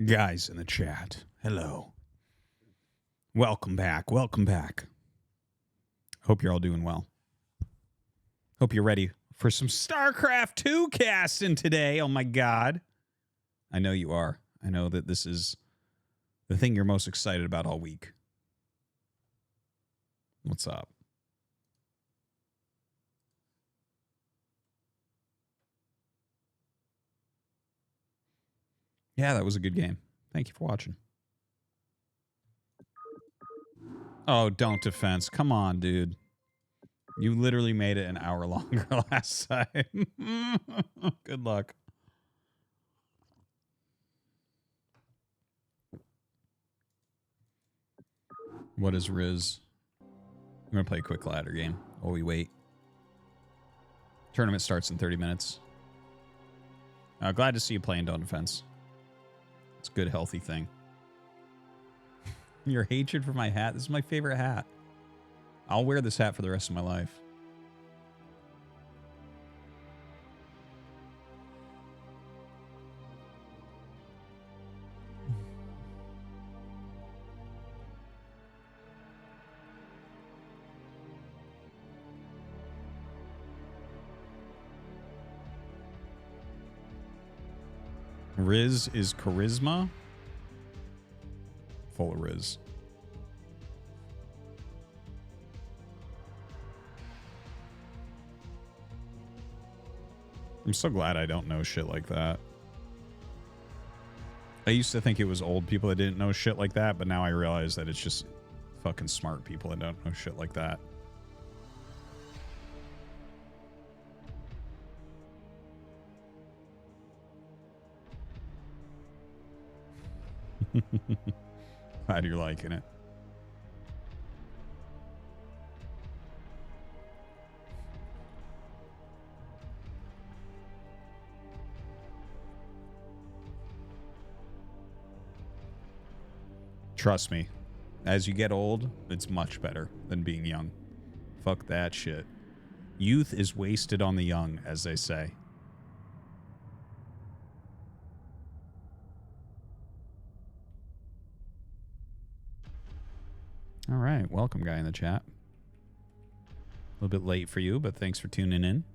Guys in the chat, hello. Welcome back. Welcome back. Hope you're all doing well. Hope you're ready for some Starcraft 2 casting today. Oh my God. I know you are. I know that this is the thing you're most excited about all week. What's up? Yeah, that was a good game. Thank you for watching. Oh, don't defense. Come on, dude. You literally made it an hour longer last time. Good luck. What is Riz? I'm going to play a quick ladder game while we wait. Tournament starts in 30 minutes. Glad to see you playing Don't Defense. It's a good, healthy thing. Your hatred for my hat. This is my favorite hat. I'll wear this hat for the rest of my life. Riz is charisma. Full of Riz. I'm so glad I don't know shit like that. I used to think it was old people that didn't know shit like that, but now I realize that it's just fucking smart people that don't know shit like that. Glad you're liking it. Trust me, as you get old, it's much better than being young. Fuck that shit. Youth is wasted on the young, as they say. All right, welcome, guy in the chat. A little bit late for you, but thanks for tuning in.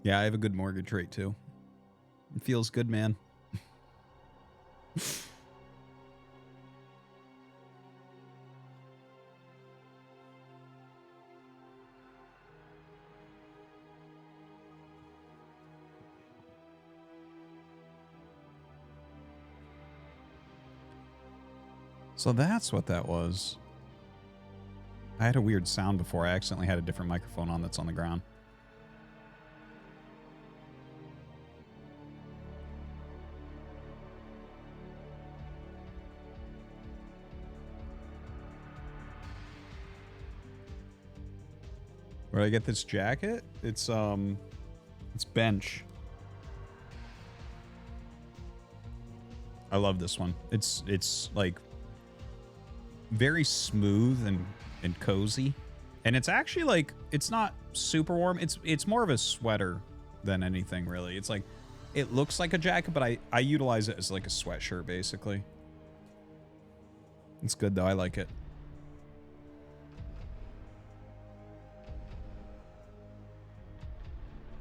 Yeah, I have a good mortgage rate too. It feels good, man. So that's what that was. I had a weird sound before. I accidentally had a different microphone on that's on the ground. Where I get this jacket? It's bench. I love this one. It's like very smooth and cozy. And it's actually like, it's not super warm. It's more of a sweater than anything, really. It's like, it looks like a jacket, but I utilize it as like a sweatshirt, basically. It's good, though. I like it.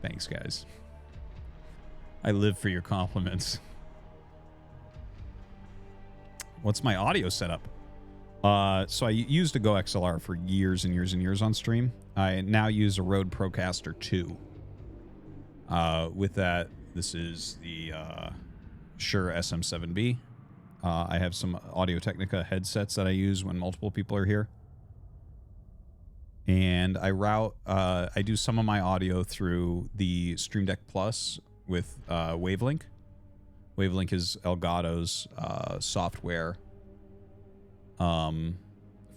Thanks, guys. I live for your compliments. What's my audio setup? So I used a Go XLR for years and years and years on stream. I now use a Rode Procaster 2. With that, this is the Shure SM7B. I have some Audio-Technica headsets that I use when multiple people are here. And I do some of my audio through the Stream Deck Plus with Wavelink. Wavelink is Elgato's software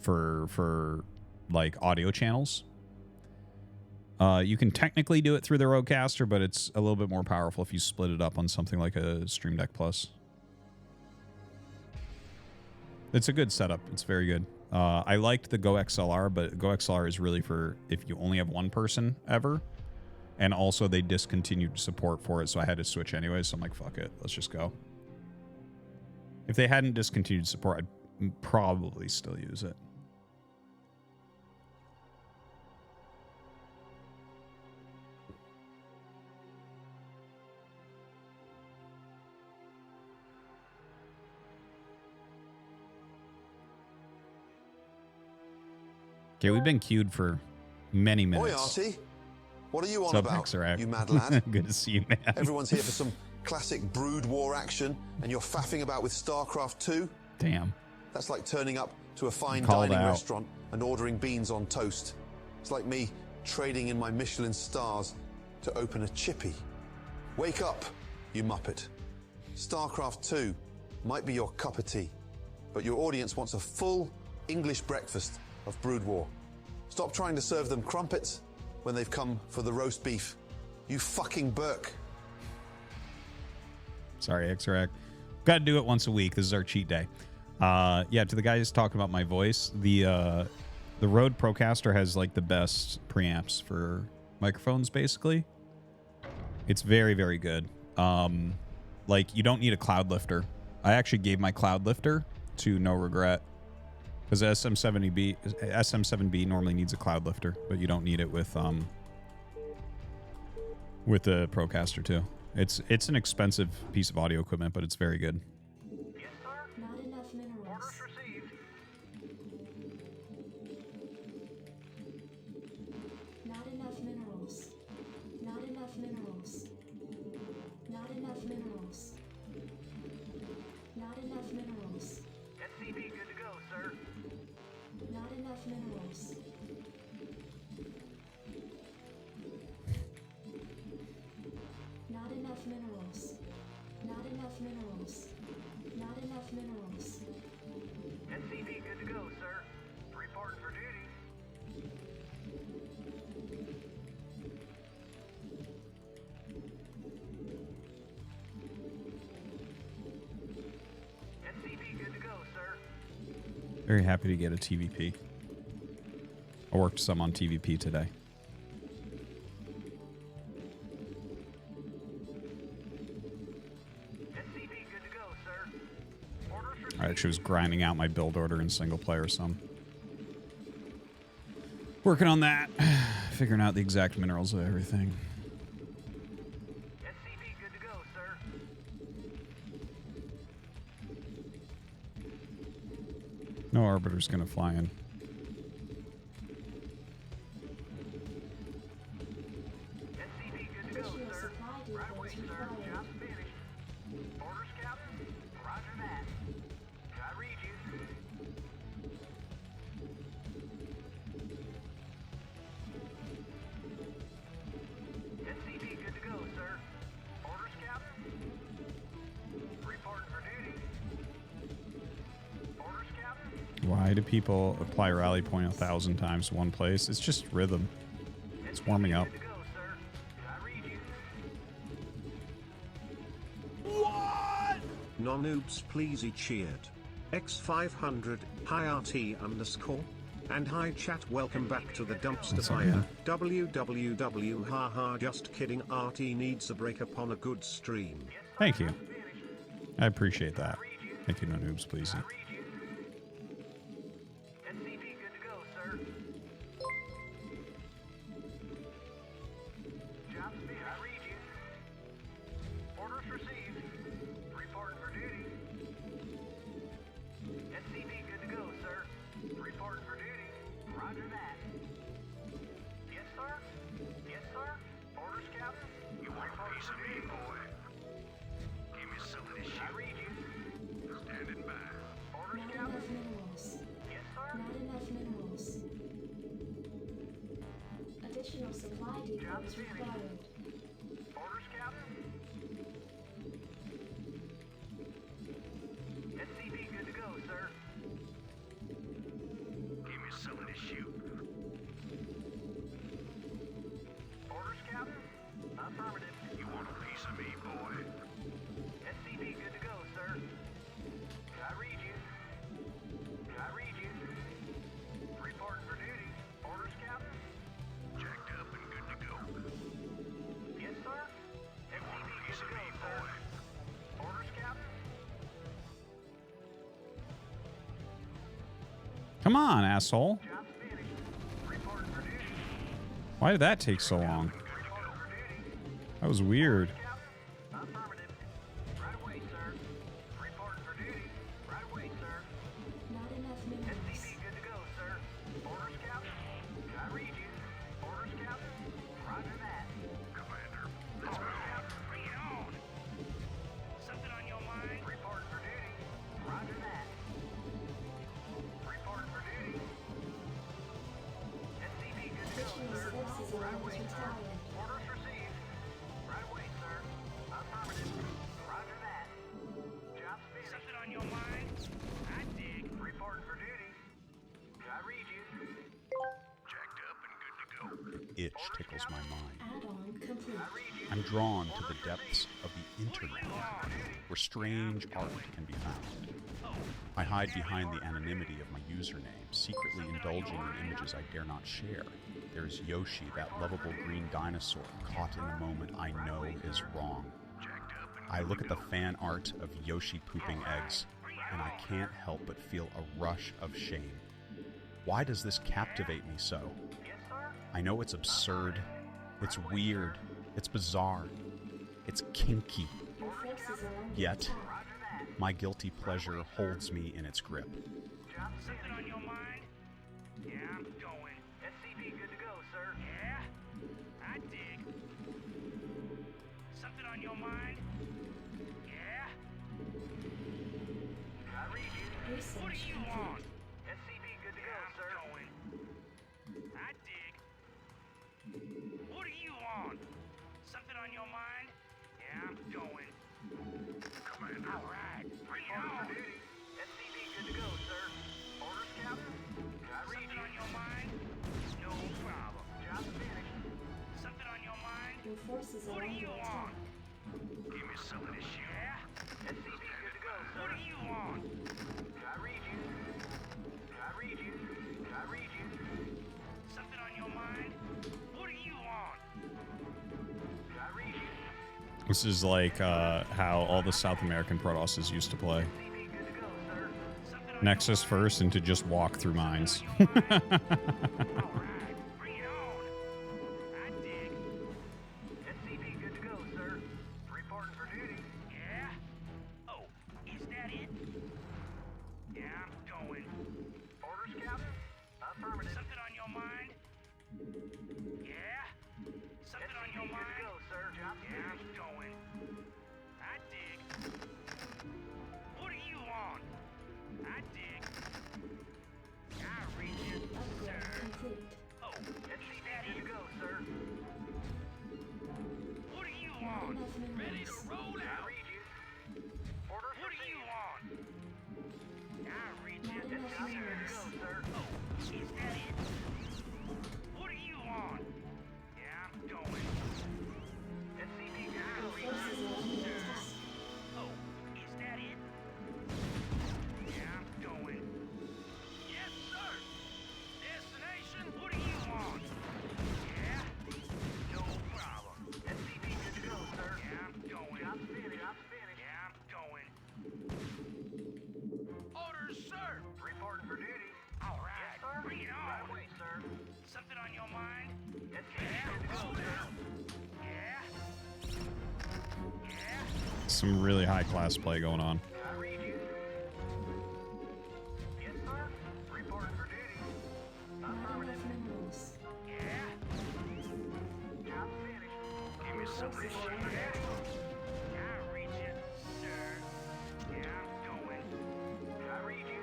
for like audio channels. You can technically do it through the Rodecaster, but it's a little bit more powerful if you split it up on something like a Stream Deck Plus. It's a good setup. It's very good. I liked the Go XLR, but Go XLR is really for if you only have one person ever. And also they discontinued support for it, so I had to switch anyway. So I'm like, fuck it, let's just go. If they hadn't discontinued support, I'd probably still use it. Okay, we've been queued for many minutes. Oi, Artie. What are you on What's up, about, Xerac? you mad lad? Good to see you, man. Everyone's here for some classic Brood War action, and you're faffing about with Starcraft 2? Damn. That's like turning up to a fine Called dining out. restaurant and ordering beans on toast. It's like me trading in my Michelin stars to open a chippy. Wake up, you muppet. Starcraft 2 might be your cup of tea, but your audience wants a full English breakfast of Brood War. Stop trying to serve them crumpets when they've come for the roast beef. You fucking Burke. Sorry, Xerac. Got to do it once a week. This is our cheat day. Yeah, to the guys talking about my voice, the Rode Procaster has like the best preamps for microphones, basically. It's very, very good. Like, you don't need a cloud lifter. I actually gave my cloud lifter to No Regret. Because SM7B normally needs a cloud lifter, but you don't need it with the Procaster too. It's an expensive piece of audio equipment, but it's very good. Yes, sir. Not enough minerals. Orders received. Not enough minerals. Not enough minerals. Not enough minerals. Not enough minerals. SCP good to go, sir. Not enough minerals. Not enough minerals. Not enough minerals. Not enough minerals. SCP good to go, sir. Reporting for duty. SCP good to go, sir. Very happy to get a TVP. I worked some on TVP today. SCP good to go, sir. Orders received. I actually was grinding out my build order in single player some. Working on that. Figuring out the exact minerals of everything. SCP good to go, sir. No arbiter's gonna fly in. SCP good to go, Additional sir. supply Right away, depots sir. required. Job's finished. Orders, Captain. Roger that. I read you. SCP good to go, sir. Orders, Captain. Reporting for duty. Orders, Captain. Why do people apply rally point 1,000 times to one place? It's just rhythm. It's warming up. Good to go, sir. I read you. Non-noobs please cheered. X500, hi RT underscore. And hi chat, welcome back to the dumpster What's up, fire. man? www, haha, just kidding, RT needs a break up on a good stream. Thank you. I appreciate that. Thank you, no noobs, please. I read you. SCP good to go, sir. Job's finished. I read you. Orders received. Reporting for duty. SCP good to go, sir. Reporting for duty. Roger that. Yes, sir. Yes, sir. Orders, Captain. You want a piece of me, boy? Give me some of this shit. I read you. Standing by. Orders, Not Captain. enough minerals. Yes, sir. Not enough minerals. Additional supply depots required. Orders, Captain. Come on, asshole. Job's finished. Reporting for duty. Why did that take so long? Reporting for duty. That was weird. Captain? Affirmative. Right away, sir. Reporting for duty. Right away, sir. Not enough minerals. SCP good to go, sir. Orders, Captain. I read you. Orders, Captain. Roger that. Commander, let's go. Bring it on. Something on your mind? Reporting for duty. Roger that. Reporting for duty. SCP good to go, Additional sir. forces Right around away, sir. battalion. Orders received. Right away, sir. Affirmative. Roger that. Job's finished. Something on your mind? I dig. Reporting for duty. I read you. Jacked up and good to go. Itch tickles my mind. Add-on complete. I read you. I'm drawn to the depths of the internet, where strange art can be found. I hide behind the anonymity of my username, secretly indulging in images I dare not share. There's Yoshi, that lovable green dinosaur, caught in a moment I know is wrong. I look at the fan art of Yoshi pooping eggs, and I can't help but feel a rush of shame. Why does this captivate me so? I know it's absurd, it's weird, it's bizarre, it's kinky. Your forces are under Yet, attack. my guilty pleasure holds me in its grip. Something on your mind? Yeah, I'm going. SCP good to go, sir. Yeah? I dig. Something on your mind? Yeah? I read you. Research What do you complete. want? SCP good to go, sir. I'm going. I dig. What do you want? Something on your mind? Yeah, I'm going. Commander. All right. Bring it on. For duty. SCP good to go, sir. Orders, Captain. I read you. Something on your mind? No problem. Job's finished. Something on your mind? Your forces are What do under you attack. want? Give me some of this shit. Yeah? SCP good to go, sir. What do you want? I read you. I read you. I read you. Something on your mind? What do you want? I read you. This is like how all the South American Protosses used to play. SCP good to go, sir. Something on Nexus first and to just walk through mines. All right, bring it on. I dig. SCP good to go, sir. Reporting for duty. Yeah? Oh, is that it? Yeah, I'm going. Orders, Captain? Affirmative. Something on your mind? Yeah? Something on your mind? Good to go, sir. Yeah, I'm going. I dig. What do you want? I dig. I read you, sir. Upgrade complete. Oh, SCP good to go, sir. What do you Not want? enough minerals. Ready to roll out. I read you. Orders. What do you want? I read you. Not enough SCP good to go, sir. Oh, is that it? What do you want? Yeah, I'm going. SCP good to go, Your forces are under attack. Oh, is that it? Yeah, I'm going. Yes, sir. Destination, what do you want? Yeah? No problem. SCP good to go, sir. Yeah, I'm going. Job's finished. Job's finished. Yeah, I'm going. Orders, sir. Reporting for duty. All right. Yes, sir. Bring it on. Right away, sir. Something on your mind? SCP good to go, sir. Yeah? Yeah? Some really high class play going on. I read you. Yes, sir. Reporting for duty. Not enough minerals. Yeah. Job's finished. Give me Your some of this forces are shit. under attack. I read you, sir. Yeah, I'm going. I read you.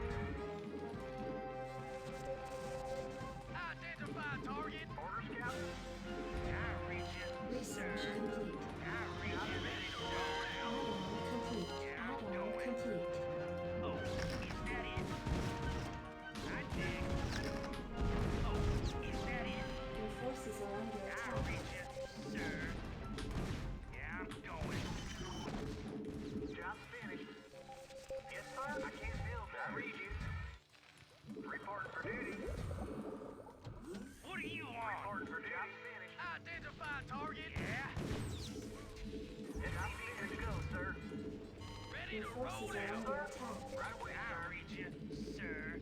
Identify target. Orders, Captain. I read you, sir. Research complete. I read you. Ready to roll out. Add-on complete. Add-on complete. Oh, is that it? I dig. Oh, is that it? Your forces are under I attack. read you, sir. Yeah, I'm going. Job's finished. Yes, sir. I can't build that. I read you. Reporting for duty. What do you want? Reporting for duty. Job's finished. Identify target. Yeah. SCP good to go, sir. Ready Your to forces roll are out, under sir. attack. Right away, I read you, sir.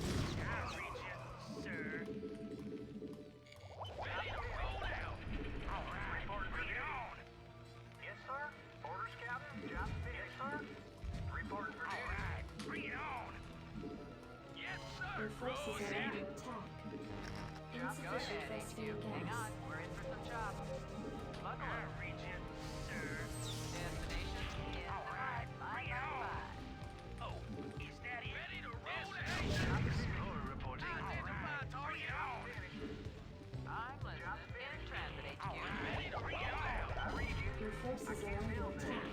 forces are under attack. Go Insufficient ahead, phosphate HQ. Hang gas. on, we're in for some chops. Buckle up. Destination is Divide 555. Oh, is that it? Ready to roll. Explorer reporting. Identify target. I'm listening. In transit, HQ. Ready to bring it on. Your forces are under attack.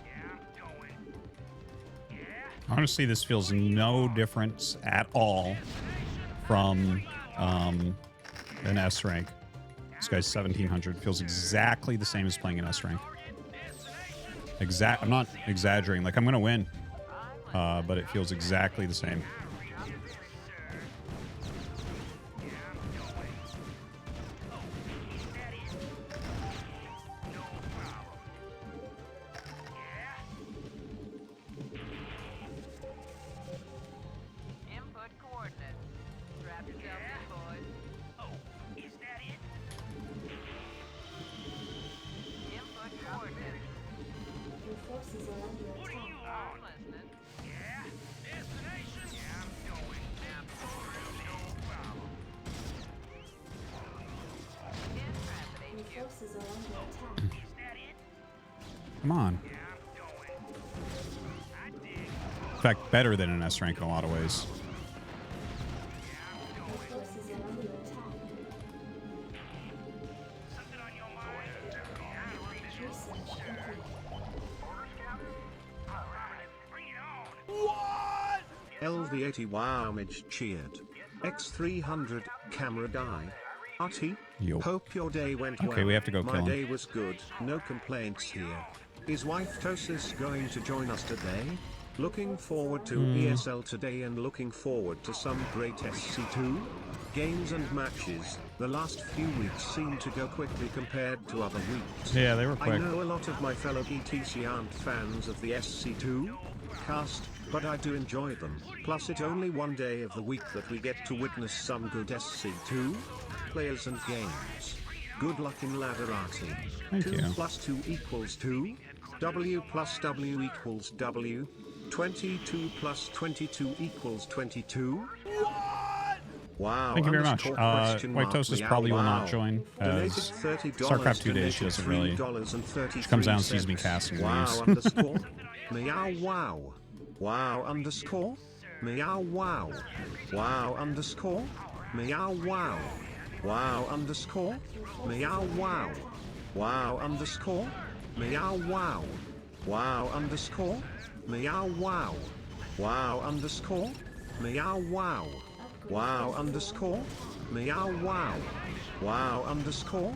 Yeah, I'm going. Yeah. Honestly, this feels no difference at all from an S rank. This guy's 1700. Feels exactly the same as playing an S rank. I'm not exaggerating. Like, I'm going to win. But it feels exactly the same. Input coordinates. Strap yourself in, boys. Oh, is that it? Input coordinates. Your forces are under attack. I'm listening. Yeah. Destination. Yeah, I'm going. No problem. In transit, Your HQ. forces are under attack. Is that it? Come on. Yeah, I'm going. I dig. In fact, better than an S rank in a lot of ways. Your forces are under attack. Something on your mind? Research complete. Bring it on. LV80 wow image cheered. X300 camera guy. Artie, Yo. hope your day went well. Okay, we have to go My kill him. day was good, no complaints here. Is wife Tosis going to join us today? Looking forward to ESL today and looking forward to some great SC2 games and matches. The last few weeks seem to go quickly compared to other weeks. Yeah, they were I quick. know a lot of my fellow BTC aren't fans of the SC2 cast, but I do enjoy them. Plus it's only one day of the week that we get to witness some good SC2 players and games. Good luck in Ladderati. Thank 2 you. plus 2 equals 2. W plus W equals W. 22 plus 22 equals 22. Wow. Thank you very much. underscore question White mark, Toasters meow, probably will wow. not join, Donated as $30, Starcraft 2 days she donated doesn't really. $3.33. She comes down and sees me cast and Wow leaves. underscore. Meow wow. Wow underscore. Meow wow. Wow underscore. Meow wow. Wow underscore. Meow wow. Wow underscore. Meow wow. Wow underscore. Meow wow. Wow underscore. Meow wow. Wow underscore. Meow wow. Wow underscore.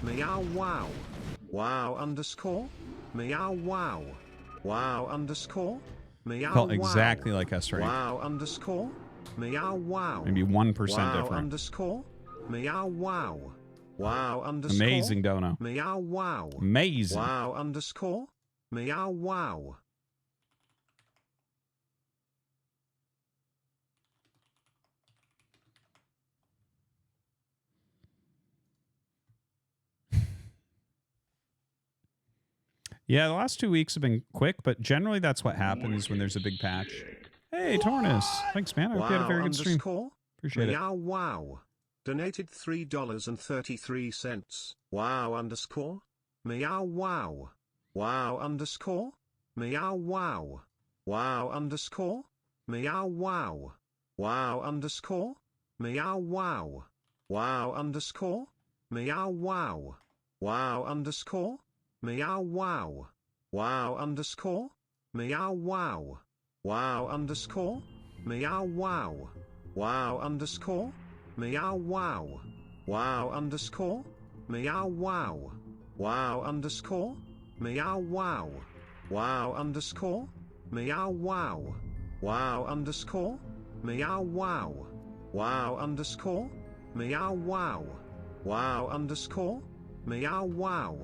Meow wow. Wow underscore. Meow wow. Wow underscore. Meow Felt wow. exactly like S rank. Wow underscore. Meow wow. Maybe 1% Wow different. underscore. Meow wow. Wow underscore. Amazing dono. Meow wow. Amazing. Wow underscore. Meow wow. Yeah, the last 2 weeks have been quick, but generally that's what happens when there's a big patch. Hey, Tornus. Thanks, man. I hope you had a very good stream. Underscore. Appreciate it. Meow wow. Donated $3.33. Wow underscore. Meow wow. Wow underscore. Meow wow. Wow underscore. Meow wow. Wow underscore. Meow wow. Wow underscore. Meow wow. Wow underscore. Meow wow. Wow underscore. Meow wow. Wow underscore. Meow wow. Wow underscore. Meow wow. Wow underscore. Meow wow. Wow underscore. Meow wow. Wow underscore. Meow wow. Wow underscore. Meow wow. Wow underscore. Meow wow. Wow underscore. Meow wow.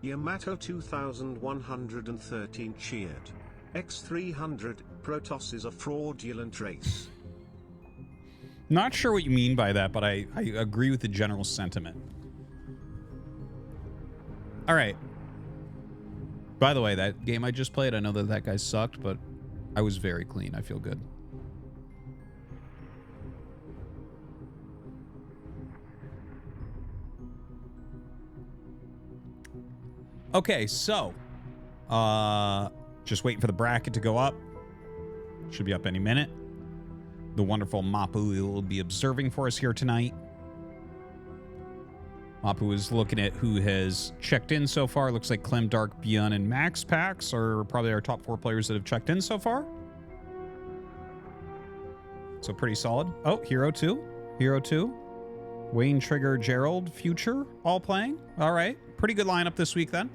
Yamato 2113 cheered. X300 Protoss is a fraudulent race. Not sure what you mean by that, but I agree with the general sentiment. All right. By the way, that game I just played, I know that guy sucked, but I was very clean. I feel good. Okay, so just waiting for the bracket to go up. Should be up any minute. The wonderful Mapu will be observing for us here tonight. Mapu is looking at who has checked in so far. Looks like Clem, Dark, Bjorn, and Max Pax are probably our top 4 players that have checked in so far. So pretty solid. Oh, Hero 2. Hero 2. Wayne, Trigger, Gerald, Future, all playing. All right. Pretty good lineup this week then.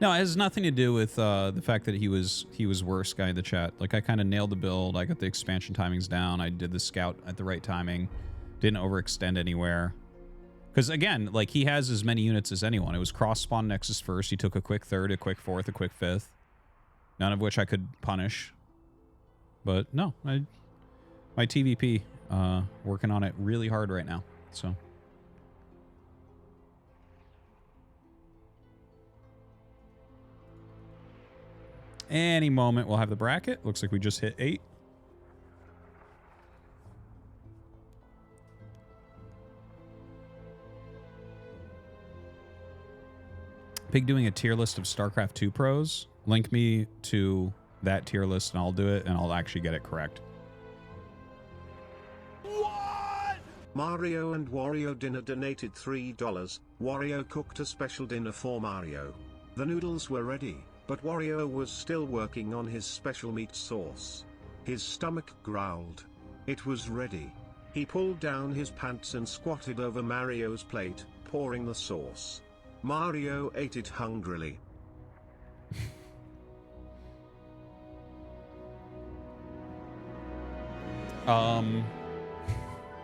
No, it has nothing to do with the fact that he was worst guy in the chat. Like, I kind of nailed the build. I got the expansion timings down. I did the scout at the right timing. Didn't overextend anywhere. Because, again, like, he has as many units as anyone. It was cross-spawn Nexus first. He took a quick third, a quick fourth, a quick fifth. None of which I could punish. But, no. My TVP, working on it really hard right now. So... any moment we'll have the bracket. Looks like we just hit 8. Pig doing a tier list of Starcraft 2 pros. Link me to that tier list and I'll do it and I'll actually get it correct. Mario and Wario Dinner donated $3. Wario cooked a special dinner for Mario. The noodles were ready, but Wario was still working on his special meat sauce. His stomach growled. It was ready. He pulled down his pants and squatted over Mario's plate, pouring the sauce. Mario ate it hungrily.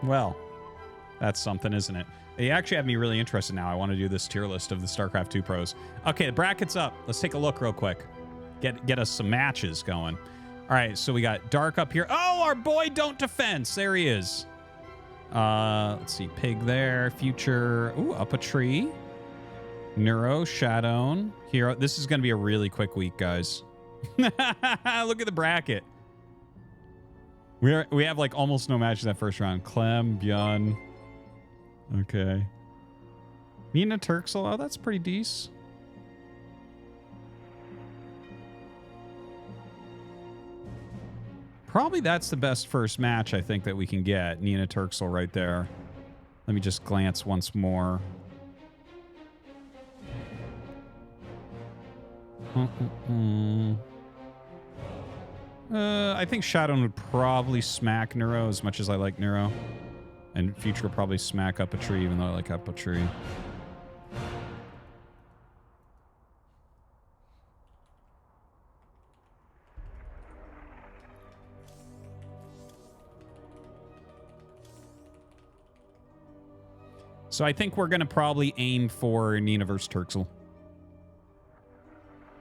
Well, that's something, isn't it? You actually have me really interested now. I want to do this tier list of the StarCraft 2 pros. Okay, the bracket's up. Let's take a look real quick. Get us some matches going. All right, so we got Dark up here. Oh, our boy Don't Defense. There he is. Let's see. Pig there. Future. Ooh, up a tree. Neuro, Shadowne, Hero. This is going to be a really quick week, guys. Look at the bracket. We have like almost no matches that first round. Clem, Bjorn. Okay. Nina Turksel. Oh, that's pretty decent. Probably that's the best first match I think that we can get. Nina Turksel right there. Let me just glance once more. I think Shadowne would probably smack Neuro as much as I like Neuro. And Future will probably smack up a tree, even though I like up a tree. So I think we're going to probably aim for Nina versus Turksel.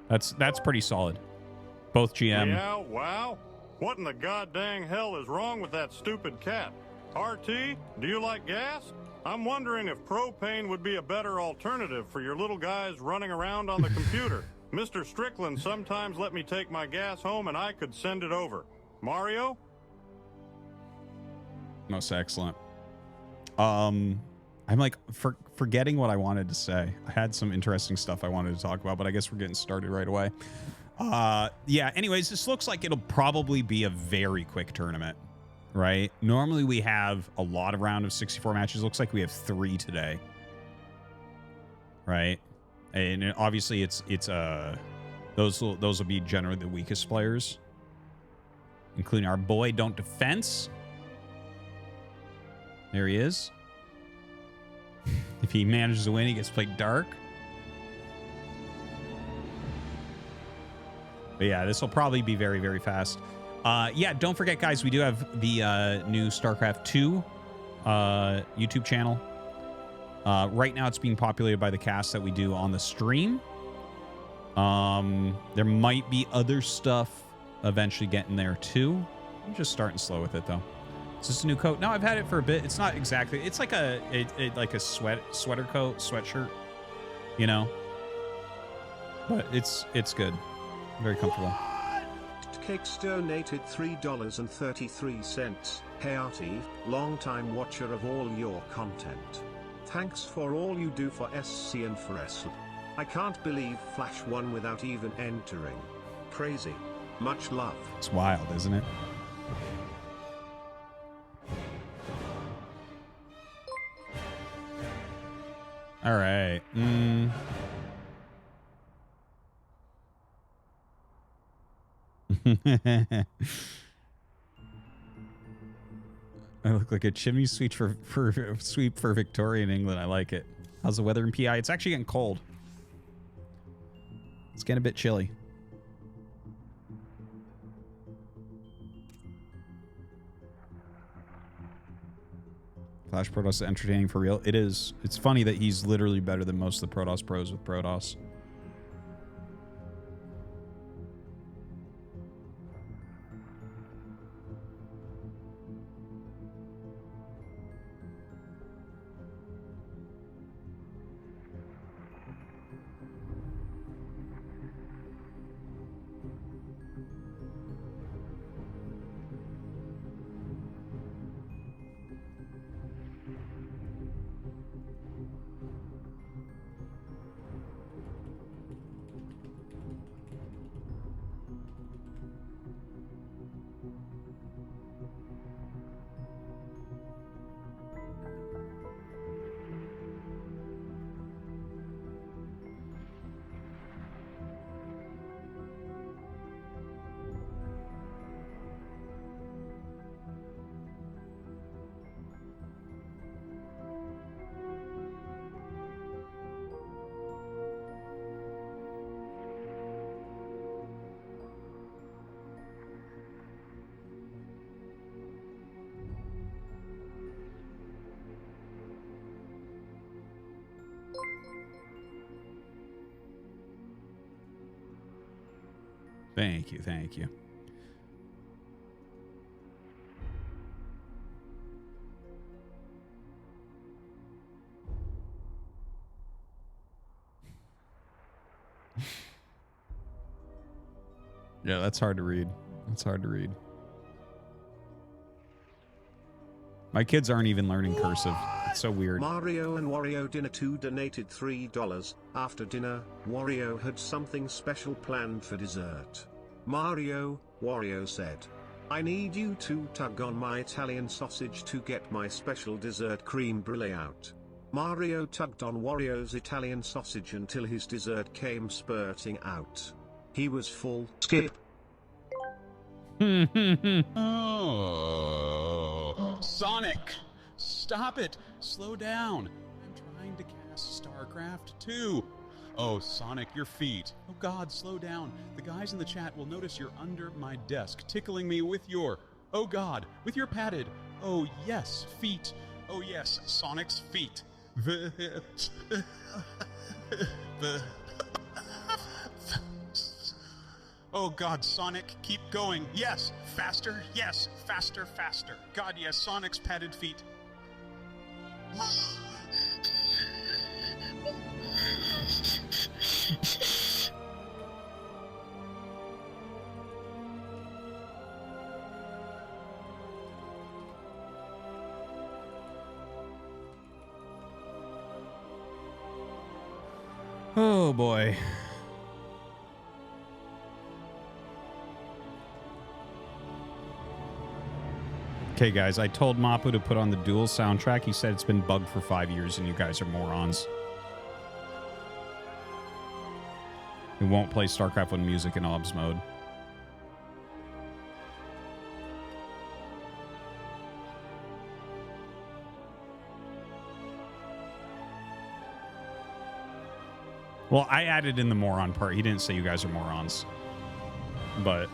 That's pretty solid. Both GM. Yeah, wow. What in the goddamn hell is wrong with that stupid cat? RT, do you like gas? I'm wondering if propane would be a better alternative for your little guys running around on the computer. Mr. Strickland sometimes let me take my gas home and I could send it over. Mario? Most excellent. I'm like forgetting what I wanted to say. I had some interesting stuff I wanted to talk about, but I guess we're getting started right away. Yeah, anyways, this looks like it'll probably be a very quick tournament, right? Normally we have a lot of round of 64 matches. Looks like we have 3 today. Right? And obviously those will be generally the weakest players, including our boy Don't Defense. There he is. If he manages to win, he gets played Dark. But yeah, this will probably be very, very fast. Yeah, don't forget, guys, we do have the new StarCraft 2 YouTube channel. Right now, it's being populated by the cast that we do on the stream. There might be other stuff eventually getting there, too. I'm just starting slow with it, though. Is this a new coat? No, I've had it for a bit. It's not exactly. It's like a sweater coat, sweatshirt, you know. But it's good. Very comfortable. Cakes donated $3.33. Hey Artie, long-time watcher of all your content. Thanks for all you do for SC and for ESL. I can't believe Flash won without even entering. Crazy. Much love. It's wild, isn't it? All right. I look like a chimney sweep for Victorian England. I like it. How's the weather in PI? It's actually getting cold. It's getting a bit chilly. Flash Protoss is entertaining for real. It is. It's funny that he's literally better than most of the Protoss pros with Protoss. Thank you, thank you. Yeah, that's hard to read. That's hard to read. My kids aren't even learning cursive. It's so weird. Mario and Wario Dinner 2 donated $3. After dinner, Wario had something special planned for dessert. Wario said, I need you to tug on my Italian sausage to get my special dessert creme brulee out. Mario tugged on Wario's Italian sausage until his dessert came spurting out. He was full. Skip. Oh, Sonic, stop it. Slow down. I'm trying to cast Starcraft 2. Oh, Sonic, your feet. Oh, God, slow down. The guys in the chat will notice you're under my desk, tickling me with your... Oh, God, with your padded... Oh, yes, feet. Oh, yes, Sonic's feet. Oh, God, Sonic, keep going. Yes, faster. Yes, faster, faster. God, yes, Sonic's padded feet. Oh, boy. Okay, guys, I told Mapu to put on the dual soundtrack. He said it's been bugged for 5 years and you guys are morons. It won't play StarCraft 1 music in OBS mode. Well, I added in the moron part. He didn't say you guys are morons. But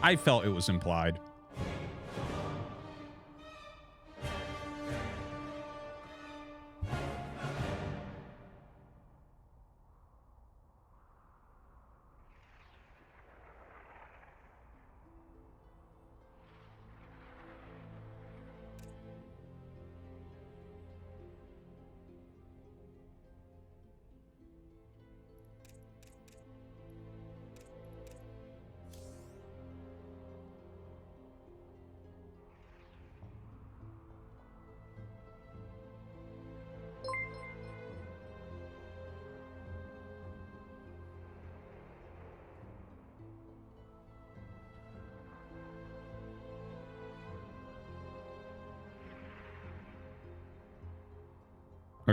I felt it was implied.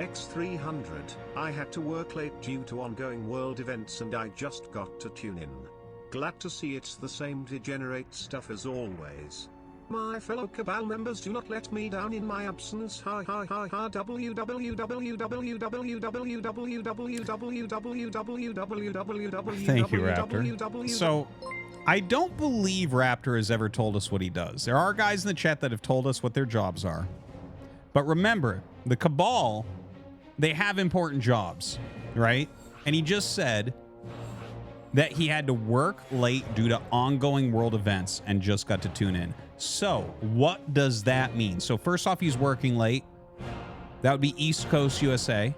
X300. I had to work late due to ongoing world events and I just got to tune in. Glad to see it's the same degenerate stuff as always. My fellow Cabal members, do not let me down in my absence. Ha ha ha ha. Thank you, Raptor. So, I don't believe Raptor has ever told us what he does. There are guys in the chat that have told us what their jobs are. But remember, the Cabal, they have important jobs, right? And he just said that he had to work late due to ongoing world events and just got to tune in. So, what does that mean? So, first off, he's working late. That would be East Coast, USA.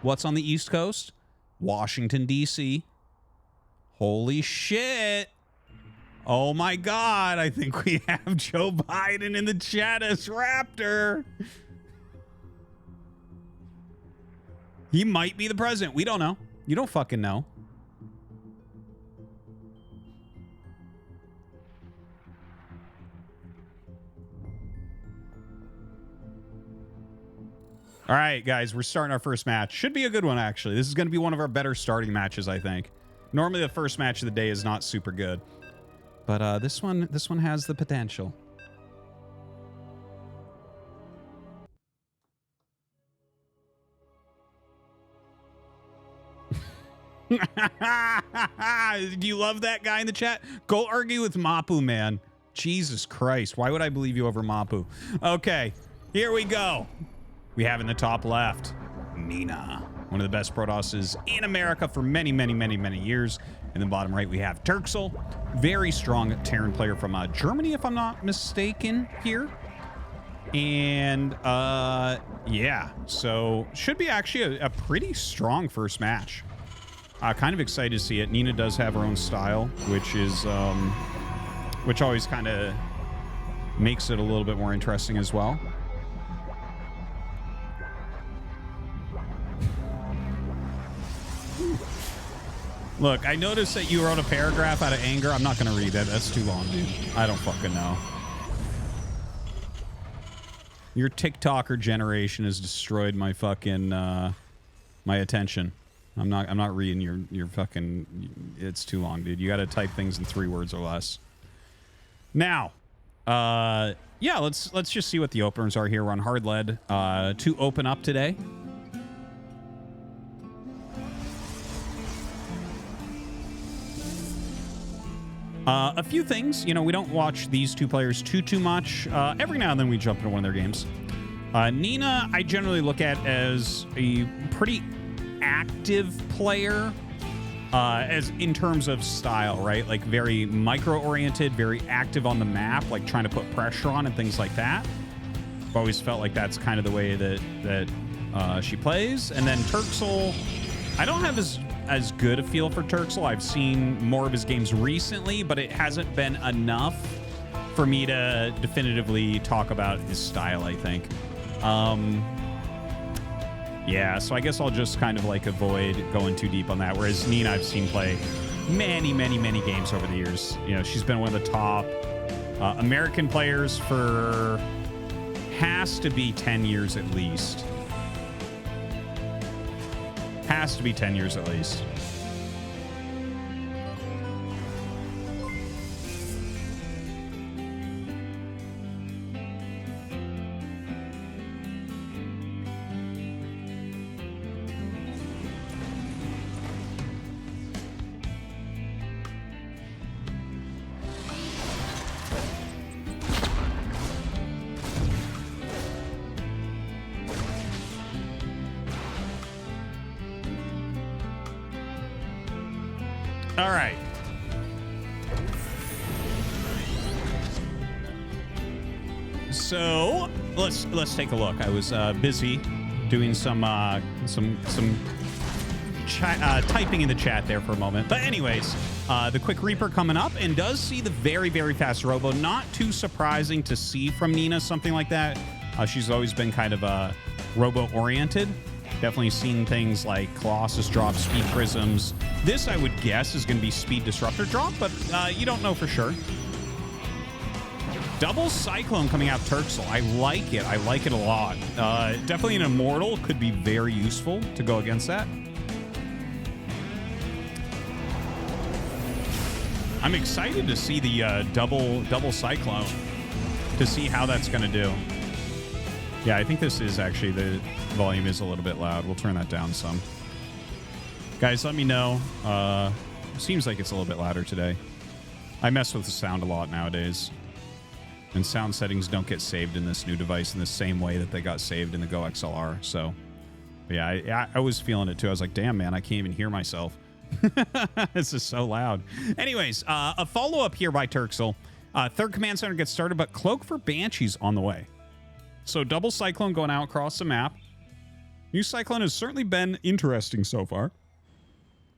What's on the East Coast? Washington, D.C. Holy shit. Oh my God. I think we have Joe Biden in the chat as Raptor. He might be the president. We don't know. You don't fucking know. All right, guys, we're starting our first match. Should be a good one, actually. This is going to be one of our better starting matches, I think. Normally, the first match of the day is not super good, but this one has the potential. Do you love that guy in the chat? Go argue with Mapu, man. Jesus Christ, why would I believe you over Mapu? Okay, here we go. We have in the top left, Nina, one of the best Protosses in America for many, many, many, many years. In the bottom right, we have Turksel, very strong Terran player from Germany, if I'm not mistaken here. And yeah, so should be actually a pretty strong first match. Kind of excited to see it. Nina does have her own style, which is which always kind of makes it a little bit more interesting as well. Look, I noticed that you wrote a paragraph out of anger. I'm not going to read that. That's too long, dude. I don't fucking know. Your TikToker generation has destroyed my fucking my attention. I'm not reading your fucking. It's too long, dude. You got to type things in 3 words or less. Now, yeah, let's just see what the openers are here. We're on hard lead to open up today. A few things, you know, we don't watch these two players too much. Every now and then we jump into one of their games. Nina, I generally look at as a pretty active player, as in terms of style, right? Like very micro-oriented, very active on the map, like trying to put pressure on and things like that. I've always felt like that's kind of the way that she plays. And then Turksel, I don't have as good a feel for Turksel. I've seen more of his games recently, but it hasn't been enough for me to definitively talk about his style, I think. Yeah, so I guess I'll just kind of like avoid going too deep on that. Whereas Nina, I've seen play many games over the years. You know, she's been one of the top American players for has to be 10 years at least. Has to be 10 years at least. All right. So let's take a look. I was busy doing some typing in the chat there for a moment. But anyways, the Quick Reaper coming up and does see the very fast Robo. Not too surprising to see from Nina something like that. She's always been kind of Robo oriented. Definitely seen things like Colossus drop, Speed Prisms. This, I would guess, is going to be Speed Disruptor drop, but you don't know for sure. Double Cyclone coming out Turksel. I like it. I like it a lot. Definitely an Immortal could be very useful to go against that. I'm excited to see the double Cyclone, to see how that's going to do. Yeah, I think this is actually, the volume is a little bit loud. We'll turn that down some. Guys, let me know. Seems like it's a little bit louder today. I mess with the sound a lot nowadays. And sound settings don't get saved in this new device in the same way that they got saved in the Go XLR. So, yeah, I was feeling it too. I was like, damn, man, I can't even hear myself. This is so loud. Anyways, a follow-up here by Turksel. Third command center gets started, but Cloak for Banshees on the way. So double Cyclone going out across the map. New Cyclone has certainly been interesting so far.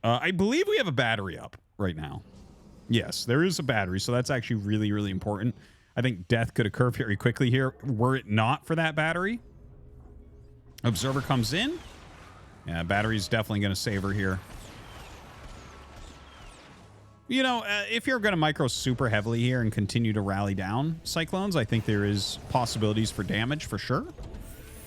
I believe we have a battery up right now. Yes, there is a battery, so that's actually really, really important. I think death could occur very quickly here were it not for that battery. Observer comes in. Yeah, battery's definitely going to save her here. You know, if you're going to micro super heavily here and continue to rally down Cyclones, I think there is possibilities for damage for sure.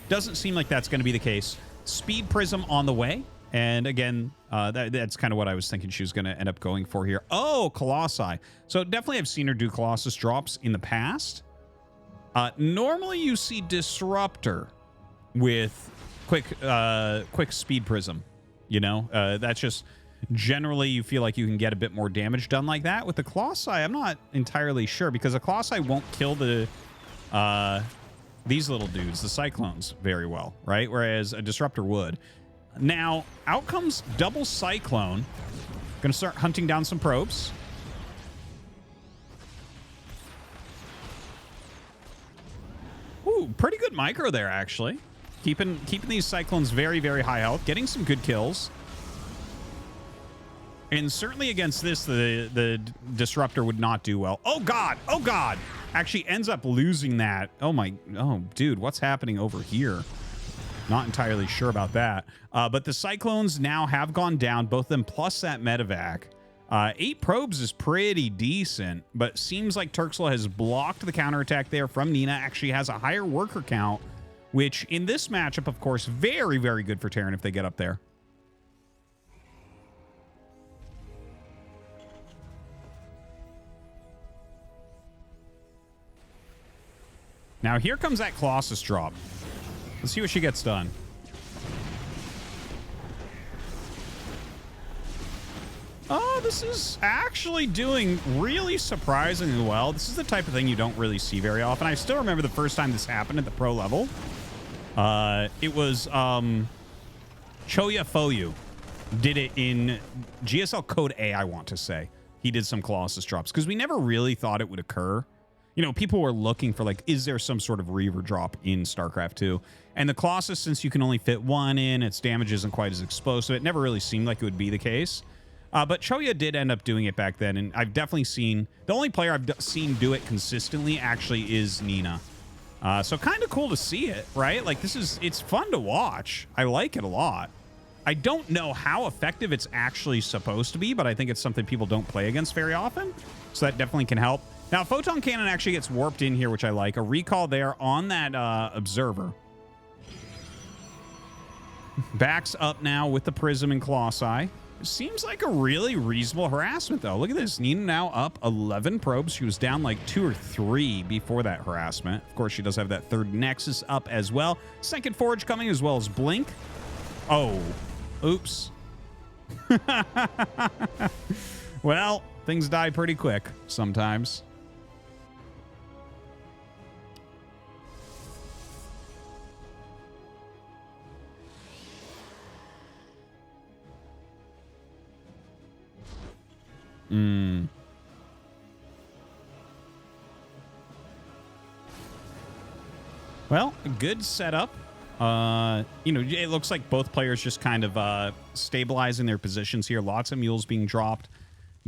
Doesn't seem like that's going to be the case. Speed Prism on the way. And again, that's kind of what I was thinking she was going to end up going for here. Oh, Colossi. So definitely I've seen her do Colossus drops in the past. Normally you see Disruptor with quick Speed Prism. You know, that's just... Generally, you feel like you can get a bit more damage done like that. With the Colossi, I'm not entirely sure, because the Colossi won't kill the these little dudes, the Cyclones, very well, right? Whereas a Disruptor would. Now, out comes double Cyclone. Gonna start hunting down some probes. Ooh, pretty good micro there, actually. Keeping these Cyclones very, very high health. Getting some good kills. And certainly against this, the Disruptor would not do well. Oh, God. Oh, God. Actually ends up losing that. Oh, dude, what's happening over here? Not entirely sure about that. But the Cyclones now have gone down, both of them plus that medevac. 8 probes is pretty decent, but seems like Turksel has blocked the counterattack there from Nina. Actually has a higher worker count, which in this matchup, of course, very, very good for Terran if they get up there. Now, here comes that Colossus drop. Let's see what she gets done. Oh, this is actually doing really surprisingly well. This is the type of thing you don't really see very often. I still remember the first time this happened at the pro level. It was Choya Foyu did it in GSL Code A, I want to say. He did some Colossus drops because we never really thought it would occur. You know, people were looking for, like, is there some sort of Reaver drop in StarCraft 2? And the Colossus, since you can only fit one in, its damage isn't quite as explosive. It never really seemed like it would be the case. But Choya did end up doing it back then, and I've definitely seen... The only player I've seen do it consistently actually is Nina. So kind of cool to see it, right? Like, it's fun to watch. I like it a lot. I don't know how effective it's actually supposed to be, but I think it's something people don't play against very often. So that definitely can help. Now, Photon Cannon actually gets warped in here, which I like. A recall there on that Observer. Backs up now with the Prism and Colossi. Seems like a really reasonable harassment, though. Look at this. Nina now up 11 probes. She was down like 2 or 3 before that harassment. Of course, she does have that third Nexus up as well. Second Forge coming, as well as Blink. Oh, oops. Well, things die pretty quick sometimes. Well, a good setup. You know, it looks like both players just kind of stabilizing their positions here. Lots of mules being dropped.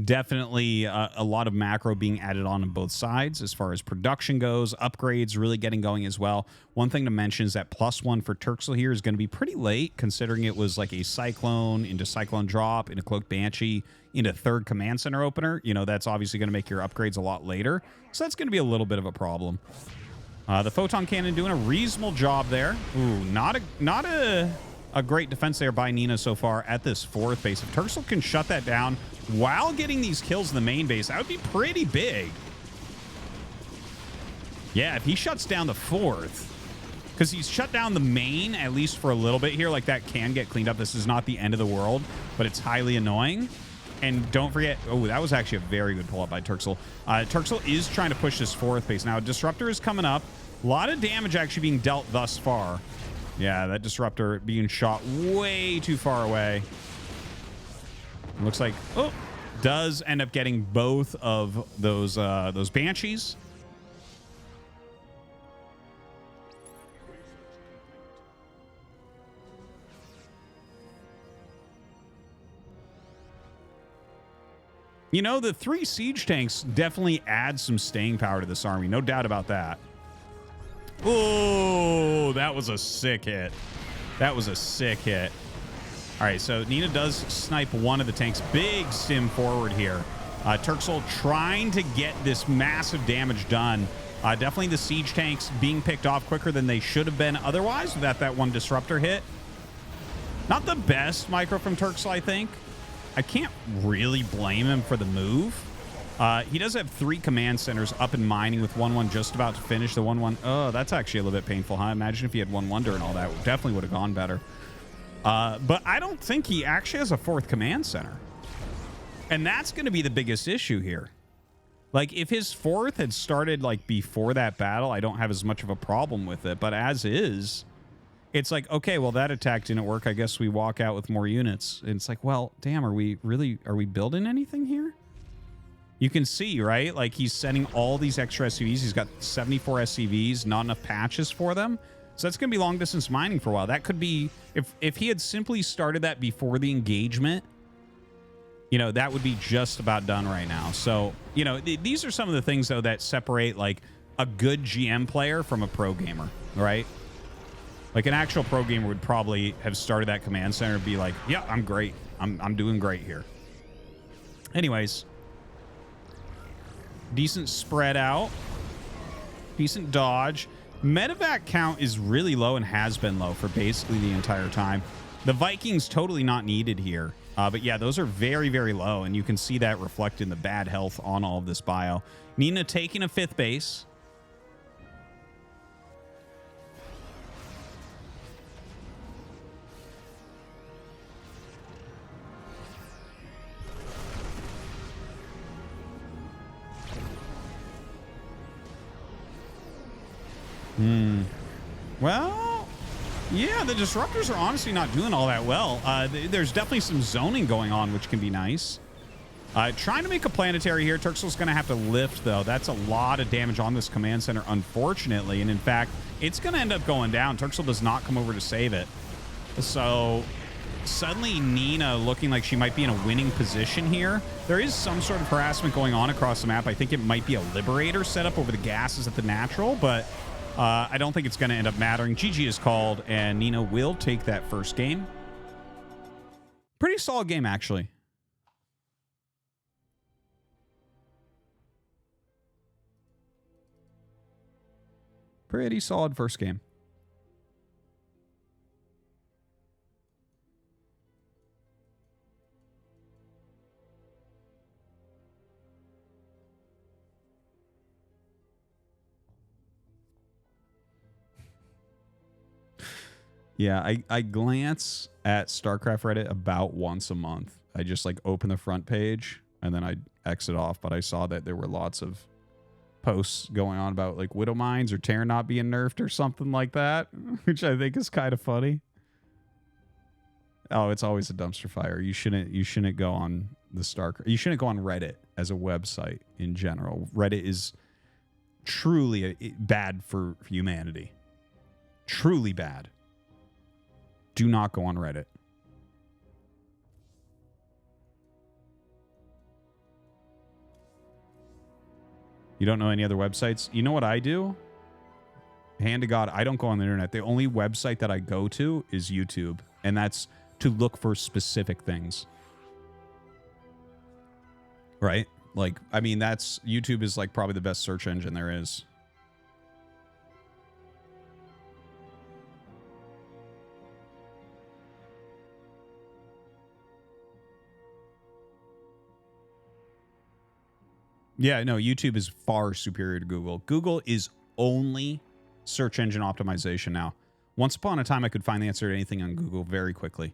Definitely a lot of macro being added on both sides as far as production goes. Upgrades really getting going as well. One thing to mention is that +1 for Turksel here is going to be pretty late, considering it was like a Cyclone into Cyclone Drop, into Cloaked Banshee, into 3rd Command Center opener. You know, that's obviously going to make your upgrades a lot later. So that's going to be a little bit of a problem. The Photon Cannon doing a reasonable job there. Ooh, not a great defense there by Nina so far at this 4th base. If Turksel can shut that down while getting these kills in the main base, that would be pretty big. Yeah, if he shuts down the 4th, because he's shut down the main, at least for a little bit here, like that can get cleaned up. This is not the end of the world, but it's highly annoying. And don't forget, oh, that was actually a very good pull-up by Turksel. Turksel is trying to push this 4th base. Now, Disruptor is coming up. A lot of damage actually being dealt thus far. Yeah, that Disruptor being shot way too far away. Looks like, oh, does end up getting both of those Banshees. You know, the 3 siege tanks definitely add some staying power to this army. No doubt about that. Oh, that was a sick hit. That was a sick hit. All right, so Nina does snipe one of the tanks. Big sim forward here. Turksel trying to get this massive damage done. Definitely the siege tanks being picked off quicker than they should have been otherwise without that one Disruptor hit. Not the best micro from Turksel, I think. I can't really blame him for the move. He does have 3 command centers up and mining with 1-1 just about to finish. The 1-1, oh, that's actually a little bit painful, huh? Imagine if he had 1-1 during all that. Definitely would have gone better. But I don't think he actually has a 4th command center. And that's going to be the biggest issue here. Like, if his 4th had started, like, before that battle, I don't have as much of a problem with it. But as is, it's like, okay, well, that attack didn't work. I guess we walk out with more units. And it's like, well, damn, are we building anything here? You can see, right? Like, he's sending all these extra SCVs. He's got 74 SCVs, not enough patches for them. So that's going to be long distance mining for a while. That could be, if he had simply started that before the engagement, you know, that would be just about done right now. So, you know, these are some of the things, though, that separate, like, a good GM player from a pro gamer, right? Like, an actual pro gamer would probably have started that command center and be like, yeah, I'm great. I'm doing great here. Anyways, decent spread out. Decent dodge. Medevac count is really low and has been low for basically the entire time. The Vikings totally not needed here. But yeah, those are very, very low, and you can see that reflected in the bad health on all of this bio. Nina taking a 5th base. Well, yeah, the Disruptors are honestly not doing all that well. There's definitely some zoning going on, which can be nice. Trying to make a planetary here. Turksel's going to have to lift, though. That's a lot of damage on this command center, unfortunately. And in fact, it's going to end up going down. Turksel does not come over to save it. So suddenly Nina looking like she might be in a winning position here. There is some sort of harassment going on across the map. I think it might be a Liberator setup over the gases at the natural, but I don't think it's going to end up mattering. GG is called, and Nina will take that first game. Pretty solid game, actually. Pretty solid first game. Yeah, I glance at StarCraft Reddit about once a month. I just like open the front page and then I exit off. But I saw that there were lots of posts going on about like Widow Mines or Terran not being nerfed or something like that, which I think is kind of funny. Oh, it's always a dumpster fire. You shouldn't go on the StarCraft. You shouldn't go on Reddit as a website in general. Reddit is truly bad for humanity. Truly bad. Do not go on Reddit. You don't know any other websites? You know what I do? Hand to God, I don't go on the internet. The only website that I go to is YouTube, and that's to look for specific things. Right? Like, I mean, that's YouTube is like probably the best search engine there is. Yeah, no, YouTube is far superior to Google. Google is only search engine optimization now. Once upon a time, I could find the answer to anything on Google very quickly.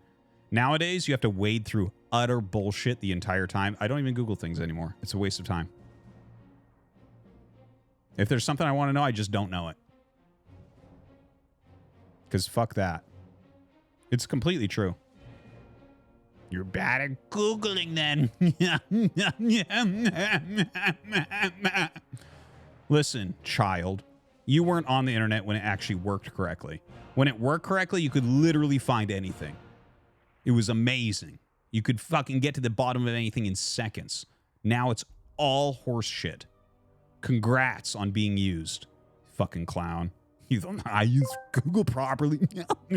Nowadays, you have to wade through utter bullshit the entire time. I don't even Google things anymore. It's a waste of time. If there's something I want to know, I just don't know it. Because fuck that. It's completely true. You're bad at Googling then. Listen, child. You weren't on the internet when it actually worked correctly. When it worked correctly, you could literally find anything. It was amazing. You could fucking get to the bottom of anything in seconds. Now it's all horse shit. Congrats on being used. Fucking clown. You don't know I use Google properly.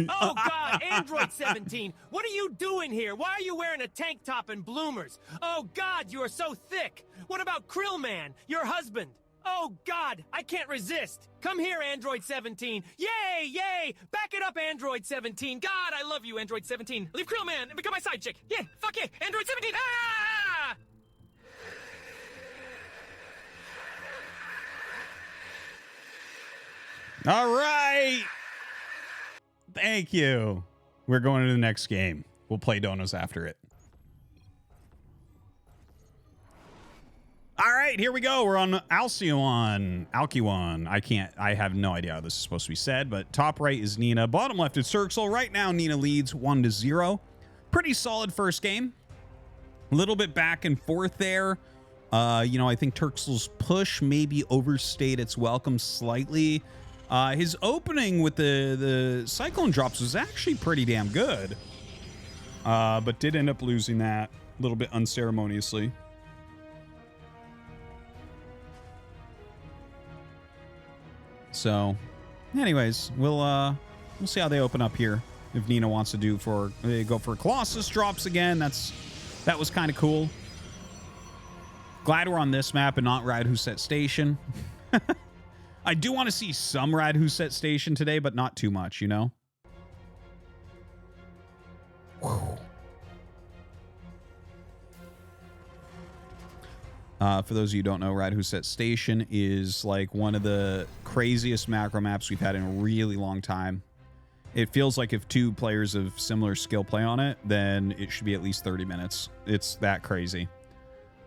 Oh, God, Android 17. What are you doing here? Why are you wearing a tank top and bloomers? Oh, God, you are so thick. What about Krillman, your husband? Oh, God, I can't resist. Come here, Android 17. Yay, yay. Back it up, Android 17. God, I love you, Android 17. Leave Krillman and become my side chick. Yeah, fuck yeah, Android 17. Ah! All right. Thank you. We're going to the next game. We'll play donos after it. All right, here we go. We're on Alcuon. I have no idea how this is supposed to be said, but top right is Nina. Bottom left is Turksel. Right now, Nina leads 1-0. Pretty solid first game. A little bit back and forth there. I think Turksel's push maybe overstayed its welcome slightly. His opening with the Cyclone drops was actually pretty damn good. But did end up losing that a little bit unceremoniously. So, anyways, we'll see how they open up here. If Nina wants to go for Colossus drops again, that was kind of cool. Glad we're on this map and not Rad Huset Station. I do want to see some Rad Huset Station today, but not too much, you know? Whew. For those of you who don't know, Rad Huset Station is like one of the craziest macro maps we've had in a really long time. It feels like if two players of similar skill play on it, then it should be at least 30 minutes. It's that crazy.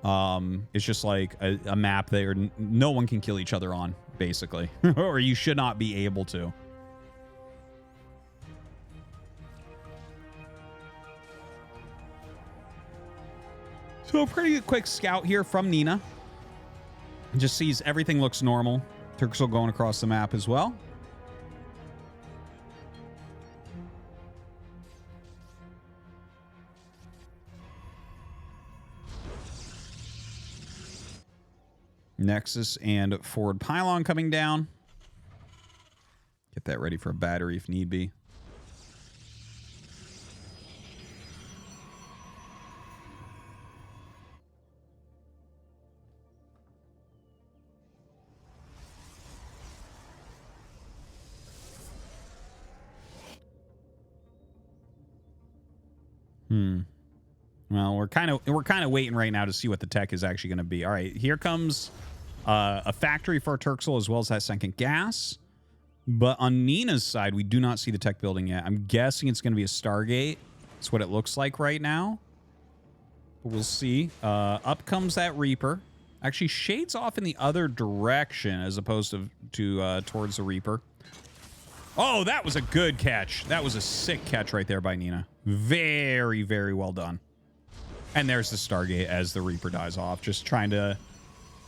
It's just like a map there no one can kill each other on, basically. Or you should not be able to. So a pretty quick scout here from Nina. Just sees everything looks normal. Turksel going across the map as well. Nexus and forward pylon coming down. Get that ready for a battery if need be. Well, we're kind of waiting right now to see what the tech is actually going to be. All right, here comes a factory for Turksel as well as that second gas. But on Nina's side, we do not see the tech building yet. I'm guessing it's going to be a Stargate. That's what it looks like right now. But we'll see. Up comes that Reaper. Actually, shades off in the other direction as opposed to towards the Reaper. Oh, that was a good catch. That was a sick catch right there by Nina. Very, very well done. And there's the Stargate as the Reaper dies off. Just trying to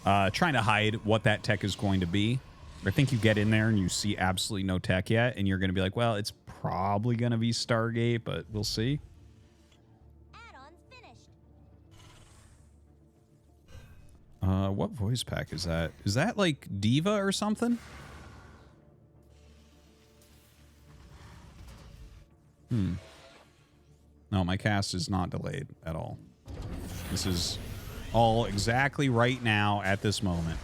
hide what that tech is going to be. I think you get in there and you see absolutely no tech yet, and you're going to be like, well, it's probably going to be Stargate, but we'll see. Add-ons finished. What voice pack is that? Is that like Diva or something? No, my cast is not delayed at all. This is all exactly right now at this moment.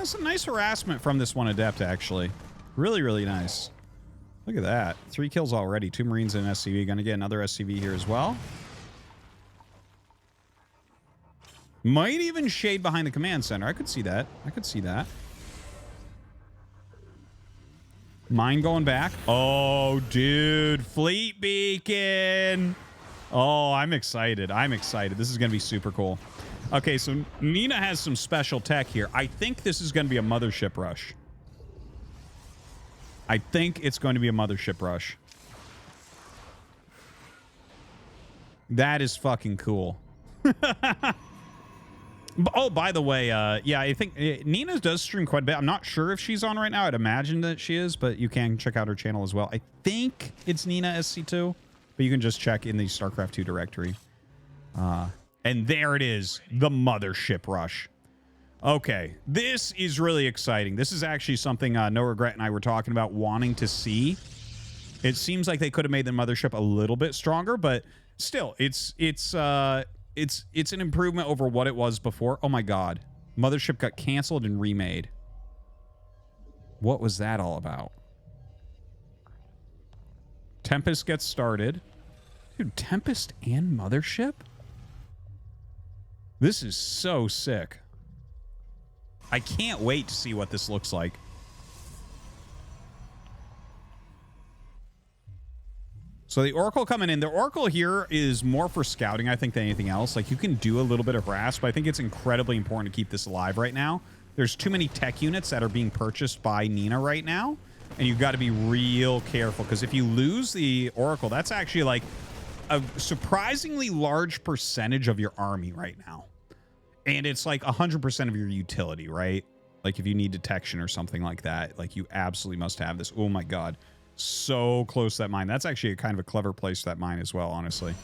Some nice harassment from this one Adept, actually. Really, really nice. Look at that. 3 kills already. 2 Marines and an SCV. Gonna get another SCV here as well. Might even shade behind the command center. I could see that. I could see that. Mine going back. Oh, dude. Fleet Beacon. Oh, I'm excited. I'm excited. This is going to be super cool. Okay, so Nina has some special tech here. I think this is going to be a mothership rush. I think it's going to be a mothership rush. That is fucking cool. Oh, by the way, yeah, I think Nina does stream quite a bit. I'm not sure if she's on right now. I'd imagine that she is, but you can check out her channel as well. I think it's Nina SC2, but you can just check in the StarCraft 2 directory. And there it is, the mothership rush. Okay, this is really exciting. This is actually something No Regret and I were talking about wanting to see. It seems like they could have made the mothership a little bit stronger, but still, it's an improvement over what it was before. Oh my god. Mothership got canceled and remade. What was that all about? Tempest gets started. Dude, Tempest and Mothership? This is so sick. I can't wait to see what this looks like. So the Oracle coming in. The Oracle here is more for scouting, I think, than anything else. Like, you can do a little bit of harass, but I think it's incredibly important to keep this alive right now. There's too many tech units that are being purchased by Nina right now, and you've got to be real careful, because if you lose the Oracle, that's actually like a surprisingly large percentage of your army right now. And it's like 100% of your utility, right? Like, if you need detection or something like that, like, you absolutely must have this. Oh my god. So close to that mine. That's actually a kind of a clever place for that mine as well, honestly.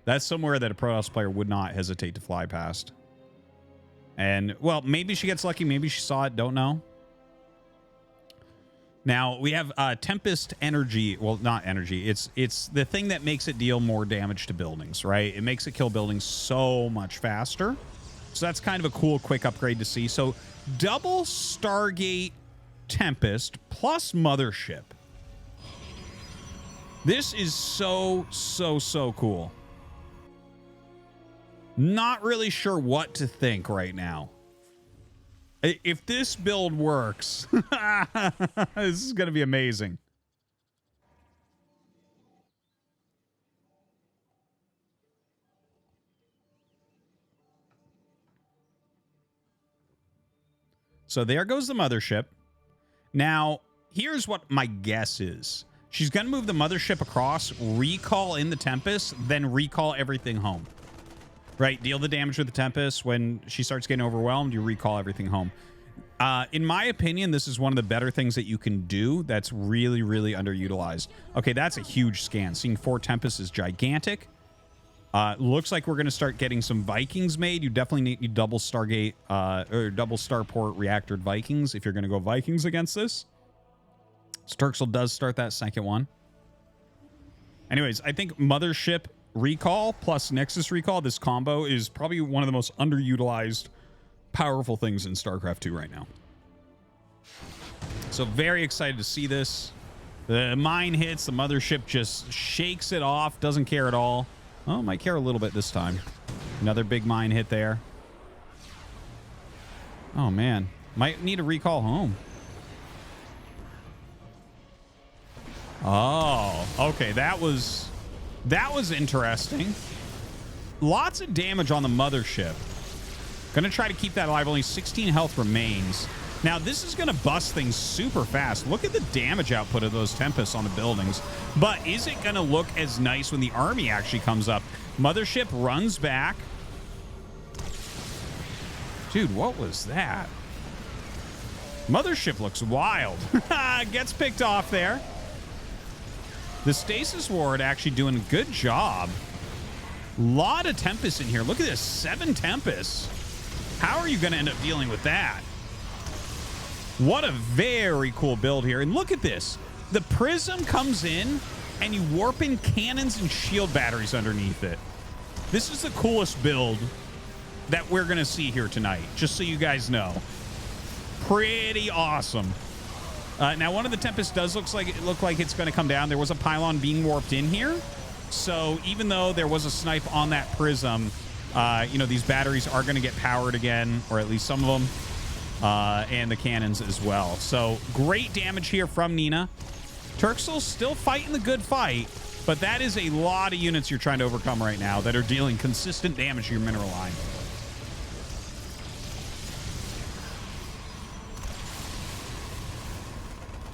That's somewhere that a Protoss player would not hesitate to fly past. And, well, maybe she gets lucky. Maybe she saw it. Don't know. Now, we have Tempest Energy. Well, not energy. It's the thing that makes it deal more damage to buildings, right? It makes it kill buildings so much faster. So that's kind of a cool, quick upgrade to see. So, double Stargate Tempest plus Mothership. This is so, so, so cool. Not really sure what to think right now. If this build works, this is going to be amazing. So there goes the mothership. Now, here's what my guess is. She's going to move the mothership across, recall in the Tempest, then recall everything home. Right? Deal the damage with the Tempest. When she starts getting overwhelmed, you recall everything home. In my opinion, this is one of the better things that you can do that's really, really underutilized. Okay, that's a huge scan. Seeing 4 Tempests is gigantic. Looks like we're going to start getting some Vikings made. You definitely need double Stargate or double Starport reactored Vikings if you're going to go Vikings against this. Sturxel does start that second one. Anyways, I think Mothership Recall plus Nexus Recall, this combo is probably one of the most underutilized, powerful things in StarCraft 2 right now. So very excited to see this. The mine hits, the Mothership just shakes it off, doesn't care at all. Oh, might care a little bit this time. Another big mine hit there. Oh, man. Might need a recall home. Oh, okay. That was interesting. Lots of damage on the mothership. Gonna try to keep that alive. Only 16 health remains. Now, this is gonna bust things super fast. Look at the damage output of those Tempests on the buildings. But is it gonna look as nice when the army actually comes up? Mothership runs back. Dude, what was that? Mothership looks wild. Gets picked off there. The Stasis Ward actually doing a good job. Lot of Tempests in here. Look at this, 7 Tempests. How are you going to end up dealing with that? What a very cool build here. And look at this. The Prism comes in, and you warp in cannons and shield batteries underneath it. This is the coolest build that we're going to see here tonight, just so you guys know. Pretty awesome. Now, one of the Tempests does look like it's going to come down. There was a pylon being warped in here. So even though there was a snipe on that Prism, you know, these batteries are going to get powered again, or at least some of them, and the cannons as well. So great damage here from Nina. Turksel's still fighting the good fight, but that is a lot of units you're trying to overcome right now that are dealing consistent damage to your mineral line.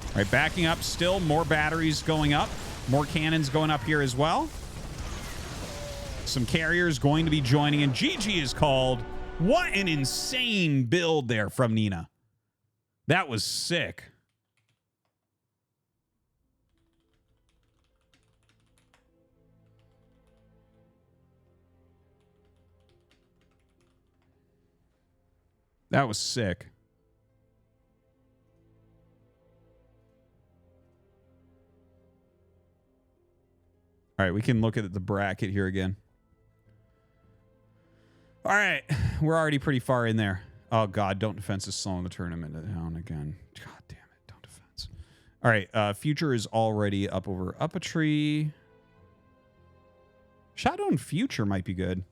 All right, backing up, still more batteries going up, more cannons going up here as well. Some carriers going to be joining, and GG is called. What an insane build there from Nina. That was sick. That was sick. All right, we can look at the bracket here again. All right, we're already pretty far in there. Oh, God, Don't Defense is slowing the tournament down again. God damn it, Don't Defense. All right, Future is already up over up a tree. Shadow and Future might be good.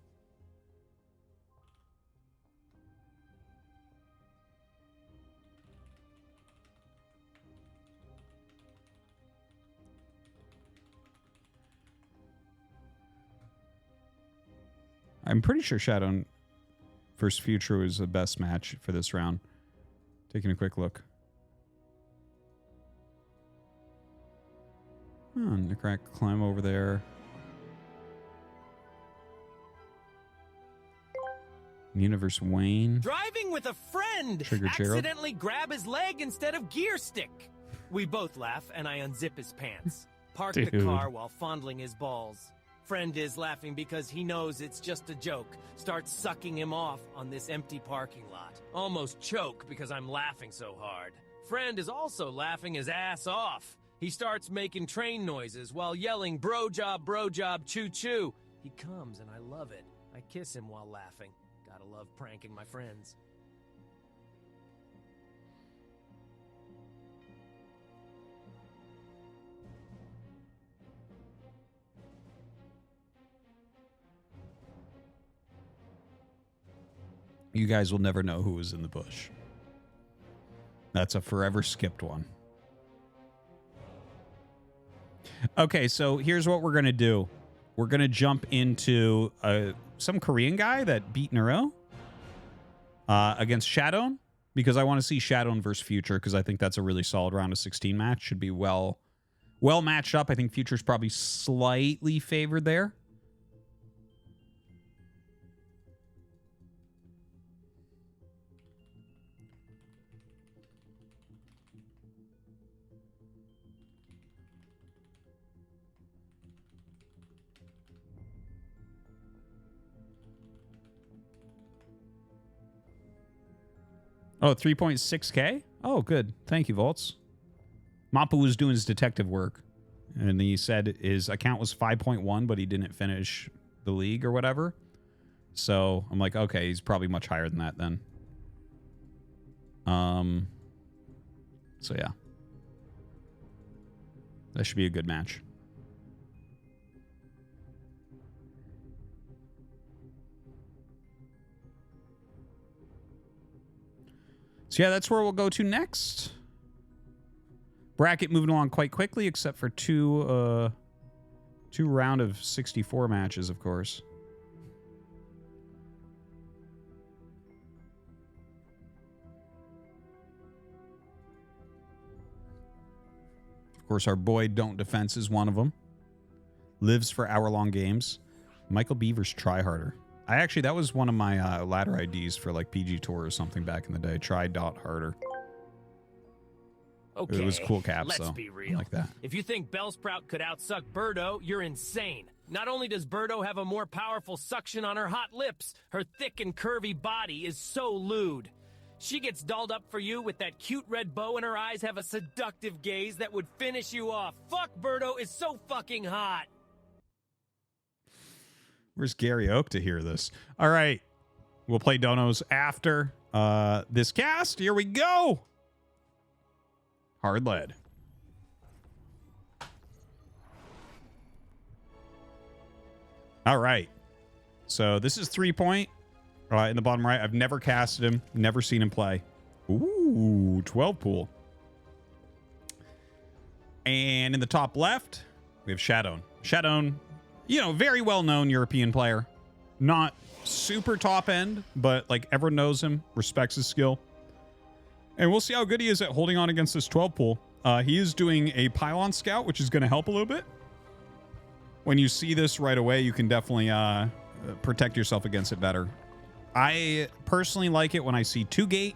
I'm pretty sure Shadow versus Future was the best match for this round. Taking a quick look. Oh, Necrack climb over there. Universe Wayne. Driving with a friend. Trigger Gerald. Accidentally grab his leg instead of gear stick. We both laugh, and I unzip his pants. Park the Dude. car while fondling his balls. Friend is laughing because he knows it's just a joke. Starts sucking him off on this empty parking lot. Almost choke because I'm laughing so hard. Friend is also laughing his ass off. He starts making train noises while yelling, bro job, choo choo. He comes and I love it. I kiss him while laughing. Gotta love pranking my friends. You guys will never know who was in the bush. That's a forever skipped one. Okay, so here's what we're going to do. We're going to jump into some Korean guy that beat Nero against Shadow, because I want to see Shadow versus Future, because I think that's a really solid round of 16 match. Should be well matched up. I think Future's probably slightly favored there. Oh, 3.6K? Oh, good. Thank you, Volts. Mappa was doing his detective work, and he said his account was 5.1, but he didn't finish the league or whatever. So I'm like, okay, he's probably much higher than that then. So yeah. That should be a good match. So yeah, that's where we'll go to next. Bracket moving along quite quickly, except for two round of 64 matches, of course. Of course, our boy Don't Defense is one of them. Lives for hour-long games. Michael Beavers Try Harder. That was one of my ladder IDs for like PG Tour or something back in the day. Try.harder. Okay, It was cool caps, let's though. be I real. like that. If you think Bellsprout could outsuck Birdo, you're insane. Not only does Birdo have a more powerful suction on her hot lips, her thick and curvy body is so lewd. She gets dolled up for you with that cute red bow, and her eyes have a seductive gaze that would finish you off. Fuck, Birdo is so fucking hot. Where's Gary Oak to hear this? All right. We'll play donos after this cast. Here we go. Hard lead. All right. So this is 3-point in the bottom right. I've never casted him. Never seen him play. Ooh, 12 pool. And in the top left, we have Shadowne. Shadowne, very well-known European player. Not super top end, but like everyone knows him, respects his skill. And we'll see how good he is at holding on against this 12 pool. He is doing a pylon scout, which is going to help a little bit. When you see this right away, you can definitely protect yourself against it better. I personally like it when I see 2-gate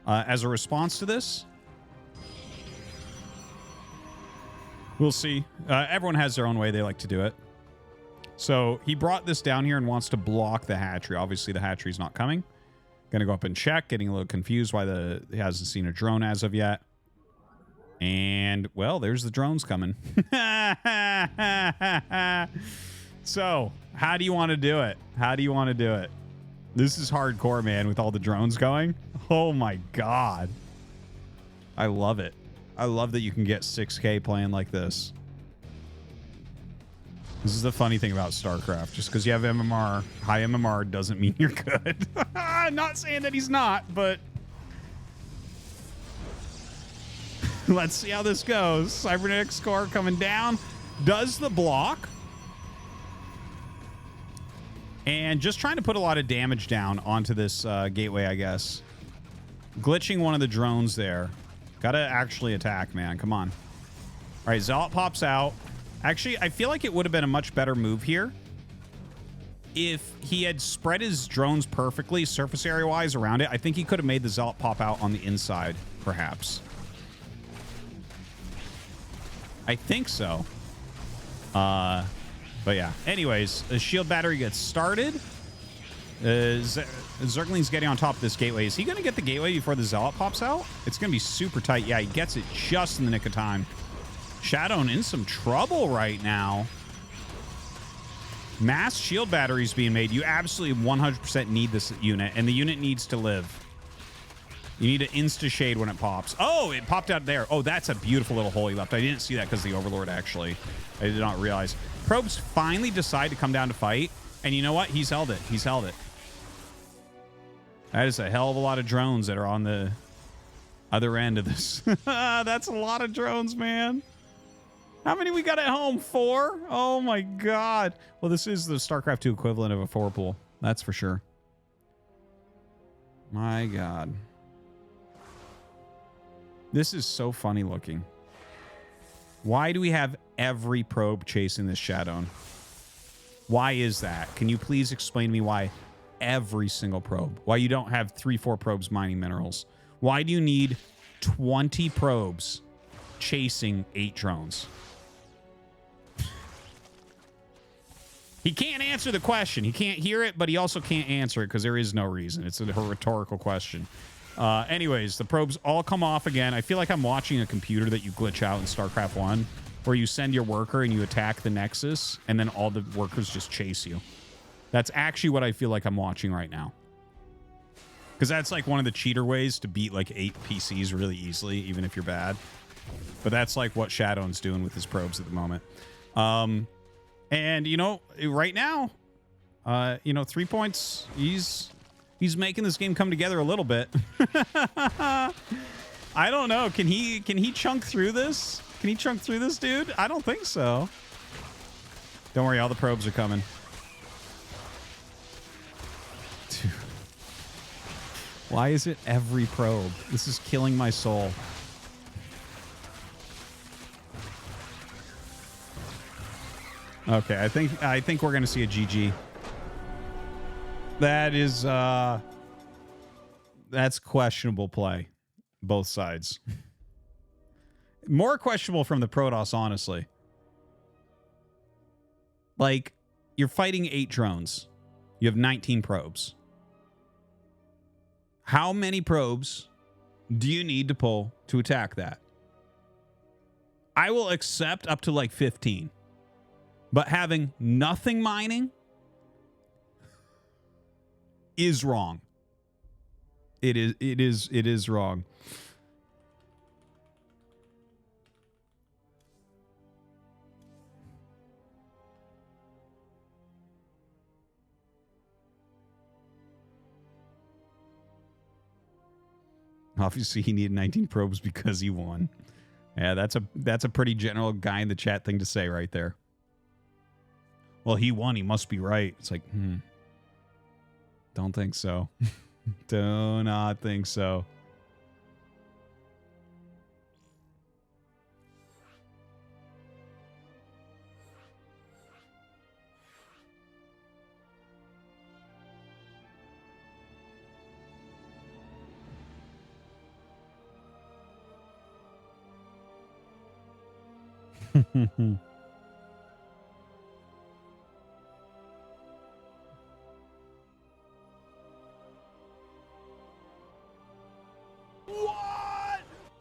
as a response to this. We'll see. Everyone has their own way they like to do it. So he brought this down here and wants to block the hatchery. Obviously, the hatchery's not coming. Gonna go up and check. Getting a little confused why he hasn't seen a drone as of yet. And, well, there's the drones coming. So, how do you want to do it? How do you want to do it? This is hardcore, man, with all the drones going. Oh, my God. I love it. I love that you can get 6K playing like this. This is the funny thing about StarCraft. Just because you have MMR, high MMR, doesn't mean you're good. I'm not saying that he's not, but let's see how this goes. Cybernetic score coming down. Does the block. And just trying to put a lot of damage down onto this gateway, I guess. Glitching one of the drones there. Gotta actually attack, man. Come on. All right, Zealot pops out. Actually, I feel like it would have been a much better move here if he had spread his drones perfectly, surface area-wise, around it. I think he could have made the Zealot pop out on the inside, perhaps. I think so. But yeah. Anyways, the shield battery gets started. Zergling's getting on top of this gateway. Is he going to get the gateway before the Zealot pops out? It's going to be super tight. Yeah, he gets it just in the nick of time. Shadowne in some trouble right now. Mass shield batteries being made. You absolutely 100% need this unit, and the unit needs to live. You need to insta-shade when it pops. Oh, it popped out there. Oh, that's a beautiful little hole he left. I didn't see that because of the Overlord, actually. I did not realize. Probes finally decide to come down to fight, and you know what? He's held it. He's held it. That is a hell of a lot of drones that are on the other end of this. That's a lot of drones, man. How many we got at home? 4? Oh, my God. Well, this is the StarCraft 2 equivalent of a 4-pool. That's for sure. My God. This is so funny looking. Why do we have every probe chasing this Shadowne? Why is that? Can you please explain to me why every single probe? Why you don't have 3-4 probes mining minerals? Why do you need 20 probes chasing 8 drones? He can't answer the question. He can't hear it, but he also can't answer it because there is no reason. It's a rhetorical question. Anyways, the probes all come off again. I feel like I'm watching a computer that you glitch out in StarCraft 1, where you send your worker and you attack the Nexus, and then all the workers just chase you. That's actually what I feel like I'm watching right now. Because that's like one of the cheater ways to beat like 8 PCs really easily, even if you're bad. But that's like what Shadowne's doing with his probes at the moment. And, you know, right now, 3 points, he's making this game come together a little bit. I don't know. Can he chunk through this? Can he chunk through this, dude? I don't think so. Don't worry, all the probes are coming. Dude. Why is it every probe? This is killing my soul. Okay, I think we're gonna see a GG. That is that's questionable play, both sides. More questionable from the Protoss, honestly. Like, you're fighting 8 drones. You have 19 probes. How many probes do you need to pull to attack that? I will accept up to like 15. But having nothing mining is wrong. It is wrong. Obviously, he needed 19 probes because he won. Yeah, that's a pretty general guy in the chat thing to say right there. Well, he won. He must be right. It's like, don't think so. Do not think so.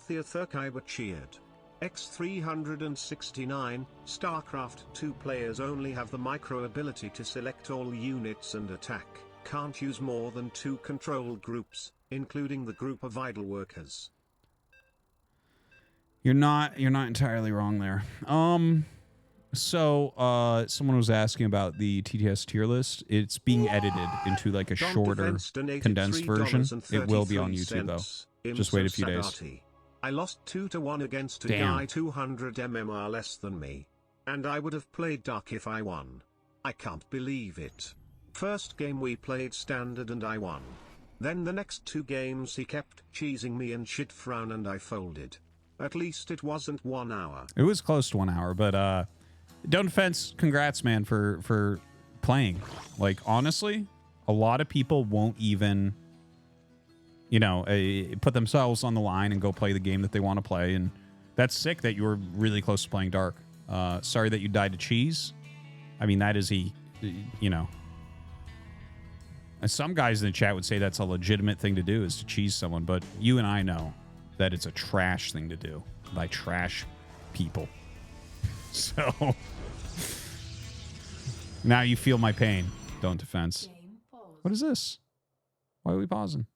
Theothurkaiba cheered. X369, Starcraft 2 players only have the micro ability to select all units and attack. Can't use more than 2 control groups, including the group of idle workers. You're not entirely wrong there. So someone was asking about the TTS tier list. It's being edited into like a shorter, condensed version. It will be on YouTube though. Just wait a few days. I lost 2-1 against a guy 200 MMR less than me. And I would have played Dark if I won. I can't believe it. First game we played standard and I won. Then the next 2 games he kept cheesing me and shit frown and I folded. At least it wasn't 1 hour. It was close to 1 hour, but Don't Defense, congrats, man, for playing. Like, honestly, a lot of people won't even, you know, put themselves on the line and go play the game that they want to play. And that's sick that you were really close to playing Dark. Sorry that you died to cheese. I mean, that is you know. Some guys in the chat would say that's a legitimate thing to do, is to cheese someone. But you and I know that it's a trash thing to do by trash people. So now you feel my pain. Don't Defense. What is this? Why are we pausing?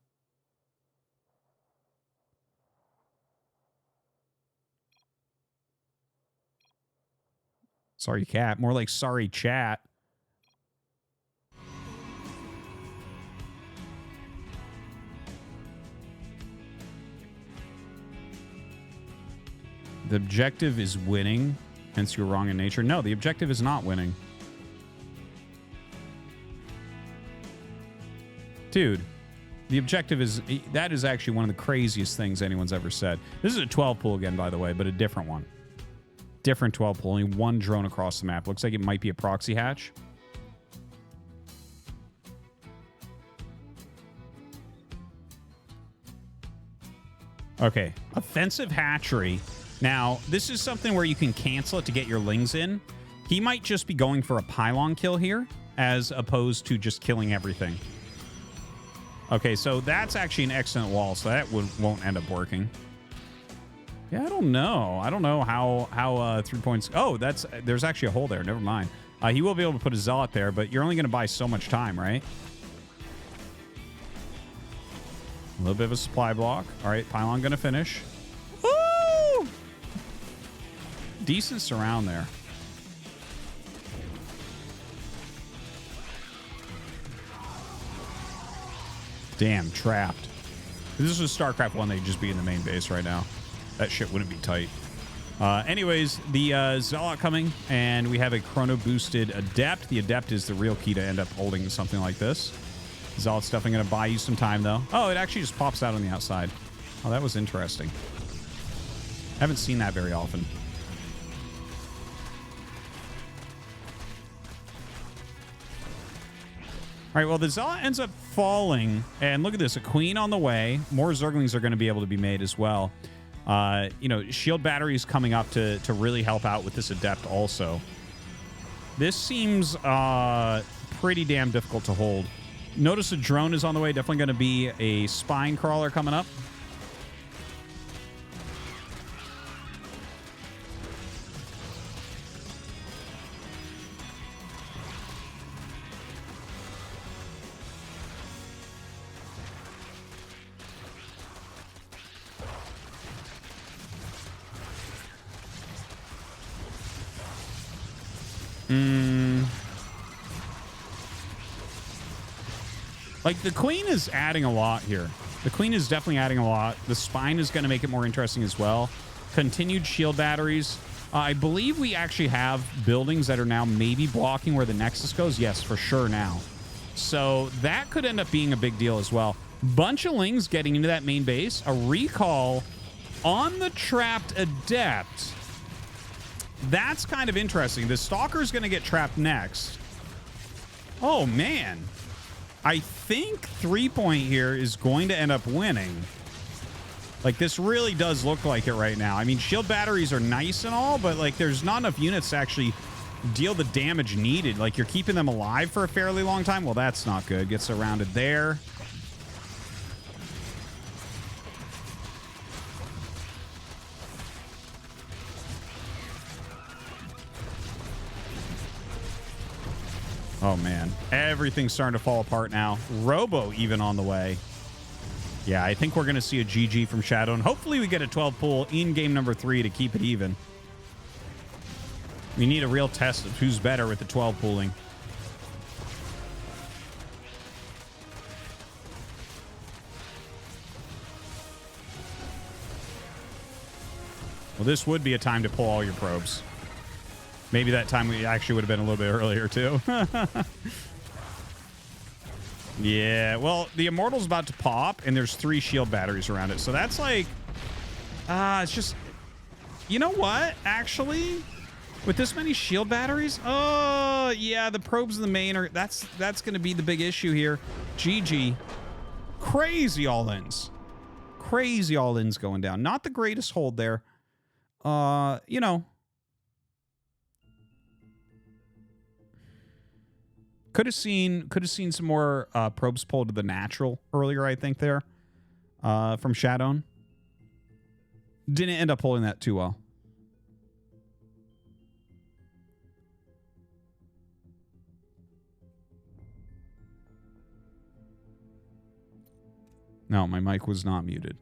Sorry, cat. More like sorry, chat. The objective is winning, hence you're wrong in nature. No, the objective is not winning. Dude, the objective is... That is actually one of the craziest things anyone's ever said. This is a 12 pool again, by the way, but a different one. Different 12 pool. Only 1 drone across the map. Looks like it might be a proxy hatch. Okay. Offensive hatchery. Now, this is something where you can cancel it to get your lings in. He might just be going for a pylon kill here, as opposed to just killing everything. Okay, so that's actually an excellent wall, so that won't end up working. Yeah, I don't know. I don't know how 3 points... Oh, there's actually a hole there. Never mind. He will be able to put a zealot there, but you're only going to buy so much time, right? A little bit of a supply block. All right, pylon going to finish. Woo! Decent surround there. Damn, trapped. If this was StarCraft 1, they'd just be in the main base right now. That shit wouldn't be tight. Anyways, the Zealot coming, and we have a chrono-boosted Adept. The Adept is the real key to end up holding something like this. Zealot stuffing going to buy you some time, though. Oh, it actually just pops out on the outside. Oh, that was interesting. Haven't seen that very often. All right, well, the Zealot ends up falling, and look at this. A Queen on the way. More Zerglings are going to be able to be made as well. You know, shield batteries coming up to really help out with this adept also. This seems pretty damn difficult to hold. Notice a drone is on the way. Definitely going to be a spine crawler coming up. Like, the queen is adding a lot here. The queen is definitely adding a lot. The spine is going to make it more interesting as well. Continued shield batteries. I believe we actually have buildings that are now maybe blocking where the Nexus goes. Yes, for sure now. So that could end up being a big deal as well. Bunch of Lings getting into that main base. A recall on the trapped adept. That's kind of interesting. The Stalker's going to get trapped next. Oh, man. I think 3-point here is going to end up winning. Like, this really does look like it right now. I mean, shield batteries are nice and all, but, like, there's not enough units to actually deal the damage needed. Like, you're keeping them alive for a fairly long time. Well, that's not good. Gets surrounded there. Oh, man. Everything's starting to fall apart now. Robo even on the way. Yeah, I think we're going to see a GG from Shadow, and hopefully we get a 12 pull in game number 3 to keep it even. We need a real test of who's better with the 12 pooling. Well, this would be a time to pull all your probes. Maybe that time we actually would have been a little bit earlier, too. Yeah, well, the Immortal's about to pop, and there's 3 shield batteries around it. So that's like... it's just... You know what? Actually, with this many shield batteries... Oh, yeah, the probes in the main are... That's going to be the big issue here. GG. Crazy all-ins. Crazy all-ins going down. Not the greatest hold there. You know... Could have seen some more probes pulled to the natural earlier, I think, there from Shadow. Didn't end up holding that too well. No, my mic was not muted.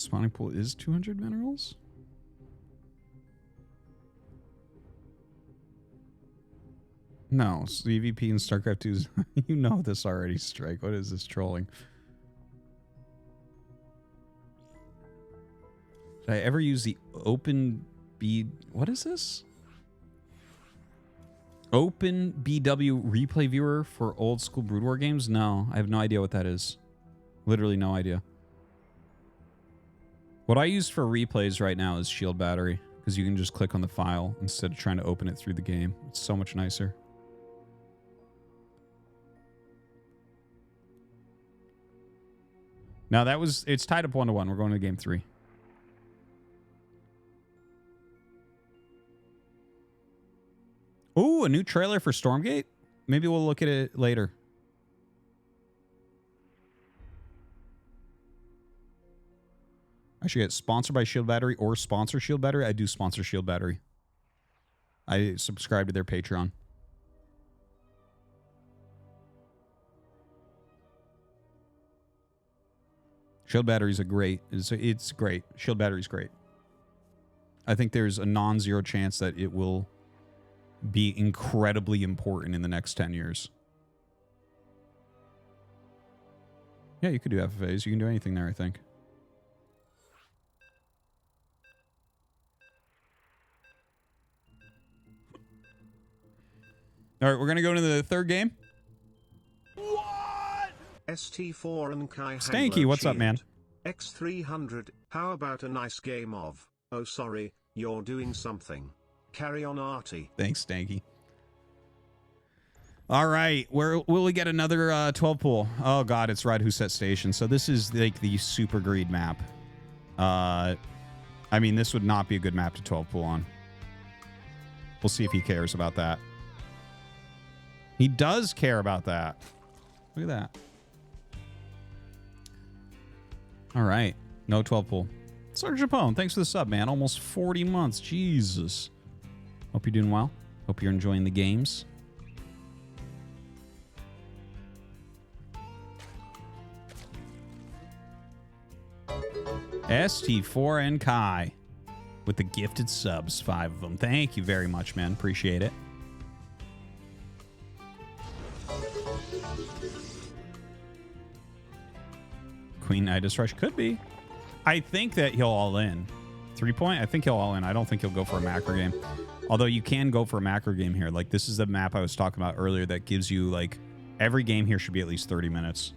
Spawning pool is 200 minerals? No, CVP in StarCraft 2 is... You know this already, Strike. What is this trolling? Did I ever use the open B... What is this? Open BW replay viewer for old school Brood War games? No, I have no idea what that is. Literally no idea. What I use for replays right now is shield battery, because you can just click on the file instead of trying to open it through the game. It's so much nicer. Now that was... It's tied up 1-1. We're going to game 3. Ooh, a new trailer for Stormgate? Maybe we'll look at it later. I should get sponsored by Shield Battery or sponsor Shield Battery. I do sponsor Shield Battery. I subscribe to their Patreon. Shield Batteries are great. It's great. Shield Battery's great. I think there's a non-zero chance that it will be incredibly important in the next 10 years. Yeah, you could do FFAs. You can do anything there, I think. All right, we're gonna go into the third game. ST4 and Kai Stanky, Hanglo what's up, man? cheered. X300, how about a nice game of, oh sorry, you're doing something. Carry on, Artie. Thanks, Stanky. All right, where will we get another 12 pool? Oh god, it's Ride Who Set Station. So this is like the super greed map. I mean, this would not be a good map to 12 pool on. We'll see if he cares about that. He does care about that. Look at that. All right, no 12 pool. Sergeant Japone, thanks for the sub, man. Almost 40 months. Jesus. Hope you're doing well. Hope you're enjoying the games. ST4 and Kai with the gifted subs, 5 of them. Thank you very much, man. Appreciate it. Queen Nidus Rush could be. I think that he'll all in. 3-point? I think he'll all in. I don't think he'll go for a macro game. Although you can go for a macro game here. Like, this is the map I was talking about earlier that gives you, like, every game here should be at least 30 minutes.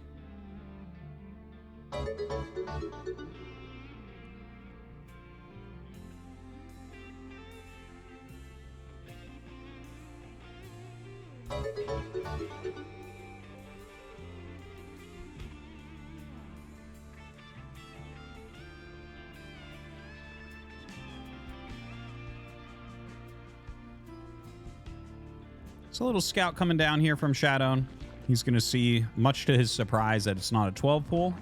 It's a little scout coming down here from Shadowne. He's going to see, much to his surprise, that it's not a 12 pool.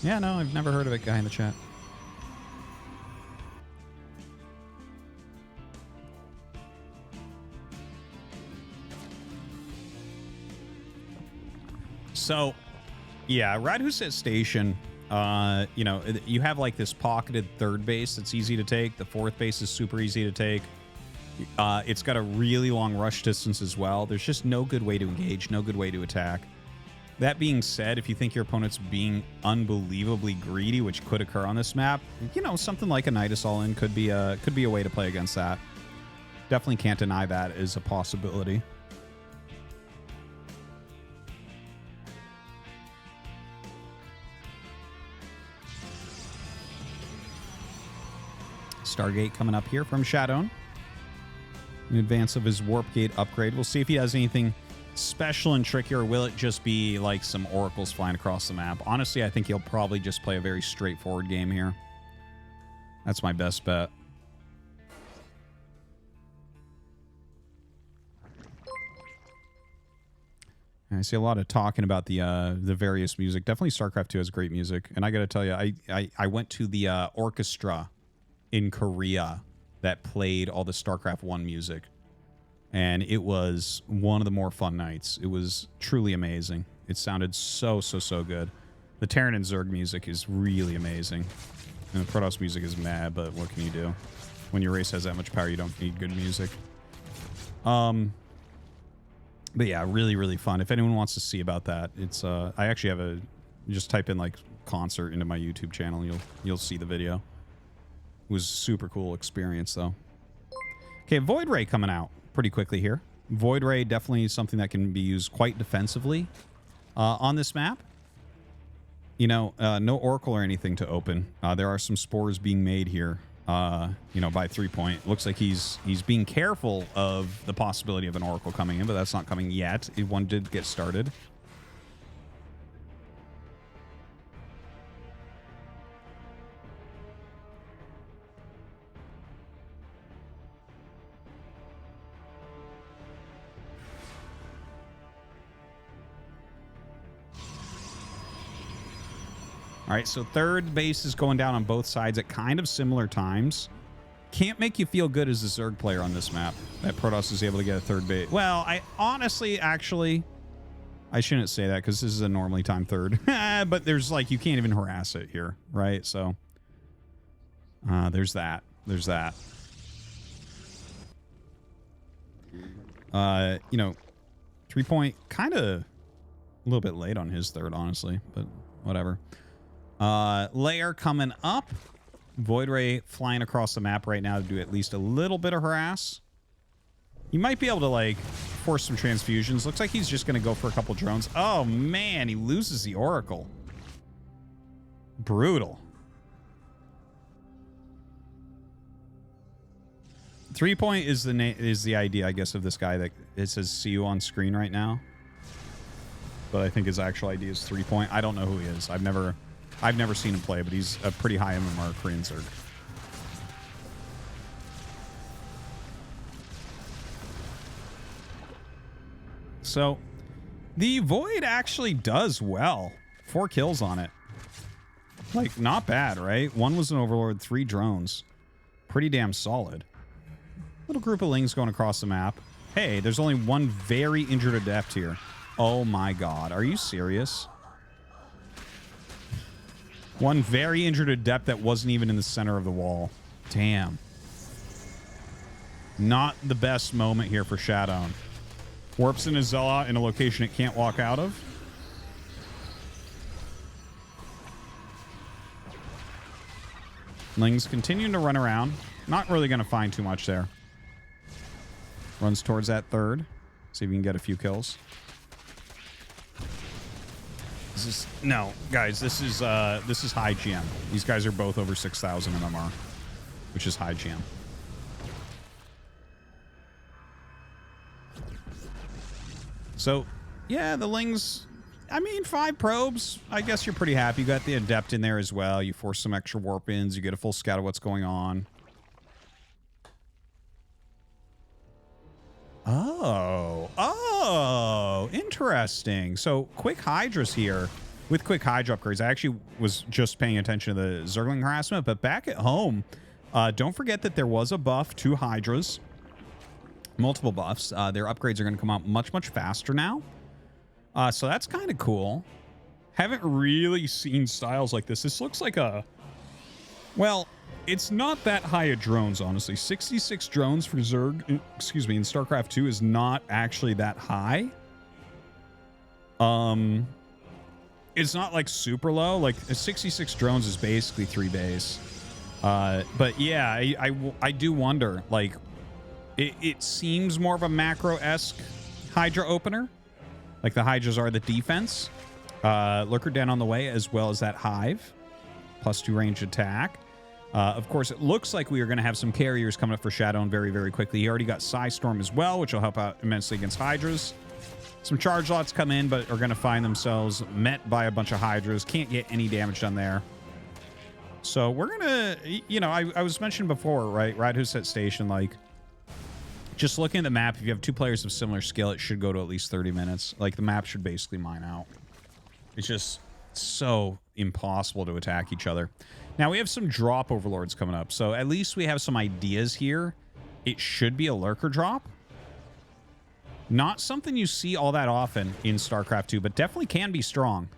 Yeah, no, I've never heard of it, guy in the chat. So, yeah, Ride Who Set Station, you know, you have like this pocketed third base that's easy to take. The fourth base is super easy to take. It's got a really long rush distance as well. There's just no good way to engage, no good way to attack. That being said, if you think your opponent's being unbelievably greedy, which could occur on this map, you know, something like a Nidus All-In could be a way to play against that. Definitely can't deny that is a possibility. Stargate coming up here from Shadowne in advance of his Warp Gate upgrade. We'll see if he has anything special and tricky, or will it just be like some oracles flying across the map? Honestly, I think he'll probably just play a very straightforward game here. That's my best bet. I see a lot of talking about the various music. Definitely StarCraft 2 has great music. And I got to tell you, I went to the orchestra in Korea that played all the StarCraft 1 music. And it was one of the more fun nights. It was truly amazing. It sounded so good. The Terran and Zerg music is really amazing. And the Protoss music is mad, but what can you do? When your race has that much power, you don't need good music. But yeah, really fun. If anyone wants to see about that, it's I actually have just type in like concert into my YouTube channel. You'll see the video. It was a super cool experience though. Okay, Void Ray coming out pretty quickly here. Void Ray definitely something that can be used quite defensively on this map. You know, no Oracle or anything to open. There are some spores being made here. You know, by 3-point. Looks like he's being careful of the possibility of an Oracle coming in, but that's not coming yet. One did get started. All right, so third base is going down on both sides at kind of similar times. Can't make you feel good as a Zerg player on this map that Protoss is able to get a third base. Well, I honestly, actually, I shouldn't say that because this is a normally timed third. But there's like, you can't even harass it here, right? So there's that. There's that. You know, 3-point, kind of a little bit late on his third, honestly, but whatever. Lair coming up. Void Ray flying across the map right now to do at least a little bit of harass. He might be able to, like, force some transfusions. Looks like he's just going to go for a couple drones. Oh, man, he loses the Oracle. Brutal. 3 point is the idea, I guess, of this guy that it says see you on screen right now. But I think his actual ID is 3 point. I don't know who he is. I've never seen him play, but he's a pretty high MMR Korean Zerg. So the Void actually does well. 4 kills on it. Like, not bad, right? 1 was an Overlord, 3 drones. Pretty damn solid. Little group of Lings going across the map. Hey, there's only 1 very injured Adept here. Oh my god. Are you serious? 1 very injured Adept that wasn't even in the center of the wall. Damn. Not the best moment here for Shadow. Warps in a Zealot in a location it can't walk out of. Lings continuing to run around. Not really going to find too much there. Runs towards that third. See if we can get a few kills. No, guys, this is high GM. These guys are both over 6,000 MMR, which is high GM. So, yeah, the Lings, I mean, 5 probes. I guess you're pretty happy. You got the Adept in there as well. You force some extra warp-ins. You get a full scout of what's going on. Oh, interesting. So, quick Hydras here. With quick Hydra upgrades, I actually was just paying attention to the Zergling harassment, but back at home, don't forget that there was a buff to Hydras. Multiple buffs. Their upgrades are going to come out much, much faster now. So that's kind of cool. Haven't really seen styles like this. This looks like a... Well, it's not that high of drones, honestly. 66 drones for Zerg, excuse me, in StarCraft 2 is not actually that high. It's not like super low. Like 66 drones is basically 3 bays. But yeah, I do wonder, like, it seems more of a macro-esque Hydra opener. Like the Hydras are the defense. Lurker Den on the way, as well as that Hive. +2 range attack. Of course, it looks like we are going to have some carriers coming up for Shadowin very, very quickly. He already got Psystorm as well, which will help out immensely against Hydras. Some charge lots come in, but are going to find themselves met by a bunch of Hydras. Can't get any damage done there. So we're going to, you know, I was mentioned before, right? Ride Who's Set Station, like, just looking at the map, if you have 2 players of similar skill, it should go to at least 30 minutes. Like, the map should basically mine out. It's just so impossible to attack each other. Now, we have some drop overlords coming up, so at least we have some ideas here. It should be a lurker drop. Not something you see all that often in StarCraft 2, but definitely can be strong.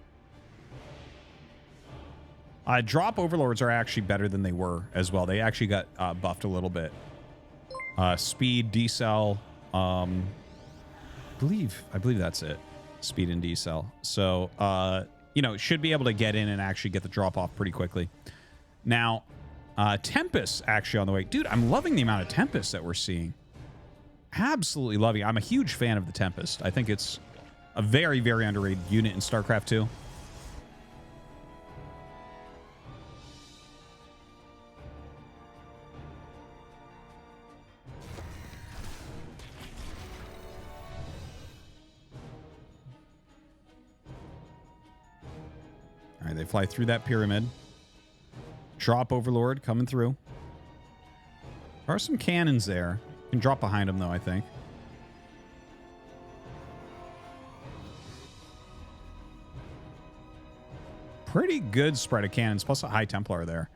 Drop overlords are actually better than they were as well. They actually got buffed a little bit. Speed, decel, I believe that's it. Speed and decel. So, you know, should be able to get in and actually get the drop off pretty quickly. Now, Tempest actually on the way. Dude, I'm loving the amount of Tempest that we're seeing. Absolutely loving it. I'm a huge fan of the Tempest. I think it's a very, very underrated unit in StarCraft 2. All right, they fly through that pyramid. Drop Overlord coming through. There are some cannons there. Can drop behind them, though, I think. Pretty good spread of cannons, plus a High Templar there.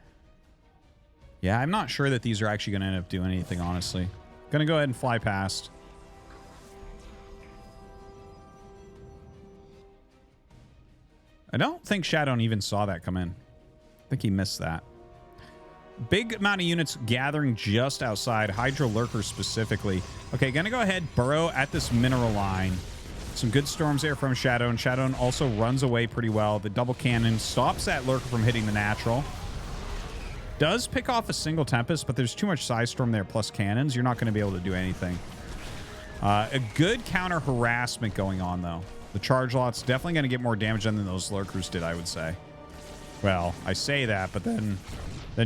Yeah, I'm not sure that these are actually going to end up doing anything, honestly. Going to go ahead and fly past. I don't think Shadow even saw that come in. I think he missed that. Big amount of units gathering just outside. Hydra Lurker specifically. Okay, gonna go ahead, burrow at this mineral line. Some good storms there from Shadow, and Shadow also runs away pretty well. The double cannon stops that Lurker from hitting the natural. Does pick off a single Tempest, but there's too much Psystorm there plus cannons. You're not going to be able to do anything. A good counter harassment going on, though. The charge lot's definitely going to get more damage than those lurkers did, I would say. Well, I say that, but then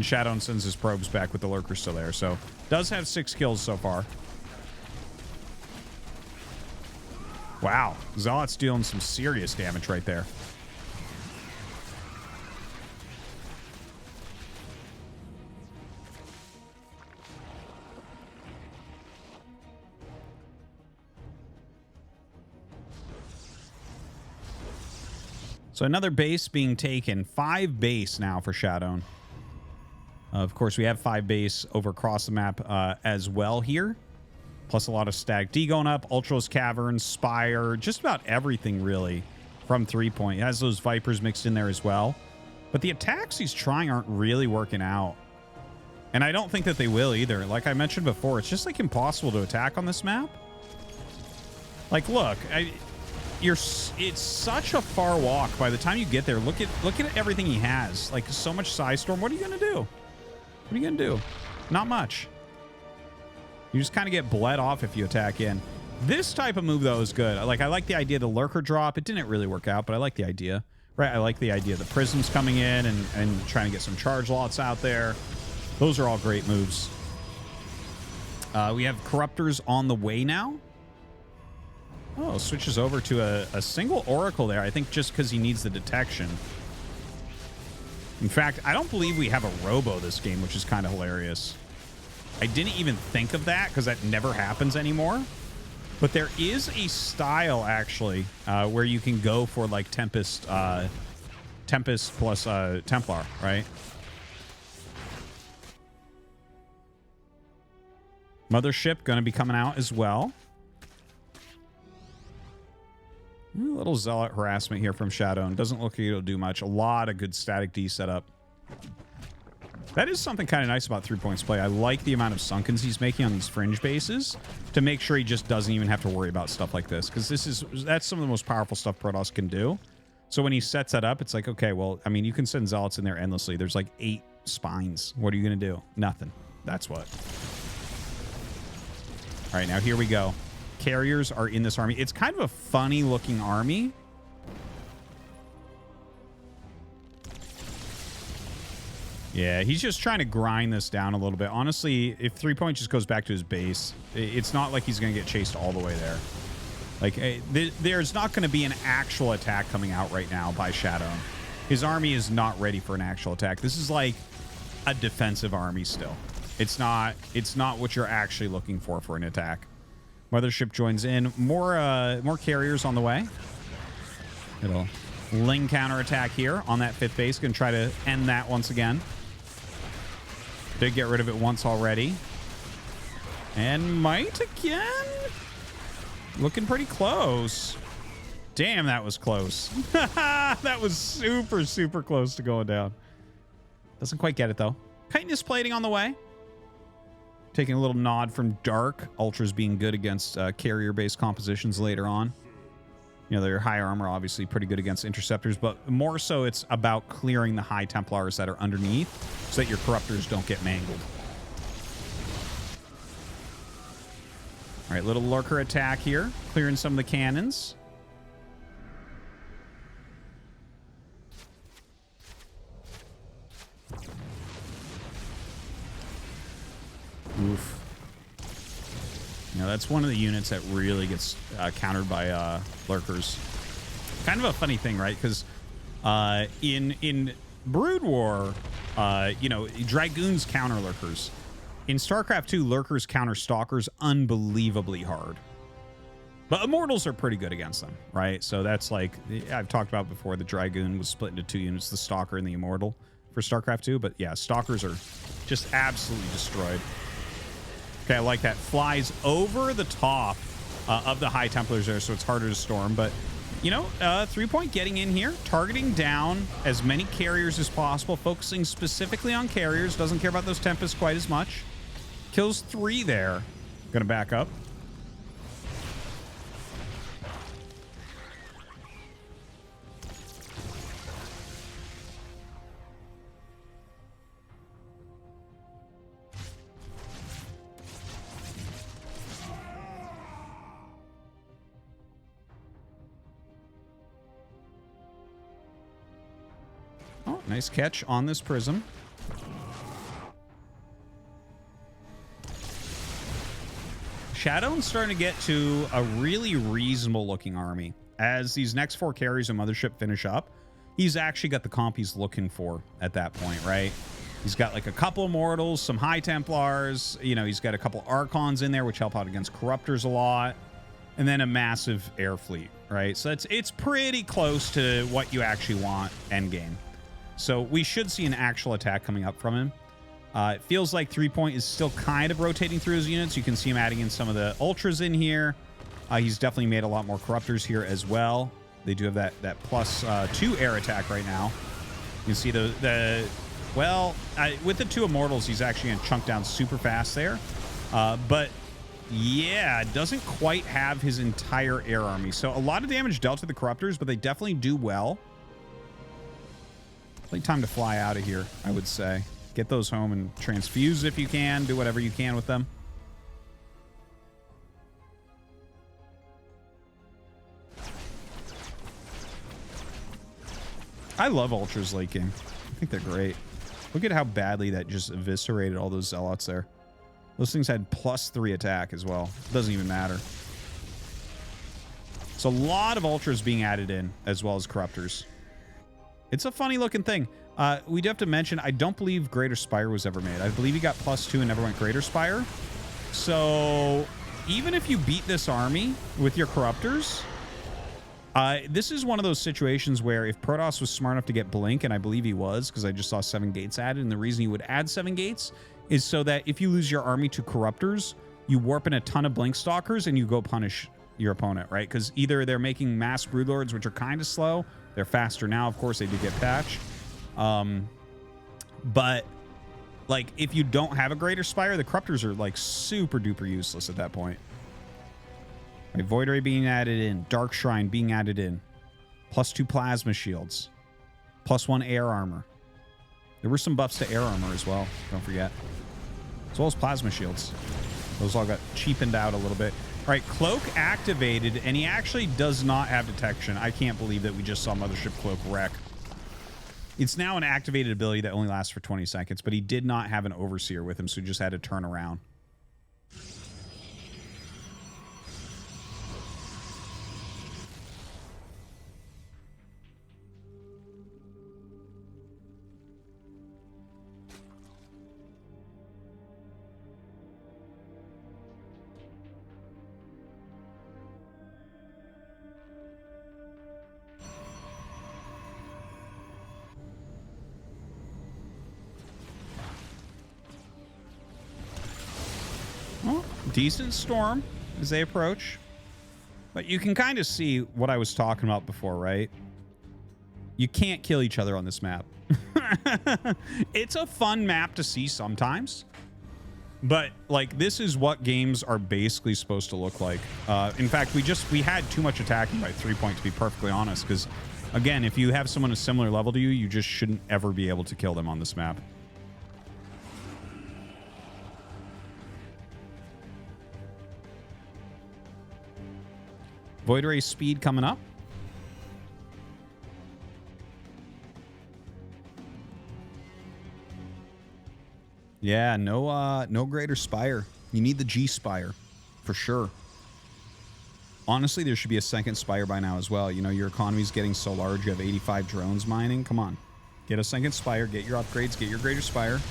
Shadow sends his probes back with the lurker still there. So, does have 6 kills so far. Wow. Zealot's dealing some serious damage right there. So another base being taken. 5 base now for Shadow. Of course, we have 5 base over across the map as well here. Plus a lot of Static D going up. Ultra's Caverns, Spire, just about everything really from 3 point. It has those Vipers mixed in there as well. But the attacks he's trying aren't really working out. And I don't think that they will either. Like I mentioned before, it's just like impossible to attack on this map. Like, look, it's such a far walk. By the time you get there, look at everything he has. Like, so much Psystorm. What are you gonna do? What are you gonna do? Not much. You just kind of get bled off if you attack in. This type of move though is good. Like, I like the idea of the lurker drop. It didn't really work out, but I like the idea. Right? I like the idea of the prisms coming in and trying to get some charge lots out there. Those are all great moves. We have Corruptors on the way now. Oh, switches over to a single Oracle there. I think just because he needs the detection. In fact, I don't believe we have a Robo this game, which is kind of hilarious. I didn't even think of that because that never happens anymore. But there is a style, actually, where you can go for, like, Tempest plus Templar, right? Mothership going to be coming out as well. A little Zealot harassment here from Shadow. Doesn't look like it'll do much. A lot of good Static D setup. That is something kind of nice about 3 points play. I like the amount of Sunkens he's making on these fringe bases to make sure he just doesn't even have to worry about stuff like this. Because that's some of the most powerful stuff Protoss can do. So when he sets that up, it's like, okay, well, I mean, you can send Zealots in there endlessly. There's like 8 spines. What are you going to do? Nothing. That's what. All right, now here we go. Carriers are in this army. It's kind of a funny looking army. Yeah, he's just trying to grind this down a little bit. Honestly, if 3 point just goes back to his base, it's not like he's going to get chased all the way there. Like, there's not going to be an actual attack coming out right now by Shadow. His army is not ready for an actual attack. This is like a defensive army still. It's not what you're actually looking for an attack. Mothership joins in. More carriers on the way. Little Ling counterattack here on that 5th base. Going to try to end that once again. Did get rid of it once already. And might again? Looking pretty close. Damn, that was close. That was super, super close to going down. Doesn't quite get it, though. Chitinous plating on the way. Taking a little nod from Dark. Ultras being good against carrier-based compositions later on. You know, their high armor obviously pretty good against interceptors, but more so it's about clearing the high Templars that are underneath so that your Corruptors don't get mangled. All right, little lurker attack here. Clearing some of the cannons. Oof. You know, that's one of the units that really gets countered by lurkers. Kind of a funny thing, right? Because in Brood War, you know, Dragoons counter lurkers. In StarCraft 2, lurkers counter stalkers unbelievably hard. But Immortals are pretty good against them, right? So that's like, I've talked about before, the Dragoon was split into 2 units, the Stalker and the Immortal for StarCraft 2. But yeah, Stalkers are just absolutely destroyed. Okay, I like that. Flies over the top of the High Templars there, so it's harder to storm. But, you know, 3 point getting in here, targeting down as many carriers as possible, focusing specifically on carriers. Doesn't care about those Tempests quite as much. Kills 3 there. Gonna back up. Nice catch on this prism. Shadow's starting to get to a really reasonable looking army. As these next 4 carries and Mothership finish up, he's actually got the comp he's looking for at that point, right? He's got like a couple Immortals, some High Templars, you know, he's got a couple Archons in there, which help out against Corruptors a lot, and then a massive air fleet, right? So it's pretty close to what you actually want endgame. So we should see an actual attack coming up from him. It feels like 3 Point is still kind of rotating through his units. You can see him adding in some of the Ultras in here. He's definitely made a lot more Corruptors here as well. They do have that +2 air attack right now. You can see with the 2 Immortals, he's actually going to chunk down super fast there. But yeah, doesn't quite have his entire air army. So a lot of damage dealt to the Corruptors, but they definitely do well. Definitely time to fly out of here, I would say. Get those home and transfuse if you can. Do whatever you can with them. I love Ultras late game. I think they're great. Look at how badly that just eviscerated all those Zealots there. Those things had +3 attack as well. It doesn't even matter. So a lot of Ultras being added in, as well as Corruptors. It's a funny looking thing. We do have to mention, I don't believe Greater Spire was ever made. I believe he got +2 and never went Greater Spire. So even if you beat this army with your Corruptors, this is one of those situations where if Protoss was smart enough to get Blink, and I believe he was, because I just saw 7 gates added, and the reason he would add 7 gates is so that if you lose your army to Corruptors, you warp in a ton of Blink Stalkers and you go punish your opponent, right? Because either they're making mass Broodlords, which are kind of slow. They're faster now, of course, they did get patched. But like if you don't have a Greater Spire, the Corruptors are like super duper useless at that point. Right, Void Ray being added in, Dark Shrine being added in, +2 plasma shields, +1 air armor. There were some buffs to air armor as well, don't forget, as well as plasma shields. Those all got cheapened out a little bit. All right, Cloak activated, and he actually does not have detection. I can't believe that we just saw Mothership Cloak wreck. It's now an activated ability that only lasts for 20 seconds, but he did not have an Overseer with him, so he just had to turn around. Well, decent storm as they approach. But you can kind of see what I was talking about before, right? You can't kill each other on this map. It's a fun map to see sometimes. But, like, this is what games are basically supposed to look like. In fact, we had too much attacking by 3 Point, to be perfectly honest. Because, again, if you have someone a similar level to you, you just shouldn't ever be able to kill them on this map. Void Ray speed coming up. Yeah, no Greater Spire. You need the G Spire for sure. Honestly, there should be a second Spire by now as well. You know, your economy's getting so large. You have 85 drones mining. Come on. Get a second Spire. Get your upgrades. Get your Greater Spire.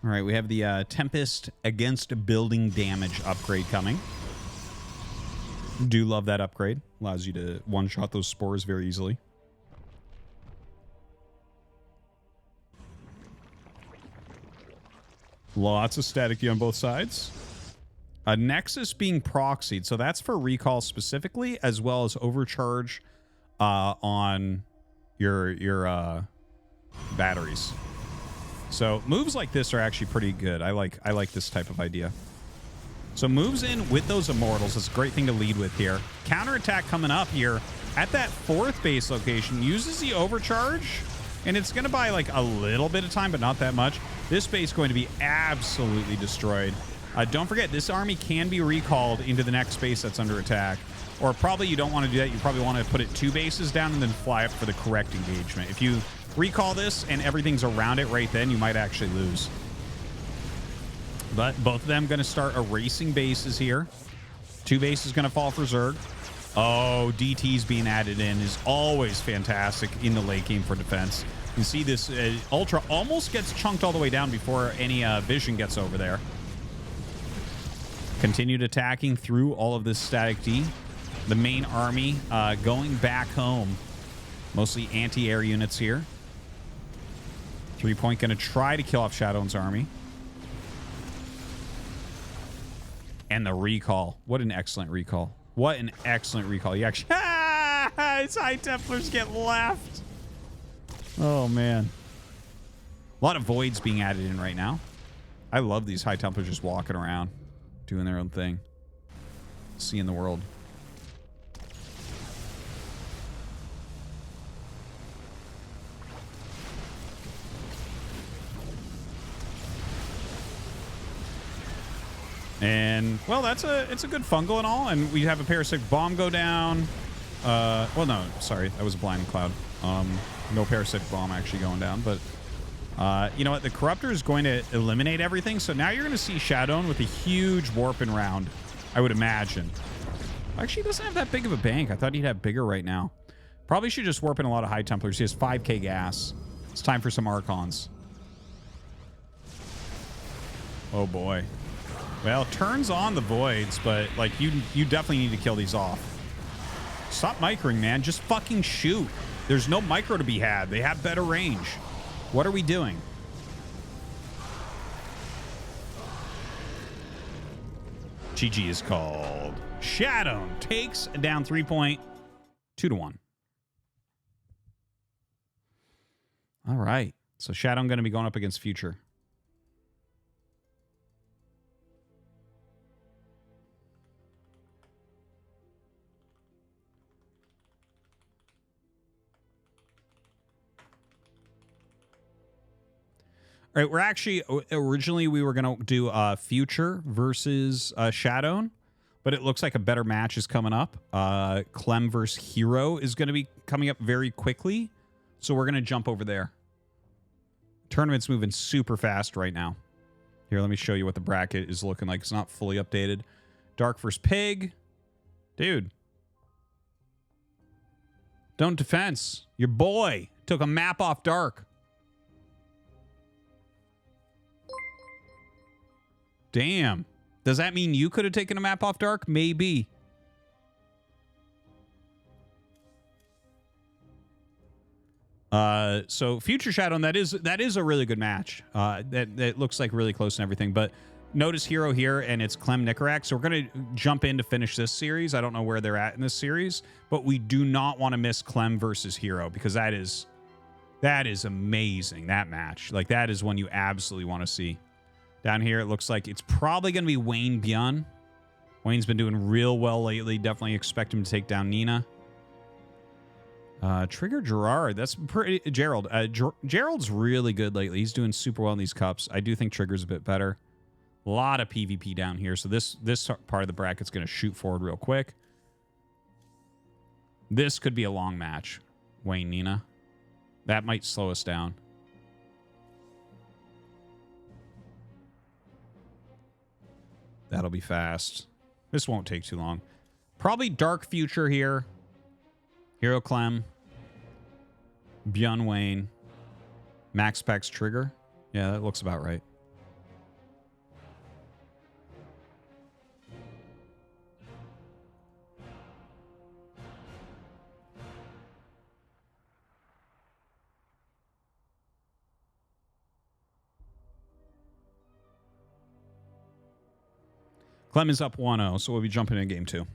All right, we have the Tempest against building damage upgrade coming. Do love that upgrade. Allows you to one-shot those spores very easily. Lots of staticky on both sides. A Nexus being proxied, so that's for recall specifically, as well as overcharge on your batteries. So moves like this are actually pretty good. I like this type of idea. So moves in with those immortals. It's a great thing to lead with here. Counterattack coming up here at that 4th base location. Uses the overcharge, and it's going to buy like a little bit of time, but not that much. This base is going to be absolutely destroyed. Don't forget, this army can be recalled into the next base that's under attack. Or probably you don't want to do that. You probably want to put it 2 bases down and then fly up for the correct engagement. If you recall this and everything's around it right then, you might actually lose. But both of them going to start erasing bases here. 2 bases going to fall for Zerg. Oh, DT's being added in is always fantastic in the late game for defense. You see this Ultra almost gets chunked all the way down before any vision gets over there. Continued attacking through all of this static D. The main army going back home. Mostly anti-air units here. 3-point going to try to kill off Shadow's army. And the recall. What an excellent recall. What an excellent recall. You actually... His High Templars get left. Oh, man. A lot of voids being added in right now. I love these High Templars just walking around, doing their own thing. Seeing the world. And, well, it's a good fungal and all. And we have a parasitic bomb go down. Well, no, sorry. That was a blind cloud. No parasitic bomb actually going down. But, you know what? The Corruptor is going to eliminate everything. So now you're going to see Shadow'n with a huge warping round, I would imagine. Actually, he doesn't have that big of a bank. I thought he'd have bigger right now. Probably should just warp in a lot of High Templars. He has 5k gas. It's time for some Archons. Oh, boy. Well, turns on the voids, but like you definitely need to kill these off. Stop microing, man. Just fucking shoot. There's no micro to be had. They have better range. What are we doing? GG is called. Shadow takes down 3-point, 2-1. All right. So Shadow going to be going up against Future. All right, we're actually, originally we were going to do Future versus Shadow, but it looks like a better match is coming up. Clem versus Hero is going to be coming up very quickly, so we're going to jump over there. Tournament's moving super fast right now. Here, let me show you what the bracket is looking like. It's not fully updated. Dark versus Pig. Dude. Don't defense. Your boy took a map off Dark. Damn. Does that mean you could have taken a map off Dark? Maybe. So Future Shadow, that is a really good match. That looks like really close and everything. But notice Hero here, and it's Clem Nicorak. So we're going to jump in to finish this series. I don't know where they're at in this series, but we do not want to miss Clem versus Hero because that is amazing, that match. Like, that is one you absolutely want to see. Down here, it looks like it's probably going to be Wayne Byun. Wayne's been doing real well lately. Definitely expect him to take down Nina. Trigger Gerard. That's pretty... Gerald. Gerald's really good lately. He's doing super well in these cups. I do think Trigger's a bit better. A lot of PvP down here. So this part of the bracket's going to shoot forward real quick. This could be a long match. Wayne, Nina. That might slow us down. That'll be fast. This won't take too long. Probably Dark Future here. Hero Clem. Byun Wayne. Max Pex Trigger. Yeah, that looks about right. Clem is up 1-0, so we'll be jumping in game 2.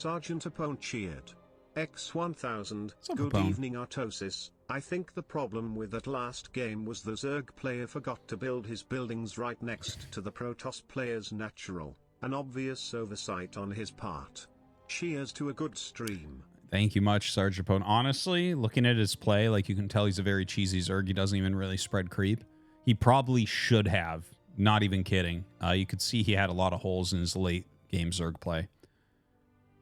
Sergeant Apone cheered. X1000, up, good Apone? evening Artosis. I think the problem with that last game was the Zerg player forgot to build his buildings right next to the Protoss player's natural, an obvious oversight on his part. Cheers to a good stream. Thank you much, Sergeant Apone. Honestly, looking at his play, like you can tell he's a very cheesy Zerg. He doesn't even really spread creep. He probably should have. Not even kidding. You could see he had a lot of holes in his late game Zerg play.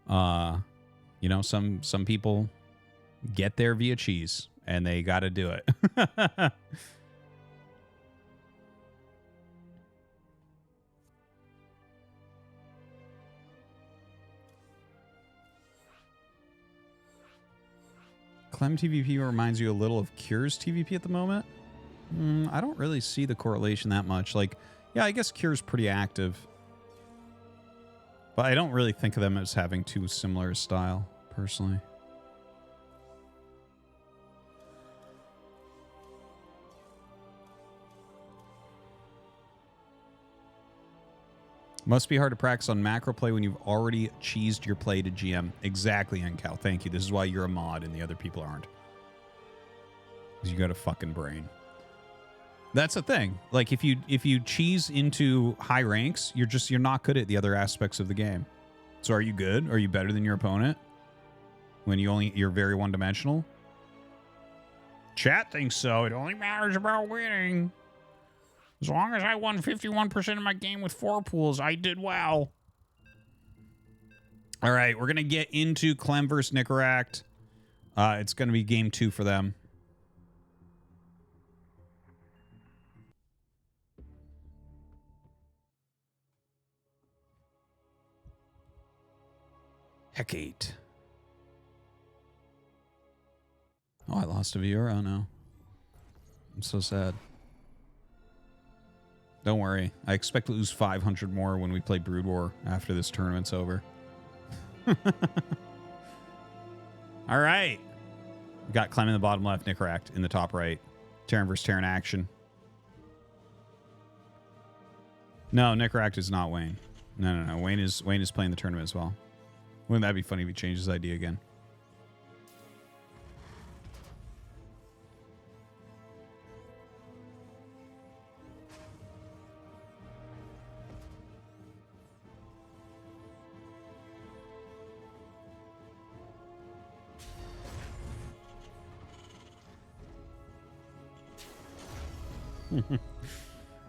You know, some people get there via cheese, and they got to do it. Clem TVP reminds you a little of Cure's TVP at the moment. I don't really see the correlation that much. Like, yeah, I guess Cure's pretty active. But I don't really think of them as having too similar a style, personally. Must be hard to practice on macro play when you've already cheesed your play to GM. Exactly, NCal. Thank you. This is why you're a mod and the other people aren't. Because you got a fucking brain. That's the thing. Like, if you cheese into high ranks, you're not good at the other aspects of the game. So are you good? Are you better than your opponent? When you're very one-dimensional? Chat thinks so. It only matters about winning. As long as I won 51% of my game with 4 pools, I did well. All right, we're going to get into Clem versus Nicaract. It's going to be game 2 for them. Hecate. Oh, I lost a viewer? Oh, no. I'm so sad. Don't worry. I expect to lose 500 more when we play Brood War after this tournament's over. All right. We got Clem in the bottom left, Nicaract in the top right. Terran versus Terran action. No, Nicaract is not Wayne. No. Wayne is playing the tournament as well. Wouldn't that be funny if he changed his idea again?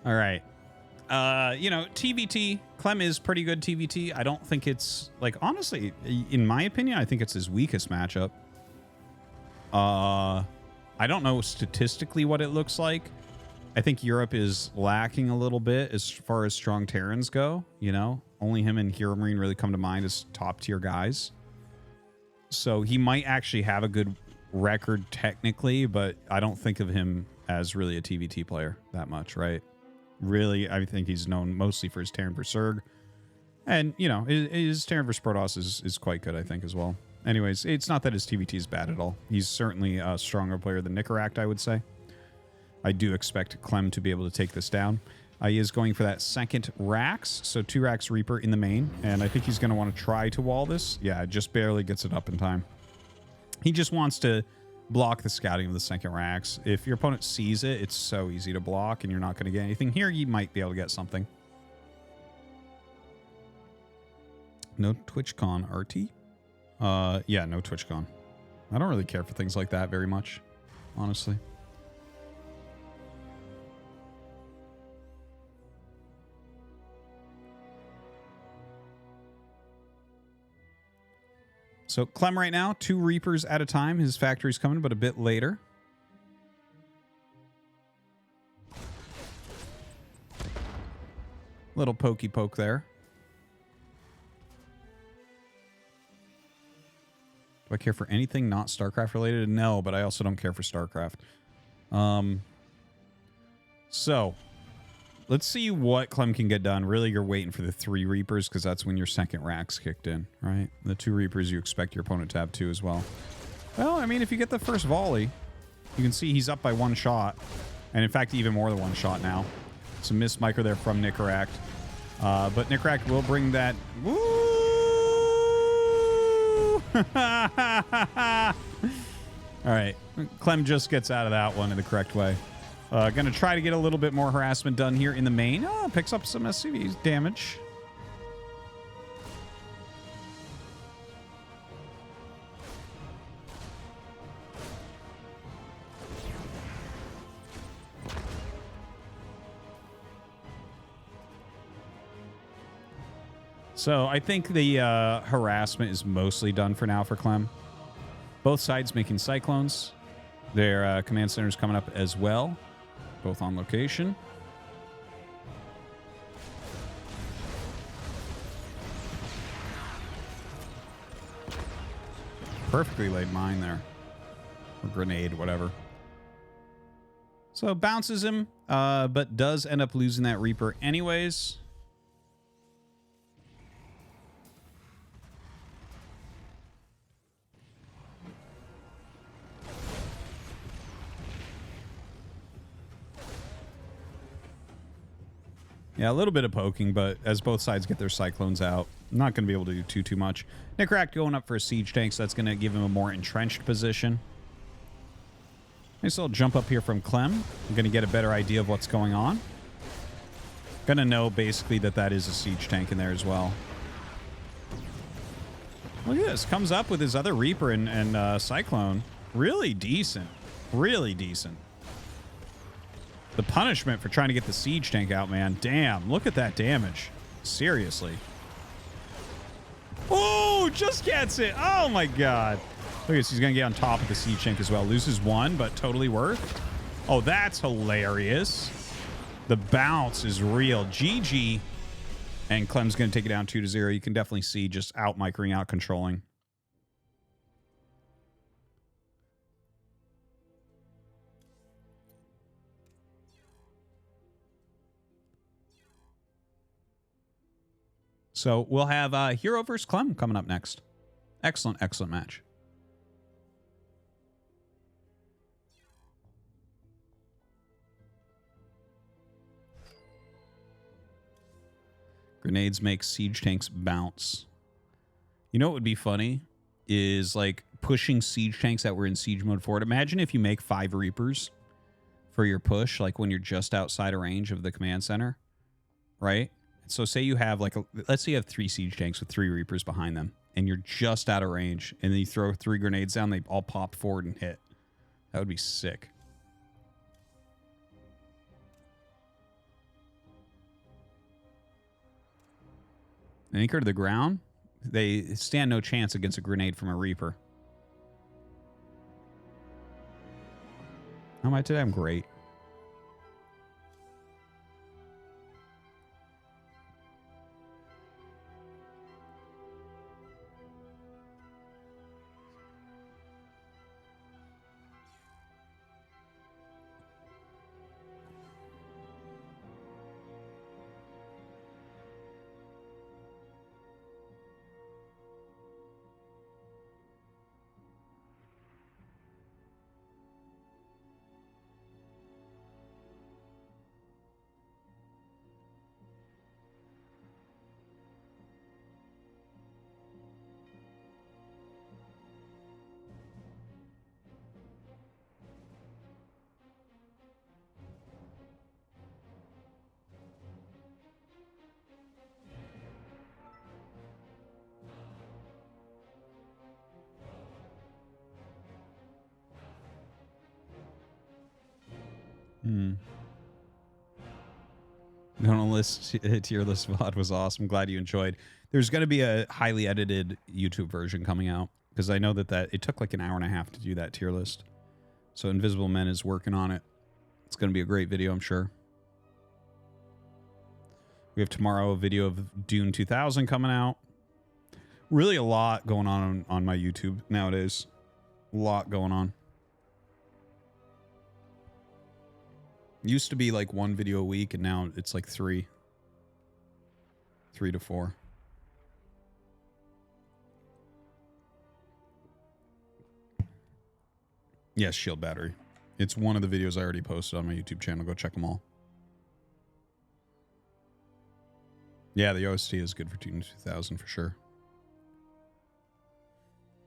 All right. You know, TVT, Clem is pretty good TVT. I don't think it's, like, honestly, in my opinion, I think it's his weakest matchup. I don't know statistically what it looks like. I think Europe is lacking a little bit as far as strong Terrans go, you know? Only him and Hero Marine really come to mind as top-tier guys. So he might actually have a good record technically, but I don't think of him as really a TVT player that much, right? Really, I think he's known mostly for his Terran vs. Zerg. And, you know, his Terran vs. Protoss is quite good, I think, as well. Anyways, it's not that his TVT is bad at all. He's certainly a stronger player than Nicaract, I would say. I do expect Clem to be able to take this down. He is going for that second Rax, so 2 Rax Reaper in the main, and I think he's going to want to try to wall this. Yeah, just barely gets it up in time. He just wants to block the scouting of the second Rax. If your opponent sees it, it's so easy to block, and you're not going to get anything. Here, you might be able to get something. No TwitchCon RT? Yeah, no TwitchCon. I don't really care for things like that very much, honestly. So Clem right now, 2 Reapers at a time. His factory's coming, but a bit later. Little pokey poke there. Do I care for anything not StarCraft related? No, but I also don't care for StarCraft. So let's see what Clem can get done. Really, you're waiting for the 3 Reapers because that's when your second Rax kicked in, right? The 2 Reapers, you expect your opponent to have 2 as well. Well, I mean, if you get the first volley, you can see he's up by 1 shot. And in fact, even more than 1 shot now. Some missed micro there from Nicaract. But Nicaract will bring that... Woo! Woo! All right. Clem just gets out of that one in the correct way. Gonna try to get a little bit more harassment done here in the main. Oh, picks up some SCV damage. So I think the harassment is mostly done for now for Clem. Both sides making cyclones. Their command center's coming up as well. Both on location. Perfectly laid mine there. Or grenade, whatever. So bounces him, but does end up losing that Reaper anyways. Yeah, a little bit of poking, but as both sides get their cyclones out, I'm not going to be able to do too much. Necrack going up for a siege tank, so that's going to give him a more entrenched position. Nice little jump up here from Clem. I'm going to get a better idea of what's going on. Going to know basically that that is a siege tank in there as well. Look at this. Comes up with his other Reaper and Cyclone. Really decent. Really decent. The punishment for trying to get the siege tank out, man. Damn, look at that damage. Seriously. Oh, just gets it. Oh, my God. Look at this. He's going to get on top of the siege tank as well. Loses one, but totally worth. Oh, that's hilarious. The bounce is real. GG. And Clem's going to take it down 2-0. You can definitely see just out-micring, out-controlling. So we'll have Hero versus Clem coming up next. Excellent, excellent match. Grenades make siege tanks bounce. You know what would be funny is like pushing siege tanks that were in siege mode forward. Imagine if you make 5 Reapers for your push, like when you're just outside of range of the command center, right? So say you have like, let's say you have 3 siege tanks with 3 Reapers behind them, and you're just out of range, and then you throw 3 grenades down, they all pop forward and hit. That would be sick. Anchor to the ground, they stand no chance against a grenade from a Reaper. How am I today? I'm great. Don't list tier list VOD was awesome. Glad you enjoyed. There's going to be a highly edited YouTube version coming out because I know that it took like an hour and a half to do that tier list. So Invisible Men is working on it. It's going to be a great video, I'm sure. We have tomorrow a video of Dune 2000 coming out. Really a lot going on my YouTube nowadays. A lot going on. Used to be like 1 video a week, and now it's like 3. 3 to 4. Yes, shield battery. It's one of the videos I already posted on my YouTube channel. Go check them all. Yeah, the OST is good for 2000 for sure.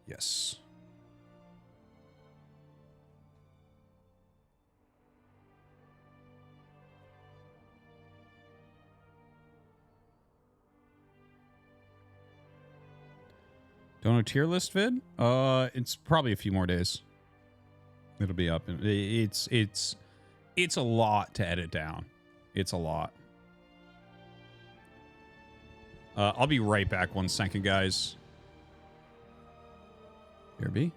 Yes. Dono tier list vid? It's probably a few more days. It'll be up. It's a lot to edit down. It's a lot. I'll be right back 1 second, guys. Here be.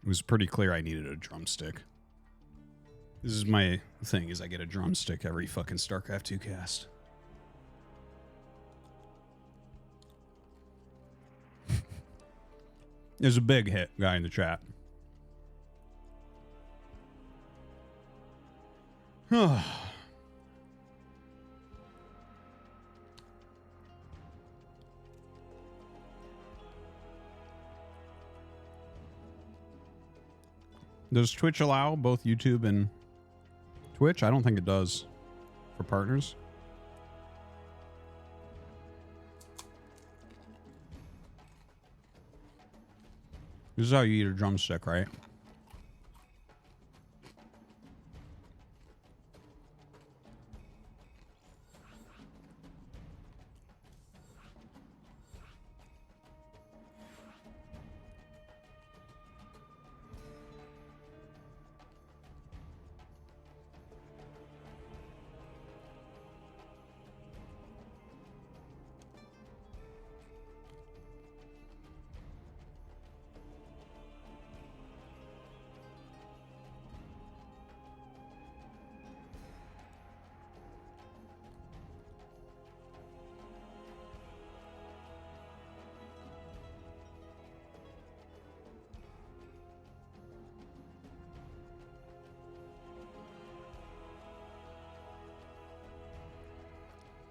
It was pretty clear I needed a drumstick. This is my thing, is I get a drumstick every fucking StarCraft 2 cast. There's a big hit guy in the chat. Does Twitch allow both YouTube and Twitch? I don't think it does for partners. This is how you eat a drumstick, right?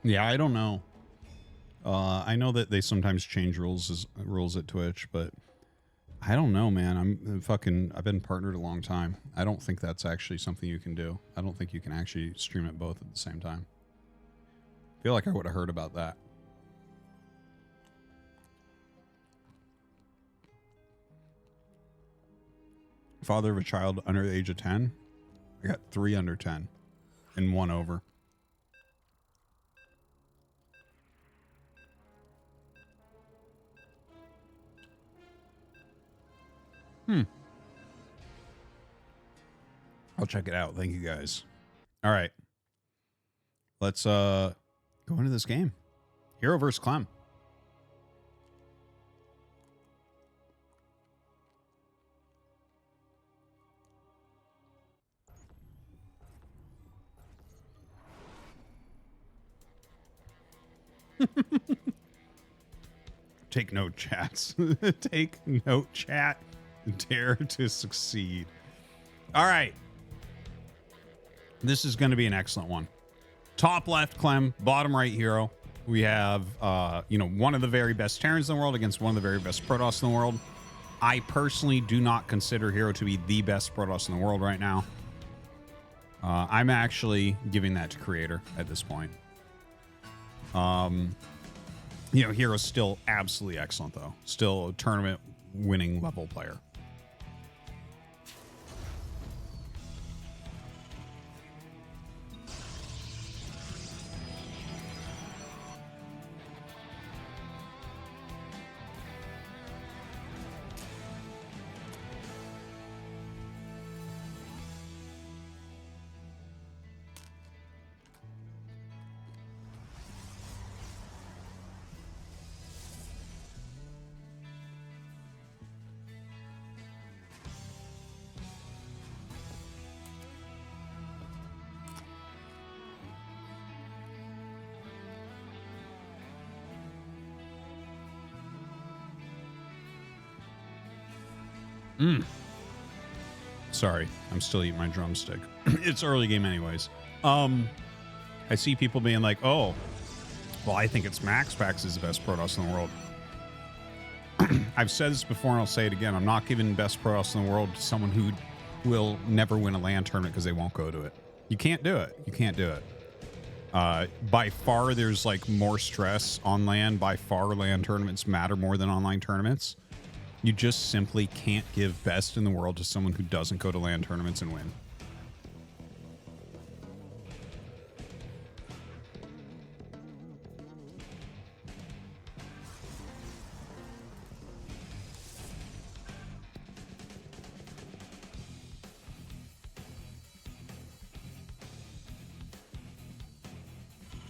Yeah, I don't know. I know that they sometimes change rules at Twitch, but I don't know, man. I've been partnered a long time. I don't think that's actually something you can do. I don't think you can actually stream it both at the same time. I feel like I would have heard about that. Father of a child under the age of 10. I got 3 under 10 and 1 over. I'll check it out. Thank you guys. All right. Let's go into this game. Hero versus Clem. Take note, chats. Take note, chat. Dare to succeed. All right. This is going to be an excellent one. Top left, Clem. Bottom right, Hero. We have, one of the very best Terrans in the world against one of the very best Protoss in the world. I personally do not consider Hero to be the best Protoss in the world right now. I'm actually giving that to Creator at this point. Hero's still absolutely excellent, though. Still a tournament winning level player. Sorry, I'm still eating my drumstick. It's early game anyways. I see people being like, oh, well, I think it's Max Pax is the best Protoss in the world. I've said this before and I'll say it again. I'm not giving best Protoss in the world to someone who will never win a LAN tournament because they won't go to it. You can't do it. You can't do it. By far, there's like more stress on LAN. By far, LAN tournaments matter more than online tournaments. You just simply can't give best in the world to someone who doesn't go to LAN tournaments and win.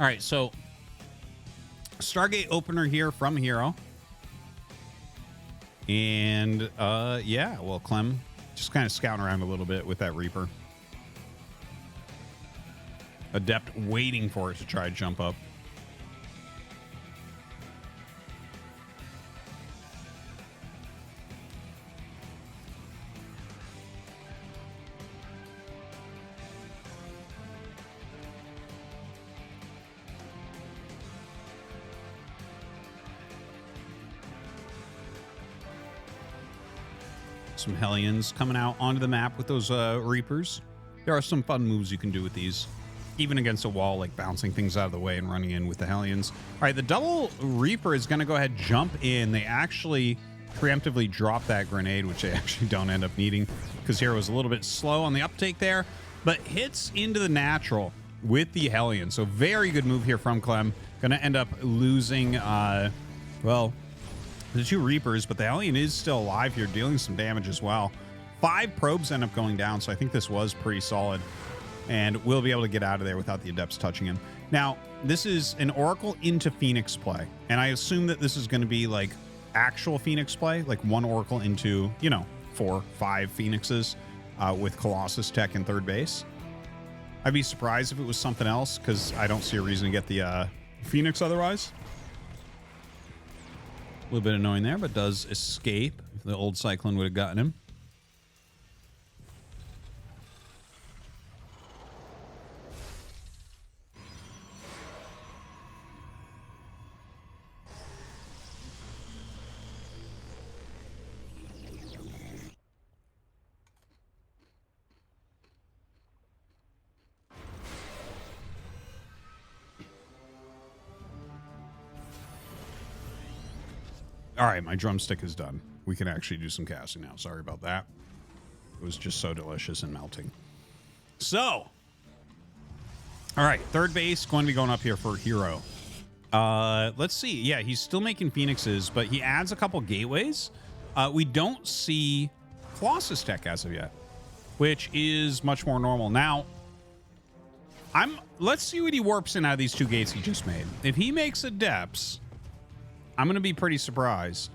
All right, so Stargate opener here from Hero. And, yeah, well, Clem just kind of scouting around a little bit with that Reaper. Adept waiting for it to try to jump up. Some Hellions coming out onto the map with those Reapers. There are some fun moves you can do with these, even against a wall, like bouncing things out of the way and running in with the Hellions. All right, the double Reaper is going to go ahead and jump in. They actually preemptively drop that grenade, which they actually don't end up needing because Hero was a little bit slow on the uptake there, but hits into the natural with the Hellion. So very good move here from Clem. Going to end up losing, well, the two Reapers, but the Hellion is still alive here, dealing some damage as well. 5 probes end up going down, so I think this was pretty solid. And we'll be able to get out of there without the Adepts touching him. Now, this is an Oracle into Phoenix play. And I assume that this is going to be like actual Phoenix play, like one Oracle into, 4, 5 Phoenixes with Colossus Tech in third base. I'd be surprised if it was something else because I don't see a reason to get the Phoenix otherwise. A little bit annoying there, but does escape. If the old Cyclone would have gotten him. All right, my drumstick is done. We can actually do some casting now. Sorry about that. It was just so delicious and melting. So, all right, third base going to be going up here for Hero. Let's see. Yeah, he's still making Phoenixes, but he adds a couple gateways. We don't see Colossus Tech as of yet, which is much more normal. Now, let's see what he warps in out of these 2 gates he just made. If he makes Adepts, I'm going to be pretty surprised.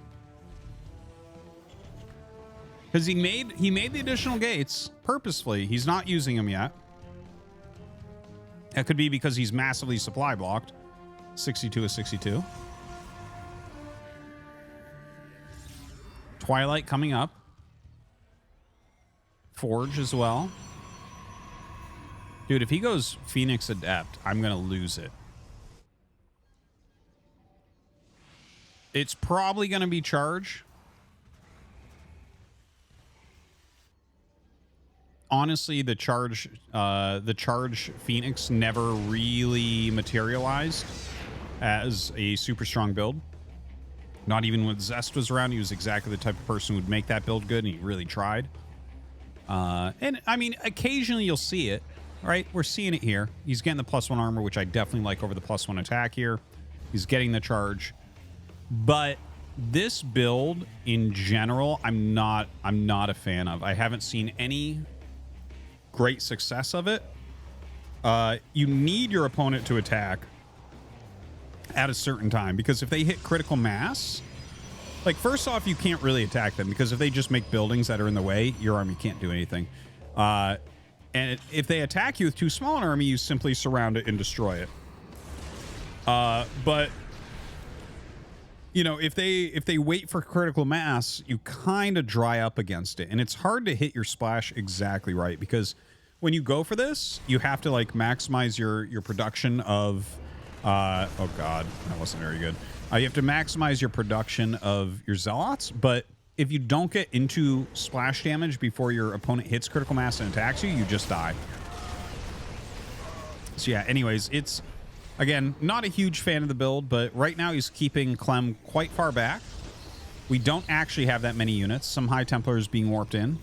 Because he made the additional gates purposefully. He's not using them yet. That could be because he's massively supply blocked. 62 is 62. Twilight coming up. Forge as well. Dude, if he goes Phoenix Adept, I'm going to lose it. It's probably going to be Charge. Honestly, the Charge Phoenix never really materialized as a super strong build. Not even when Zest was around, he was exactly the type of person who would make that build good, and he really tried. And, I mean, occasionally you'll see it, right? We're seeing it here. He's getting the +1 armor, which I definitely like over the +1 attack here. He's getting the Charge. But this build in general, I'm not a fan of. I haven't seen any great success of it. You need your opponent to attack at a certain time, because if they hit critical mass, like, first off, you can't really attack them, because if they just make buildings that are in the way, your army can't do anything. And if they attack you with too small an army, you simply surround it and destroy it. But you know, if they wait for critical mass, you kind of dry up against it, and it's hard to hit your splash exactly right, because when you go for this, you have to like maximize your production of oh god, that wasn't very good. You have to maximize your production of your zealots, but if you don't get into splash damage before your opponent hits critical mass and attacks you, you just die. So yeah, anyways, it's, again, not a huge fan of the build, but right now he's keeping Clem quite far back. We don't actually have that many units. Some High Templars being warped in.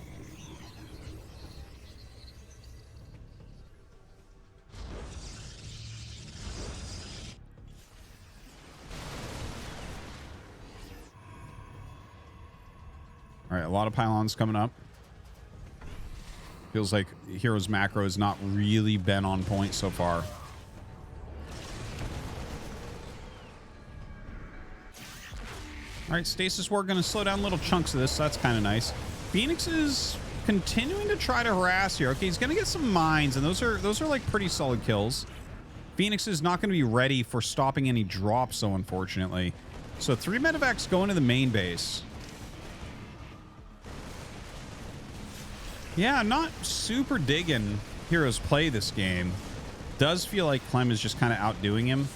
All right, a lot of pylons coming up. Feels like Hero's macro has not really been on point so far. All right, Stasis War going to slow down little chunks of this, so that's kind of nice. Phoenix is continuing to try to harass here. Okay, he's going to get some mines, and those are like pretty solid kills. Phoenix is not going to be ready for stopping any drops, though, unfortunately. So 3 medevacs going to the main base. Yeah, I'm not super digging Hero's play this game. Does feel like Clem is just kind of outdoing him.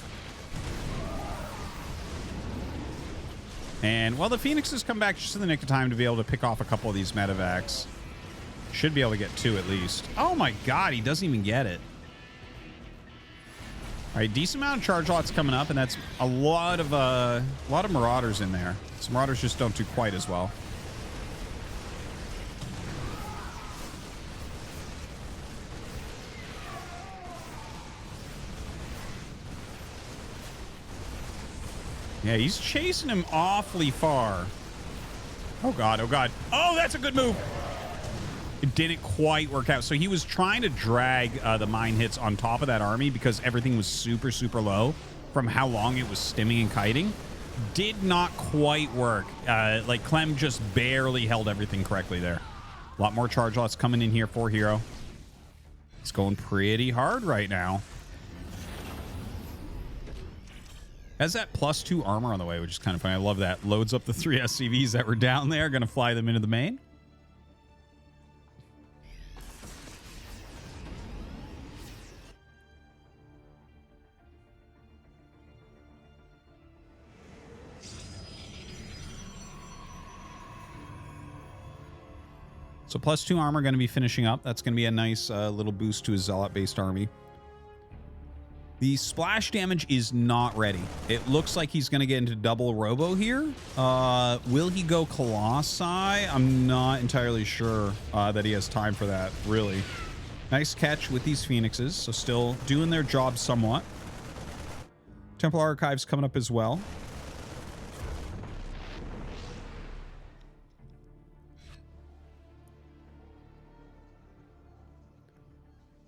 And, well, the Phoenixes come back just in the nick of time to be able to pick off a couple of these medevacs. Should be able to get 2 at least. Oh my god, he doesn't even get it. All right, decent amount of charge lots coming up, and that's a lot of Marauders in there. Some Marauders just don't do quite as well. Yeah, he's chasing him awfully far. Oh, God. Oh, God. Oh, that's a good move. It didn't quite work out. So he was trying to drag the mine hits on top of that army because everything was super, super low from how long it was stimming and kiting. Did not quite work. Like, Clem just barely held everything correctly there. A lot more charge lots coming in here for Hero. It's going pretty hard right now. Has that +2 armor on the way, which is kind of funny. I love that. Loads up the 3 SCVs that were down there. Going to fly them into the main. So +2 armor going to be finishing up. That's going to be a nice little boost to his Zealot-based army. The splash damage is not ready. It looks like he's going to get into double robo here. Will he go Colossi? I'm not entirely sure that he has time for that, really. Nice catch with these Phoenixes, so still doing their job somewhat. Temple Archives coming up as well.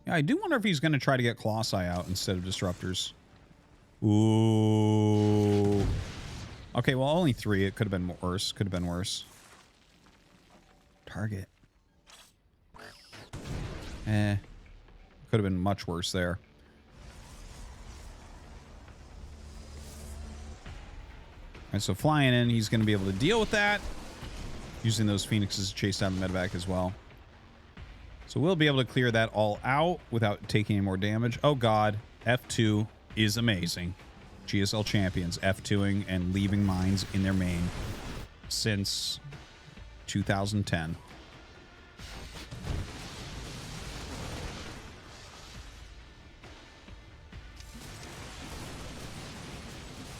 Yeah, I do wonder if he's going to try to get Colossi out instead of Disruptors. Ooh. Okay, well, only 3. It could have been worse. Could have been worse. Target. Could have been much worse there. All right, so flying in, he's going to be able to deal with that. Using those Phoenixes to chase down the medevac as well. So we'll be able to clear that all out without taking any more damage. Oh, God. F2 is amazing. GSL champions F2ing and leaving mines in their main since 2010.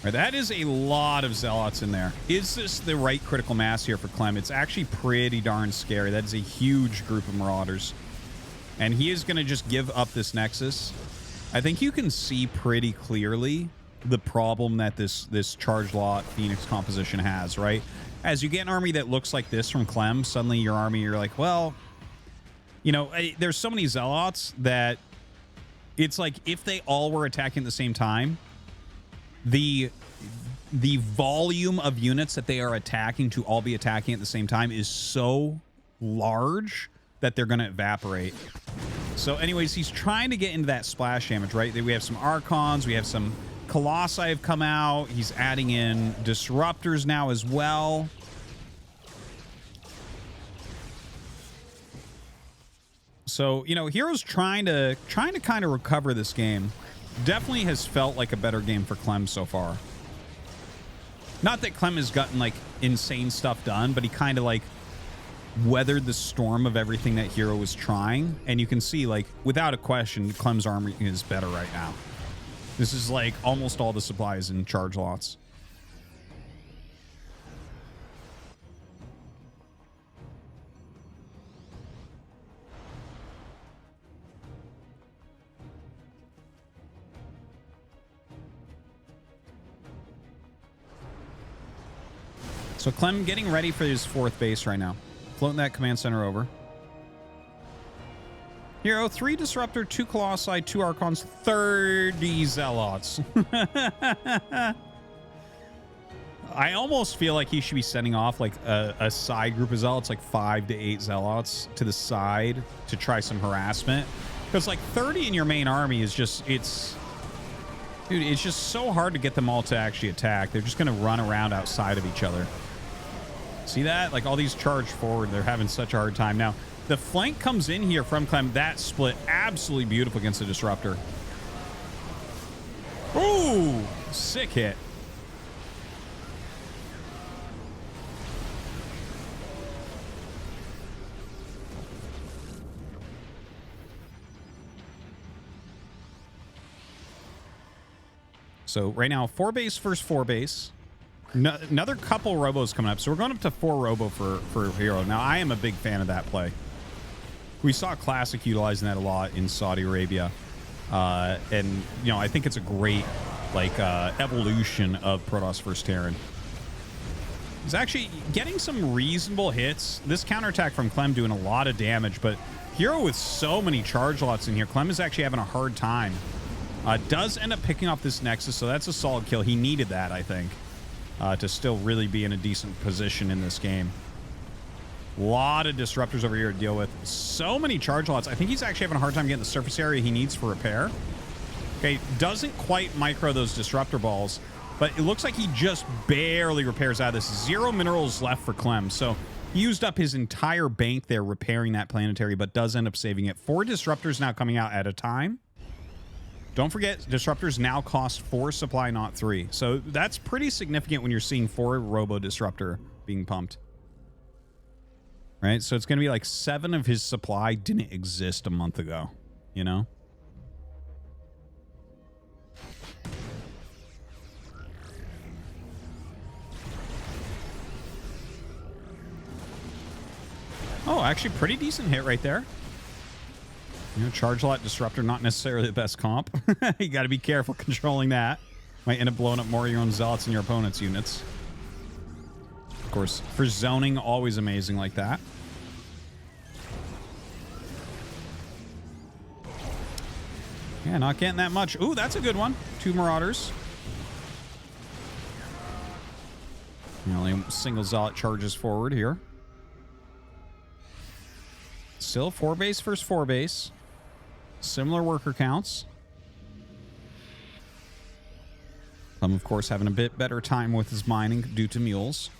All right, that is a lot of Zealots in there. Is this the right critical mass here for Clem? It's actually pretty darn scary. That is a huge group of Marauders. And he is going to just give up this Nexus. I think you can see pretty clearly the problem that this charge lot Phoenix composition has, right? As you get an army that looks like this from Clem, suddenly your army, you're like, well, you know, there's so many Zealots that it's like if they all were attacking at the same time, the volume of units that they are attacking to all be attacking at the same time is so large that they're going to evaporate. So anyways, he's trying to get into that splash damage, right? We have some Archons, we have some Colossi have come out. He's adding in Disruptors now as well. So, you know, Hero's trying to kind of recover this game. Definitely has felt like a better game for Clem so far. Not that Clem has gotten, like, insane stuff done, but he kind of, like, weathered the storm of everything that Hero was trying. And you can see, like, without a question, Clem's army is better right now. This is, like, almost all the supplies in charge lots. So Clem getting ready for his 4th base right now. Floating that command center over. Hero, 3 Disruptor, 2 Colossi, 2 Archons, 30 Zealots. I almost feel like he should be sending off like a side group of Zealots, like 5 to 8 Zealots to the side to try some harassment. Because like 30 in your main army is just, dude, it's just so hard to get them all to actually attack. They're just going to run around outside of each other. See that? Like all these charge forward, they're having such a hard time. Now, the flank comes in here from Clem. That split absolutely beautiful against the Disruptor. Ooh, sick hit. So right now, 4 base, first 4 base. Another couple robos coming up. So we're going up to 4 robo for Hero. Now, I am a big fan of that play. We saw Classic utilizing that a lot in Saudi Arabia. And, you know, I think it's a great, like, evolution of Protoss vs. Terran. He's actually getting some reasonable hits. This counterattack from Clem doing a lot of damage, but Hero with so many charge lots in here, Clem is actually having a hard time. Does end up picking off this Nexus, so that's a solid kill. He needed that, I think, to still really be in a decent position in this game. A lot of Disruptors over here to deal with. So many charge lots. I think he's actually having a hard time getting the surface area he needs for repair. Okay, doesn't quite micro those Disruptor balls, but it looks like he just barely repairs out of this. 0 minerals left for Clem, so he used up his entire bank there repairing that planetary, but does end up saving it. 4 Disruptors now coming out at a time. Don't forget, Disruptors now cost 4 supply, not 3. So that's pretty significant when you're seeing 4 Robo Disruptor being pumped. Right? So it's going to be like 7 of his supply didn't exist a month ago, you know? Oh, actually pretty decent hit right there. You know, charge lot Disruptor, not necessarily the best comp. You got to be careful controlling that. Might end up blowing up more of your own Zealots and your opponent's units. Of course, for zoning, always amazing like that. Yeah, not getting that much. Ooh, that's a good one. 2 Marauders. You know, only single Zealot charges forward here. Still 4 base versus 4 base. Similar worker counts. Some, of course, having a bit better time with his mining due to mules.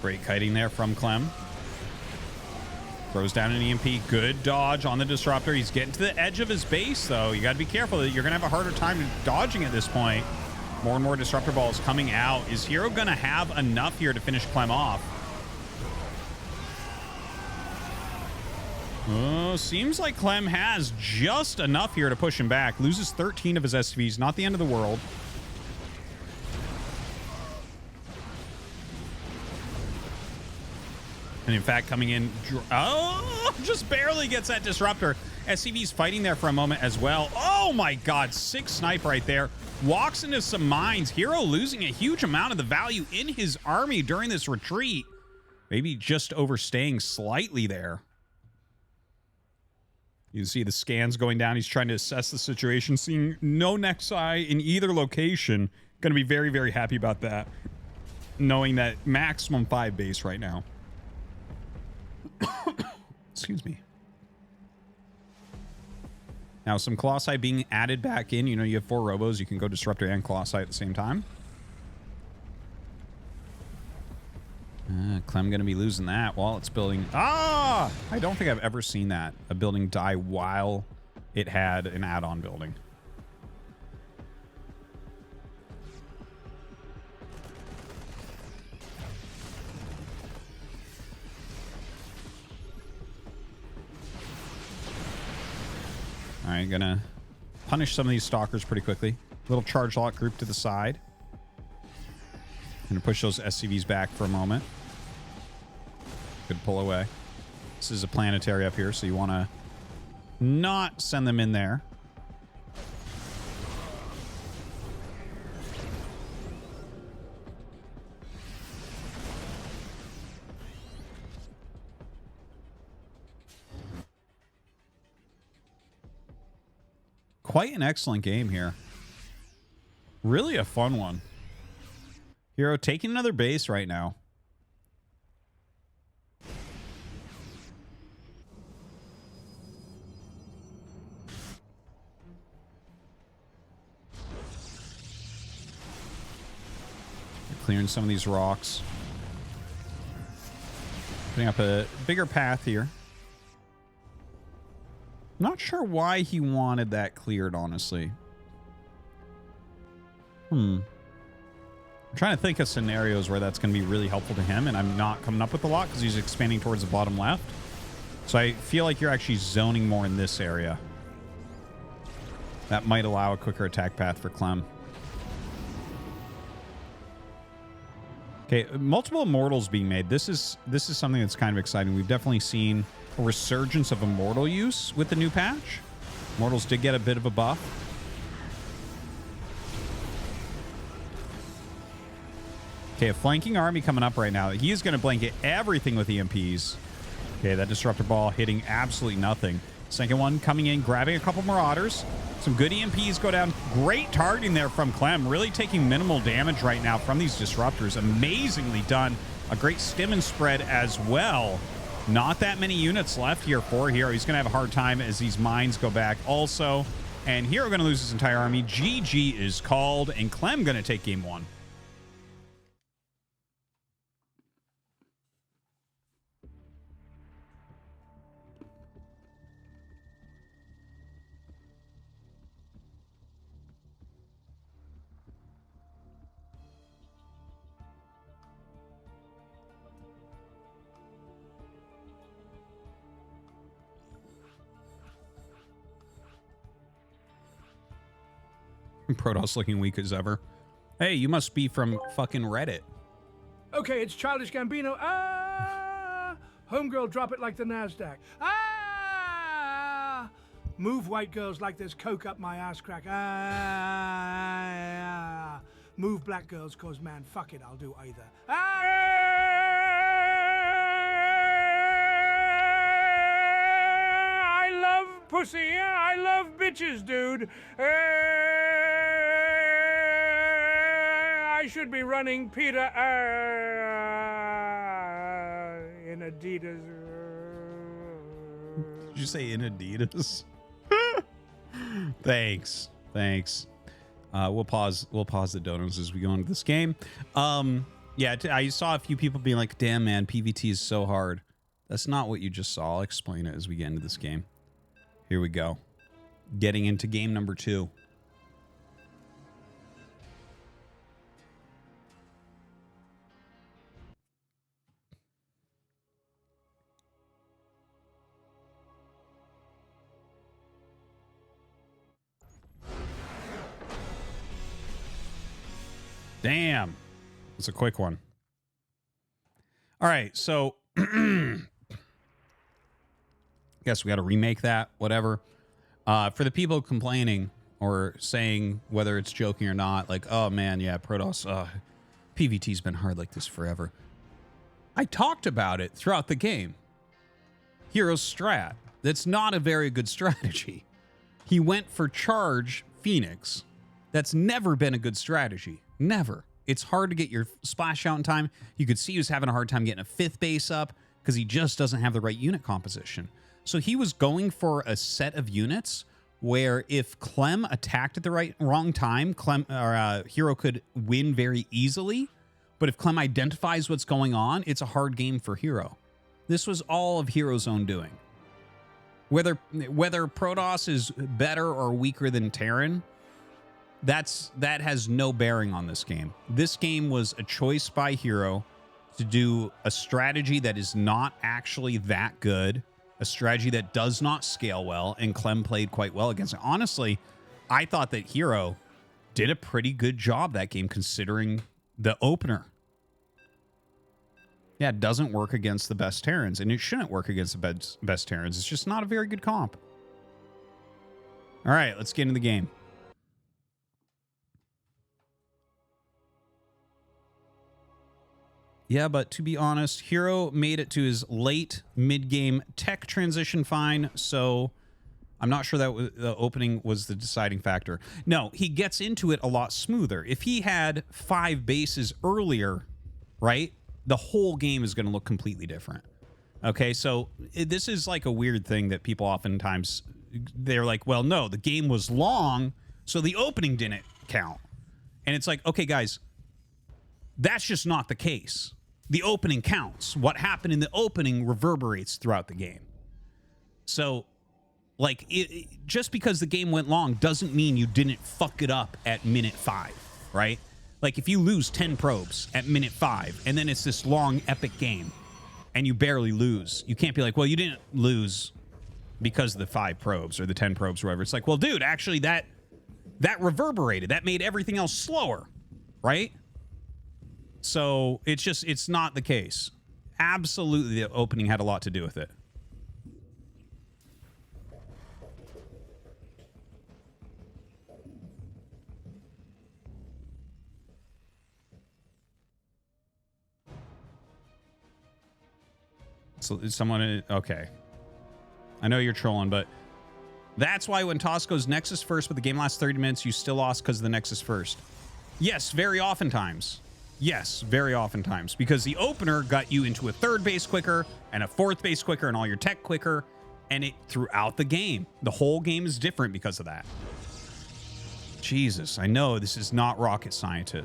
Great kiting there from Clem. Throws down an EMP. Good dodge on the Disruptor. He's getting to the edge of his base, though. You got to be careful. You're going to have a harder time dodging at this point. More and more Disruptor balls coming out. Is Hero going to have enough here to finish Clem off? Oh, seems like Clem has just enough here to push him back. Loses 13 of his SCVs. Not the end of the world. And in fact, coming in... Oh, just barely gets that Disruptor. SCV's fighting there for a moment as well. Oh my god, 6 snipe right there. Walks into some mines. Hero losing a huge amount of the value in his army during this retreat. Maybe just overstaying slightly there. You can see the scans going down. He's trying to assess the situation. Seeing no Nexi in either location. Going to be very, very happy about that. Knowing that maximum 5 base right now. Excuse me. Now, some Colossi being added back in. You know, you have 4 Robos. You can go Disruptor and Colossi at the same time. Clem going to be losing that while it's building. Ah! I don't think I've ever seen that. A building die while it had an add-on building. All right, gonna punish some of these stalkers pretty quickly. Little charge lock group to the side. Gonna push those SCVs back for a moment. Good pull away. This is a planetary up here, so you want to not send them in there. Quite an excellent game here. Really a fun one. Hero taking another base right now. Clearing some of these rocks. Putting up a bigger path here. Not sure why he wanted that cleared, honestly. I'm trying to think of scenarios where that's going to be really helpful to him, and I'm not coming up with a lot because he's expanding towards the bottom left. So I feel like you're actually zoning more in this area. That might allow a quicker attack path for Clem. Okay, multiple immortals being made. This is something that's kind of exciting. We've definitely seen a resurgence of immortal use with the new patch. Immortals did get a bit of a buff. Okay, a flanking army coming up right now. He is going to blanket everything with EMPs. Okay, that disruptor ball hitting absolutely nothing. Second one coming in, grabbing a couple marauders. Some good EMPs go down. Great targeting there from Clem. Really taking minimal damage right now from these disruptors. Amazingly done. A great stim and spread as well. Not that many units left here for Hero. He's going to have a hard time as these mines go back also. And Hero going to lose his entire army. GG is called, and Clem going to take game 1. Protoss looking weak as ever. Hey, you must be from fucking Reddit. Okay, it's Childish Gambino. Ah! Homegirl, drop it like the NASDAQ. Ah! Move, white girls, like there's coke up my ass crack. Ah! Move, black girls, cause man, fuck it, I'll do either. Ah! I love pussy, yeah, I love bitches, dude. I should be running Peter in Adidas. Did you say in Adidas? Thanks. We'll pause the donos as we go into this game. Yeah, I saw a few people being like, damn man, PvT is so hard. That's not what you just saw. I'll explain it as we get into this game. Here we go. Getting into game number 2. Damn. It's a quick one. All right, so guess we got to remake that, whatever. For the people complaining or saying whether it's joking or not, like, oh man, yeah, Protoss, PvT's been hard like this forever. I talked about it throughout the game. Hero's strat. That's not a very good strategy. He went for charge Phoenix. That's never been a good strategy. Never. It's hard to get your splash out in time. You could see he was having a hard time getting a 5th base up because he just doesn't have the right unit composition. So he was going for a set of units where if Clem attacked at the wrong time, Hero could win very easily. But if Clem identifies what's going on, it's a hard game for Hero. This was all of Hero's own doing. Whether Protoss is better or weaker than Terran, that has no bearing on this game. This game was a choice by Hero to do a strategy that is not actually that good, a strategy that does not scale well, and Clem played quite well against it. Honestly, I thought that Hero did a pretty good job that game considering the opener. Yeah, it doesn't work against the best Terrans, and it shouldn't work against the best Terrans. It's just not a very good comp. All right, let's get into the game. Yeah, but to be honest, Hero made it to his late mid-game tech transition fine, so I'm not sure that the opening was the deciding factor. No, he gets into it a lot smoother. If he had 5 bases earlier, right, the whole game is going to look completely different. Okay, so this is like a weird thing that people oftentimes, they're like, well, no, the game was long, so the opening didn't count. And it's like, okay, guys, that's just not the case. The opening counts. What happened in the opening reverberates throughout the game. So, like, just because the game went long doesn't mean you didn't fuck it up at minute 5, right? Like, if you lose 10 probes at minute 5, and then it's this long, epic game, and you barely lose, you can't be like, well, you didn't lose because of the 5 probes or the 10 probes or whatever. It's like, well, dude, actually, that reverberated. That made everything else slower, right? So it's not the case. Absolutely, the opening had a lot to do with it. So someone, okay. I know you're trolling, but that's why when Toss goes Nexus first, but the game lasts 30 minutes, you still lost because of the Nexus first. Yes, very oftentimes. Yes, very oftentimes. Because the opener got you into a 3rd base quicker and a 4th base quicker and all your tech quicker, and it throughout the game. The whole game is different because of that. Jesus, I know this is not rocket science.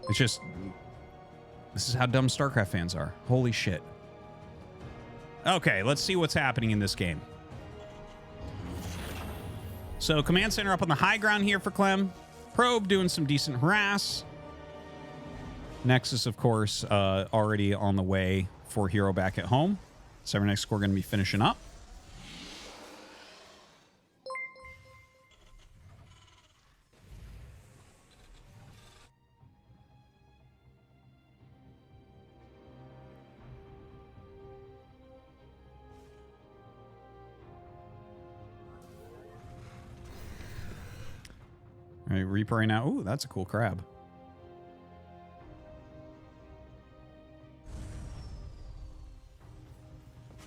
It's just, this is how dumb Starcraft fans are. Holy shit. Okay, let's see what's happening in this game. So, command center up on the high ground here for Clem. Probe doing some decent harass. Nexus, of course, already on the way for Hero back at home. Cybernetic Score going to be finishing up. All right, Reaper right now. Ooh, that's a cool crab.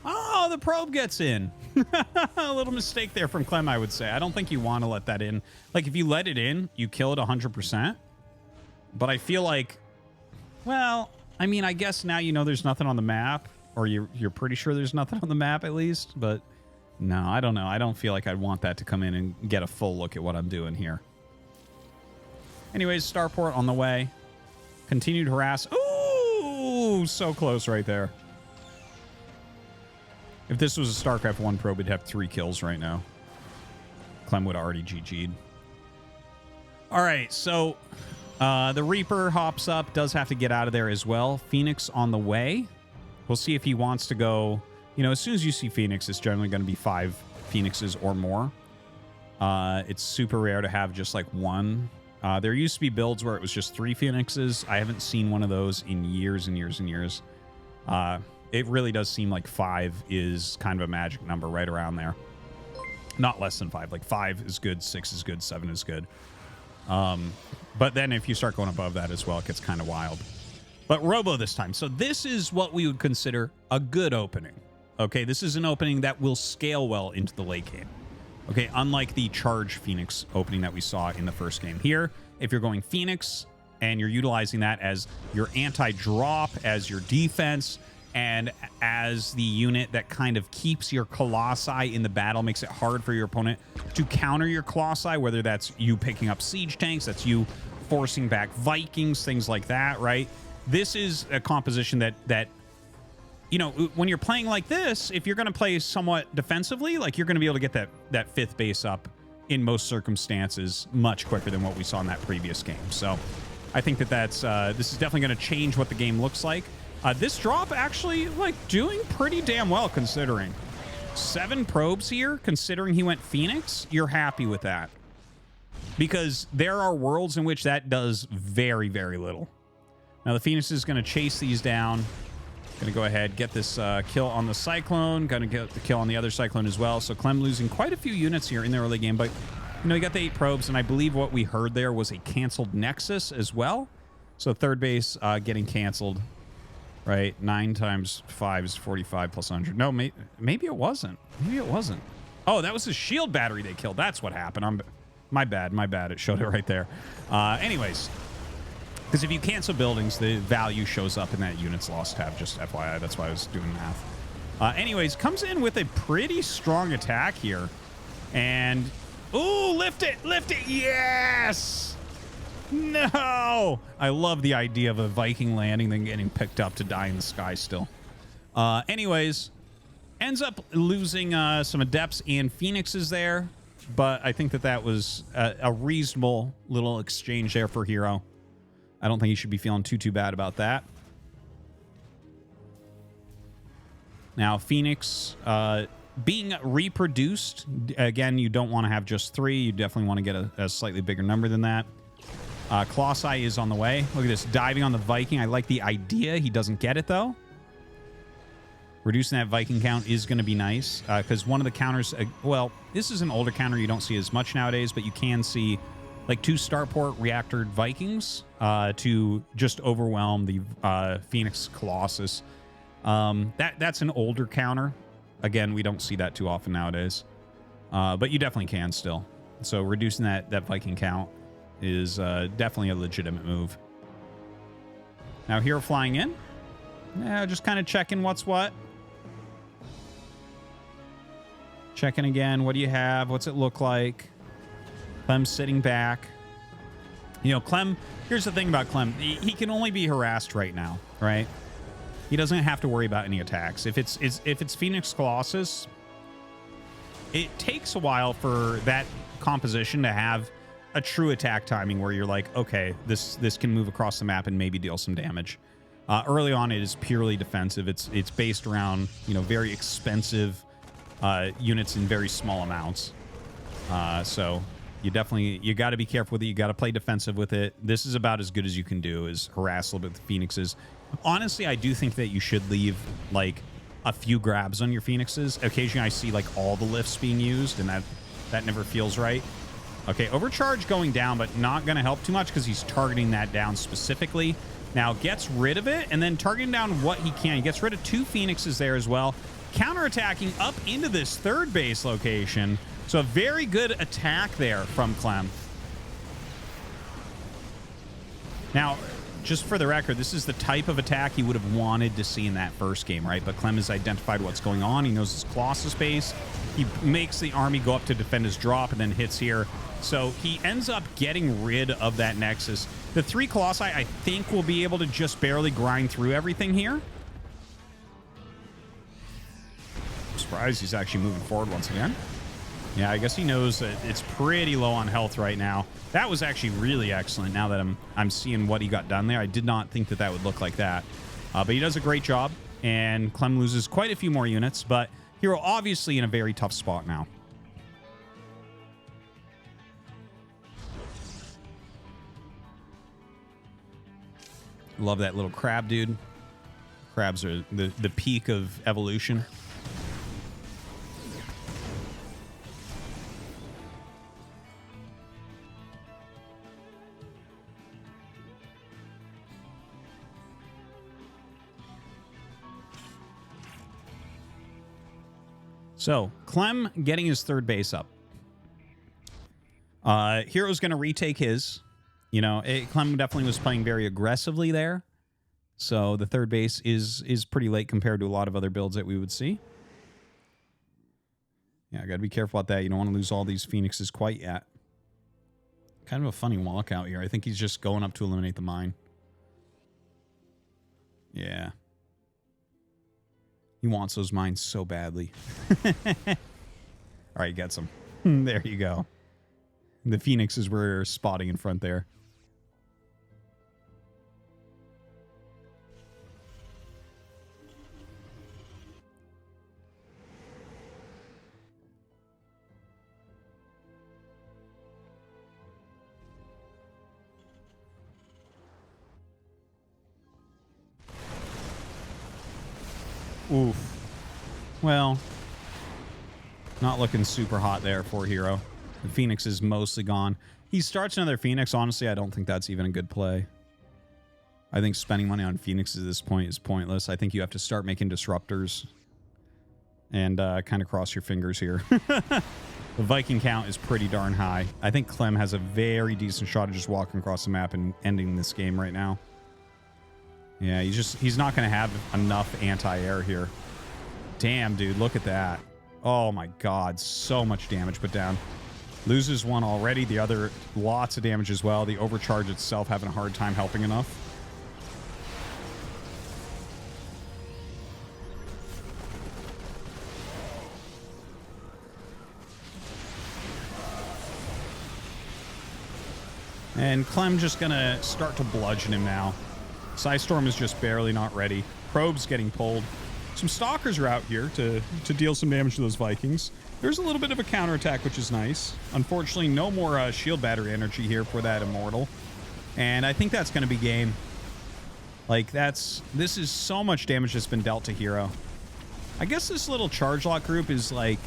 Oh, the probe gets in. A little mistake there from Clem, I would say. I don't think you want to let that in. Like, if you let it in, you kill it 100%. But I feel like, well, I mean, I guess now you know there's nothing on the map. Or you're pretty sure there's nothing on the map, at least. But, no, I don't know. I don't feel like I'd want that to come in and get a full look at what I'm doing here. Anyways, Starport on the way. Continued harass. Ooh, so close right there. If this was a StarCraft 1 probe, it'd have 3 kills right now. Clem would already GG'd. All right, so the Reaper hops up. Does have to get out of there as well. Phoenix on the way. We'll see if he wants to go. You know, as soon as you see Phoenix, it's generally going to be 5 Phoenixes or more. It's super rare to have just like 1. There used to be builds where it was just 3 Phoenixes. I haven't seen one of those in years and years and years. It really does seem like 5 is kind of a magic number right around there. Not less than 5. Like 5 is good, 6 is good, 7 is good. But then if you start going above that as well, it gets kind of wild. But Robo this time. So this is what we would consider a good opening. Okay, this is an opening that will scale well into the late game. Okay, unlike the Charge Phoenix opening that we saw in the first game. Here, if you're going Phoenix, and you're utilizing that as your anti-drop, as your defense, and as the unit that kind of keeps your Colossi in the battle, makes it hard for your opponent to counter your Colossi, whether that's you picking up siege tanks, that's you forcing back Vikings, things like that, right? This is a composition that you know, when you're playing like this, if you're going to play somewhat defensively, like, you're going to be able to get that 5th base up in most circumstances much quicker than what we saw in that previous game. So I think that's this is definitely going to change what the game looks like. This drop actually, like, doing pretty damn well considering. 7 probes here, considering he went Phoenix. You're happy with that. Because there are worlds in which that does very, very little. Now, the Phoenix is going to chase these down. Going to go ahead, get this kill on the Cyclone. Going to get the kill on the other Cyclone as well. So Clem losing quite a few units here in the early game. But, you know, you got the 8 probes, and I believe what we heard there was a canceled Nexus as well. So 3rd base getting canceled. Right, 9 times 5 is 45 plus 100. No, maybe it wasn't. Maybe it wasn't. Oh, that was the shield battery they killed. That's what happened. My bad. It showed it right there. Anyways, because if you cancel buildings, the value shows up in that unit's lost tab. Just FYI, that's why I was doing math. Anyways, comes in with a pretty strong attack here, and ooh, lift it, yes. No! I love the idea of a Viking landing, then getting picked up to die in the sky still. Anyways, ends up losing some Adepts and Phoenixes there, but I think that was a reasonable little exchange there for Hero. I don't think you should be feeling too bad about that. Now, Phoenix being reproduced, again, you don't want to have just 3. You definitely want to get a slightly bigger number than that. Colossi is on the way. Look at this, diving on the Viking. I like the idea. He doesn't get it, though. Reducing that Viking count is going to be nice, because one of the counters... well, this is an older counter you don't see as much nowadays, but you can see, like, 2 starport reactored Vikings to just overwhelm the Phoenix Colossus. That's an older counter. Again, we don't see that too often nowadays. But you definitely can still. So reducing that Viking count is definitely a legitimate move. Now, Hero flying in. Yeah, just kind of checking what's what. Checking again. What do you have? What's it look like? Clem's sitting back. You know, Clem, here's the thing about Clem. He can only be harassed right now, right? He doesn't have to worry about any attacks. If it's Phoenix Colossus, it takes a while for that composition to have a true attack timing where you're like, okay, this can move across the map and maybe deal some damage. Early on, it is purely defensive. It's based around, you know, very expensive units in very small amounts. So you got to be careful with it. You got to play defensive with it. This is about as good as you can do, is harass a little bit with the Phoenixes. Honestly, I do think that you should leave like a few grabs on your Phoenixes. Occasionally I see like all the lifts being used, and that never feels right. Okay, overcharge going down, but not going to help too much because he's targeting that down specifically. Now gets rid of it, and then targeting down what he can. He gets rid of 2 Phoenixes there as well. Counterattacking up into this 3rd base location. So a very good attack there from Clem. Now, just for the record, this is the type of attack he would have wanted to see in that first game, right? But Clem has identified what's going on. He knows his Colossus base. He makes the army go up to defend his drop and then hits here. So he ends up getting rid of that Nexus. The 3 Colossi, I think, will be able to just barely grind through everything here. I'm surprised he's actually moving forward once again. Yeah, I guess he knows that it's pretty low on health right now. That was actually really excellent now that I'm seeing what he got done there. I did not think that would look like that. But he does a great job, and Clem loses quite a few more units, but Hero obviously in a very tough spot now. Love that little crab, dude. Crabs are the peak of evolution. So, Clem getting his 3rd base up. Hero's going to retake his. You know, Clem definitely was playing very aggressively there. So the third base is pretty late compared to a lot of other builds that we would see. Yeah, I got to be careful about that. You don't want to lose all these Phoenixes quite yet. Kind of a funny walkout here. I think he's just going up to eliminate the mine. Yeah. He wants those mines so badly. All right, gets them. There you go. The Phoenixes were spotting in front there. Oof. Well, not looking super hot there for Hero. The Phoenix is mostly gone. He starts another Phoenix. Honestly, I don't think that's even a good play. I think spending money on Phoenixes at this point is pointless. I think you have to start making disruptors and kind of cross your fingers here. The Viking count is pretty darn high. I think Clem has a very decent shot of just walking across the map and ending this game right now. Yeah, he's not going to have enough anti-air here. Damn, dude, look at that. Oh my god, so much damage put down. Loses one already, the other lots of damage as well. The overcharge itself having a hard time helping enough. And Clem just gonna start to bludgeon him now. Psystorm is just barely not ready. Probe's getting pulled. Some Stalkers are out here to deal some damage to those Vikings. There's a little bit of a counterattack, which is nice. Unfortunately, no more shield battery energy here for that Immortal. And I think that's going to be game. Like, this is so much damage that's been dealt to Hero. I guess this little charge lock group is like,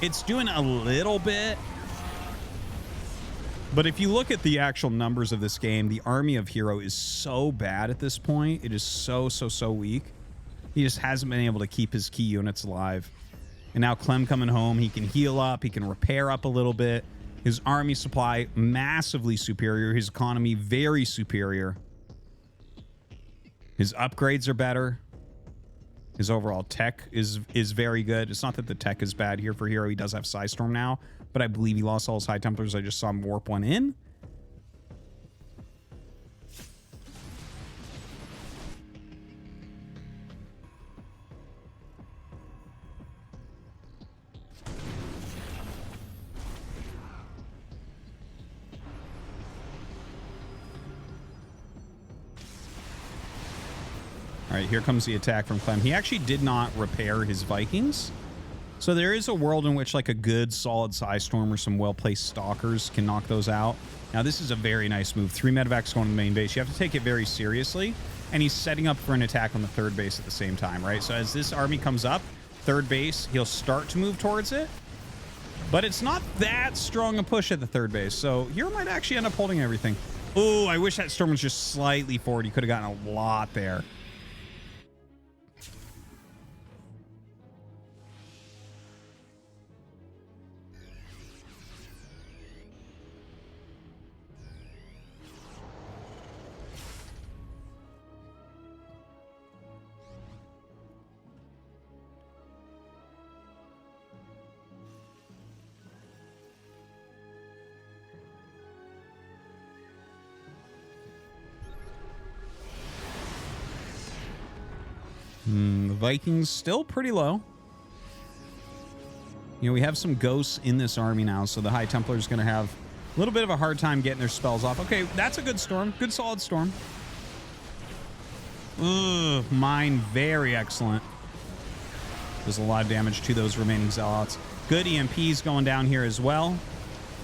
it's doing a little bit. But if you look at the actual numbers of this game, the army of Hero is so bad at this point. It is so weak. He just hasn't been able to keep his key units alive. And now Clem coming home, he can heal up, he can repair up a little bit. His army supply, massively superior. His economy, very superior. His upgrades are better. His overall tech is very good. It's not that the tech is bad here for Hero. He does have Psystorm now, but I believe he lost all his High Templars. I just saw him warp one in. All right, here comes the attack from Clem. He actually did not repair his Vikings. So there is a world in which like a good solid Psystorm or some well-placed Stalkers can knock those out. Now this is a very nice move. 3 medevacs going to the main base. You have to take it very seriously. And he's setting up for an attack on the third base at the same time, right? So as this army comes up, third base, he'll start to move towards it. But it's not that strong a push at the third base. So Hero might actually end up holding everything. Oh, I wish that storm was just slightly forward. He could have gotten a lot there. The Vikings still pretty low. You know, we have some ghosts in this army now, so the High Templar is going to have a little bit of a hard time getting their spells off. Okay, that's a good storm. Good solid storm. Ugh, mine very excellent. Does a lot of damage to those remaining Zealots. Good EMPs going down here as well.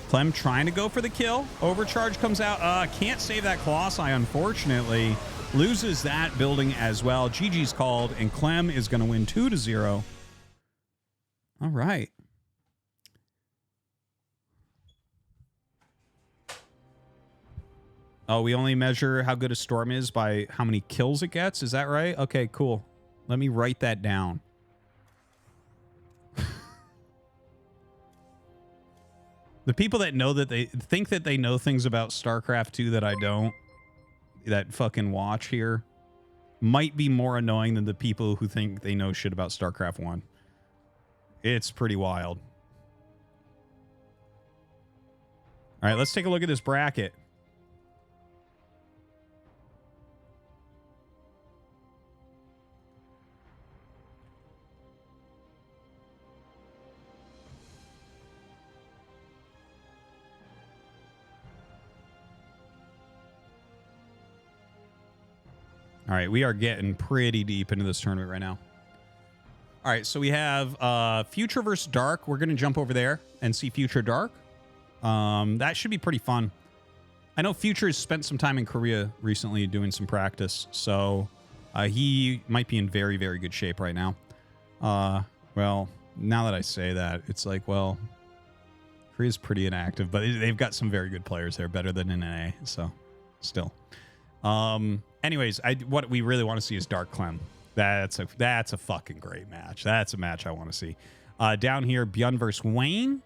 Clem trying to go for the kill. Overcharge comes out. Can't save that Colossi, unfortunately. Loses that building as well. GG's called, and Clem is going to win 2-0. All right. Oh, we only measure how good a storm is by how many kills it gets? Is that right? Okay, cool. Let me write that down. The people that know that they think that they know things about StarCraft 2 that I don't, that fucking watch here, might be more annoying than the people who think they know shit about StarCraft 1. It's pretty wild. All right, let's take a look at this bracket. All right, we are getting pretty deep into this tournament right now. All right, so we have Future versus Dark. We're going to jump over there and see Future Dark. That should be pretty fun. I know Future has spent some time in Korea recently doing some practice, so he might be in very, very good shape right now. Well, now that I say that, it's like, well, Korea's pretty inactive, but they've got some very good players there, better than NA, so still. Anyways, what we really want to see is Dark Clem. That's a fucking great match. That's a match I want to see. Down here, Bjorn versus Wayne.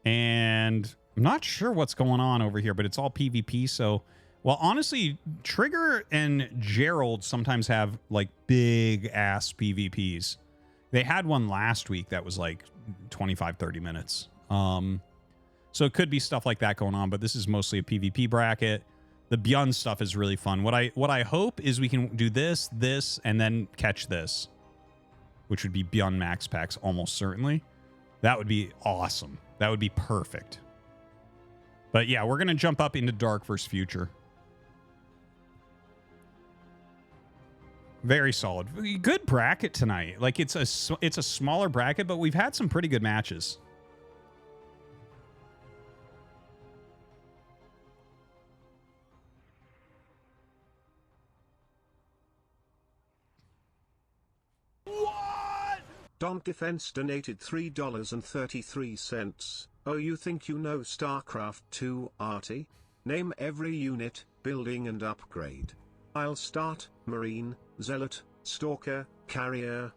And I'm not sure what's going on over here, but it's all PvP. So, well, honestly, Trigger and Gerald sometimes have like big ass PvPs. They had one last week that was like 25, 30 minutes. So it could be stuff like that going on, but this is mostly a PvP bracket. The Beyond stuff is really fun. What I hope is we can do this, and then catch this, which would be Beyond Max Packs almost certainly. That would be awesome. That would be perfect. But yeah, we're going to jump up into Dark versus Future. Very solid. Good bracket tonight. Like it's a smaller bracket, but we've had some pretty good matches. Dom Defense donated $3.33. Oh, you think you know StarCraft 2, Artie? Name every unit, building and upgrade. I'll start, Marine, Zealot, Stalker, Carrier.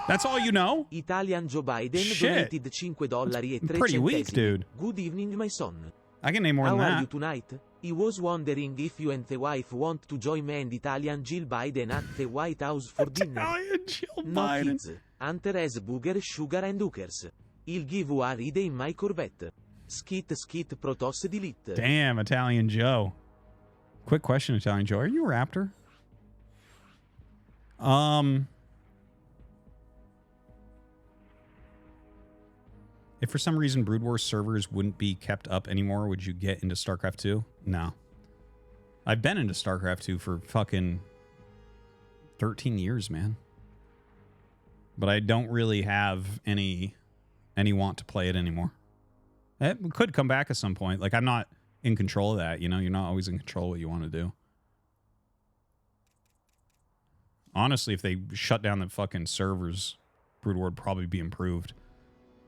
That's all you know? Italian Joe Biden Shit. donated $5.03. Pretty weak, dude. Good evening, my son. I can name more How than are that. you tonight? He was wondering if you and the wife want to join me and Italian Jill Biden at the White House for dinner. Italian Jill No Biden. kids. Hunter has booger, sugar and hookers. He'll give you a ride in my Corvette. Skit Protoss delete. Damn, Italian Joe. Quick question, Italian Joe. Are you a Raptor? If for some reason Brood Wars servers wouldn't be kept up anymore, would you get into StarCraft 2? No. I've been into StarCraft 2 for fucking 13 years, man. But I don't really have any want to play it anymore. It could come back at some point. Like, I'm not in control of that, you know? You're not always in control of what you want to do. Honestly, if they shut down the fucking servers, Brood War would probably be improved.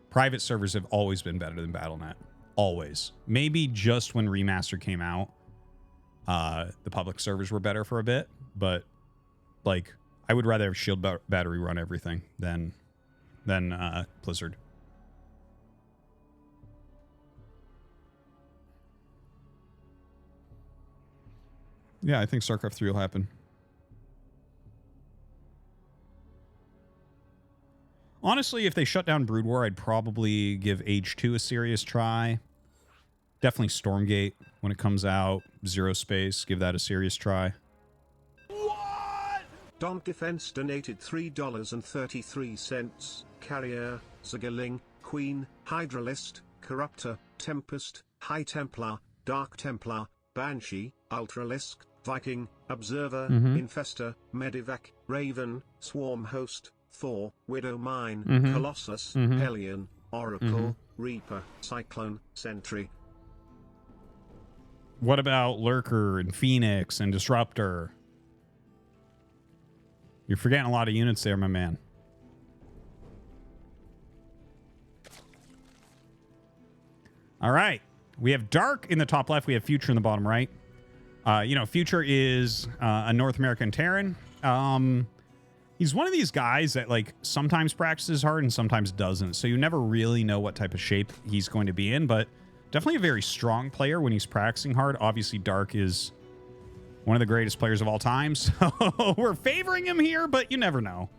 Private servers have always been better than Battle.net. Always. Maybe just when Remaster came out, the public servers were better for a bit. But, like, I would rather have Shield Battery run everything than Blizzard. Yeah, I think StarCraft 3 will happen. Honestly, if they shut down Brood War, I'd probably give Age 2 a serious try. Definitely Stormgate when it comes out. Zero Space, give that a serious try. Dom Defense donated $3.33. Carrier, Zagaling, Queen, Hydralist, Corruptor, Tempest, High Templar, Dark Templar, Banshee, Ultralisk, Viking, Observer, Infestor, Medivac, Raven, Swarm Host, Thor, Widow Mine, Colossus, Hellion, Oracle, Reaper, Cyclone, Sentry. What about Lurker and Phoenix and Disruptor? You're forgetting a lot of units there, my man. All right. We have Dark in the top left. We have Future in the bottom right. You know, Future is a North American Terran. He's one of these guys that like sometimes practices hard and sometimes doesn't. So you never really know what type of shape he's going to be in, but definitely a very strong player when he's practicing hard. Obviously, Dark is one of the greatest players of all time. So we're favoring him here, but you never know.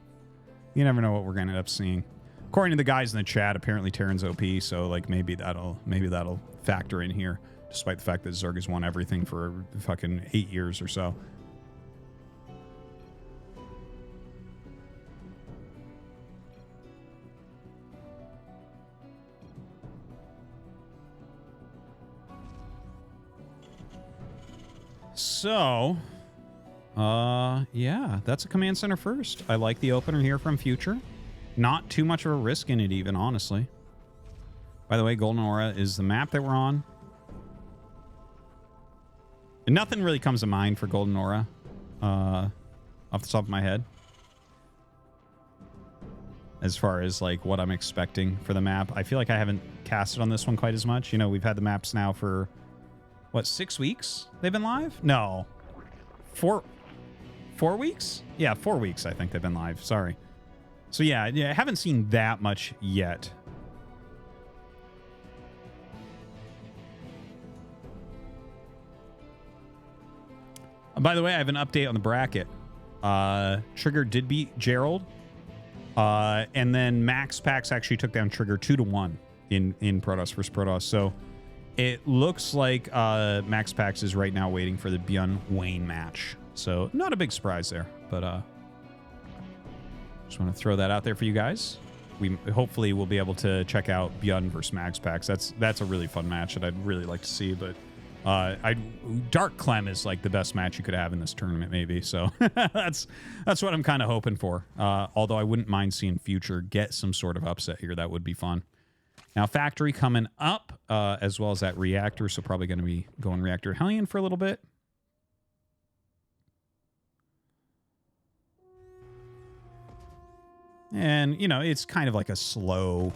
You never know what we're going to end up seeing. According to the guys in the chat, apparently Terran's OP, so like maybe that'll factor in here, despite the fact that Zerg has won everything for fucking 8 years or so. So, yeah, that's a command center first. I like the opener here from Future. Not too much of a risk in it even, honestly. By the way, Golden Aura is the map that we're on. And nothing really comes to mind for Golden Aura off the top of my head. As far as like what I'm expecting for the map. I feel like I haven't casted on this one quite as much. You know, we've had the maps now for, what, 6 weeks they've been live? No. 4 weeks? Yeah, 4 weeks I think they've been live. Sorry. So yeah, I haven't seen that much yet. By the way, I have an update on the bracket. Trigger did beat Gerald. And then Max Pax actually took down Trigger 2-1 in Protoss versus Protoss. So it looks like Max Pax is right now waiting for the Bjorn Wayne match. So not a big surprise there, but just want to throw that out there for you guys. We hopefully will be able to check out Bjorn versus Max Pax. That's a really fun match that I'd really like to see, but Dark Clem is like the best match you could have in this tournament, maybe. So that's what I'm kind of hoping for. Although I wouldn't mind seeing Future get some sort of upset here. That would be fun. Now Factory coming up, as well as that Reactor. So probably going to be going Reactor Hellion for a little bit. And, you know, it's kind of like a slow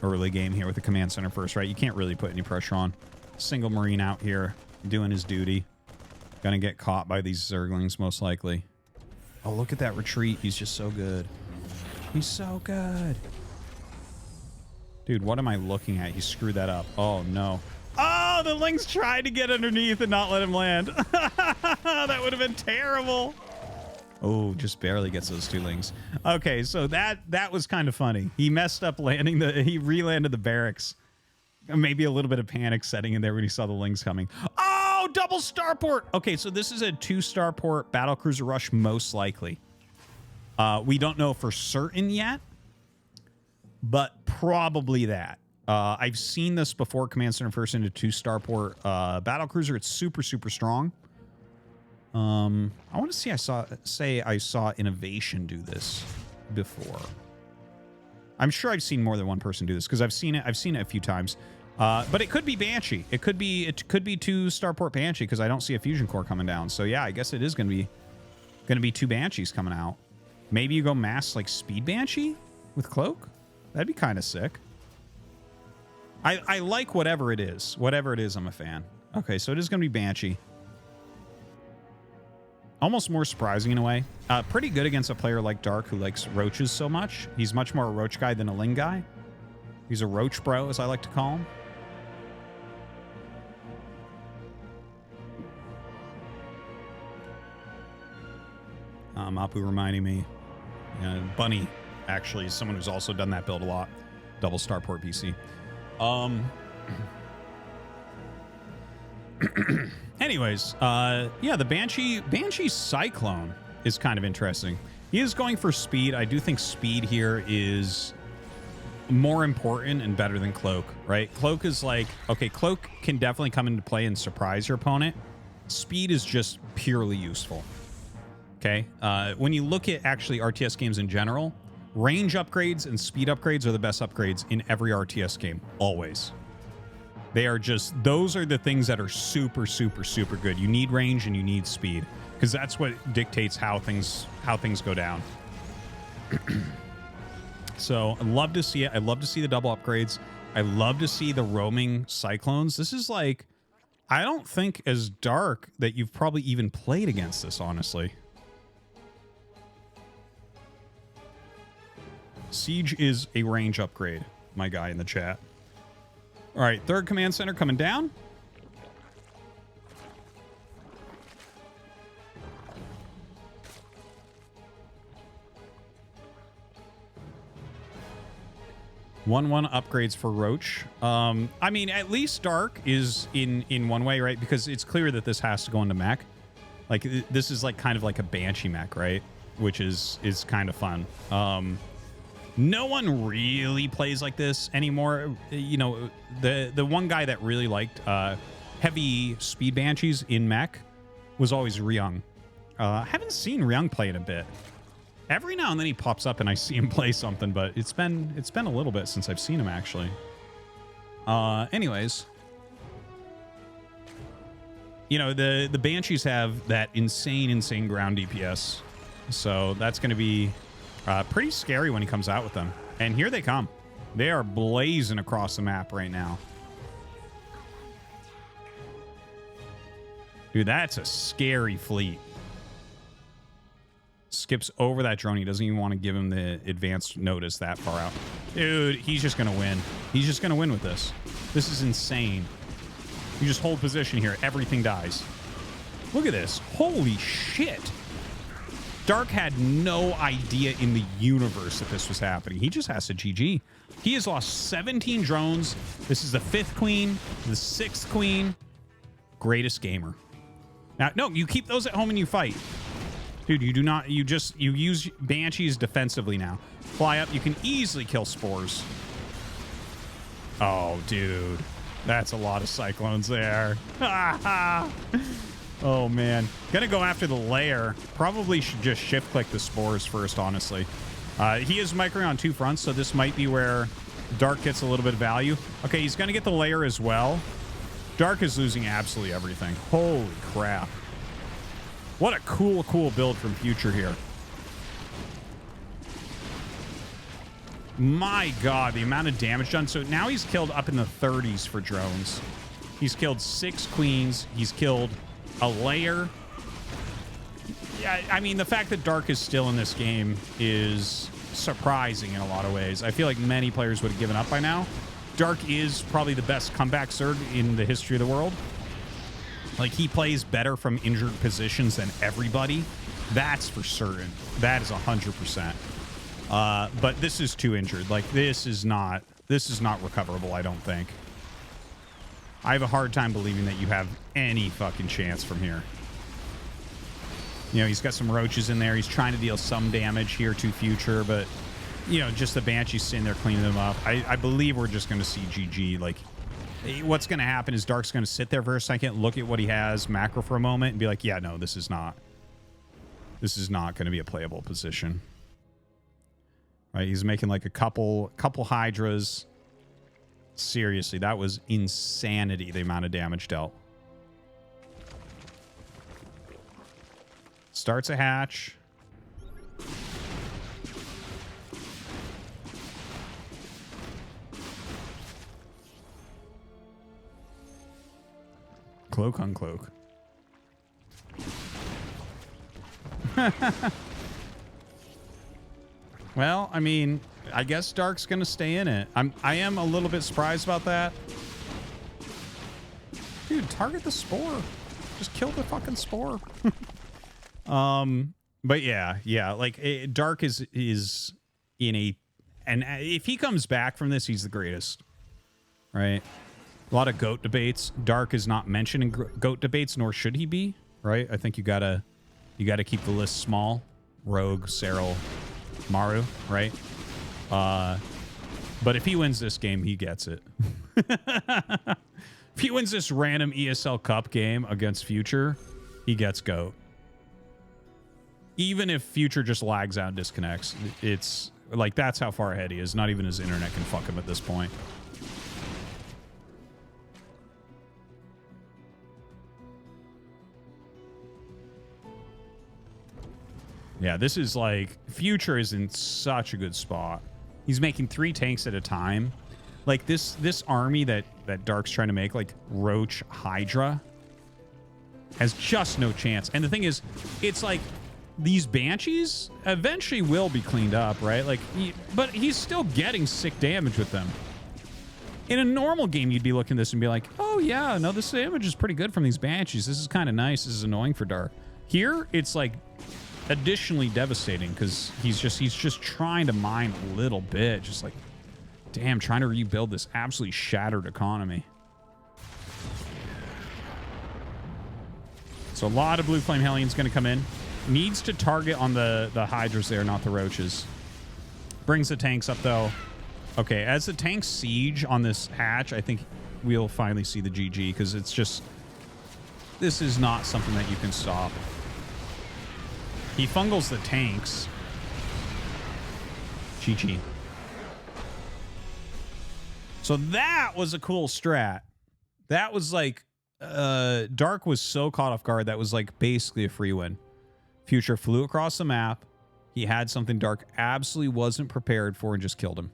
early game here with the command center first, right? You can't really put any pressure on. Single Marine out here doing his duty. Gonna get caught by these Zerglings most likely. Oh, look at that retreat. He's just so good. He's so good. Dude, what am I looking at? He screwed that up. Oh, no. Oh, the Lings tried to get underneath and not let him land. That would have been terrible. Oh, just barely gets those 2 Lings. Okay, so that was kind of funny. He messed up landing he re-landed the barracks. Maybe a little bit of panic setting in there when he saw the Lings coming. Oh, double starport. Okay, so this is a 2 starport battlecruiser rush, most likely. We don't know for certain yet, but probably that. I've seen this before, command center first into 2 starport battlecruiser. It's super, super strong. I want to see, I saw Innovation do this before. I'm sure I've seen more than one person do this because I've seen it a few times. But it could be Banshee. It could be 2 starport Banshee because I don't see a fusion core coming down. So yeah, I guess it is going to be 2 Banshees coming out. Maybe you go mass like Speed Banshee with Cloak. That'd be kind of sick. I like whatever it is. Whatever it is, I'm a fan. Okay, so it is going to be Banshee. Almost more surprising in a way. Pretty good against a player like Dark who likes roaches so much. He's much more a roach guy than a Ling guy. He's a roach bro, as I like to call him. Mapu reminding me. Bunny, actually, is someone who's also done that build a lot. Double starport PC. Anyways, yeah, the Banshee Cyclone is kind of interesting. He is going for speed. I do think speed here is more important and better than Cloak, right? Cloak is like, okay, Cloak can definitely come into play and surprise your opponent. Speed is just purely useful. Okay? When you look at actually RTS games in general, range upgrades and speed upgrades are the best upgrades in every RTS game, always. They are just, those are the things that are super, super, super good. You need range and you need speed because that's what dictates how things go down. So I love to see it. I love to see the double upgrades. I love to see the roaming Cyclones. This is like, I don't think as Dark that you've probably even played against this, honestly. Siege is a range upgrade, my guy in the chat. All right, third command center coming down. One upgrades for Roach. I mean, at least Dark is in one way, right? Because it's clear that this has to go into mech. Like this is like kind of like a Banshee mech, right? Which is kind of fun. No one really plays like this anymore. You know, the one guy that really liked heavy speed Banshees in mech was always Ryung. Haven't seen Ryung play in a bit. Every now and then he pops up and I see him play something, but it's been a little bit since I've seen him actually. Anyways, you know, the Banshees have that insane ground DPS, so that's going to be pretty scary when he comes out with them. And here they come. They are blazing across the map right now. Dude, that's a scary fleet. Skips over that drone. He doesn't even want to give him the advanced notice that far out. Dude, he's just going to win. He's just going to win with this. This is insane. You just hold position here. Everything dies. Look at this. Holy shit. Dark had no idea in the universe that this was happening. He just has to GG. He has lost 17 drones. This is the 5th queen, the 6th queen. Greatest gamer. Now, no, you keep those at home and you fight. Dude, you do not, you use Banshees defensively now. Fly up, you can easily kill Spores. Oh, dude. That's a lot of Cyclones there. Oh, man. Gonna go after the lair. Probably should just shift-click the Spores first, honestly. He is microing on 2 fronts, so this might be where Dark gets a little bit of value. Okay, he's gonna get the lair as well. Dark is losing absolutely everything. Holy crap. What a cool build from Future here. My God, the amount of damage done. So now he's killed up in the 30s for drones. He's killed 6 queens. He's killed a lair. Yeah, I mean, the fact that Dark is still in this game is surprising in a lot of ways. I feel like many players would have given up by now. Dark is probably the best comeback Zerg in the history of the world. Like, he plays better from injured positions than everybody. That's for certain. That is 100%. But this is too injured. Like, this is not recoverable, I don't think. I have a hard time believing that you have any fucking chance from here. You know, he's got some roaches in there. He's trying to deal some damage here to Future, but, you know, just the Banshee's sitting there cleaning them up. I believe we're just going to see GG. Like, what's going to happen is Dark's going to sit there for a second, look at what he has, macro for a moment, and be like, yeah, no, this is not going to be a playable position. Right? He's making like a couple Hydras. Seriously, that was insanity, the amount of damage dealt. Starts a hatch. Cloak on cloak. Well, I mean, I guess Dark's gonna stay in it. I am a little bit surprised about that. Dude, target the Spore. Just kill the fucking Spore. But yeah, like Dark is in a, and if he comes back from this, he's the greatest, right? A lot of GOAT debates. Dark is not mentioned in GOAT debates, nor should he be, right? I think you gotta keep the list small. Rogue, Serral, Maru, right? But if he wins this game, he gets it. If he wins this random ESL Cup game against Future, he gets GOAT. Even if Future just lags out and disconnects, it's like, that's how far ahead he is. Not even his internet can fuck him at this point. Yeah, this is like, Future is in such a good spot. He's making 3 tanks at a time. Like this army that Dark's trying to make, like Roach Hydra, has just no chance. And the thing is, it's like these Banshees eventually will be cleaned up, right? Like, but he's still getting sick damage with them. In a normal game, you'd be looking at this and be like, oh yeah, no, this damage is pretty good from these Banshees. This is kind of nice. This is annoying for Dark. Here, it's like additionally devastating because he's just trying to mine a little bit. Just like, damn, trying to rebuild this absolutely shattered economy. So a lot of Blue Flame Hellions going to come in. Needs to target on the Hydras there, not the Roaches. Brings the tanks up, though. Okay, as the tanks siege on this hatch, I think we'll finally see the GG, because it's just... This is not something that you can stop. He fungals the tanks. GG. So that was a cool strat. That was like... Dark was so caught off guard, that was like basically a free win. Future flew across the map. He had something Dark absolutely wasn't prepared for and just killed him.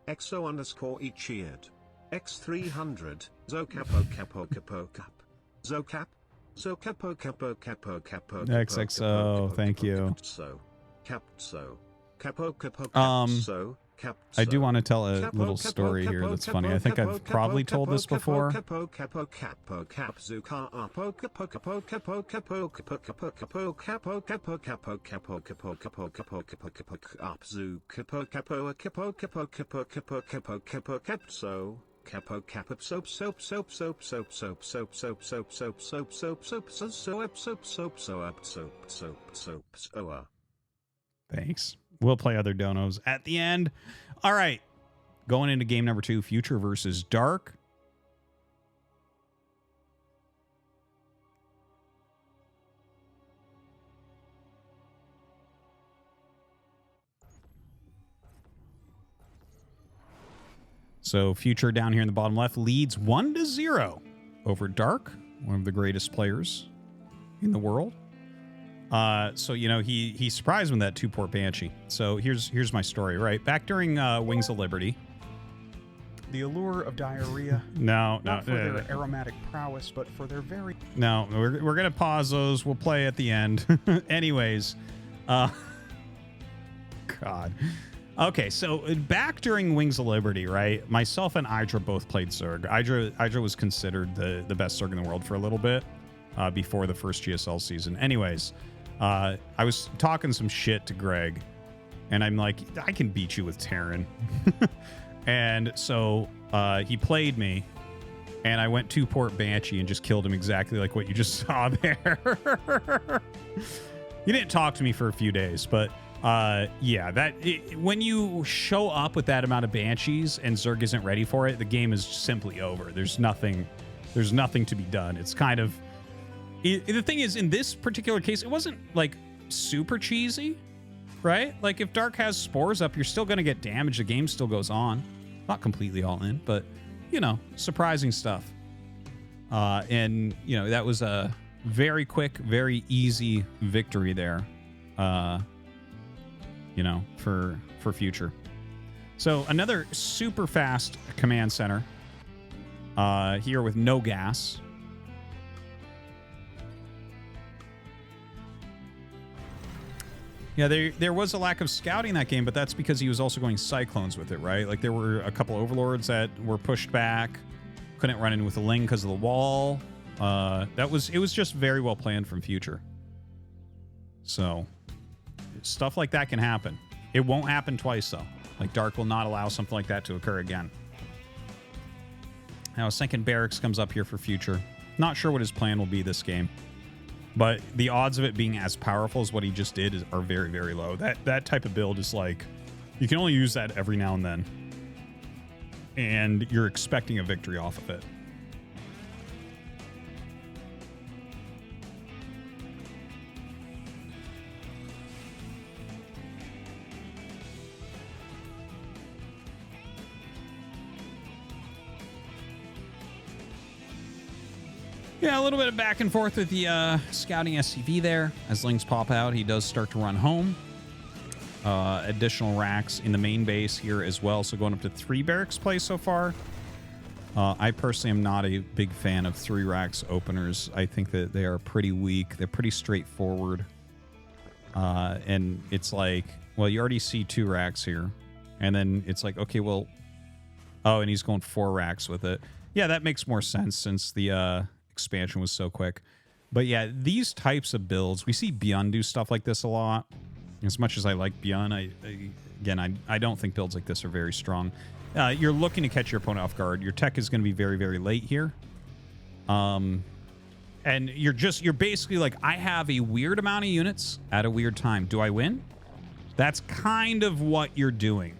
XO_E cheered. X300. Zo capo capo capo cap. Zo cap. So capo capo capo capo. XXO, thank you. So cap so capo capo cap so. I do want to tell a little story here that's funny. I think I've probably told this before. Thanks. We'll play other donos at the end. All right. Going into game number 2, Future versus Dark. So Future down here in the bottom left leads 1-0 over Dark, one of the greatest players in the world. So, you know, he surprised me with that 2-port Banshee. So here's my story, right? Back during Wings of Liberty. The allure of diarrhea. Not for their aromatic prowess, but for their very... No, we're going to pause those. We'll play at the end. Anyways. God. Okay, so back during Wings of Liberty, right? Myself and Idra both played Zerg. Idra was considered the best Zerg in the world for a little bit before the first GSL season. Anyways... I was talking some shit to Greg, and I'm like, I can beat you with Terran. And so he played me, and I went 2-port Banshee and just killed him exactly like what you just saw there. He didn't talk to me for a few days, but yeah, when you show up with that amount of Banshees and Zerg isn't ready for it, the game is simply over. There's nothing to be done. It's kind of... The thing is, in this particular case, it wasn't, like, super cheesy, right? Like, if Dark has spores up, you're still going to get damage. The game still goes on. Not completely all in, but, you know, surprising stuff. And, you know, that was a very quick, very easy victory there, you know, for Future. So, another super fast command center here with no gas. Yeah, there was a lack of scouting in that game, but that's because he was also going Cyclones with it, right? Like, there were a couple Overlords that were pushed back. Couldn't run in with a Ling because of the wall. It was just very well planned from Future. So, stuff like that can happen. It won't happen twice, though. Like, Dark will not allow something like that to occur again. Now, second Barracks comes up here for Future. Not sure what his plan will be this game. But the odds of it being as powerful as what he just did are very, very low. That type of build is like, you can only use that every now and then. And you're expecting a victory off of it. Yeah, a little bit of back and forth with the scouting SCV there. As Lings pop out, he does start to run home. Additional racks in the main base here as well. So going up to 3 barracks plays so far. I personally am not a big fan of 3 racks openers. I think that they are pretty weak. They're pretty straightforward. And it's like, well, you already see 2 racks here. And then it's like, okay, well, oh, and he's going 4 racks with it. Yeah, that makes more sense since the expansion was so quick. But yeah, these types of builds, we see Beyond do stuff like this a lot. As much as I like Beyond, I don't think builds like this are very strong. You're looking to catch your opponent off guard. Your tech is going to be very, very late here. And you're basically like, I have a weird amount of units at a weird time. Do I win? That's kind of what you're doing.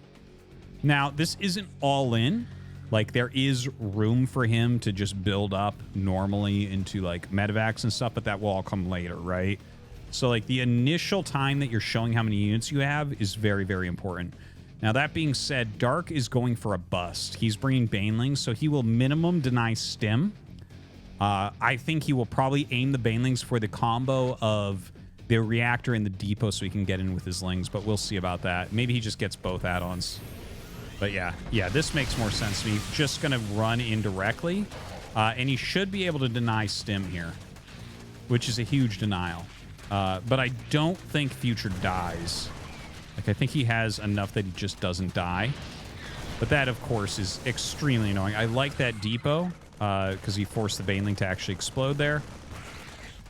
Now, this isn't all in. Like, there is room for him to just build up normally into, like, medevacs and stuff, but that will all come later, right? So, like, the initial time that you're showing how many units you have is very, very important. Now, that being said, Dark is going for a bust. He's bringing Banelings, so he will minimum deny Stim. I think he will probably aim the Banelings for the combo of the Reactor and the Depot so he can get in with his Lings, but we'll see about that. Maybe he just gets both add-ons. But yeah, this makes more sense to me. Just going to run in directly. And he should be able to deny Stim here, which is a huge denial. But I don't think Future dies. Like, I think he has enough that he just doesn't die. But that, of course, is extremely annoying. I like that Depot because he forced the Baneling to actually explode there.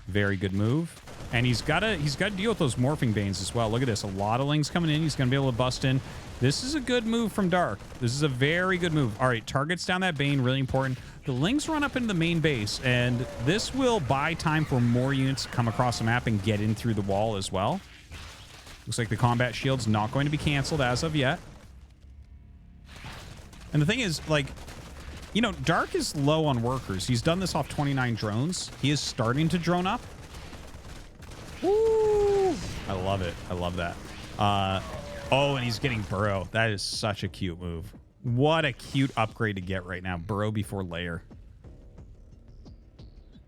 Very good move. And he's got to deal with those Morphing Banes as well. Look at this. A lot of Lings coming in. He's going to be able to bust in. This is a good move from Dark. This is a very good move. All right, targets down that Bane, really important. The Lings run up into the main base, and this will buy time for more units to come across the map and get in through the wall as well. Looks like the combat shield's not going to be canceled as of yet. And the thing is, like, you know, Dark is low on workers. He's done this off 29 drones. He is starting to drone up. Woo! I love it. I love that. Oh, and he's getting Burrow. That is such a cute move. What a cute upgrade to get right now. Burrow before Lair.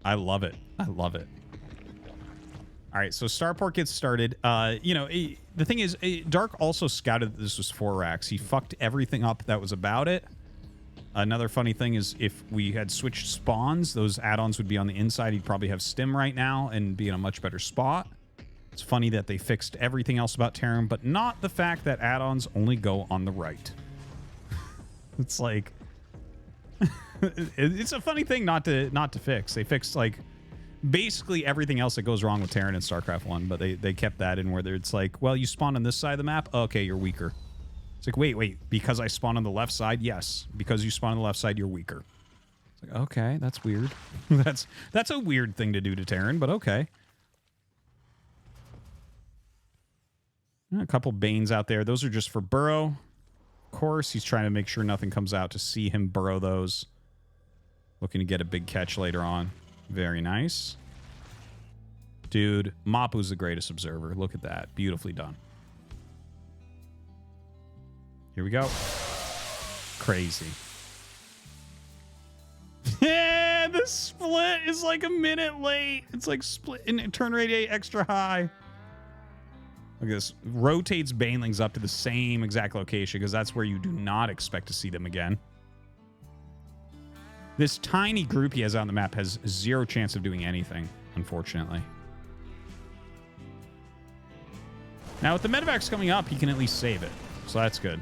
I love it. I love it. All right, so Starport gets started. You know, the thing is, Dark also scouted that this was 4 racks. He fucked everything up that was about it. Another funny thing is if we had switched spawns, those add-ons would be on the inside. He'd probably have Stim right now and be in a much better spot. It's funny that they fixed everything else about Terran, but not the fact that add-ons only go on the right. It's like... it's a funny thing not to fix. They fixed, like, basically everything else that goes wrong with Terran in StarCraft 1, but they kept that in where it's like, well, you spawn on this side of the map? Okay, you're weaker. It's like, wait, because I spawn on the left side? Yes. Because you spawn on the left side, you're weaker. It's like, okay, that's weird. that's a weird thing to do to Terran, but okay. A couple Banes out there. Those are just for Burrow. Of course, he's trying to make sure nothing comes out to see him burrow those. Looking to get a big catch later on. Very nice. Dude, Mapu's the greatest observer. Look at that. Beautifully done. Here we go. Crazy. Yeah, the split is like a minute late. It's like split and turn rate extra high. Look at this. Rotates Banelings up to the same exact location because that's where you do not expect to see them again. This tiny group he has out on the map has 0 chance of doing anything, unfortunately. Now, with the medevacs coming up, he can at least save it. So that's good.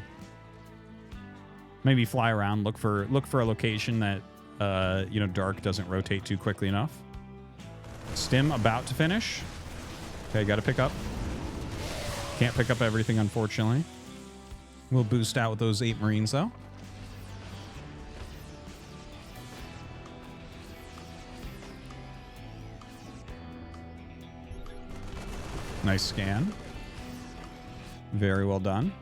Maybe fly around, look for a location that, you know, Dark doesn't rotate too quickly enough. Stim about to finish. Okay, got to pick up. Can't pick up everything, unfortunately. We'll boost out with those 8 Marines, though. Nice scan. Very well done.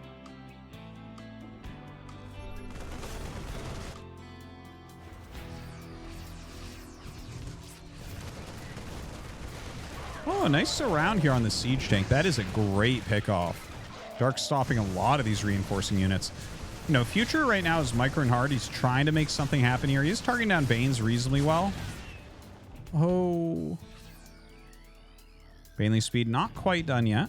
Oh, a nice surround here on the siege tank. That is a great pickoff. Dark's stopping a lot of these reinforcing units. You know, Future right now is micro and hard. He's trying to make something happen here. He is targeting down Banes reasonably well. Oh. Baneling speed not quite done yet.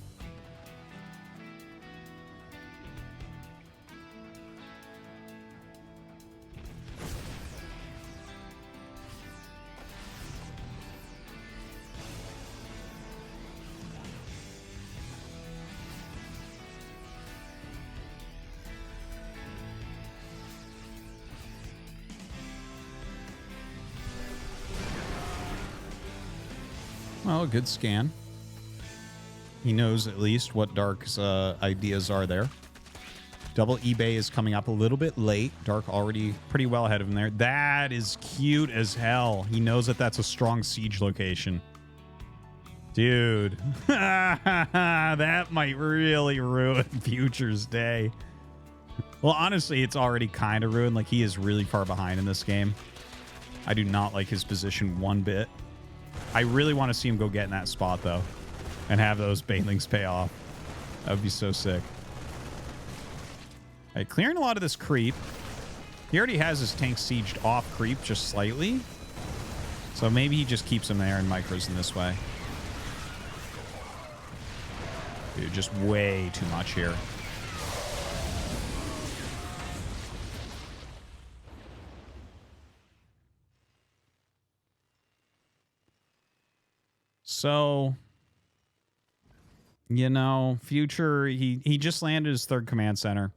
Oh, a good scan. He knows at least what Dark's ideas are there. Double eBay is coming up a little bit late. Dark already pretty well ahead of him there. That is cute as hell. He knows that that's a strong siege location. Dude. That might really ruin Future's day. Well, honestly, it's already kind of ruined. Like, he is really far behind in this game. I do not like his position one bit. I really want to see him go get in that spot, though, and have those banelings pay off. That would be so sick. All right, clearing a lot of this creep. He already has his tank sieged off creep just slightly. So maybe he just keeps him there and micros in this way. Dude, just way too much here. So, you know, Future, he just landed his third command center.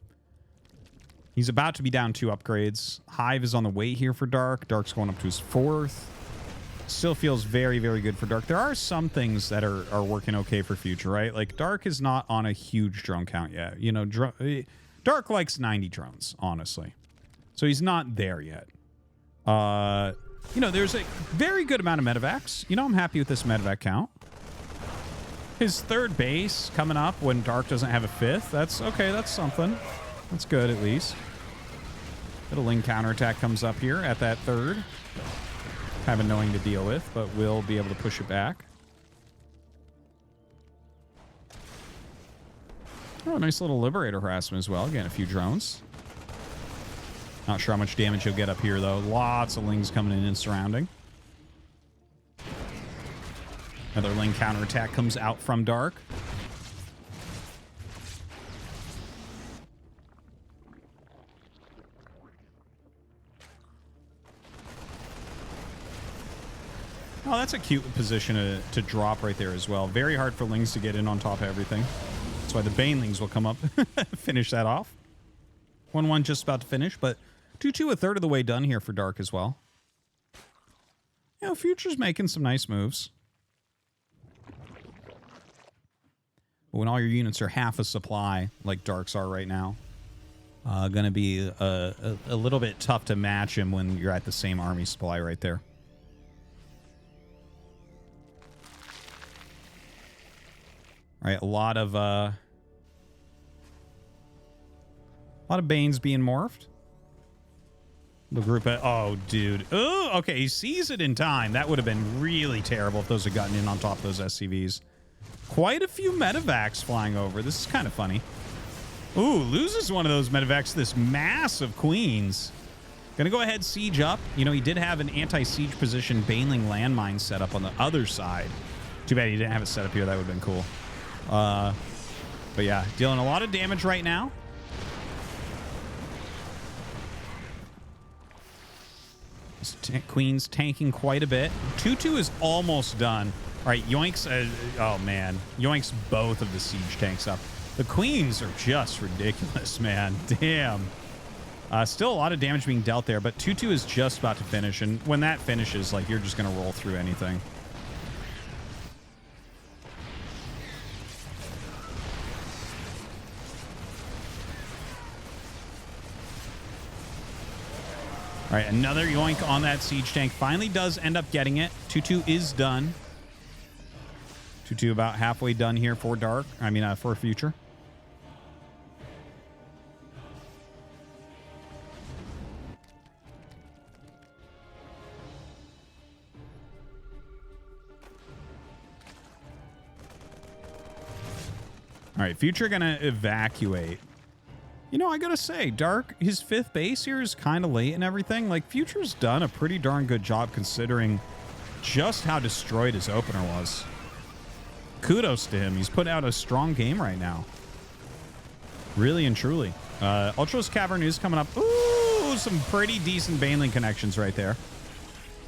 He's about to be down 2 upgrades. Hive is on the way here for Dark. Dark's going up to his 4th. Still feels very, very good for Dark. There are some things that are working okay for Future, right? Like, Dark is not on a huge drone count yet. You know, Dark likes 90 drones, honestly. So he's not there yet. You know, there's a very good amount of medevacs. You know, I'm happy with this medevac count. His 3rd base coming up when Dark doesn't have a 5th. That's okay. That's something. That's good, at least. Little Ling counterattack comes up here at that 3rd. Kind of annoying to deal with, but we'll be able to push it back. Oh, nice little Liberator harassment as well. Again, a few drones. Not sure how much damage he'll get up here, though. Lots of Lings coming in and surrounding. Another Ling counterattack comes out from Dark. Oh, that's a cute position to drop right there as well. Very hard for Lings to get in on top of everything. That's why the Banelings will come up, finish that off. 1-1 just about to finish, but 2-2 a third of the way done here for Dark as well. You know, Future's making some nice moves. But when all your units are half a supply, like Dark's are right now, going to be a little bit tough to match him when you're at the same army supply right there. All right, a lot of Banes being morphed. The group, oh, dude. Oh, okay, he sees it in time. That would have been really terrible if those had gotten in on top of those SCVs. Quite a few medevacs flying over. This is kind of funny. Ooh, loses one of those medevacs to this massive Queens. Gonna go ahead, siege up. You know, he did have an anti-siege position Baneling landmine set up on the other side. Too bad he didn't have it set up here. That would have been cool. But yeah, dealing a lot of damage right now. Queen's tanking quite a bit. 2-2 is almost done. All right, yoinks. Oh, man. Yoinks both of the siege tanks up. The Queens are just ridiculous, man. Damn. Still a lot of damage being dealt there, but 2-2 is just about to finish. And when that finishes, like, you're just going to roll through anything. All right, another yoink on that siege tank. Finally does end up getting it. 2-2 is done. 2-2 about halfway done here for Dark. I mean, for Future. All right, Future gonna evacuate. You know, I gotta say, Dark, his 5th base here is kind of late and everything. Like, Future's done a pretty darn good job considering just how destroyed his opener was. Kudos to him. He's put out a strong game right now. Really and truly. Ultros Cavern is coming up. Ooh, some pretty decent Baneling connections right there.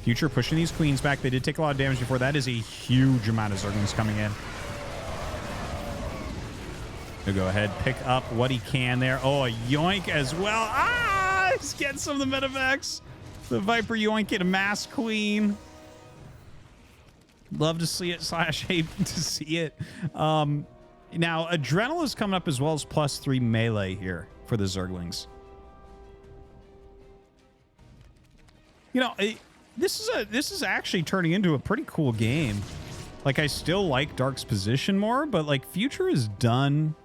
Future pushing these Queens back. They did take a lot of damage before. That is a huge amount of Zerglings coming in. He'll go ahead, pick up what he can there. Oh, a yoink as well. Ah! He's getting some of the medevacs. The Viper yoinking a mass Queen. Love to see it / hate to see it. Now, Adrenal is coming up as well as +3 melee here for the Zerglings. You know, this is actually turning into a pretty cool game. Like, I still like Dark's position more, but like Future has done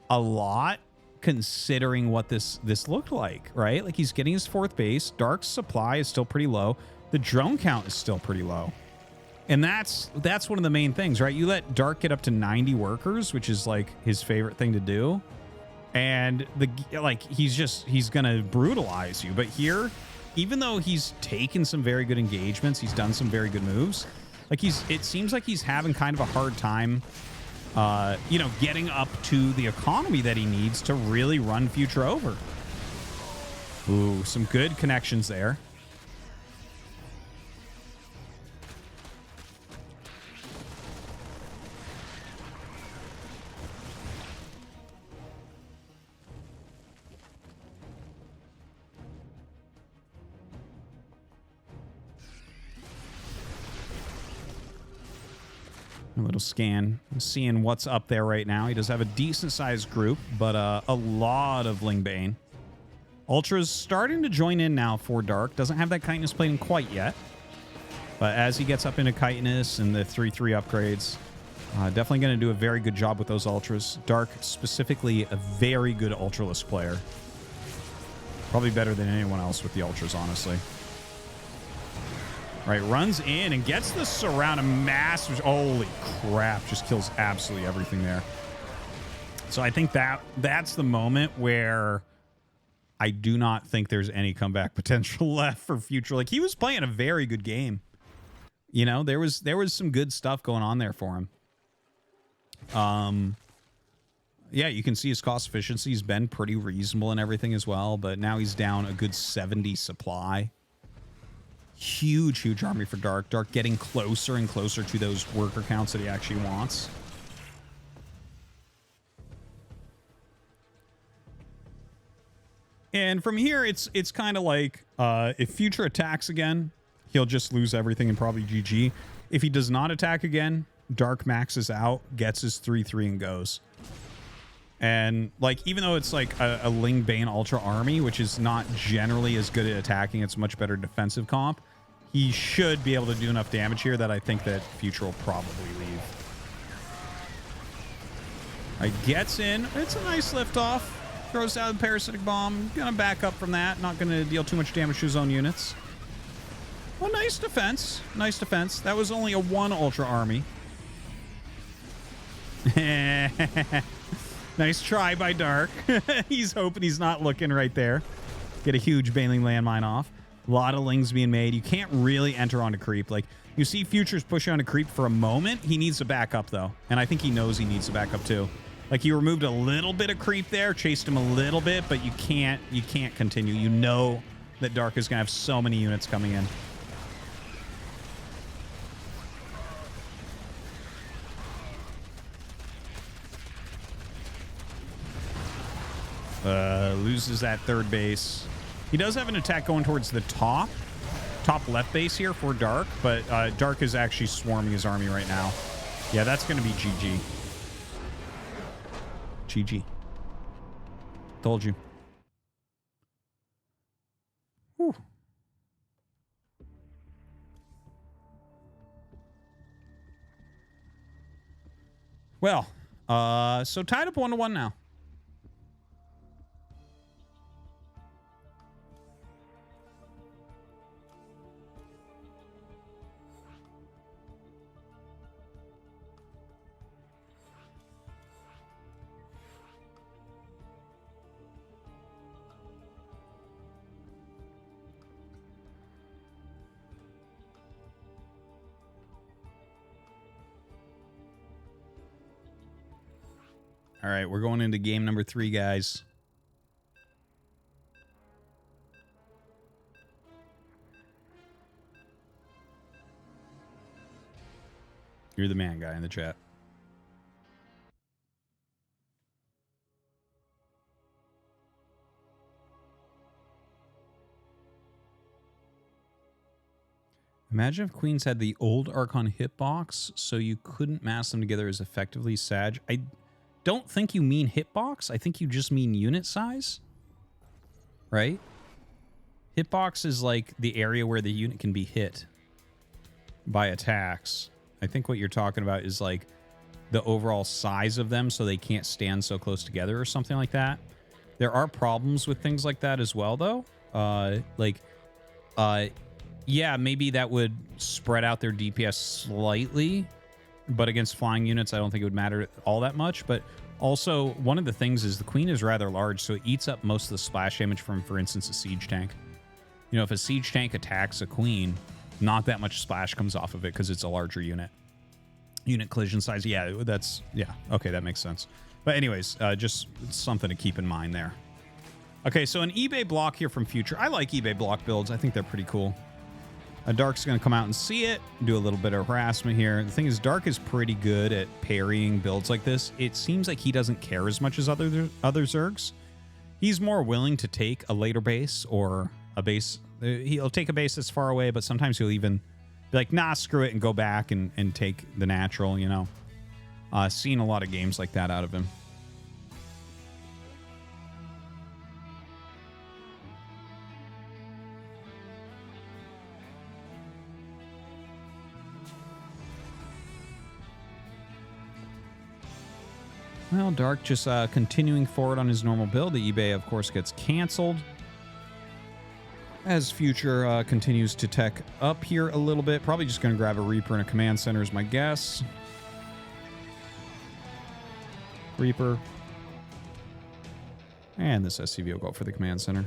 a lot considering what this looked like, right? Like, he's getting his 4th base. Dark's supply is still pretty low. The drone count is still pretty low. And that's one of the main things, right? You let Dark get up to 90 workers, which is like his favorite thing to do. And he's going to brutalize you. But here, even though he's taken some very good engagements, he's done some very good moves. Like it seems like he's having kind of a hard time, getting up to the economy that he needs to really run Future over. Ooh, some good connections there. A little scan. I'm seeing what's up there right now. He does have a decent-sized group, but a lot of Lingbane. Ultra's starting to join in now for Dark. Doesn't have that Chitinous plating quite yet. But as he gets up into Chitinous and the 3/3 upgrades, definitely going to do a very good job with those Ultras. Dark, specifically, a very good Ultraless player. Probably better than anyone else with the Ultras, honestly. Right, runs in and gets the surround of massive. Holy crap, just kills absolutely everything there. So I think that's the moment where I do not think there's any comeback potential left for Future. Like, he was playing a very good game. You know, there was some good stuff going on there for him. Yeah, you can see his cost efficiency's been pretty reasonable and everything as well, but now he's down a good 70 supply. Huge army for Dark. Dark getting closer and closer to those worker counts that he actually wants. And from here, it's kind of like if Future attacks again, he'll just lose everything and probably GG. If he does not attack again, Dark maxes out, gets his 3/3 and goes. And like, even though it's like a Lingbane Ultra army, which is not generally as good at attacking, it's much better defensive comp, he should be able to do enough damage here that I think that Future will probably leave. Gets in. It's a nice liftoff. Throws down the Parasitic Bomb. Gonna back up from that. Not gonna deal too much damage to his own units. Well, nice defense. Nice defense. That was only a 1 Ultra army. Nice try by Dark. He's hoping he's not looking right there. Get a huge Baneling landmine off. A lot of Lings being made. You can't really enter onto creep. Like, you see Future's pushing onto creep for a moment. He needs to back up, though. And I think he knows he needs to back up, too. Like, he removed a little bit of creep there, chased him a little bit, but you can't continue. You know that Dark is going to have so many units coming in. Loses that 3rd base. He does have an attack going towards the top left base here for Dark, but Dark is actually swarming his army right now. Yeah, that's going to be GG. GG. Told you. Whew. Well, so tied up 1-1 now. All right, we're going into game number 3, guys. You're the man guy in the chat. Imagine if Queens had the old Archon hitbox, so you couldn't mass them together as effectively, Sag. I don't think you mean hitbox. I think you just mean unit size. Right? Hitbox is like the area where the unit can be hit by attacks. I think what you're talking about is like the overall size of them so they can't stand so close together or something like that. There are problems with things like that as well, though. Yeah, maybe that would spread out their DPS slightly, but against flying units, I don't think it would matter all that much. But also, one of the things is the Queen is rather large, so it eats up most of the splash damage from, for instance, a siege tank. You know, if a siege tank attacks a Queen, not that much splash comes off of it because it's a larger unit. Unit collision size, yeah, okay, that makes sense. But anyways, just something to keep in mind there. Okay, so an eBay block here from Future. I like eBay block builds. I think they're pretty cool. Dark's going to come out and see it, do a little bit of harassment here. The thing is, Dark is pretty good at parrying builds like this. It seems like he doesn't care as much as other Zergs. He's more willing to take a later base or a base. He'll take a base that's far away, but sometimes he'll even be like, nah, screw it, and go back and take the natural, you know. Seen a lot of games like that out of him. Well, Dark just continuing forward on his normal build. The eBay, of course, gets canceled. As Future continues to tech up here a little bit. Probably just going to grab a Reaper and a Command Center is my guess. Reaper. And this SCV will go for the Command Center.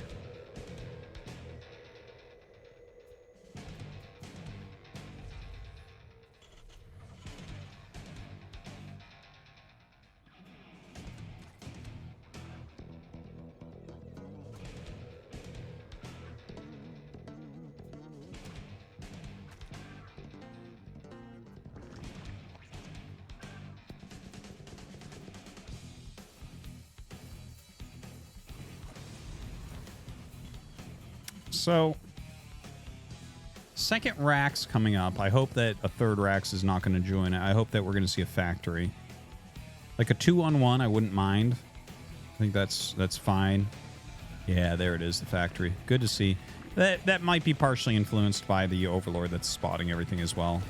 So, second Rax coming up. I hope that a third Rax is not going to join it. I hope that we're going to see a factory. Like a 2-on-1, I wouldn't mind. I think that's fine. Yeah, there it is, the factory. Good to see. That might be partially influenced by the Overlord that's spotting everything as well.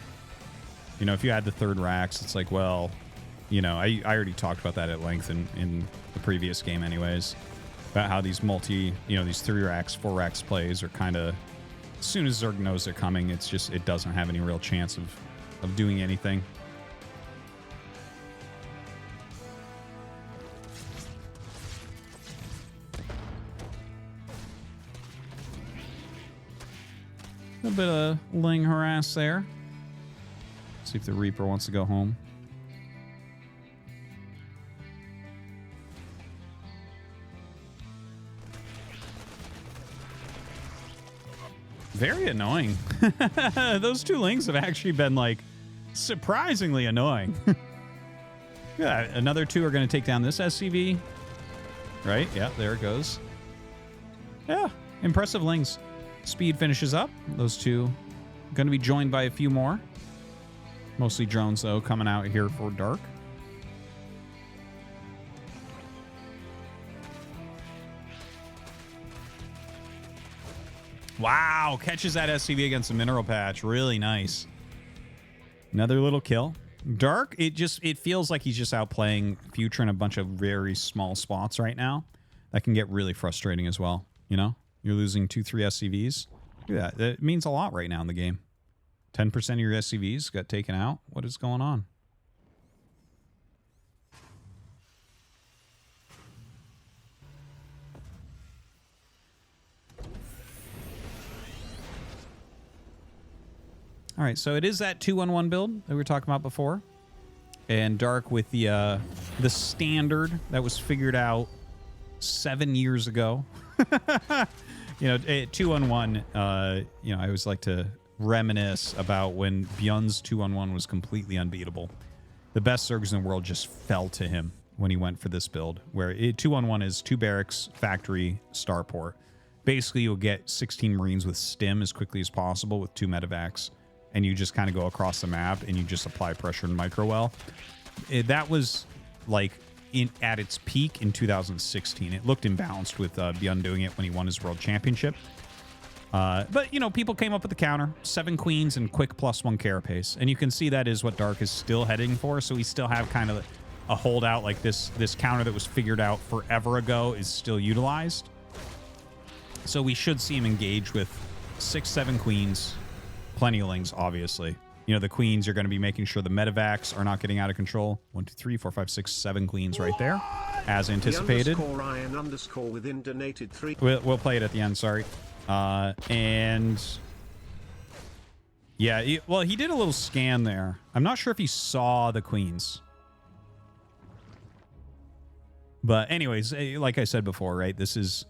You know, if you had the third Rax, it's like, well, you know, I already talked about that at length in the previous game anyways. About how these these 3 racks, 4 racks plays are kind of, as soon as Zerg knows they're coming, it's just, it doesn't have any real chance of doing anything. A bit of Ling harass there. See if the Reaper wants to go home. Very annoying. Those 2 Lings have actually been, like, surprisingly annoying. Yeah, another 2 are going to take down this SCV. Right? Yeah, there it goes. Yeah, impressive Lings. Speed finishes up. Those 2 going to be joined by a few more. Mostly drones, though, coming out here for Dark. Wow, catches that SCV against a mineral patch. Really nice. Another little kill. Dark, it feels like he's just outplaying Future in a bunch of very small spots right now. That can get really frustrating as well, you know? You're losing 2-3 SCVs. Look at that. That means a lot right now in the game. 10% of your SCVs got taken out. What is going on? All right, so it is that 2-on-1 build that we were talking about before. And Dark with the standard that was figured out 7 years ago. You know, 2-on-1, you know, I always like to reminisce about when Bjorn's 2-on-1 was completely unbeatable. The best Zergs in the world just fell to him when he went for this build, where 2-on-1 is 2 barracks, factory, starport. Basically, you'll get 16 Marines with stim as quickly as possible with 2 medevacs. and you just kind of go across the map and you just apply pressure and micro well. That was like at its peak in 2016. It looked imbalanced with Beyond doing it when he won his world championship. But, you know, people came up with the counter. 7 queens and quick +1 carapace. And you can see that is what Dark is still heading for. So we still have kind of a holdout like this counter that was figured out forever ago is still utilized. So we should see him engage with 6, 7 queens. Plenty of lings, obviously. You know, the queens are going to be making sure the medevacs are not getting out of control. 1, 2, 3, 4, 5, 6, 7 queens right there, as anticipated. The within donated 3. We'll play it at the end, sorry. And yeah, well, he did a little scan there. I'm not sure if he saw the queens. But anyways, like I said before, right, this is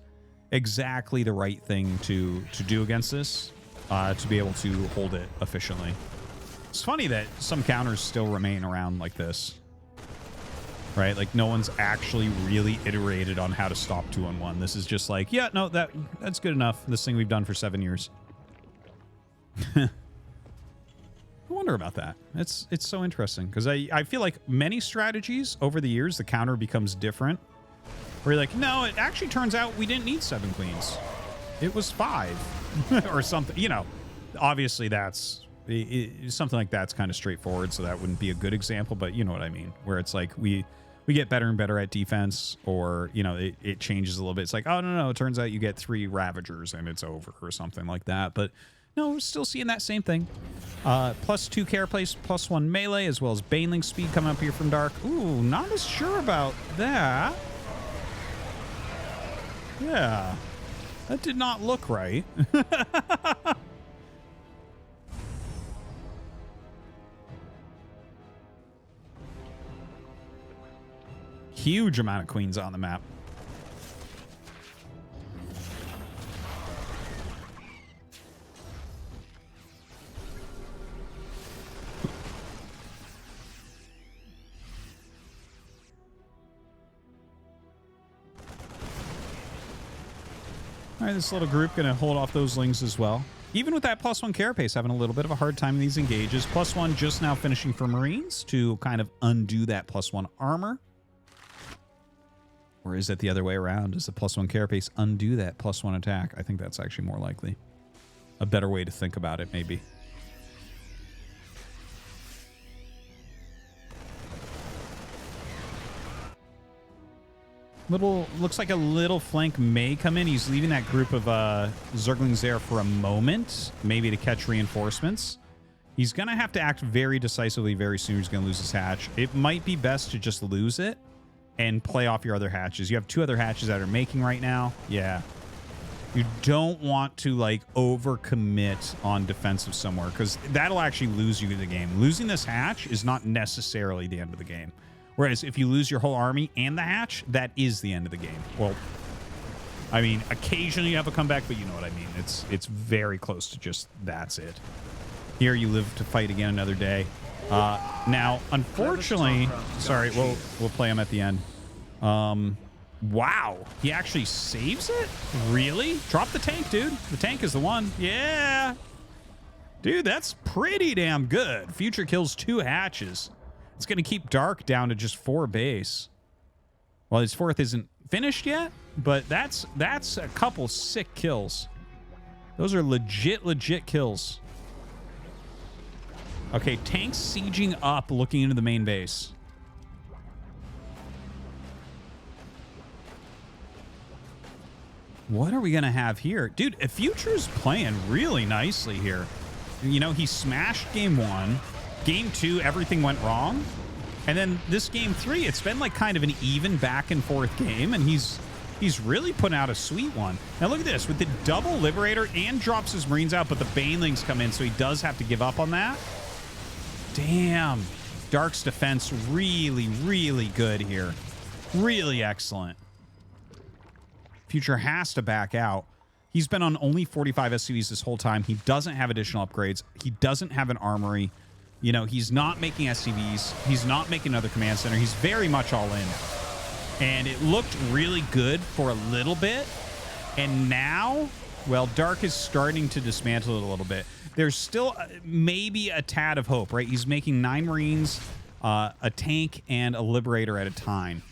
exactly the right thing to do against this, to be able to hold it efficiently. It's funny that some counters still remain around like this, right? Like no one's actually really iterated on how to stop 2-on-1. This is just like, yeah, no, that's good enough. This thing we've done for 7 years. I wonder about that. It's so interesting because I feel like many strategies over the years, the counter becomes different. Where you're like, no, it actually turns out we didn't need 7 queens. It was 5 or something. You know, obviously that's something like that's kind of straightforward. So that wouldn't be a good example, but you know what I mean? Where it's like we get better and better at defense, or, you know, it changes a little bit. It's like, oh, no, it turns out you get 3 Ravagers and it's over or something like that. But no, we're still seeing that same thing. +2 carapace, +1 melee, as well as Baneling speed coming up here from Dark. Ooh, not as sure about that. Yeah, that did not look right. Huge amount of queens on the map. All right, this little group going to hold off those lings as well. Even with that +1 carapace, having a little bit of a hard time in these engages. +1 just now finishing for Marines to kind of undo that +1 armor. Or is it the other way around? Does the +1 carapace undo that +1 attack? I think that's actually more likely. A better way to think about it, maybe. Looks like a little flank may come in. He's leaving that group of Zerglings there for a moment, maybe to catch reinforcements. He's going to have to act very decisively very soon. He's going to lose his hatch. It might be best to just lose it and play off your other hatches. You have 2 other hatches that are making right now. Yeah. You don't want to, like, overcommit on defensive somewhere, because that'll actually lose you the game. Losing this hatch is not necessarily the end of the game. Whereas if you lose your whole army and the hatch, that is the end of the game. Well, I mean, occasionally you have a comeback, but you know what I mean. It's very close to just that's it. Here you live to fight again another day. Now, unfortunately, sorry, we'll play him at the end. Wow, he actually saves it? Really? Drop the tank, dude. The tank is the one. Yeah. Dude, that's pretty damn good. Future kills 2 hatches. It's going to keep Dark down to just 4 base. Well, his 4th isn't finished yet, but that's a couple sick kills. Those are legit kills. Okay, tanks sieging up, looking into the main base. What are we going to have here? Dude, Future's playing really nicely here. You know, he smashed game 1. Game 2, everything went wrong. And then this game 3, it's been like kind of an even back and forth game, and he's really putting out a sweet one. Now look at this, with the double Liberator and drops his Marines out, but the Banelings come in, so he does have to give up on that. Damn. Dark's defense really good here. Really excellent. Future has to back out. He's been on only 45 SCVs this whole time. He doesn't have additional upgrades. He doesn't have an armory. You know, he's not making SCVs. He's not making another command center. He's very much all in. And it looked really good for a little bit. And now Well, Dark is starting to dismantle it a little bit. There's still maybe a tad of hope, right? He's making 9 Marines, a tank, and a Liberator at a time.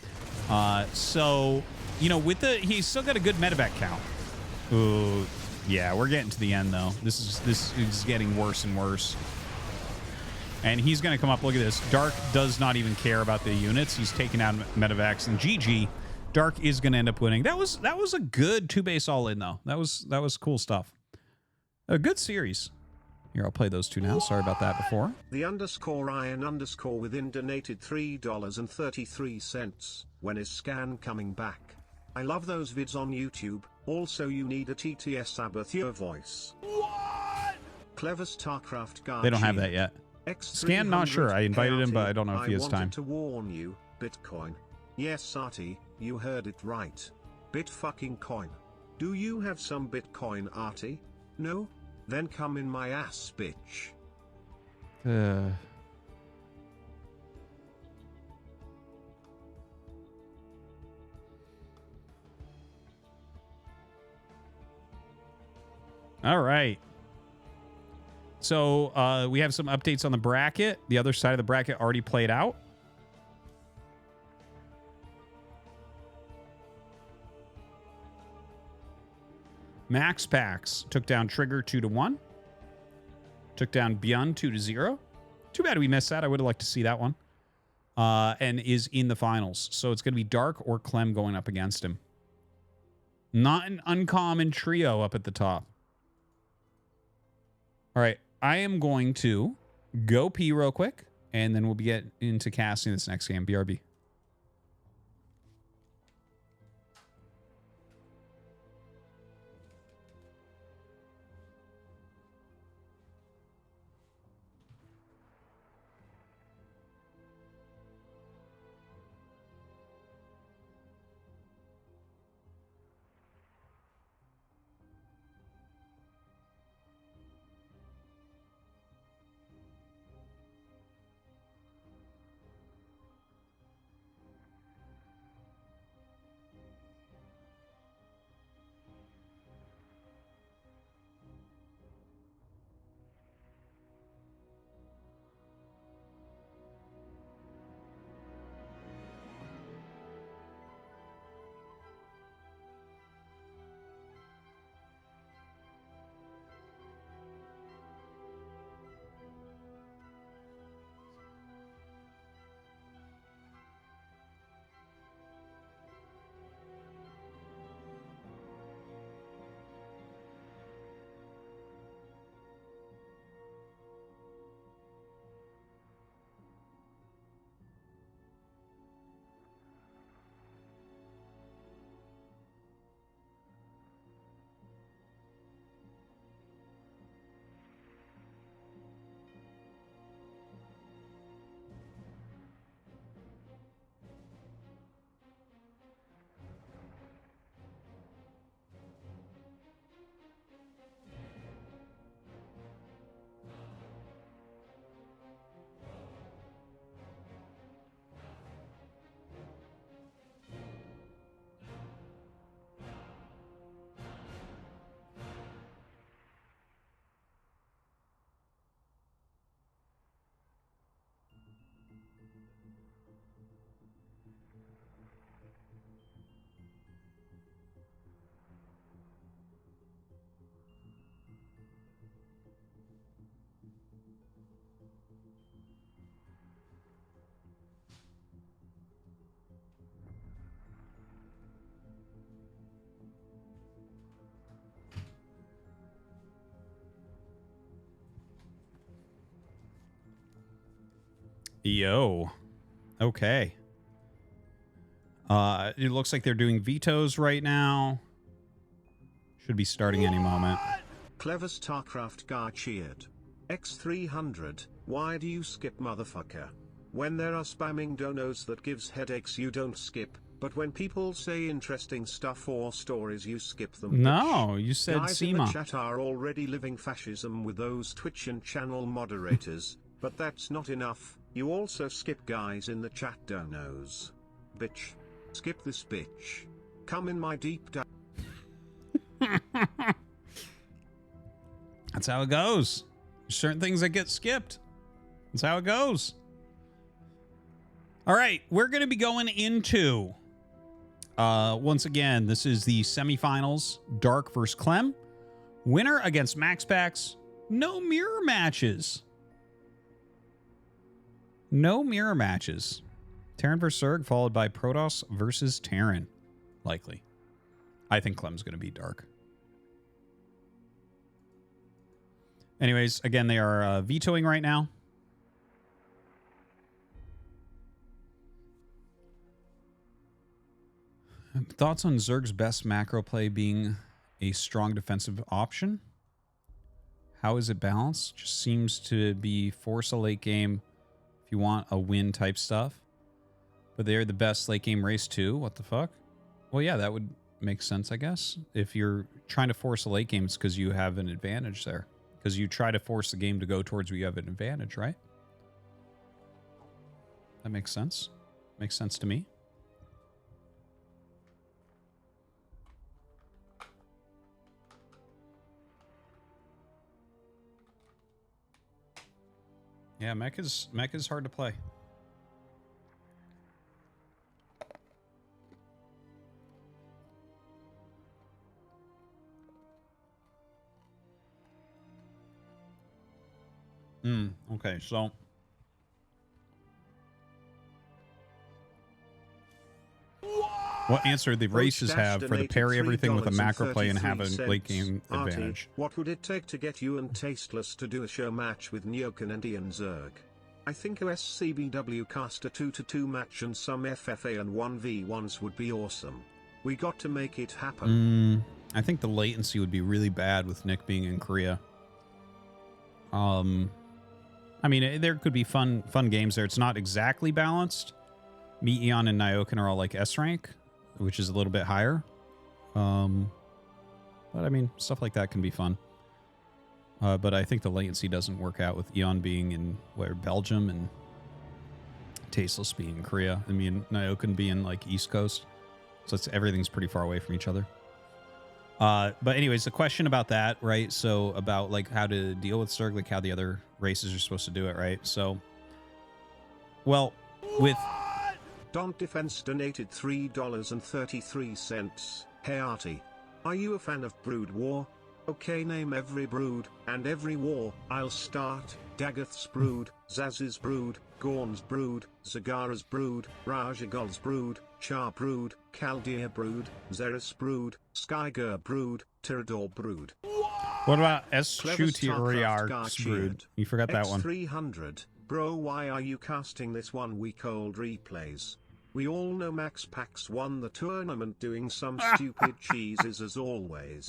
So, you know, he's still got a good medevac count. Ooh, yeah, we're getting to the end, though. This is getting worse and worse. And he's going to come up. Look at this. Dark does not even care about the units. He's taking out medevacs. And GG, Dark is going to end up winning. That was a good 2-base all-in, though. That was cool stuff. A good series. Here, I'll play those two now. Sorry about that before. The _Ryan_ within donated $3.33. When is Scan coming back? I love those vids on YouTube. Also, you need a TTS Saboteur voice. What? Clever Starcraft guy. They don't have that yet. Scan, not sure. I invited him, but I don't know if he has time. I wanted to warn you, Bitcoin. Yes, Artie, you heard it right. Bit fucking coin. Do you have some Bitcoin, Artie? No? Then come in my ass, bitch. All right. So we have some updates on the bracket. The other side of the bracket already played out. Max Pax took down Trigger 2-1. Took down Beyond 2-0. Too bad we missed that. I would have liked to see that one. And is in the finals. So it's going to be Dark or Clem going up against him. Not an uncommon trio up at the top. All right. I am going to go pee real quick, and then we'll get into casting this next game. BRB. Yo. Okay. It looks like they're doing vetoes right now. Should be starting any moment. Clever Starcraft guy cheered. X300, why do you skip, motherfucker? When there are spamming donos that gives headaches, you don't skip. But when people say interesting stuff or stories, you skip them. No, you said Guys SEMA. in the chat are already living fascism with those Twitch and channel moderators. But that's not enough. You also skip guys in the chat donos. Bitch. Skip this bitch. Come in my deep dive. That's how it goes. There's certain things that get skipped. That's how it goes. All right, we're going to be going into, once again, this is the semifinals, Dark versus Clem. Winner against Max Packs. No mirror matches. No mirror matches. Terran versus Zerg, followed by Protoss versus Terran. Likely. I think Clem's going to beat Dark. Anyways, again, they are vetoing right now. Thoughts on Zerg's best macro play being a strong defensive option? How is it balanced? Just seems to be force a late game if you want a win type stuff. But they're the best late game race too. What the fuck? Well, yeah, that would make sense, I guess. If you're trying to force a late game, it's because you have an advantage there. Because you try to force the game to go towards where you have an advantage, right? That makes sense. Makes sense to me. Yeah, mech is hard to play. Okay, so what answer the races have for the parry everything with a macro play and have a late game advantage? What would it take to get you and Tasteless to do a show match with Nyoken and Ian Zerg? I think OSCBW cast a 2-2 match and some FFA and 1v1s would be awesome. We got to make it happen. I think the latency would be really bad with Nick being in Korea. I mean, there could be fun games there. It's not exactly balanced. Me, Eon, and Nyoken are all like S rank, which is a little bit higher. But I mean, stuff like that can be fun. But I think the latency doesn't work out with Eon being in Belgium and Tasteless being in Korea. I mean, Nyoken being like East Coast. So everything's pretty far away from each other. But anyways, the question about that, right? So about like how to deal with Zerg, like how the other races are supposed to do it, right? So, well, with... Don't Defense donated $3.33. Hey Artie, are you a fan of Brood War? Okay, name every brood, and every war. I'll start. Dagath's brood, Zaz's brood, Gorn's brood, Zagara's brood, Rajagol's brood, Char brood, Chaldea brood, Xeris brood, Skyger brood, Tirador brood. What about Eschutiariarch's brood? You forgot that one. 300. Bro, why are you casting this 1 week old replays? We all know Max Pax won the tournament doing some stupid cheeses as always.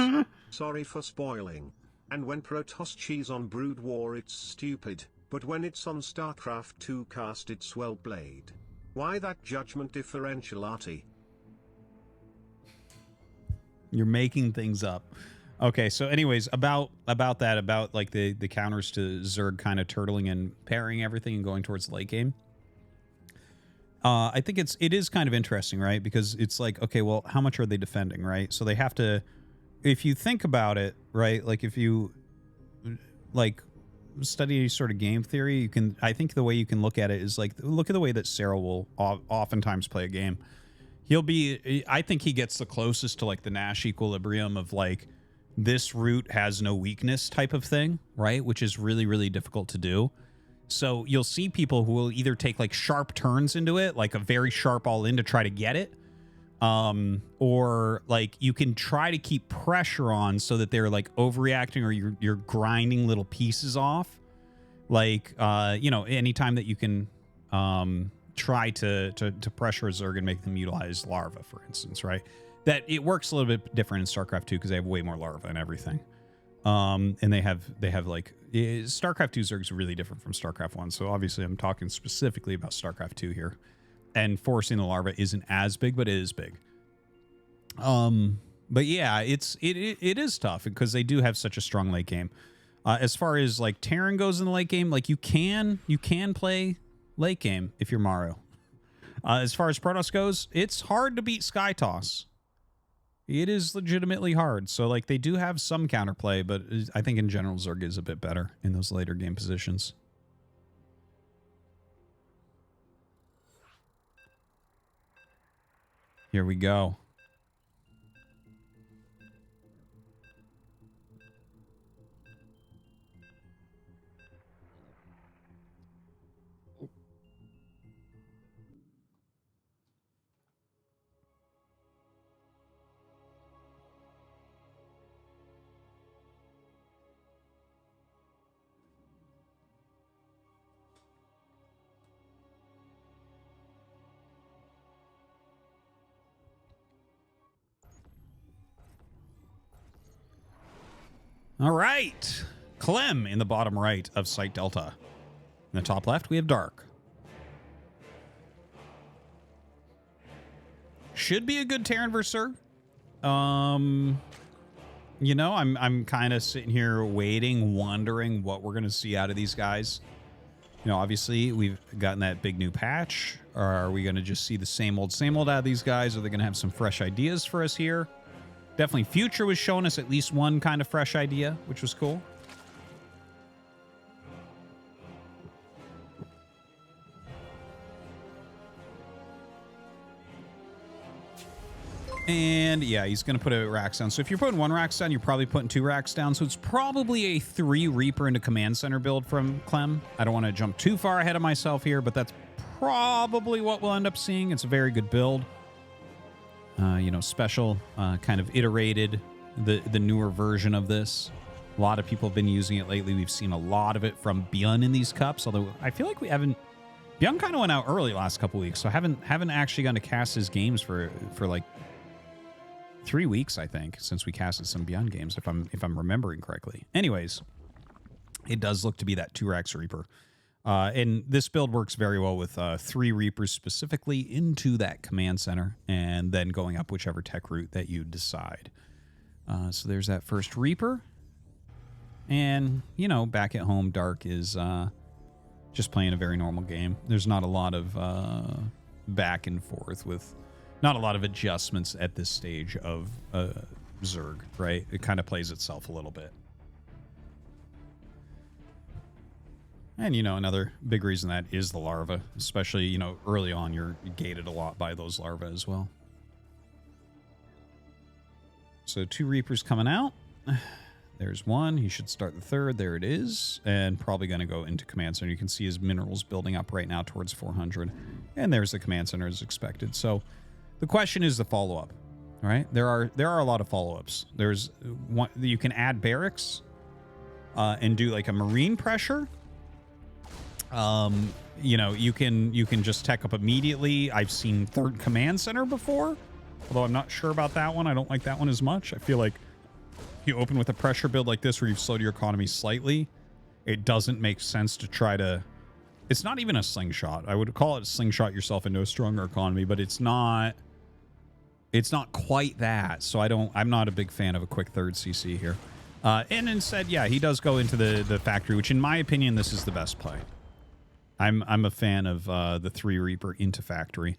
Sorry for spoiling. And when Protoss cheese on Brood War it's stupid, but when it's on Starcraft 2 cast it's well played. Why that judgment differential, Artie? You're making things up. Okay, so anyways, about that, about like the counters to Zerg kind of turtling and parrying everything and going towards the late game. I think it is kind of interesting, right? Because it's like, okay, well, how much are they defending, right? So they have to, if you think about it, right? Like if you like study any sort of game theory, you can, I think the way you can look at it is like, look at the way that Sarah will oftentimes play a game. I think he gets the closest to like the Nash equilibrium of like, this route has no weakness type of thing, right? Which is really, really difficult to do. So you'll see people who will either take like sharp turns into it, like a very sharp all in to try to get it. Or like you can try to keep pressure on so that they're like overreacting or you're grinding little pieces off. Like, you know, anytime that you can try to pressure a Zerg and make them utilize larva, for instance, right? That it works a little bit different in StarCraft 2 because they have way more larva and everything. And they have like StarCraft 2 Zerg is really different from StarCraft 1. So obviously I'm talking specifically about StarCraft 2 here. And forcing the larva isn't as big, but it is big. But yeah, it is tough because they do have such a strong late game. As far as like Terran goes in the late game, like you can play late game if you're Mario. As far as Protoss goes, it's hard to beat Sky Toss. It is legitimately hard. So, like, they do have some counterplay, but I think in general, Zerg is a bit better in those later game positions. Here we go. All right. Clem in the bottom right of Site Delta. In the top left, we have Dark. Should be a good Terran versus Zerg. You know, I'm kind of sitting here waiting, wondering what we're going to see out of these guys. You know, obviously, we've gotten that big new patch. Or are we going to just see the same old out of these guys? Are they going to have some fresh ideas for us here? Definitely Future was showing us at least one kind of fresh idea, which was cool. And yeah, he's going to put a racks down. So if you're putting 1 racks down, you're probably putting 2 racks down. So it's probably a 3 Reaper into Command Center build from Clem. I don't want to jump too far ahead of myself here, but that's probably what we'll end up seeing. It's a very good build. You know, special, kind of iterated, the newer version of this. A lot of people have been using it lately. We've seen a lot of it from Byun in these cups, although I feel like we haven't... Byun kind of went out early last couple weeks, so I haven't actually gone to cast his games for like 3 weeks, I think, since we casted some Byun games, if I'm remembering correctly. Anyways, it does look to be that 2 racks Reaper. And this build works very well with 3 Reapers specifically into that command center and then going up whichever tech route that you decide. So there's that first Reaper. And, you know, back at home, Dark is just playing a very normal game. There's not a lot of back and forth with... Not a lot of adjustments at this stage of Zerg, right? It kind of plays itself a little bit. And, you know, another big reason that is the larva. Especially, you know, early on, you're gated a lot by those larvae as well. So 2 Reapers coming out. There's 1. He should start the 3rd. There it is. And probably going to go into Command Center. You can see his minerals building up right now towards 400. And there's the Command Center as expected. So the question is the follow-up. All right? There are a lot of follow-ups. There's one... You can add barracks and do like a marine pressure. You know, you can just tech up immediately. I've seen 3rd Command Center before, although I'm not sure about that one. I don't like that one as much. I feel like if you open with a pressure build like this where you've slowed your economy slightly, it doesn't make sense to try to... It's not even a slingshot. I would call it a slingshot yourself into a stronger economy, but it's not quite that. So I'm not a big fan of a quick 3rd CC here. And instead, yeah, he does go into the factory, which in my opinion, this is the best play. I'm a fan of the 3 Reaper into factory.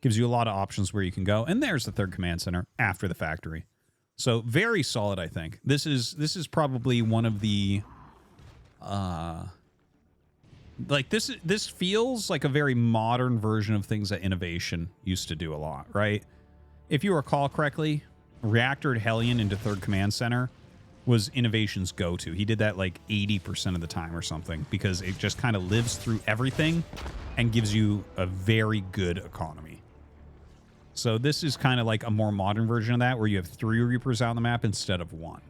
Gives you a lot of options where you can go. And there's the 3rd Command Center after the factory. So very solid, I think. This is probably one of the like this feels like a very modern version of things that Innovation used to do a lot, right? If you recall correctly, Reactored Hellion into 3rd Command Center was Innovation's go-to. He did that like 80% of the time or something because it just kind of lives through everything and gives you a very good economy. So this is kind of like a more modern version of that where you have 3 Reapers out on the map instead of 1.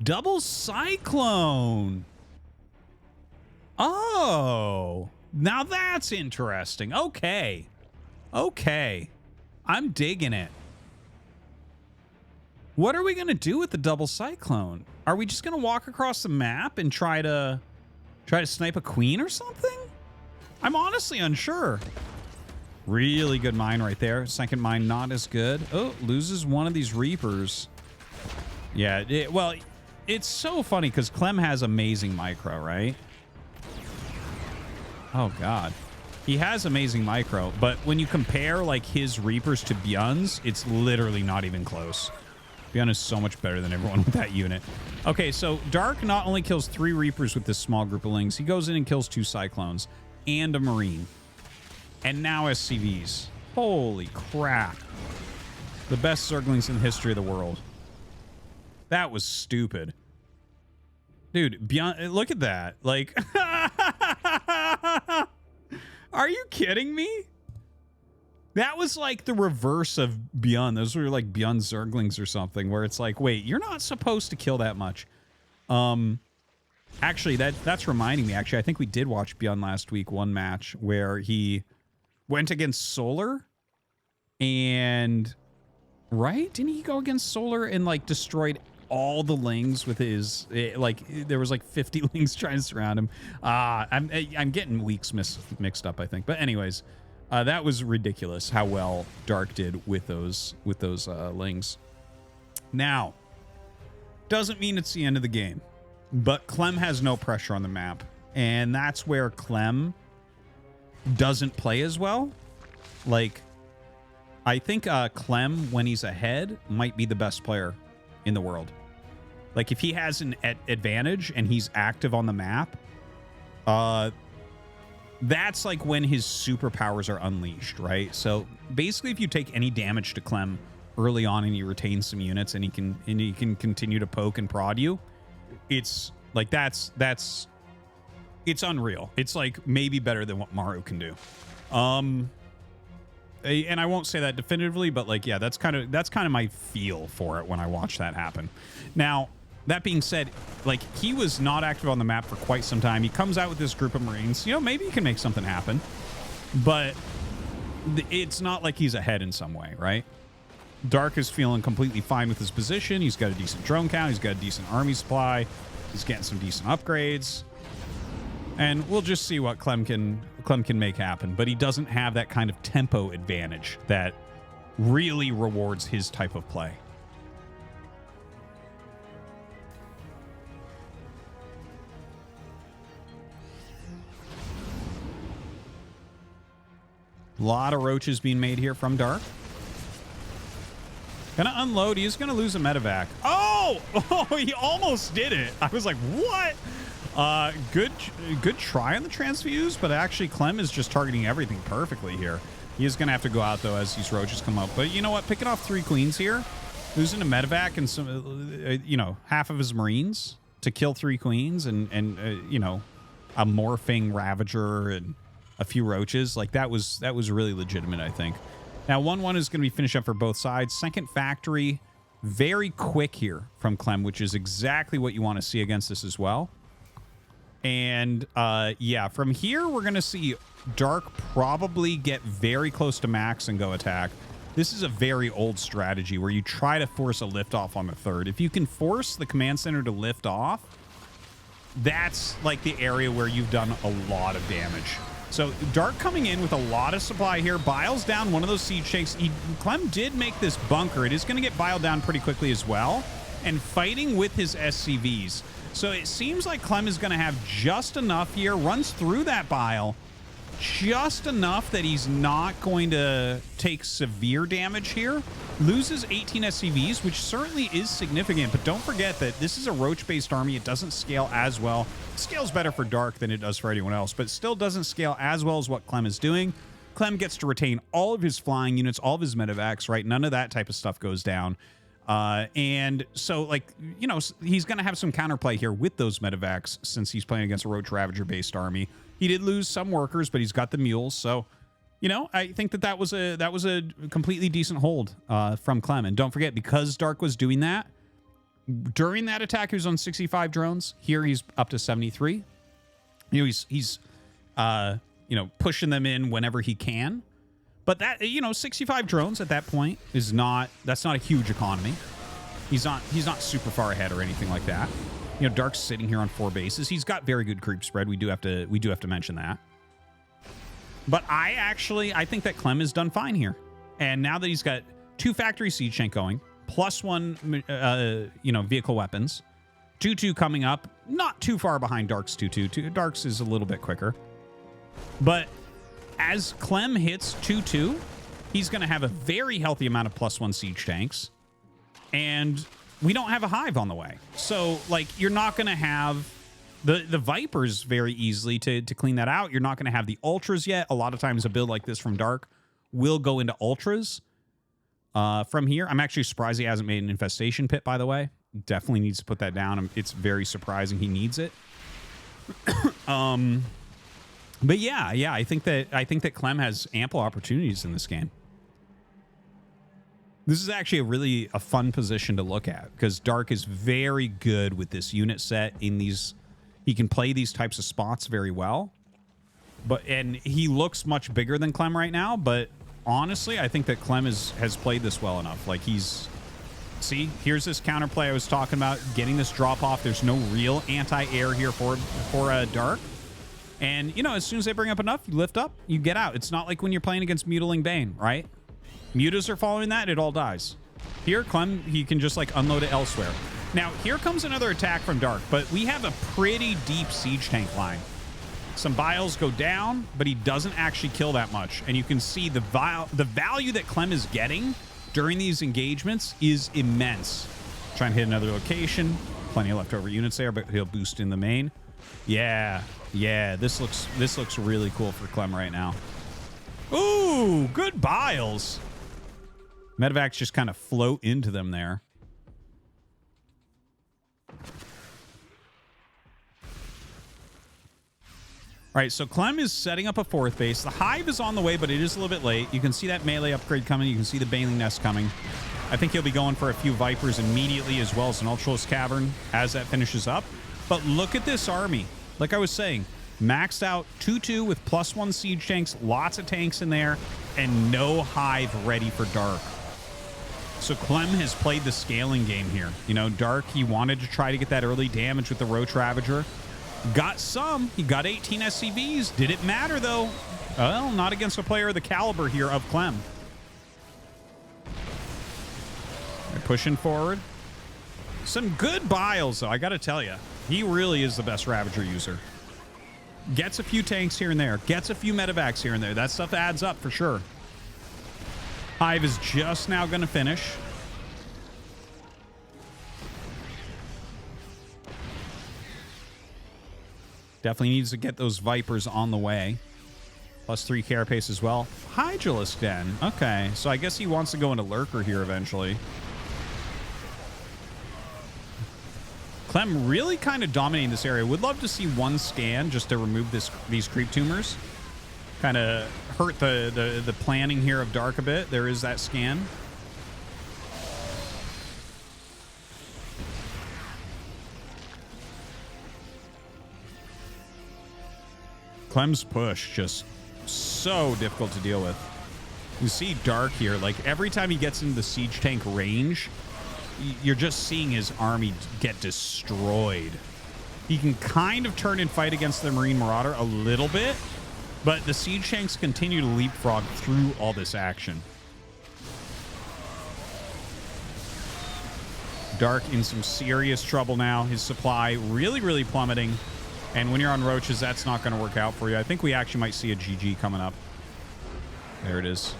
Double Cyclone. Oh, now that's interesting. Okay. I'm digging it. What are we going to do with the double Cyclone? Are we just going to walk across the map and try to snipe a queen or something? I'm honestly unsure. Really good mine right there. Second mine not as good. Oh, loses one of these Reapers. Yeah, well, it's so funny because Clem has amazing micro, right? Oh, God. He has amazing micro, but when you compare like his Reapers to Bjorn's, it's literally not even close. Bjorn is so much better than everyone with that unit. Okay, so Dark not only kills 3 Reapers with this small group of Lings, he goes in and kills 2 Cyclones and a Marine. And now SCVs. Holy crap. The best Zerglings in the history of the world. That was stupid. Dude, Bjorn, look at that. Like, are you kidding me? That was like the reverse of Bjorn. Those were like Bjorn Zerglings or something, where it's like, wait, you're not supposed to kill that much. Actually, that's reminding me. Actually, I think we did watch Bjorn last week, one match where he went against Solar and right? Didn't he go against Solar and like destroyed all the Lings with his like there was like 50 Lings trying to surround him. I'm getting weeks mixed up, I think. But anyways, that was ridiculous how well Dark did with those Lings. Now, doesn't mean it's the end of the game, but Clem has no pressure on the map, and that's where Clem doesn't play as well. Like, I think Clem, when he's ahead, might be the best player in the world. Like, if he has an advantage and he's active on the map, that's like when his superpowers are unleashed, right? So basically, if you take any damage to Clem early on and you retain some units and he can continue to poke and prod you, it's like it's unreal. It's like maybe better than what Maru can do. And I won't say that definitively, but like, yeah, that's kind of my feel for it when I watch that happen. Now, that being said, like, he was not active on the map for quite some time. He comes out with this group of Marines. You know, maybe he can make something happen, but it's not like he's ahead in some way, right? Dark is feeling completely fine with his position. He's got a decent drone count. He's got a decent army supply. He's getting some decent upgrades. And we'll just see what Clem can make happen. But he doesn't have that kind of tempo advantage that really rewards his type of play. A lot of roaches being made here from Dark. Gonna unload. He's gonna lose a medevac. Oh, he almost did it. I was like, what? Good try on the transfuse, but actually Clem is just targeting everything perfectly here. He is gonna have to go out though as these roaches come up. But you know what? Picking off 3 queens here, losing a medevac and some, half of his Marines to kill 3 queens and a morphing Ravager and a few roaches. Like that was really legitimate, I think. Now 1-1 is going to be finished up for both sides. Second factory, very quick here from Clem, which is exactly what you want to see against this as well. And yeah, from here we're going to see Dark probably get very close to max and go attack. This is a very old strategy where you try to force a liftoff on the third. If you can force the command center to lift off, that's like the area where you've done a lot of damage. So Dark coming in with a lot of supply here. Bile's down one of those siege tanks. Clem did make this bunker. It is going to get Bile down pretty quickly as well. And fighting with his SCVs. So it seems like Clem is going to have just enough here. Runs through that Bile. Just enough that he's not going to take severe damage here. Loses 18 SCVs, which certainly is significant. But don't forget that this is a roach-based army. It doesn't scale as well. It scales better for Dark than it does for anyone else, but still doesn't scale as well as what Clem is doing. Clem gets to retain all of his flying units, all of his medevacs, right? None of that type of stuff goes down. And so, like, he's going to have some counterplay here with those medevacs since he's playing against a Roach Ravager-based army. He did lose some workers, but he's got the mules. So, I think that was a completely decent hold from Clem. And don't forget, because Dark was doing that, during that attack, he was on 65 drones. Here, he's up to 73. He's pushing them in whenever he can. But that, 65 drones at that point that's not a huge economy. He's not super far ahead or anything like that. Dark's sitting here on 4 bases. He's got very good creep spread. We do have to mention that. But I think that Clem has done fine here. And now that he's got 2 factory siege tank going, plus 1 vehicle weapons, 2-2 coming up, not too far behind Dark's 2-2. Dark's is a little bit quicker. But as Clem hits 2-2, he's going to have a very healthy amount of +1 siege tanks. And we don't have a hive on the way. So, like, you're not going to have the Vipers very easily to clean that out. You're not going to have the Ultras yet. A lot of times a build like this from Dark will go into Ultras from here. I'm actually surprised he hasn't made an Infestation Pit, by the way. Definitely needs to put that down. It's very surprising he needs it. But yeah, I think that Clem has ample opportunities in this game. This is actually a fun position to look at because Dark is very good with this unit set in these. He can play these types of spots very well. And he looks much bigger than Clem right now, but honestly, I think that Clem has played this well enough. Like see, here's this counterplay I was talking about, getting this drop off. There's no real anti-air here for Dark. And, you know, as soon as they bring up enough, you lift up, you get out. It's not like when you're playing against Mutiling Bane, right? Mutas are following that, it all dies. Here, Clem, he can just, like, unload it elsewhere. Now, here comes another attack from Dark, but we have a pretty deep siege tank line. Some Biles go down, but he doesn't actually kill that much. And you can see the value that Clem is getting during these engagements is immense. Trying to hit another location. Plenty of leftover units there, but he'll boost in the main. Yeah, this looks really cool for Clem right now. Ooh, good Biles. Medevacs just kind of float into them there. All right, so Clem is setting up a 4th base. The Hive is on the way, but it is a little bit late. You can see that melee upgrade coming. You can see the Baneling Nest coming. I think he'll be going for a few Vipers immediately, as well as an Ultralisk Cavern as that finishes up. But look at this army. Like I was saying, maxed out 2-2 with +1 siege tanks, lots of tanks in there, and no Hive ready for Dark. So Clem has played the scaling game here. You know, Dark, he wanted to try to get that early damage with the Roach Ravager. Got some. He got 18 SCVs. Did it matter, though? Well, not against a player of the caliber here of Clem. They're pushing forward. Some good Biles, though, I got to tell you. He really is the best Ravager user. Gets a few tanks here and there. Gets a few medevacs here and there. That stuff adds up for sure. Hive is just now going to finish. Definitely needs to get those Vipers on the way. +3 carapace as well. Hydralisk Den. Okay, so I guess he wants to go into Lurker here eventually. Clem really kind of dominating this area. Would love to see one scan just to remove these creep tumors. Kind of hurt the planning here of Dark a bit. There is that scan. Clem's push just so difficult to deal with. You see Dark here, like every time he gets into the siege tank range, you're just seeing his army get destroyed. He can kind of turn and fight against the Marine Marauder a little bit, but the siege tanks continue to leapfrog through all this action. Dark in some serious trouble now. His supply really plummeting. And when you're on roaches, that's not going to work out for you. I think we actually might see a GG coming up. There it is.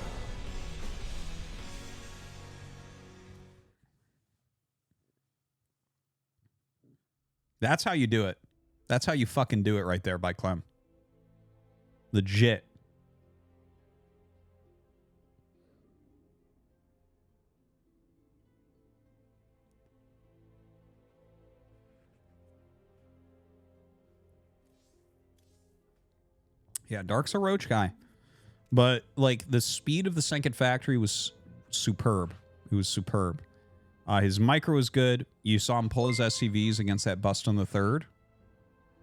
That's how you do it. That's how you fucking do it right there by Clem. Legit. Yeah, Dark's a roach guy. But, like, the speed of the second factory was superb. It was superb. His micro was good. You saw him pull his SCVs against that bust on the 3rd.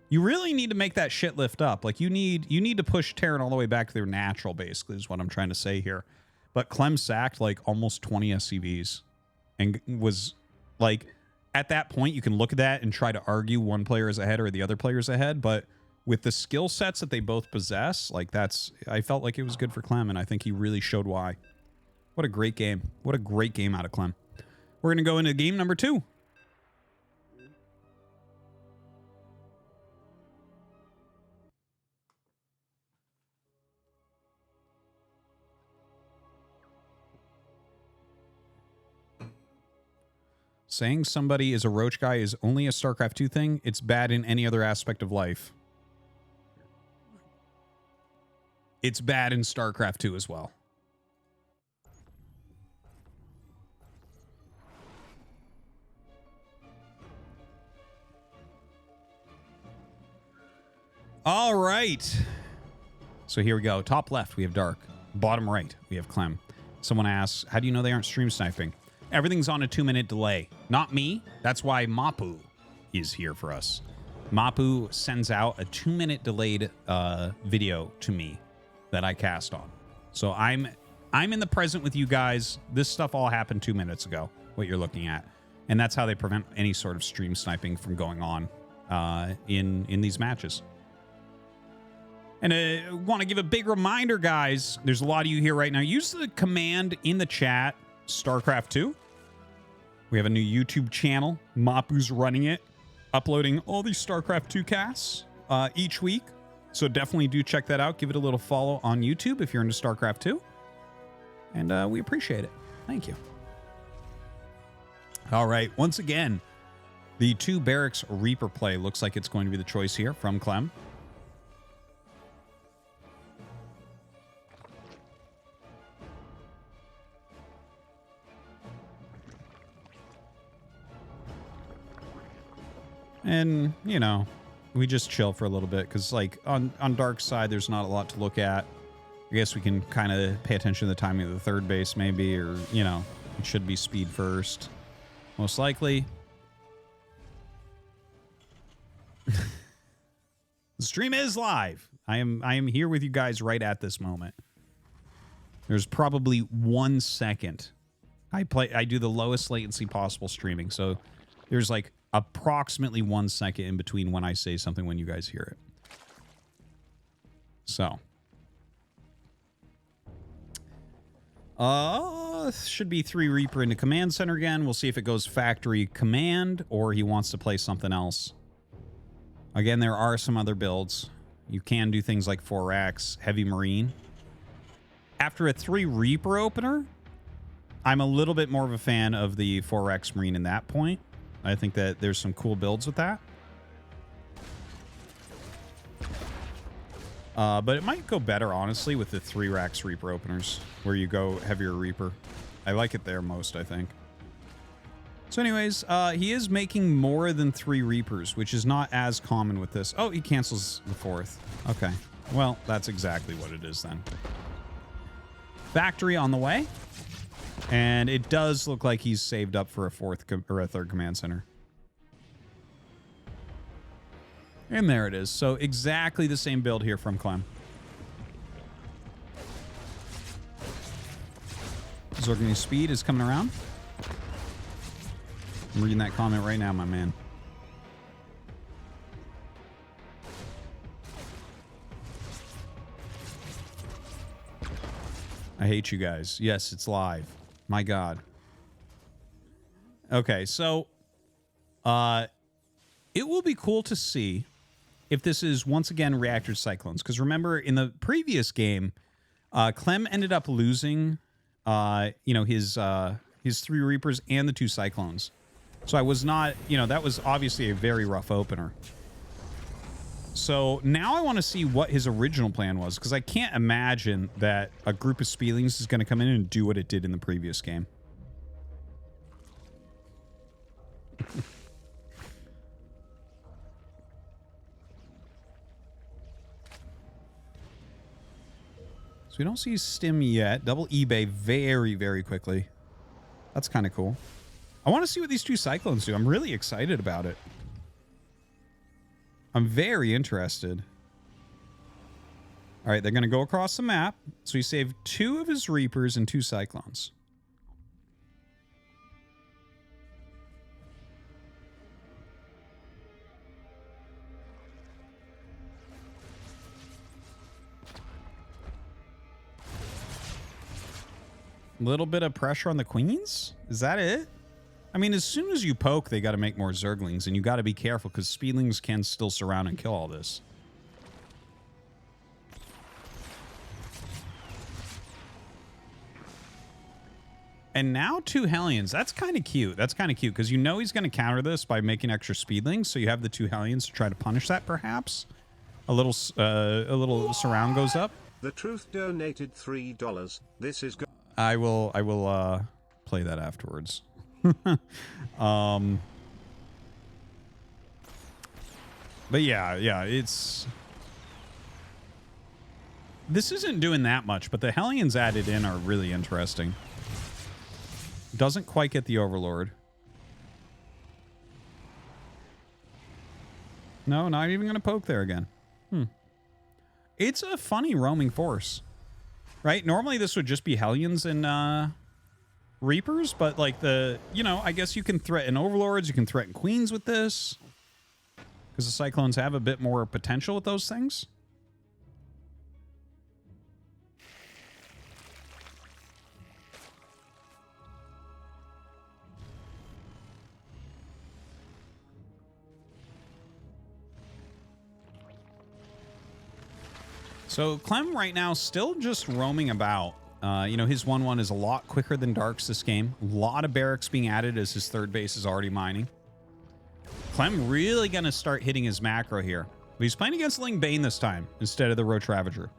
You really need to make that shit lift up. Like, you need to push Terran all the way back to their natural, basically, is what I'm trying to say here. But Clem sacked, like, almost 20 SCVs. And was, like, at that point, you can look at that and try to argue one player is ahead or the other player is ahead, but with the skill sets that they both possess, like I felt like it was good for Clem, and I think he really showed why. What a great game. What a great game out of Clem. We're going to go into game number 2. Saying somebody is a roach guy is only a StarCraft 2 thing. It's bad in any other aspect of life. It's bad in StarCraft 2 as well. All right. So here we go. Top left, we have Dark. Bottom right, we have Clem. Someone asks, how do you know they aren't stream sniping? Everything's on a 2-minute delay. Not me. That's why Mapu is here for us. Mapu sends out a 2-minute delayed video to me that I cast on. So I'm in the present with you guys. This stuff all happened 2 minutes ago, what you're looking at. And that's how they prevent any sort of stream sniping from going on in these matches. And I want to give a big reminder, guys. There's a lot of you here right now. Use the command in the chat, StarCraft 2. We have a new YouTube channel. Mapu's running it, uploading all these StarCraft 2 casts each week. So definitely do check that out. Give it a little follow on YouTube if you're into StarCraft 2. And we appreciate it. Thank you. All right. Once again, the 2 Barracks Reaper play looks like it's going to be the choice here from Clem. And, you know, we just chill for a little bit because, like, on Dark side, there's not a lot to look at. I guess we can kind of pay attention to the timing of the third base, maybe, or, you know, it should be speed first. Most likely. The stream is live. I am here with you guys right at this moment. There's probably 1 second. I do the lowest latency possible streaming, so there's like approximately 1 second in between when I say something when you guys hear it. So. Should be 3 Reaper into Command Center again. We'll see if it goes Factory Command or he wants to play something else. Again, there are some other builds. You can do things like 4X, Heavy Marine. After a 3 Reaper opener, I'm a little bit more of a fan of the 4X Marine in that point. I think that there's some cool builds with that. But it might go better, honestly, with the 3 Racks Reaper openers, where you go heavier Reaper. I like it there most, I think. So anyways, he is making more than 3 Reapers, which is not as common with this. Oh, he cancels the 4th. Okay. Well, that's exactly what it is then. Factory on the way. And it does look like he's saved up for a 3rd command center. And there it is. So exactly the same build here from Clem. Zorgany Speed is coming around. I'm reading that comment right now, my man. I hate you guys. Yes, it's live. My God. Okay, so it will be cool to see if this is once again Reactor Cyclones. Because remember, in the previous game, Clem ended up losing his 3 Reapers and the 2 Cyclones. So I was not, that was obviously a very rough opener. So now I want to see what his original plan was, because I can't imagine that a group of Spielings is going to come in and do what it did in the previous game. So we don't see Stim yet. Double eBay very, very quickly. That's kind of cool. I want to see what these 2 Cyclones do. I'm really excited about it. I'm very interested. All right, they're going to go across the map. So he saved 2 of his Reapers and 2 Cyclones. Little bit of pressure on the Queens? Is that it? I mean, as soon as you poke, they got to make more Zerglings, and you got to be careful because Speedlings can still surround and kill all this. And now 2 Hellions. That's kind of cute. That's kind of cute because you know he's going to counter this by making extra speedlings. So you have the 2 Hellions to try to punish that, perhaps. A little surround goes up. The Truth donated $3. This is. I will play that afterwards. But yeah, it's. This isn't doing that much, but the Hellions added in are really interesting. Doesn't quite get the Overlord. No, not even going to poke there again. It's a funny roaming force, right? Normally this would just be Hellions and Reapers, but like I guess you can threaten Overlords, you can threaten Queens with this. Because the Cyclones have a bit more potential with those things. So Clem right now still just roaming about. His 1-1 is a lot quicker than Dark's this game. A lot of barracks being added as his third base is already mining. Clem really going to start hitting his macro here. But he's playing against Ling Bane this time instead of the Roach Ravager.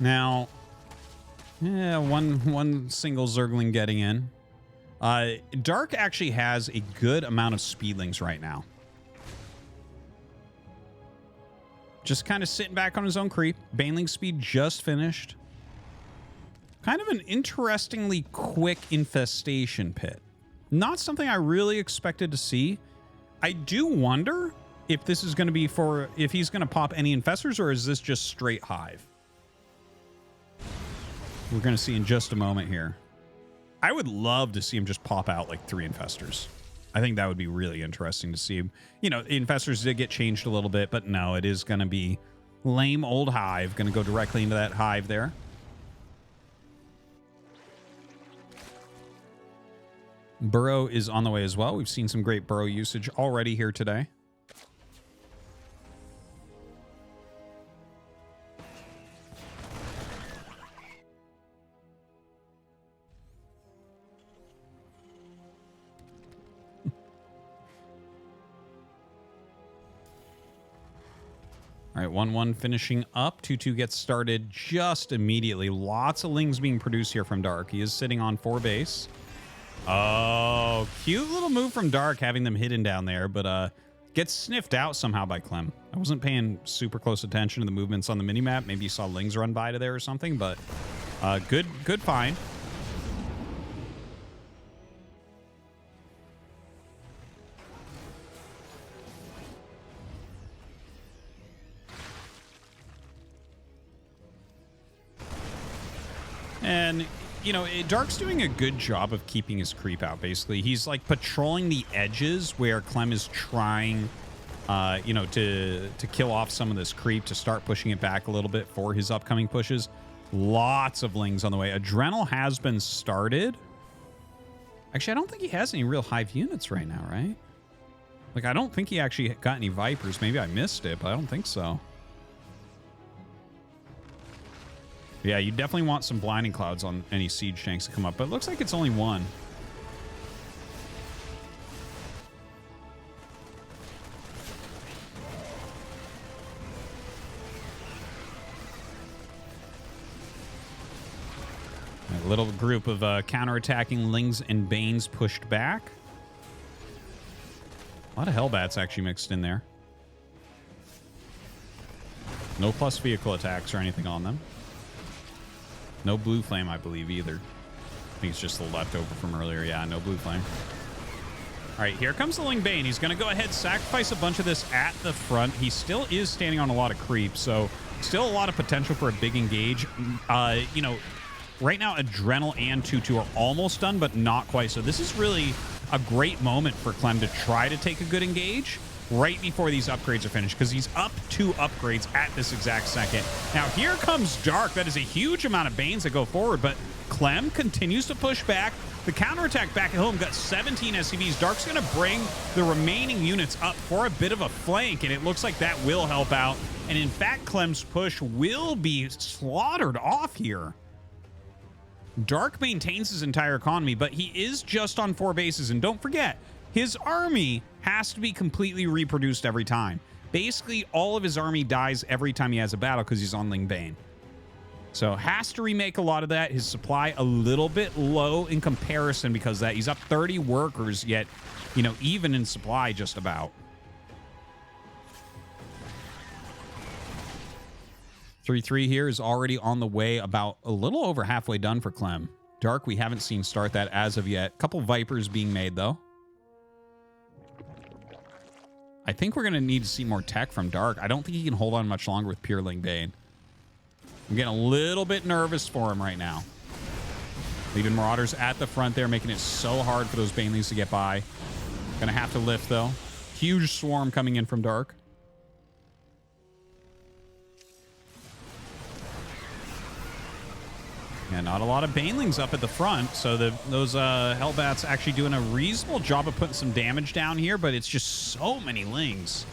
Now, one single Zergling getting in. Dark actually has a good amount of speedlings right now. Just kind of sitting back on his own creep. Baneling speed just finished. Kind of an interestingly quick infestation pit. Not something I really expected to see. I do wonder if this is going to be if he's going to pop any infestors, or is this just straight hive? We're going to see in just a moment here. I would love to see him just pop out like 3 infestors. I think that would be really interesting to see. The infestors did get changed a little bit, but no, it is going to be lame old hive. Going to go directly into that hive there. Burrow is on the way as well. We've seen some great Burrow usage already here today. All right, 1-1 finishing up. 2-2 gets started just immediately. Lots of Lings being produced here from Dark. He is sitting on 4 base. Oh, cute little move from Dark, having them hidden down there, but gets sniffed out somehow by Clem. I wasn't paying super close attention to the movements on the minimap. Maybe you saw Lings run by to there or something, but good find. And, Dark's doing a good job of keeping his creep out, basically. He's, like, patrolling the edges where Clem is trying, to kill off some of this creep, to start pushing it back a little bit for his upcoming pushes. Lots of Lings on the way. Adrenal has been started. Actually, I don't think he has any real hive units right now, right? Like, I don't think he actually got any Vipers. Maybe I missed it, but I don't think so. Yeah, you definitely want some blinding clouds on any siege tanks to come up, but it looks like it's only 1. A little group of counterattacking Lings and Banes pushed back. A lot of Hellbats actually mixed in there. No plus vehicle attacks or anything on them. No blue flame, I believe, either. I think it's just the leftover from earlier. Yeah, no blue flame. All right, here comes the Ling Bane. He's going to go ahead, sacrifice a bunch of this at the front. He still is standing on a lot of creep, so still a lot of potential for a big engage. Right now, Adrenal and 2-2 are almost done, but not quite. So this is really a great moment for Clem to try to take a good engage. right before these upgrades are finished, because he's up 2 upgrades at this exact second. Now, here comes Dark. That is a huge amount of Banes that go forward, but Clem continues to push back. The counterattack back at home got 17 SCVs. Dark's going to bring the remaining units up for a bit of a flank, and it looks like that will help out. And in fact, Clem's push will be slaughtered off here. Dark maintains his entire economy, but he is just on 4 bases. And don't forget, his army has to be completely reproduced every time. Basically, all of his army dies every time he has a battle because he's on Ling Bane. So has to remake a lot of that. His supply a little bit low in comparison because of that. He's up 30 workers, yet, you know, even in supply just about. 3-3 here is already on the way, about a little over halfway done for Clem. Dark, we haven't seen start that as of yet. Couple Vipers being made, though. I think we're going to need to see more tech from Dark. I don't think he can hold on much longer with pure Ling Bane. I'm getting a little bit nervous for him right now. Leaving Marauders at the front there, making it so hard for those Banelings to get by. Gonna have to lift, though. Huge swarm coming in from Dark. Yeah, not a lot of Banelings up at the front, so those Hellbats actually doing a reasonable job of putting some damage down here, but it's just so many Lings.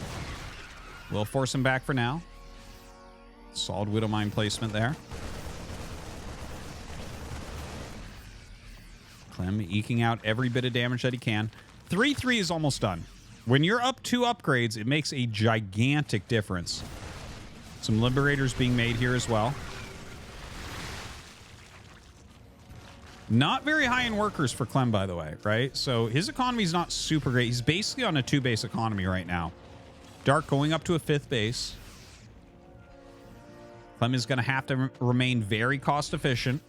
We'll force him back for now. Solid Widowmine placement there. Clem eking out every bit of damage that he can. 3-3 is almost done. When you're up 2 upgrades, it makes a gigantic difference. Some Liberators being made here as well. Not very high in workers for Clem, by the way, right? So his economy is not super great. He's basically on a 2-base economy right now. Dark going up to a 5th base. Clem is going to have to remain very cost efficient,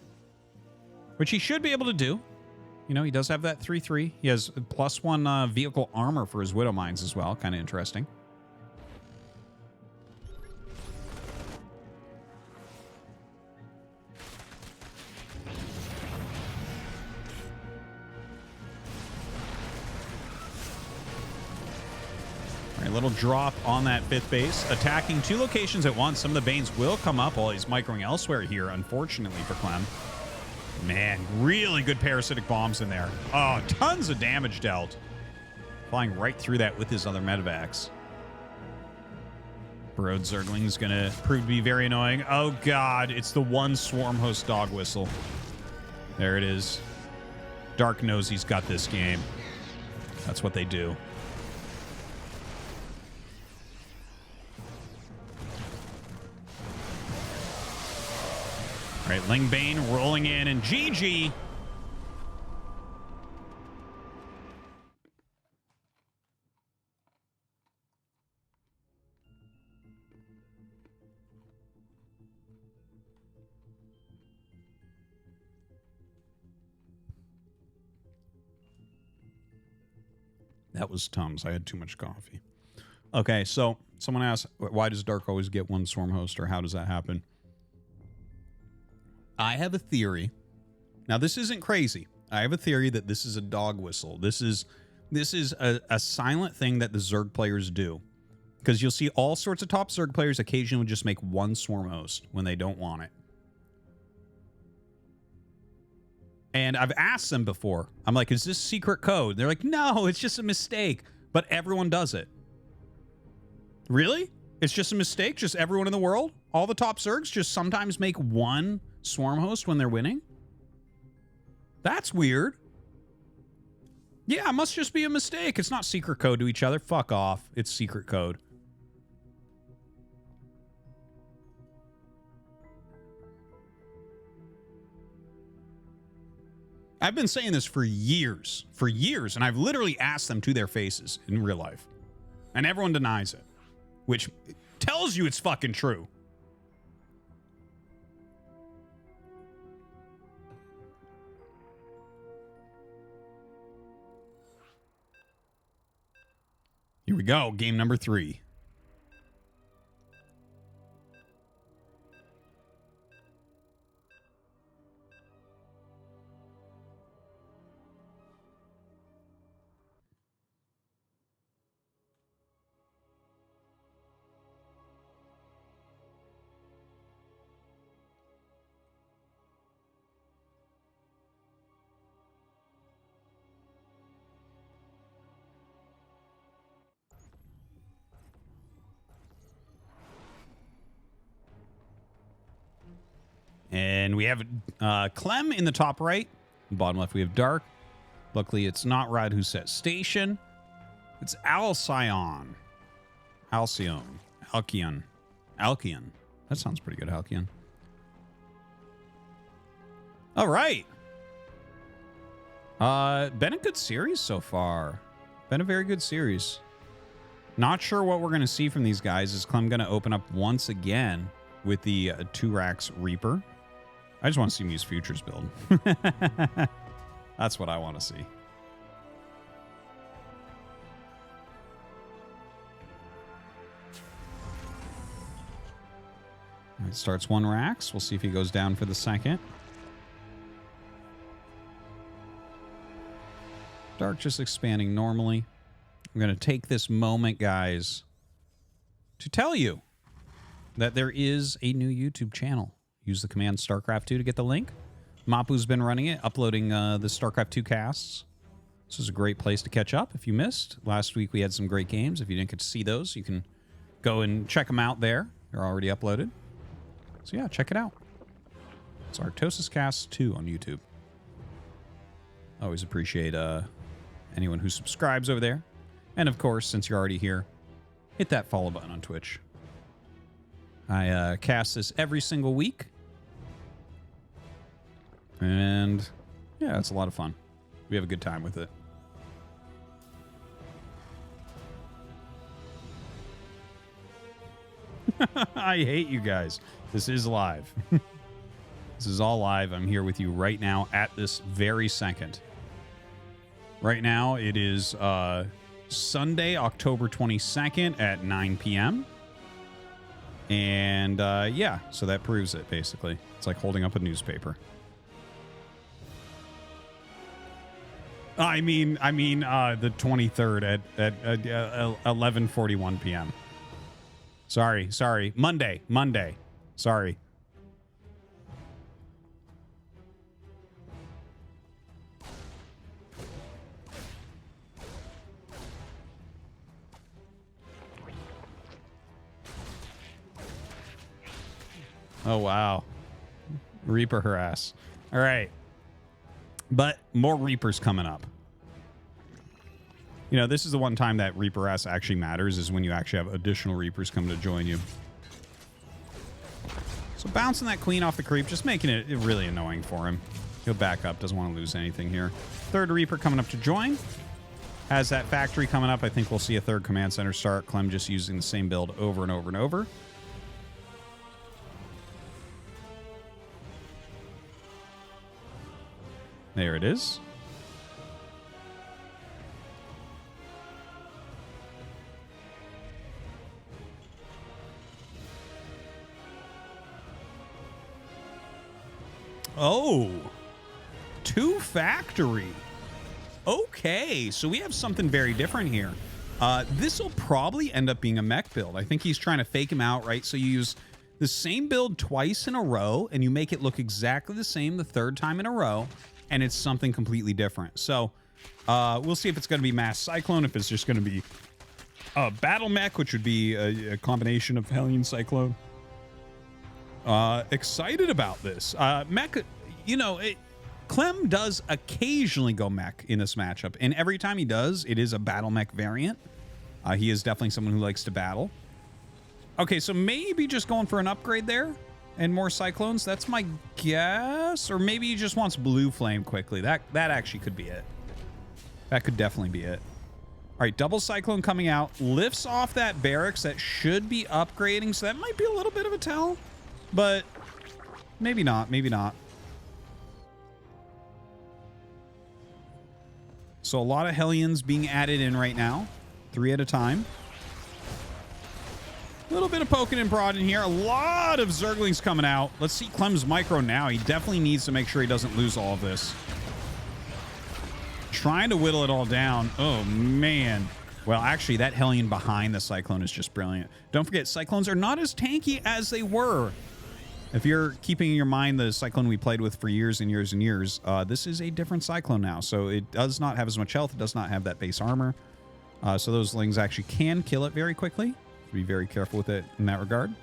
which he should be able to do. You know, he does have that 3-3. He has +1 vehicle armor for his Widow Mines as well. Kind of interesting. A little drop on that 5th base. Attacking 2 locations at once. Some of the Banes will come up while he's microing elsewhere here, unfortunately for Clem. Man, really good parasitic bombs in there. Oh, tons of damage dealt. Flying right through that with his other medevacs. Burrowed Zergling is going to prove to be very annoying. Oh, God. It's the one Swarm Host dog whistle. There it is. Dark knows he's got this game. That's what they do. All right, Ling Bane rolling in, and GG. That was Tums. I had too much coffee. Okay, so someone asked, why does Dark always get 1 Swarm Host, or how does that happen? I have a theory. Now, this isn't crazy. I have a theory that this is a dog whistle. This is a silent thing that the Zerg players do. Because you'll see all sorts of top Zerg players occasionally just make 1 Swarm Host when they don't want it. And I've asked them before. I'm like, is this secret code? They're like, no, it's just a mistake. But everyone does it. Really? It's just a mistake? Just everyone in the world? All the top Zergs just sometimes make 1 Swarm Host when they're winning? That's weird. Yeah, it must just be a mistake. It's not secret code to each other. Fuck off. It's secret code. I've been saying this for years, and I've literally asked them to their faces in real life. And everyone denies it, which tells you it's fucking true. Here we go, game number 3. then we have Clem in the top right. Bottom left, we have Dark. Luckily, it's not Rad who set station. It's Alcyon. Alcyon. That sounds pretty good, Alcyon. All right. Been a good series so far. Been a very good series. Not sure what we're going to see from these guys. Is Clem going to open up once again with the 2-Rax Reaper? I just want to see him use Futures build. That's what I want to see. It starts 1 Rax. We'll see if he goes down for the second. Dark just expanding normally. I'm going to take this moment, guys, to tell you that there is a new YouTube channel. Use the command Starcraft 2 to get the link. Mapu's been running it, uploading the Starcraft 2 casts. This is a great place to catch up if you missed. Last week we had some great games. If you didn't get to see those, you can go and check them out there. They're already uploaded. So yeah, check it out. It's Artosis Cast 2 on YouTube. Always appreciate anyone who subscribes over there. And of course, since you're already here, hit that follow button on Twitch. I cast this every single week. And yeah, it's a lot of fun. We have a good time with it. I hate you guys. This is live. This is all live. I'm here with you right now at this very second. Right now, it is Sunday, October 22nd at 9 p.m. And yeah, so that proves it, basically. It's like holding up a newspaper. I mean, the 23rd at 11:41 p.m. Sorry. Monday. Sorry. Oh, wow. Reaper harass. All right. But more Reapers coming up. You know, this is the one time that Reaper harass actually matters, is when you actually have additional Reapers coming to join you. So bouncing that queen off the creep, just making it really annoying for him. He'll back up, doesn't want to lose anything here. Third Reaper coming up to join. Has that factory coming up. I think we'll see a third command center start. Clem just using the same build over and over and over. There it is. Oh, 2 factory. Okay, so we have something very different here. This will probably end up being a mech build. I think he's trying to fake him out, right? So you use the same build twice in a row, and you make it look exactly the same the third time in a row, and it's something completely different. So we'll see if it's going to be Mass Cyclone, if it's just going to be a Battle Mech, which would be a combination of Hellion Cyclone. Excited about this. Mech, you know, Clem does occasionally go mech in this matchup, and every time he does, it is a Battle Mech variant. He is definitely someone who likes to battle. Okay, so maybe just going for an upgrade there and more Cyclones. That's my guess. Or maybe he just wants Blue Flame quickly. That actually could be it. That could definitely be it. All right, double Cyclone coming out. Lifts off that barracks. That should be upgrading, so that might be a little bit of a tell. But maybe not. Maybe not. So a lot of Hellions being added in right now. 3 at a time. A little bit of poking and prodding here. A lot of Zerglings coming out. Let's see Clem's micro now. He definitely needs to make sure he doesn't lose all of this. Trying to whittle it all down. Oh, man. Well, actually, that Hellion behind the Cyclone is just brilliant. Don't forget, Cyclones are not as tanky as they were. If you're keeping in your mind the Cyclone we played with for years and years and years, this is a different Cyclone now. So it does not have as much health. It does not have that base armor. So those Lings actually can kill it very quickly. Be very careful with it in that regard.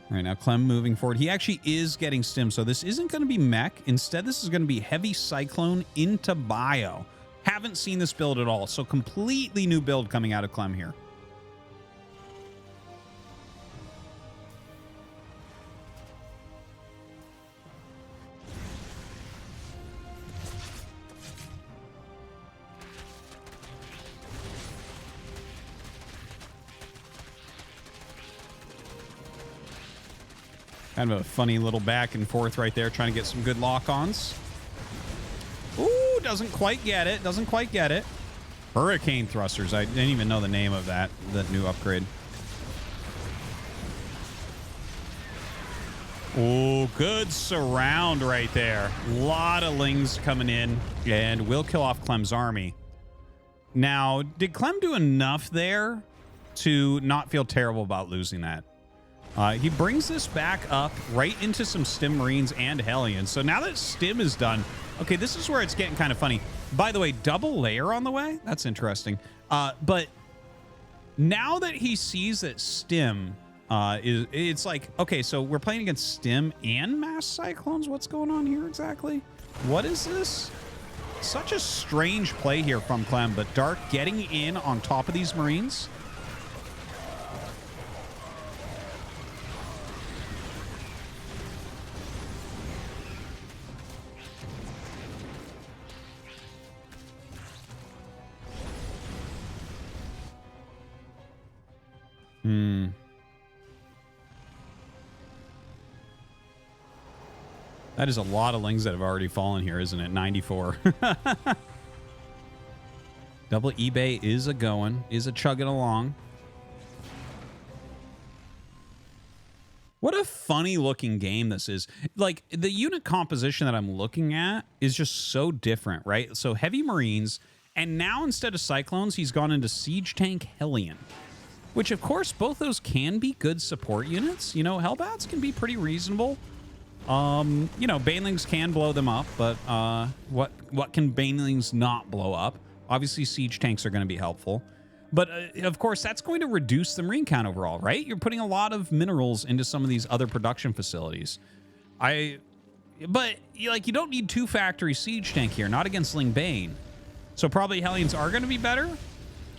All right, now Clem moving forward. He actually is getting stim, so this isn't going to be mech. Instead, this is going to be heavy cyclone into bio. Haven't seen this build at all, so completely new build coming out of Clem here. Kind of a funny little back and forth right there, trying to get some good lock-ons. Ooh, doesn't quite get it. Doesn't quite get it. Hurricane thrusters. I didn't even know the name of that new upgrade. Oh, good surround right there. A lot of Lings coming in, and will kill off Clem's army. Now, did Clem do enough there to not feel terrible about losing that? He brings this back up right into some Stim Marines and Hellions. So now that Stim is done, okay, this is where it's getting kind of funny. By the way, double layer on the way. That's interesting. But now that he sees that Stim it's like, okay, so we're playing against Stim and Mass Cyclones. What's going on here exactly? What is this? Such a strange play here from Clem, but Dark getting in on top of these Marines. That is a lot of Lings that have already fallen here, isn't it? 94. Double eBay is a chugging along. What a funny looking game this is. Like, the unit composition that I'm looking at is just so different, right? So heavy Marines, and now instead of Cyclones, he's gone into Siege Tank Hellion. Which, of course, both those can be good support units. You know, Hellbats can be pretty reasonable. You know, Banelings can blow them up, but what can Banelings not blow up? Obviously, Siege Tanks are going to be helpful. But, of course, that's going to reduce the Marine count overall, right? You're putting a lot of minerals into some of these other production facilities. But, you don't need 2 factory Siege Tank here, not against Ling Bane. So probably Hellions are going to be better.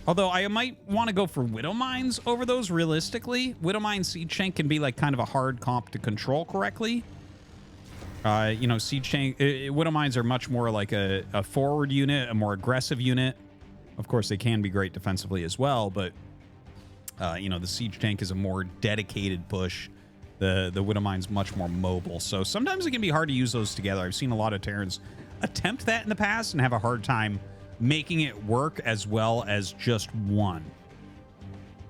Although I might want to go for Widow Mines over those realistically. Widow Mine Siege Tank can be like kind of a hard comp to control correctly. You know, Siege Tank, Widow Mines are much more like a forward unit, a more aggressive unit. Of course, they can be great defensively as well, but, you know, the Siege Tank is a more dedicated push. The Widow Mine's much more mobile. So sometimes it can be hard to use those together. I've seen a lot of Terrans attempt that in the past and have a hard time making it work as well as just one.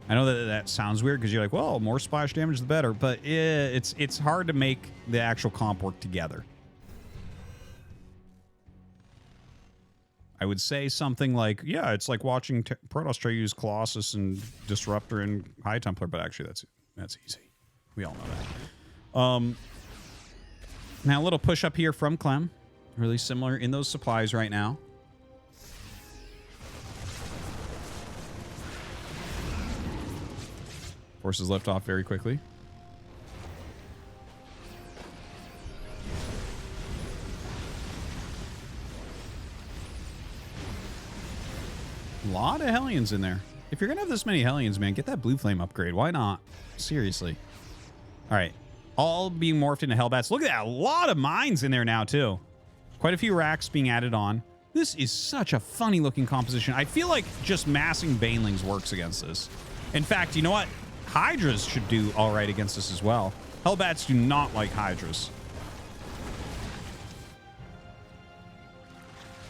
I know that sounds weird because you're like, well, more splash damage the better, but it's hard to make the actual comp work together. I would say something like, yeah, it's like watching Protoss try to use Colossus and Disruptor and High Templar, but actually that's easy. We all know that. Now a little push up here from Clem. Really similar in those supplies right now. Forces lift off very quickly. A lot of Hellions in there. If you're going to have this many Hellions, man, get that Blue Flame upgrade. Why not? Seriously. All right. All being morphed into Hellbats. Look at that. A lot of mines in there now, too. Quite a few racks being added on. This is such a funny looking composition. I feel like just massing Banelings works against this. In fact, you know what? Hydras should do all right against this as well. Hellbats do not like Hydras.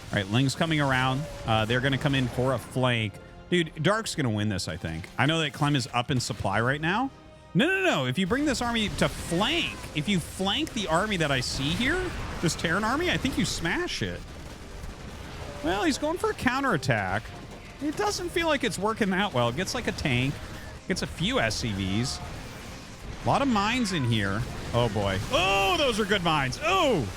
All right, Ling's coming around. They're going to come in for a flank. Dude, Dark's going to win this, I think. I know that Clem is up in supply right now. No. If you bring this army to flank, if you flank the army that I see here, this Terran army, I think you smash it. Well, he's going for a counterattack. It doesn't feel like it's working that well. It gets like a tank. Gets a few SCVs. A lot of mines in here. Oh, boy. Oh, those are good mines. Oh!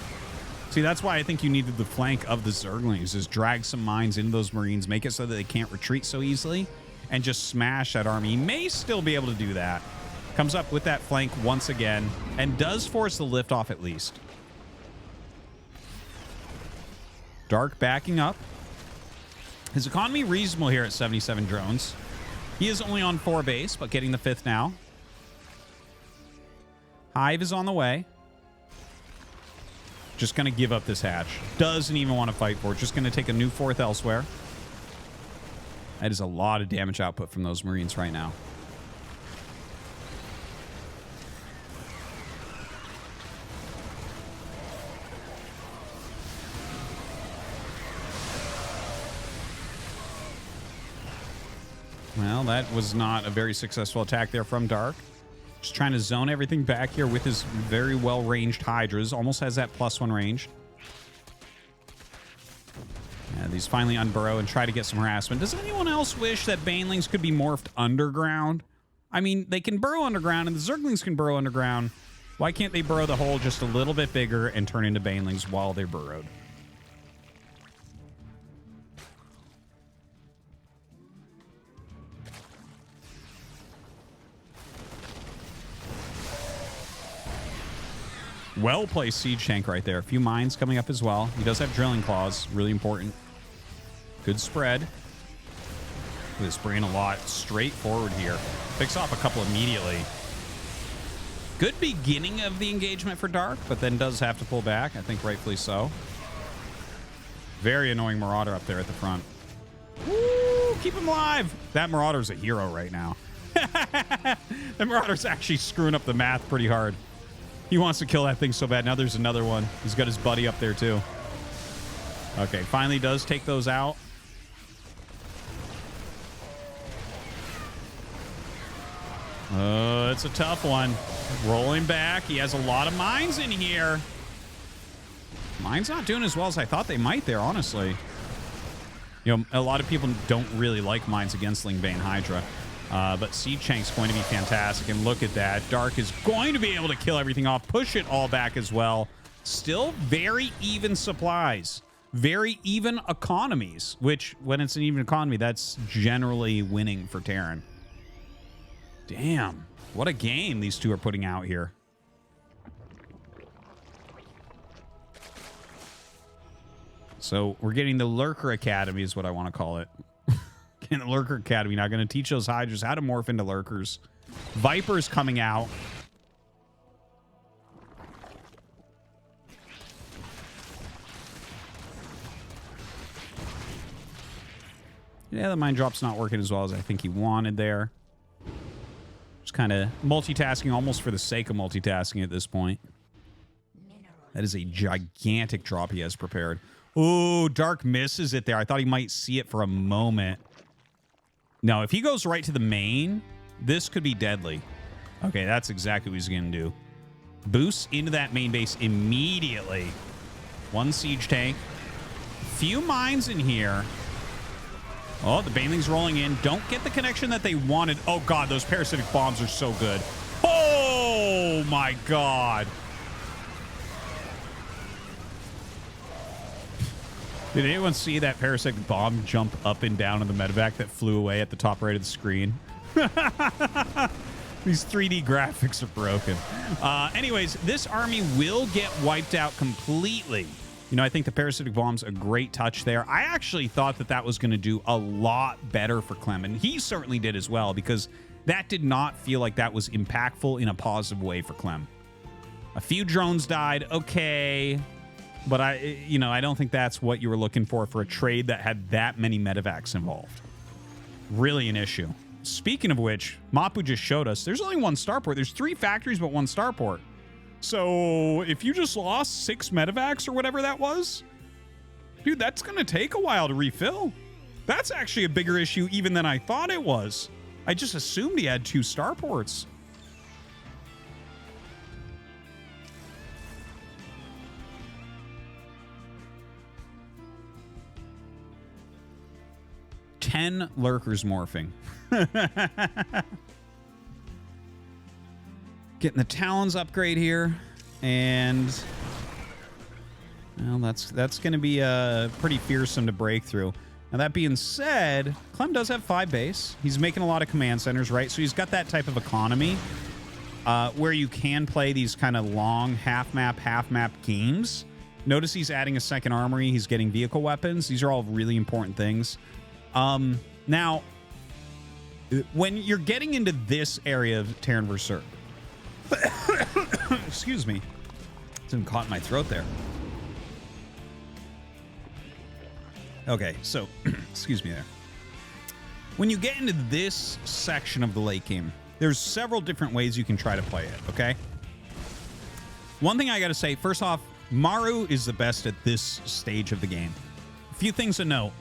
See, that's why I think you needed the flank of the Zerglings, is drag some mines into those Marines, make it so that they can't retreat so easily, and just smash that army. You may still be able to do that. Comes up with that flank once again and does force the lift off at least. Dark backing up. His economy reasonable here at 77 drones. He is only on 4 base, but getting the 5th now. Hive is on the way. Just going to give up this hatch. Doesn't even want to fight for it. Just going to take a new 4th elsewhere. That is a lot of damage output from those Marines right now. Well, that was not a very successful attack there from Dark. Just trying to zone everything back here with his very well-ranged Hydras. Almost has that +1 range. Yeah, these finally unburrow and try to get some harassment. Does anyone else wish that Banelings could be morphed underground? I mean, they can burrow underground, and the Zerglings can burrow underground. Why can't they burrow the hole just a little bit bigger and turn into Banelings while they're burrowed? Well-placed siege tank right there. A few mines coming up as well. He does have drilling claws. Really important. Good spread. This brain a lot straightforward here. Picks off a couple immediately. Good beginning of the engagement for Dark, but then does have to pull back. I think rightfully so. Very annoying Marauder up there at the front. Woo! Keep him alive! That Marauder's a hero right now. That Marauder's actually screwing up the math pretty hard. He wants to kill that thing so bad. Now there's another one. He's got his buddy up there too. Okay, finally does take those out. It's a tough one. Rolling back. He has a lot of mines in here. Mine's not doing as well as I thought they might there, honestly. You know, a lot of people don't really like mines against Lingbane Hydra. But Siege Tank's going to be fantastic. And look at that. Dark is going to be able to kill everything off. Push it all back as well. Still very even supplies. Very even economies. Which, when it's an even economy, that's generally winning for Terran. Damn. What a game these two are putting out here. So we're getting the Lurker Academy is what I want to call it. In the Lurker Academy. Now going to teach those Hydras how to morph into Lurkers. Viper's coming out. Yeah, the mine drop's not working as well as I think he wanted there. Just kind of multitasking almost for the sake of multitasking at this point. That is a gigantic drop he has prepared. Ooh, Dark misses it there. I thought he might see it for a moment. No, if he goes right to the main, this could be deadly. Okay, that's exactly what he's going to do. Boosts into that main base immediately. One siege tank. Few mines in here. Oh, the Baneling's rolling in. Don't get the connection that they wanted. Oh, God, those parasitic bombs are so good. Oh, my God. Did anyone see that parasitic bomb jump up and down in the medevac that flew away at the top right of the screen? These 3D graphics are broken. Anyways, this army will get wiped out completely. You know, I think the parasitic bomb's a great touch there. I actually thought that that was going to do a lot better for Clem, and he certainly did as well, because that did not feel like that was impactful in a positive way for Clem. A few drones died, okay, but I don't think that's what you were looking for a trade that had that many medevacs involved. Really an issue. Speaking of which, Mapu just showed us there's only one starport. There's 3 factories, but 1 starport. So if you just lost 6 medevacs or whatever that was, dude, that's going to take a while to refill. That's actually a bigger issue even than I thought it was. I just assumed he had 2 starports. Ten lurkers morphing. Getting the Talons upgrade here, and well, that's going to be pretty fearsome to break through. Now, that being said, Clem does have 5 base. He's making a lot of command centers, right? So he's got that type of economy. where you can play these kind of long half map games. Notice he's adding a second armory. He's getting vehicle weapons. These are all really important things. Now, when you're getting into this area of Terran vs. Zerg, excuse me, something caught in my throat there. Okay, so excuse me there. When you get into this section of the late game, there's several different ways you can try to play it, okay? One thing I got to say, first off, Maru is the best at this stage of the game. A few things to note.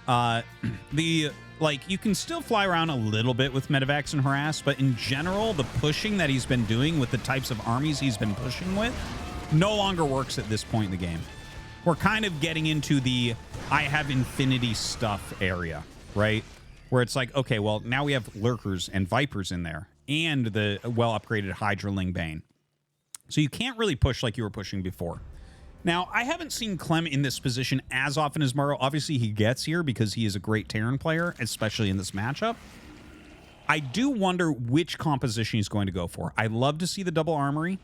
You can still fly around a little bit with Medivacs and Harass, but in general, the pushing that he's been doing with the types of armies he's been pushing with no longer works at this point in the game. We're kind of getting into the I have infinity stuff area, right? Where it's like, okay, well, now we have Lurkers and Vipers in there and the well-upgraded Hydraling Bane. So you can't really push like you were pushing before. Now, I haven't seen Clem in this position as often as Maru. Obviously, he gets here because he is a great Terran player, especially in this matchup. I do wonder which composition he's going to go for. I love to see the double armory.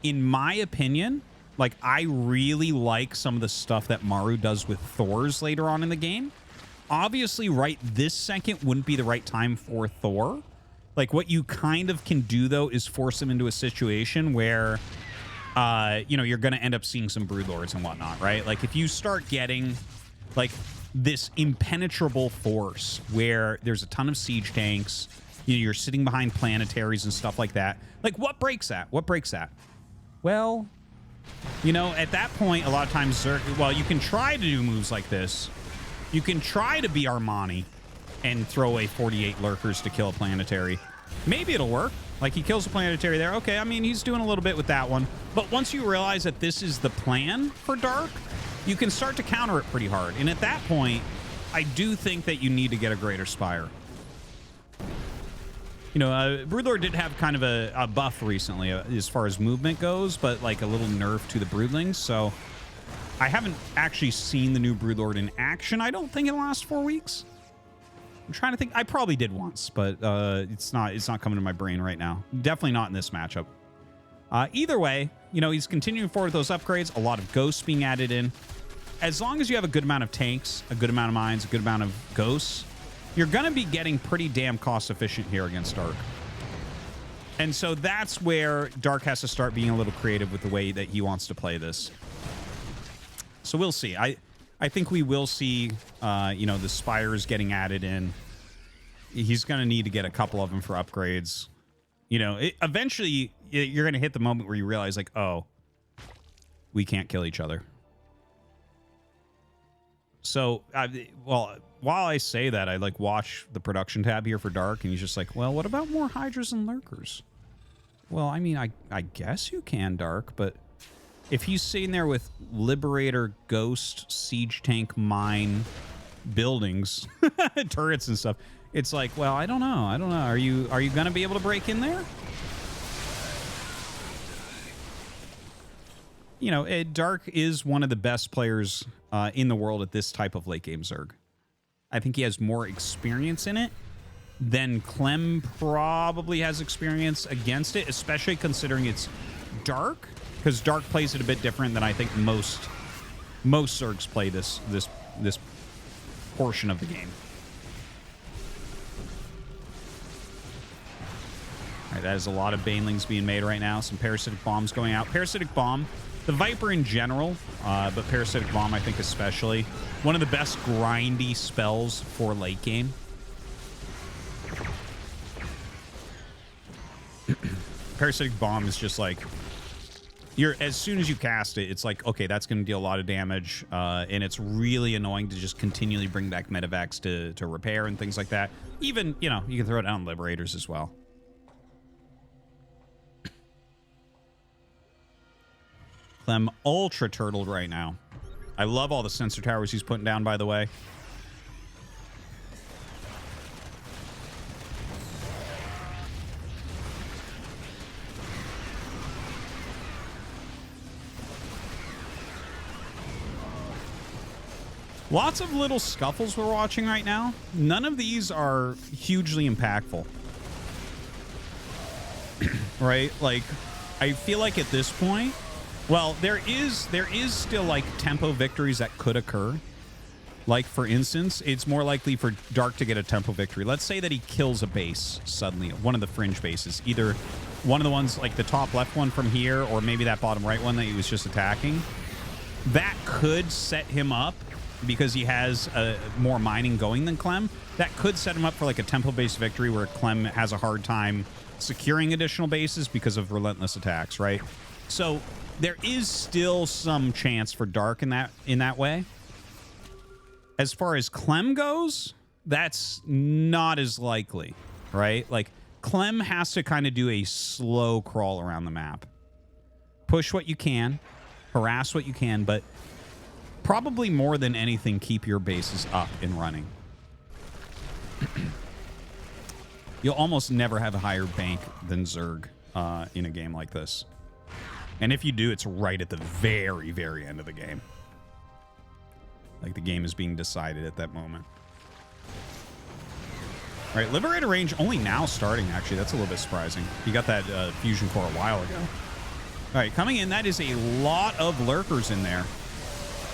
In my opinion, like, I really like some of the stuff that Maru does with Thors later on in the game. Obviously, right this second wouldn't be the right time for Thor. Like, what you kind of can do, though, is force him into a situation where... you're going to end up seeing some Broodlords and whatnot, right? Like, if you start getting, like, this impenetrable force where there's a ton of siege tanks, you're sitting behind planetaries and stuff like that, like, what breaks that? What breaks that? Well, at that point, a lot of times, you can try to do moves like this. You can try to be Armani and throw away 48 Lurkers to kill a planetary. Maybe it'll work. Like, he kills a planetary there. Okay, I mean, he's doing a little bit with that one. But once you realize that this is the plan for Dark, you can start to counter it pretty hard. And at that point, I do think that you need to get a Greater Spire. Broodlord did have kind of a buff recently as far as movement goes, but, like, a little nerf to the Broodlings. So I haven't actually seen the new Broodlord in action, I don't think, in the last 4 weeks. I'm trying to think. I probably did once, but it's not coming to my brain right now. Definitely not in this matchup. Either way, he's continuing forward with those upgrades. A lot of ghosts being added in. As long as you have a good amount of tanks, a good amount of mines, a good amount of ghosts, you're going to be getting pretty damn cost efficient here against Dark. And so that's where Dark has to start being a little creative with the way that he wants to play this. So we'll see. I think we will see, the Spires getting added in. He's going to need to get a couple of them for upgrades. Eventually, you're going to hit the moment where you realize, like, oh, we can't kill each other. So, while I say that, I, like, watch the production tab here for Dark, and he's just like, well, what about more Hydras and Lurkers? Well, I mean, I guess you can, Dark, but... if he's sitting there with Liberator, Ghost, Siege Tank, Mine, buildings, turrets and stuff, it's like, well, I don't know. Are you going to be able to break in there? Dark is one of the best players in the world at this type of late game Zerg. I think he has more experience in it than Clem probably has experience against it, especially considering it's Dark. Because Dark plays it a bit different than I think most Zergs play this portion of the game. All right, that is a lot of Banelings being made right now. Some Parasitic Bombs going out. Parasitic Bomb, the Viper in general, but Parasitic Bomb I think especially, one of the best grindy spells for late game. Parasitic Bomb is just like... as soon as you cast it, it's like, okay, that's going to deal a lot of damage, and it's really annoying to just continually bring back Medivacs to repair and things like that. Even, you can throw it down Liberators as well. Clem ultra turtled right now. I love all the sensor towers he's putting down, by the way. Lots of little scuffles we're watching right now. None of these are hugely impactful. right? Like, I feel like at this point, well, there is still like tempo victories that could occur. Like, for instance, it's more likely for Dark to get a tempo victory. Let's say that he kills a base suddenly, one of the fringe bases. Either one of the ones, like the top left one from here, or maybe that bottom right one that he was just attacking. That could set him up, because he has more mining going than Clem. That could set him up for like a tempo-based victory where Clem has a hard time securing additional bases because of relentless attacks, right? So there is still some chance for Dark in that way. As far as Clem goes, that's not as likely, right? Like, Clem has to kind of do a slow crawl around the map. Push what you can, harass what you can, but probably more than anything, keep your bases up and running. You'll almost never have a higher bank than Zerg in a game like this. And if you do, it's right at the very, very end of the game. Like, the game is being decided at that moment. All right, Liberator range only now starting, actually. That's a little bit surprising. You got that fusion core a while ago. All right, coming in, that is a lot of lurkers in there.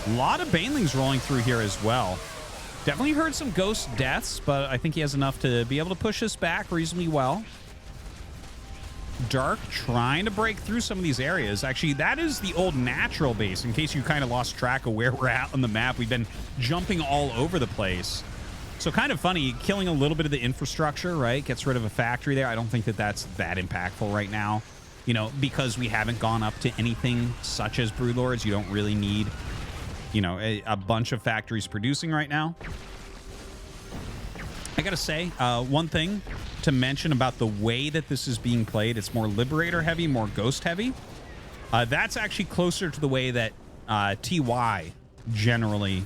A lot of banelings rolling through here as well. Definitely heard some ghost deaths, but I think he has enough to be able to push us back reasonably well. Dark trying to break through some of these areas. Actually, that is the old natural base, in case you kind of lost track of where we're at on the map. We've been jumping all over the place. So kind of funny, killing a little bit of the infrastructure, right? Gets rid of a factory there. I don't think that that's that impactful right now. You know, because we haven't gone up to anything such as Broodlords, you don't really need, you know, a bunch of factories producing right now. I gotta say, one thing to mention about the way that this is being played, it's more Liberator heavy, more Ghost heavy. That's actually closer to the way that TY generally,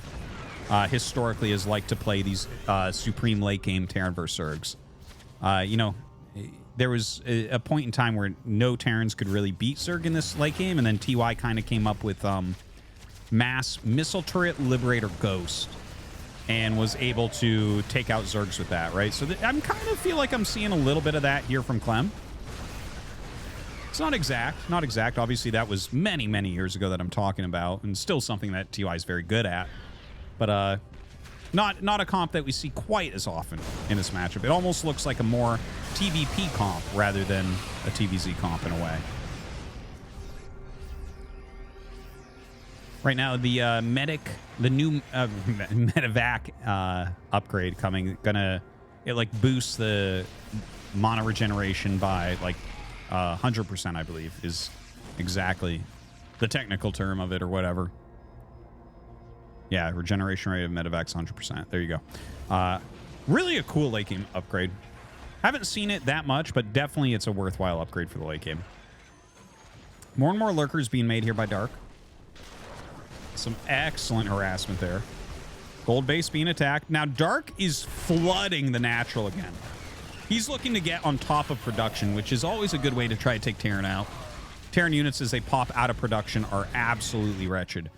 historically, has liked to play these Supreme late game Terran vs. Zergs. You know, there was a point in time where no Terrans could really beat Zerg in this late game, and then TY kind of came up with Mass Missile Turret Liberator Ghost, and was able to take out Zergs with that, right? So I'm kind of feel like I'm seeing a little bit of that here from Clem. It's not exact, Obviously, that was many, many years ago that I'm talking about, and still something that TY is very good at. But not a comp that we see quite as often in this matchup. It almost looks like a more TVP comp rather than a TVZ comp in a way. Right now, the new medevac upgrade coming, it like boosts the mana regeneration by like 100%, I believe, is exactly the technical term of it or whatever. Yeah, regeneration rate of medevac's 100%. There you go. Really a cool late game upgrade. Haven't seen it that much, but definitely it's a worthwhile upgrade for the late game. More and more lurkers being made here by Dark. Some excellent harassment there. Gold base being attacked. Now, Dark is flooding the natural again. He's looking to get on top of production, which is always a good way to try to take Terran out. Terran units, as they pop out of production, are absolutely wretched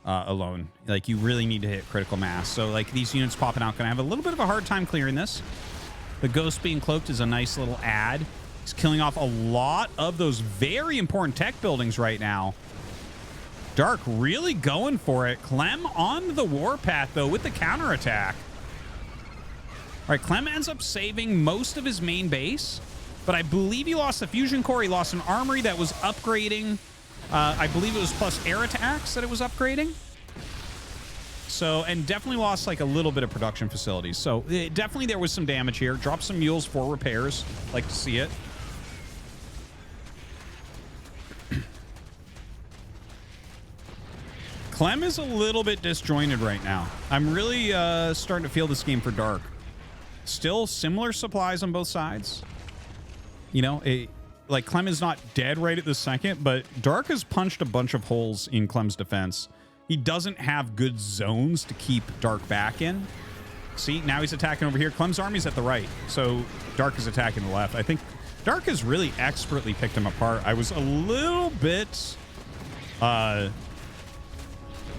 alone. Like, you really need to hit critical mass. So, like, these units popping out going to have a little bit of a hard time clearing this. The Ghost being cloaked is a nice little add. He's killing off a lot of those very important tech buildings right now. Dark really going for it. Clem on the warpath, though, with the counterattack. All right, Clem ends up saving most of his main base, but I believe he lost the fusion core. He lost an armory that was upgrading. I believe it was plus air attacks that it was upgrading. So, and definitely lost like a little bit of production facilities. So definitely there was some damage here. Drop some mules for repairs. Like to see it. Clem is a little bit disjointed right now. I'm really starting to feel this game for Dark. Still similar supplies on both sides. You know, like Clem is not dead right at this second, but Dark has punched a bunch of holes in Clem's defense. He doesn't have good zones to keep Dark back in. See, now he's attacking over here. Clem's army's at the right, so Dark is attacking the left. I think Dark has really expertly picked him apart. I was a little bit...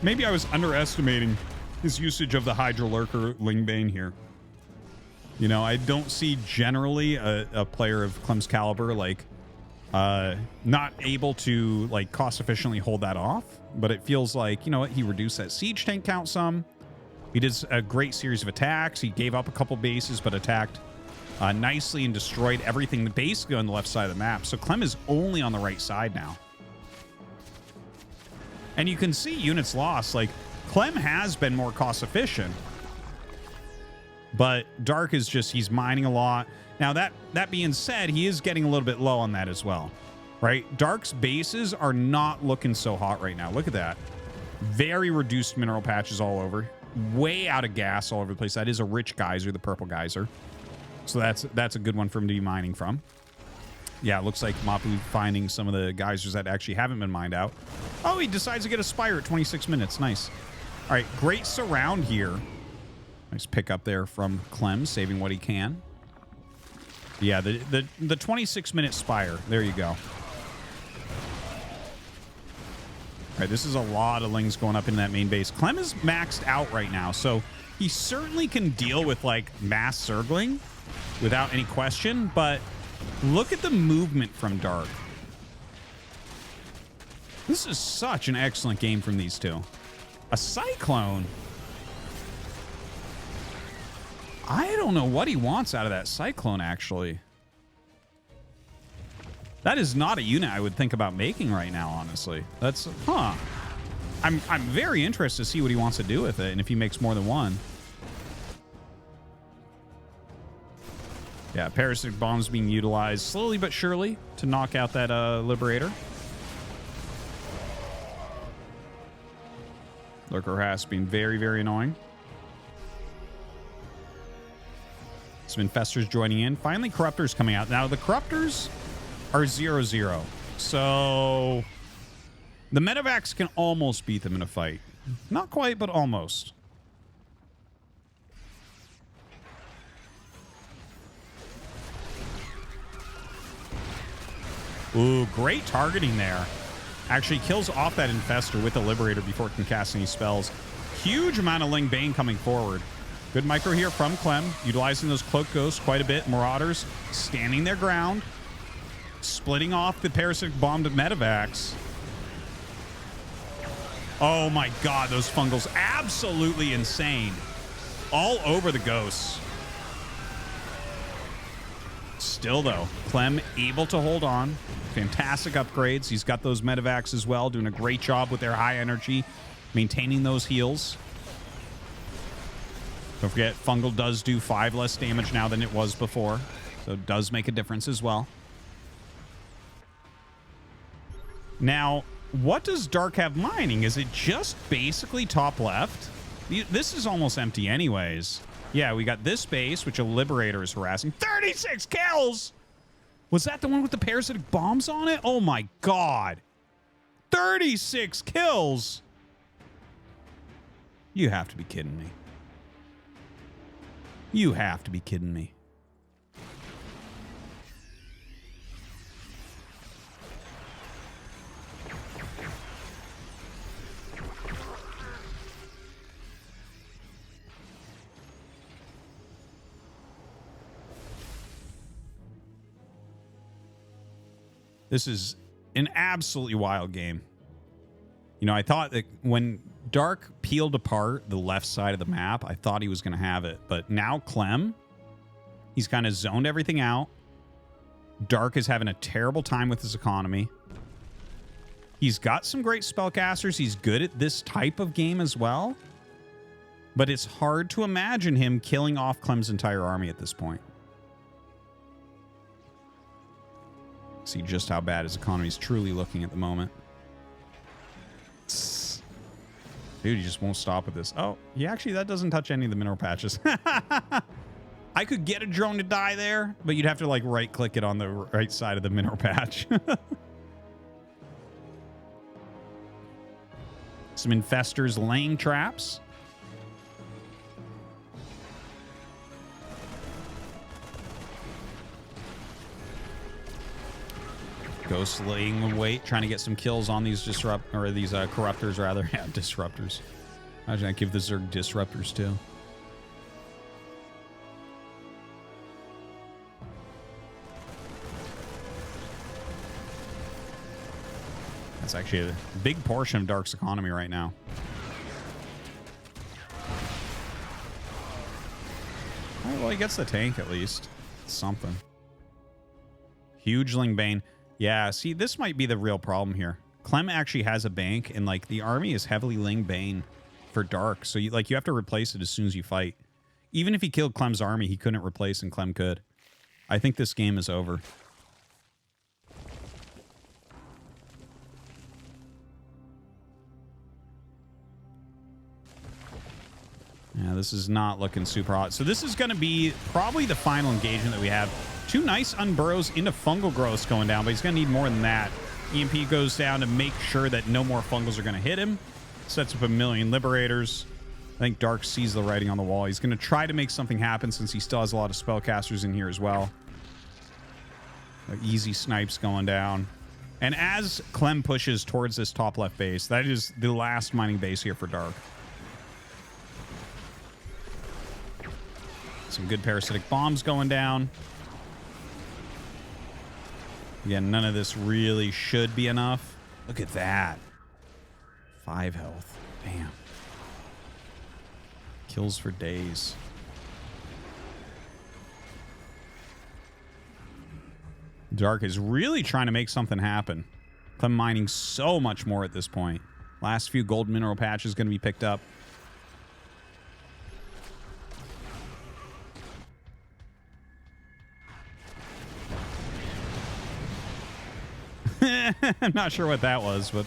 maybe I was underestimating his usage of the Hydra Lurker Lingbane here. You know, I don't see generally a player of Clem's caliber, like, Not able to like cost efficiently hold that off, but it feels like, you know what, he reduced that siege tank count some. He did a great series of attacks. He gave up a couple bases, but attacked nicely and destroyed everything basically on the left side of the map. So Clem is only on the right side now. And you can see units lost. Like, Clem has been more cost efficient, but Dark is just, he's mining a lot. Now, that being said, he is getting a little bit low on that as well, right? Dark's bases are not looking so hot right now. Look at that. Very reduced mineral patches all over. Way out of gas all over the place. That is a rich geyser, the purple geyser. So that's a good one for him to be mining from. Yeah, it looks like Mapu finding some of the geysers that actually haven't been mined out. Oh, he decides to get a Spire at 26 minutes. Nice. All right, great surround here. Nice pick up there from Clem, saving what he can. Yeah, the 26-minute Spire. There you go. All right, this is a lot of Lings going up into that main base. Clem is maxed out right now, so he certainly can deal with, like, mass circling without any question, but look at the movement from Dark. This is such an excellent game from these two. A Cyclone? I don't know what he wants out of that Cyclone, actually. That is not a unit I would think about making right now, honestly. That's, huh. I'm very interested to see what he wants to do with it and if he makes more than one. Yeah, parasitic bombs being utilized slowly but surely to knock out that Liberator. Lurker Harass being very, very annoying. Some Infestors joining in. Finally, Corruptors coming out. Now, the Corruptors are 0-0. So the Medivacs can almost beat them in a fight. Not quite, but almost. Ooh, great targeting there. Actually kills off that Infestor with the Liberator before it can cast any spells. Huge amount of Ling Bane coming forward. Good micro here from Clem, utilizing those Cloak Ghosts quite a bit. Marauders standing their ground, splitting off the Parasitic Bomb to Medivacs. Oh my god, those Fungals absolutely insane. All over the Ghosts. Still, though, Clem able to hold on. Fantastic upgrades. He's got those Medivacs as well, doing a great job with their high energy, maintaining those heals. Don't forget, Fungal does do 5 less damage now than it was before, so it does make a difference as well. Now, what does Dark have mining? Is it just basically top left? This is almost empty anyways. Yeah, we got this base, which a Liberator is harassing. 36 kills! Was that the one with the parasitic bombs on it? Oh my god. 36 kills! You have to be kidding me. You have to be kidding me. This is an absolutely wild game. You know, I thought that when Dark peeled apart the left side of the map, I thought he was going to have it. But now Clem, he's kind of zoned everything out. Dark is having a terrible time with his economy. He's got some great spellcasters. He's good at this type of game as well. But it's hard to imagine him killing off Clem's entire army at this point. See just how bad his economy is truly looking at the moment. Dude, he just won't stop with this. Oh, actually, that doesn't touch any of the mineral patches. I could get a drone to die there, but you'd have to, like, right-click it on the right side of the mineral patch. Some Infestors laying traps. Ghost laying wait, trying to get some kills on these corruptors rather. Yeah, disruptors. Imagine I give the Zerg disruptors too. That's actually a big portion of Dark's economy right now. All right, well, he gets the tank at least. It's something. Huge Ling Bane. Yeah, see, this might be the real problem here. Clem actually has a bank, and like the army is heavily Ling Bane for Dark. So you have to replace it as soon as you fight. Even if he killed Clem's army, he couldn't replace, and Clem could. I think this game is over. Yeah, this is not looking super hot. So this is going to be probably the final engagement that we have. 2 nice unburrows into fungal growths going down, but he's going to need more than that. EMP goes down to make sure that no more fungals are going to hit him. Sets up a million liberators. I think Dark sees the writing on the wall. He's going to try to make something happen since he still has a lot of spellcasters in here as well. Easy snipes going down. And as Clem pushes towards this top left base, that is the last mining base here for Dark. Some good parasitic bombs going down. Again, none of this really should be enough. Look at that. 5 health. Damn. Kills for days. Dark is really trying to make something happen. Clem mining so much more at this point. Last few gold mineral patches going to be picked up. I'm not sure what that was, but...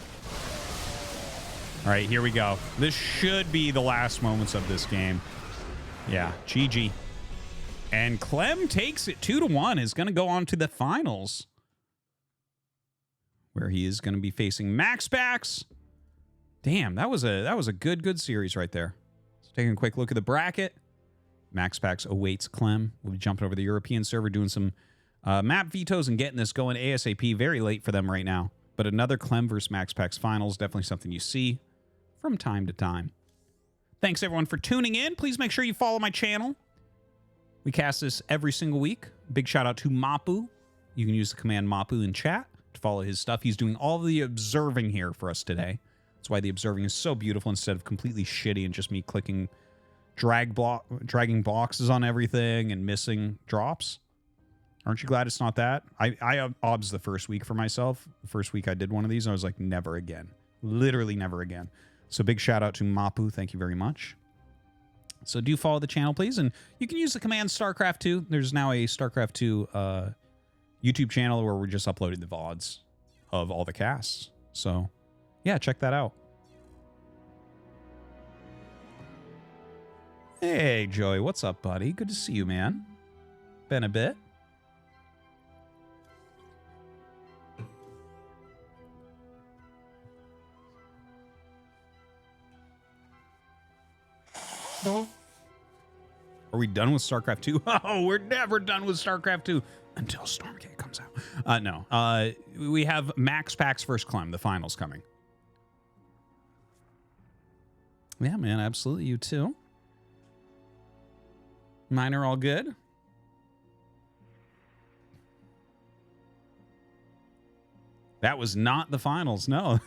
All right, here we go. This should be the last moments of this game. Yeah, GG. And Clem takes it 2-1, is going to go on to the finals, where he is going to be facing Max Pax. Damn, that was a good series right there. Let's take a quick look at the bracket. Max Pax awaits Clem. We'll be jumping over the European server, doing some map vetoes and getting this going ASAP. Very late for them right now. But another Clem versus Max Pax finals, definitely something you see from time to time. Thanks, everyone, for tuning in. Please make sure you follow my channel. We cast this every single week. Big shout out to Mapu. You can use the command Mapu in chat to follow his stuff. He's doing all the observing here for us today. That's why the observing is so beautiful instead of completely shitty and just me clicking dragging boxes on everything and missing drops. Aren't you glad it's not that? I obs the first week for myself. The first week I did one of these, I was like, never again. Literally never again. So big shout out to Mapu. Thank you very much. So do follow the channel, please. And you can use the command Starcraft 2. There's now a Starcraft 2 YouTube channel where we're just uploading the VODs of all the casts. So, yeah, check that out. Hey, Joey. What's up, buddy? Good to see you, man. Been a bit. Are we done with StarCraft 2? Oh, we're never done with StarCraft 2 until Stormgate comes out. No. We have Max Pax versus Clem, the finals coming. Yeah, man, absolutely. You too. Mine are all good. That was not the finals, no.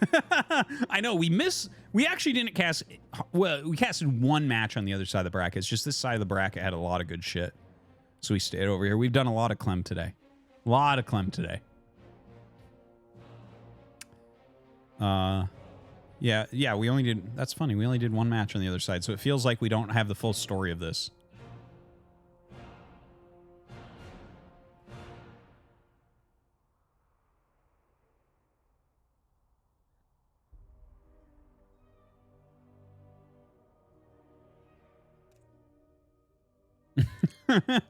I know, we actually didn't cast, well, we casted one match on the other side of the bracket. It's just this side of the bracket had a lot of good shit. So we stayed over here. We've done a lot of Clem today. A lot of Clem today. Yeah, we only did, that's funny, we only did one match on the other side, so it feels like we don't have the full story of this.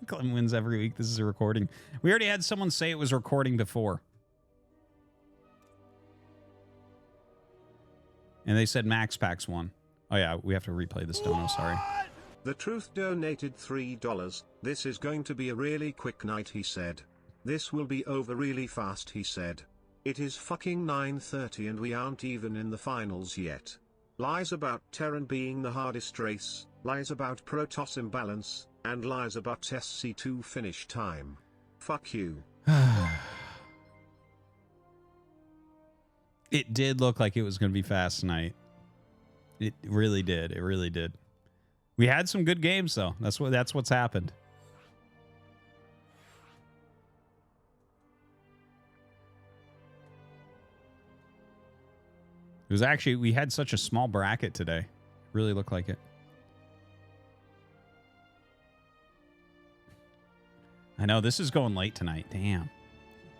Clem wins every week. This is a recording. We already had someone say it was recording before. And they said Max Pax won. Oh yeah, we have to replay this dono, sorry. The Truth donated $3. This is going to be a really quick night, he said. This will be over really fast, he said. It is fucking 9:30 and we aren't even in the finals yet. Lies about Terran being the hardest race, lies about Protoss imbalance, and lies about SC2 finish time. Fuck you. It did look like it was going to be fast tonight. It really did. It really did. We had some good games though. That's what's happened. It was actually, we had such a small bracket today. It really looked like it. I know this is going late tonight. Damn.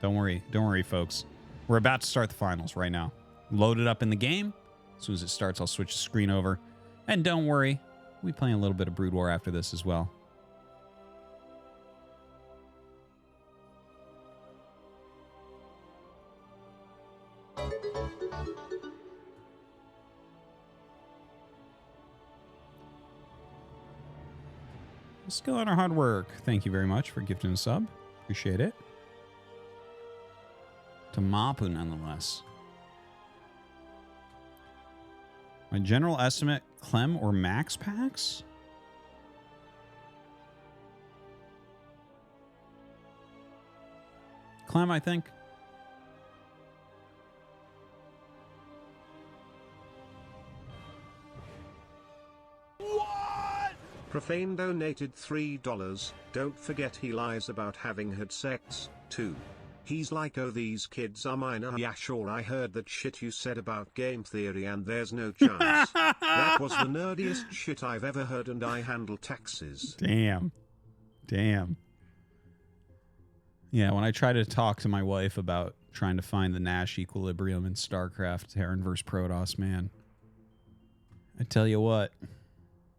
Don't worry. Don't worry, folks. We're about to start the finals right now. Load it up in the game. As soon as it starts, I'll switch the screen over. And don't worry, we play a little bit of Brood War after this as well. Skill on our hard work. Thank you very much for gifting a sub. Appreciate it. To Mapu, nonetheless. My general estimate, Clem or Max packs? Clem, I think. Profane donated $3. Don't forget he lies about having had sex, too. He's like, oh, these kids are mine. Yeah, sure, I heard that shit you said about game theory and there's no chance. That was the nerdiest shit I've ever heard, and I handle taxes. Damn. Damn. Yeah, when I try to talk to my wife about trying to find the Nash equilibrium in Starcraft, Terran vs. Protoss, man, I tell you what,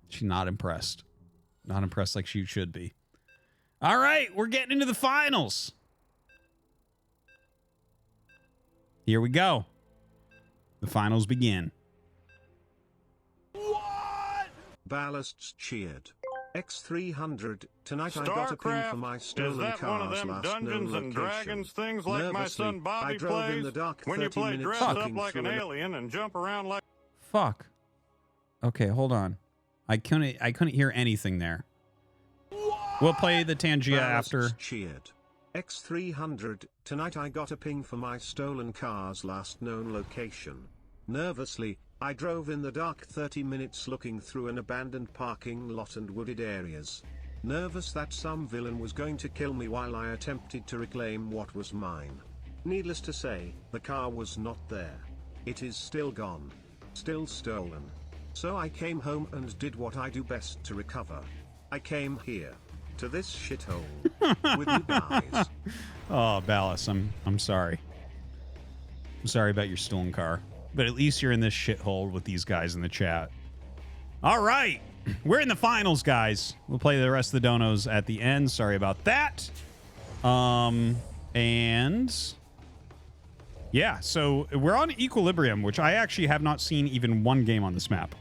she's not impressed. Not impressed like she should be. All right, we're getting into the finals. Here we go. The finals begin. What? Ballasts cheered. X300. Tonight I got a ping for my stolen is that cars one of them last Dungeons known and location. Dragons things like Nervously, my son Bobby I drove plays? in the dark When you 30 play minutes dress up looking like an through alien and jump around like... Fuck. Okay, hold on. I couldn't hear anything there. What? We'll play the Tangia after. Cheered. X300. Tonight I got a ping for my stolen car's last known location. Nervously, I drove in the dark 30 minutes looking through an abandoned parking lot and wooded areas. Nervous that some villain was going to kill me while I attempted to reclaim what was mine. Needless to say, the car was not there. It is still gone. Still stolen. So I came home and did what I do best to recover. I came here. To this shithole. With you guys. Oh, Ballas, I'm sorry. I'm sorry about your stolen car. But at least you're in this shithole with these guys in the chat. All right. We're in the finals, guys. We'll play the rest of the donos at the end. Sorry about that. And yeah, so we're on Equilibrium, which I actually have not seen even one game on this map.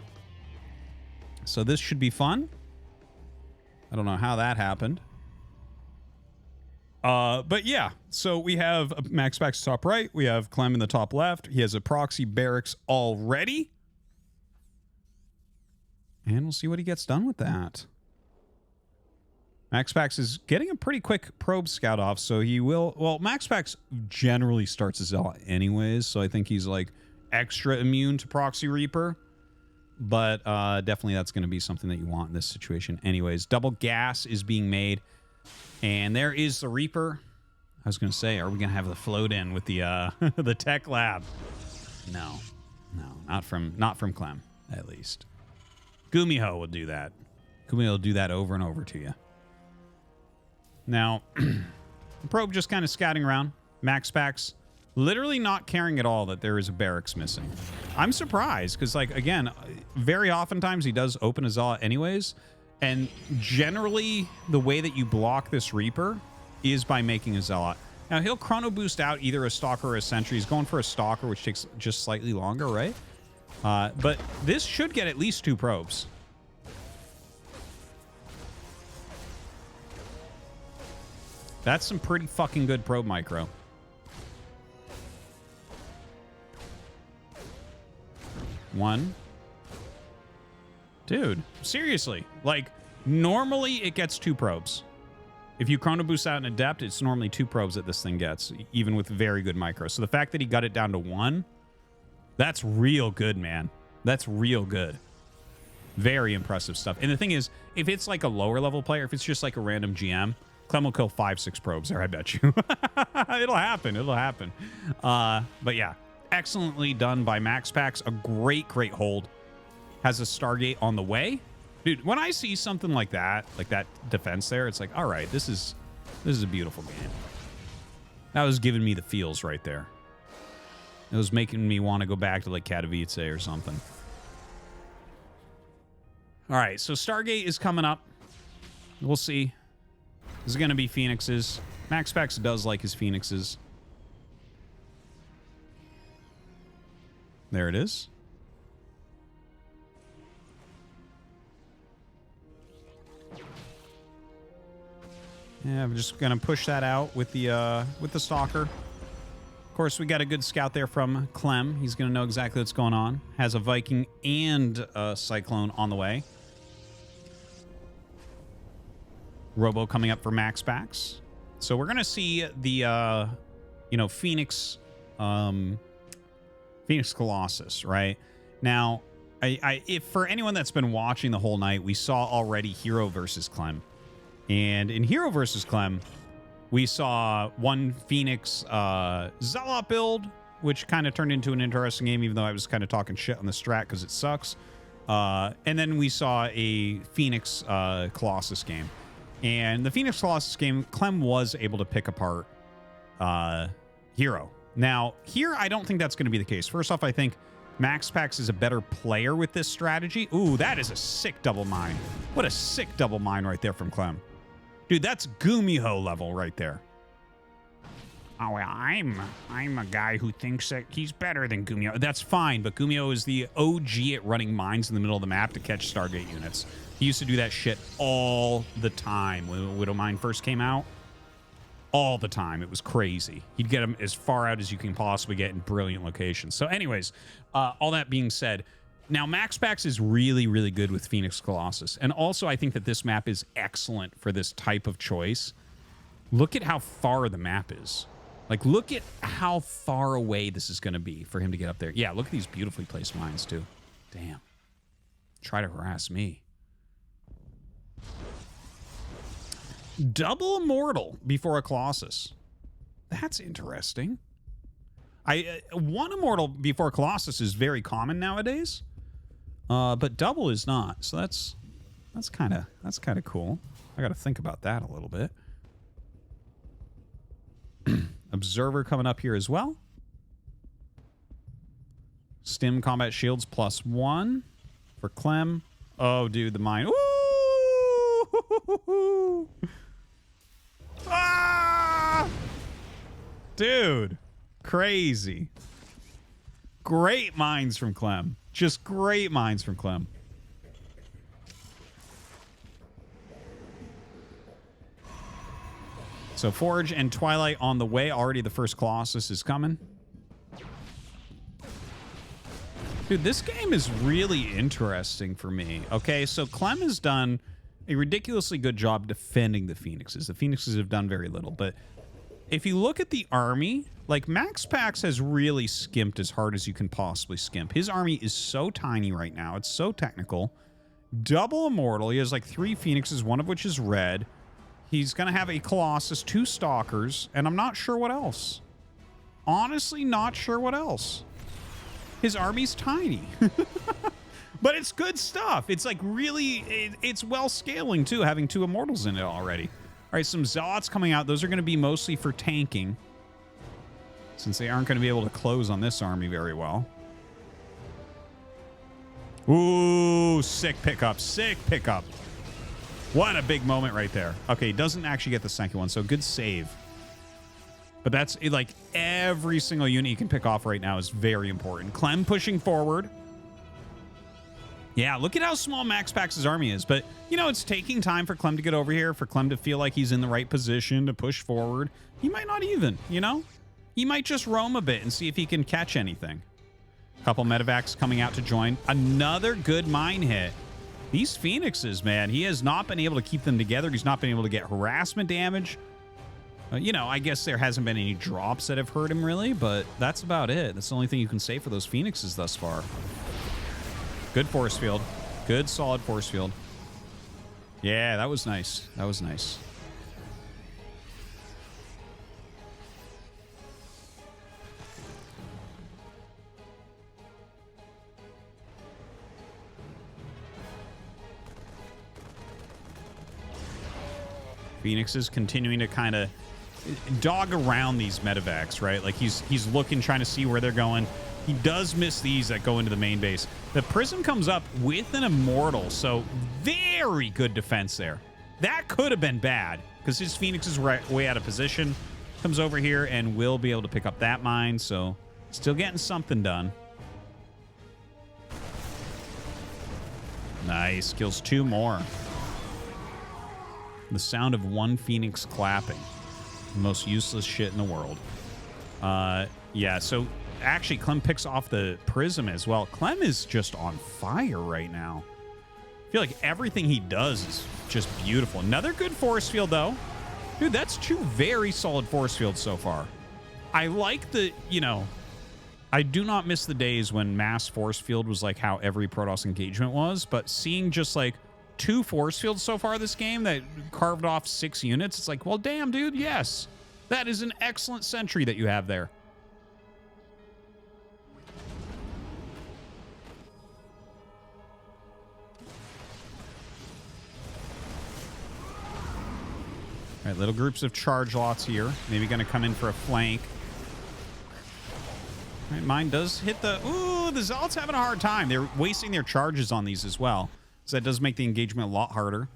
So this should be fun. I don't know how that happened. But yeah, so we have Max Pax top right. We have Clem in the top left. He has a proxy barracks already. And we'll see what he gets done with that. Max Pax is getting a pretty quick probe scout off, so he will... Well, Max Pax generally starts as Zella anyways, so I think he's like extra immune to Proxy Reaper. But definitely that's going to be something that you want in this situation anyways. Double gas is being made. And there is the Reaper. I was going to say, are we going to have the float in with the the tech lab? No. No, not from Clem, at least. Gumiho will do that. Gumiho will do that over and over to you. Now, the probe just kind of scouting around. Max Pax literally not caring at all that there is a barracks missing. I'm surprised because, like, again, very oftentimes he does open a Zala anyways. And generally, the way that you block this Reaper is by making a Zealot. Now, he'll chrono boost out either a Stalker or a Sentry. He's going for a Stalker, which takes just slightly longer, right? But this should get at least 2 probes. That's some pretty fucking good probe micro. One. Dude, seriously. Like, normally it gets 2 probes. If you chrono boost out an Adept, it's normally 2 probes that this thing gets, even with very good micro. So the fact that he got it down to 1, That's real good, man. That's real good. Very impressive stuff. And the thing is, if it's like a lower level player, if it's just like a random GM, Clem will kill 5-6 probes there, I bet you. It'll happen. It'll happen. But yeah, excellently done by MaxPax. A great hold. Has a Stargate on the way. Dude, when I see something like that defense there, it's like, all right, this is a beautiful game. That was giving me the feels right there. It was making me want to go back to like Katowice or something. All right, so Stargate is coming up. We'll see. This is going to be Phoenixes. MaxPax does like his Phoenixes. There it is. Yeah, I'm just going to push that out with the Stalker. Of course, we got a good scout there from Clem. He's going to know exactly what's going on. Has a Viking and a Cyclone on the way. Robo coming up for MaxPax. So we're going to see the, Phoenix Colossus, right? Now, if for anyone that's been watching the whole night, we saw already Hero versus Clem. And in Hero versus Clem, we saw one Phoenix Zealot build, which kind of turned into an interesting game, even though I was kind of talking shit on the strat because it sucks. And then we saw a Phoenix Colossus game. And the Phoenix Colossus game, Clem was able to pick apart Hero. Now, here, I don't think that's going to be the case. First off, I think MaxPax is a better player with this strategy. Ooh, that is a sick double mine. What a sick double mine right there from Clem. Dude, that's Gumiho level right there. Oh, well, I'm a guy who thinks that he's better than Gumiho. That's fine, but Gumiho is the OG at running mines in the middle of the map to catch Stargate units. He used to do that shit all the time when Widow Mine first came out. All the time. It was crazy. He'd get them as far out as you can possibly get in brilliant locations. So anyways, all that being said, now MaxPax is really, really good with Phoenix Colossus. And also, I think that this map is excellent for this type of choice. Look at how far the map is. Like, look at how far away this is going to be for him to get up there. Yeah, look at these beautifully placed mines, too. Damn. Try to harass me. Double Immortal before a Colossus. That's interesting. One Immortal before a Colossus is very common nowadays, but double is not. So that's kind of cool. I got to think about that a little bit. Observer coming up here as well. Stim combat shields +1 for Clem. Oh, dude, the mine. Ooh! Ah! Dude, crazy. Great mines from Clem. Just great mines from Clem. So Forge and Twilight on the way. Already the first Colossus is coming. Dude, this game is really interesting for me. Okay, so Clem has done a ridiculously good job defending the Phoenixes. The Phoenixes have done very little, but if you look at the army, like MaxPax has really skimped as hard as you can possibly skimp. His army is so tiny right now. It's so technical. Double Immortal. He has like 3 Phoenixes, one of which is red. He's going to have a Colossus, 2 Stalkers, and I'm not sure what else. Honestly, not sure what else. His army's tiny. But it's good stuff. It's like really, it's well scaling too, having 2 Immortals in it already. All right, some Zealots coming out. Those are going to be mostly for tanking, since they aren't going to be able to close on this army very well. Ooh, sick pickup, sick pickup. What a big moment right there. Okay, doesn't actually get the second one, so good save. But that's like every single unit you can pick off right now is very important. Clem pushing forward. Yeah, look at how small MaxPax's army is. But, you know, it's taking time for Clem to get over here, for Clem to feel like he's in the right position to push forward. He might not even, you know? He might just roam a bit and see if he can catch anything. Couple medevacs coming out to join. Another good mine hit. These Phoenixes, man, he has not been able to keep them together. He's not been able to get harassment damage. You know, I guess there hasn't been any drops that have hurt him really, but that's about it. That's the only thing you can say for those Phoenixes thus far. Good force field. Good solid force field. Yeah, that was nice. That was nice. Phoenix is continuing to kind of dog around these medevacs, right? Like he's looking, trying to see where they're going. He does miss these that go into the main base. The Prism comes up with an Immortal, so very good defense there. That could have been bad because his Phoenix is way out of position. Comes over here and will be able to pick up that mine, so still getting something done. Nice. Kills 2 more. The sound of one Phoenix clapping. The most useless shit in the world. Yeah, so actually Clem picks off the Prism as well. Clem is just on fire right now. I feel like everything he does is just beautiful. Another good force field, though. Dude, that's 2 very solid force fields so far. I like the, you know, I do not miss the days when mass force field was like how every Protoss engagement was, but seeing just like 2 force fields so far this game that carved off 6 units, it's like, well, damn, dude, yes. That is an excellent sentry that you have there. All right, little groups of charge lots here. Maybe going to come in for a flank. All right, mine does hit the... Ooh, the Zealot's having a hard time. They're wasting their charges on these as well. So that does make the engagement a lot harder.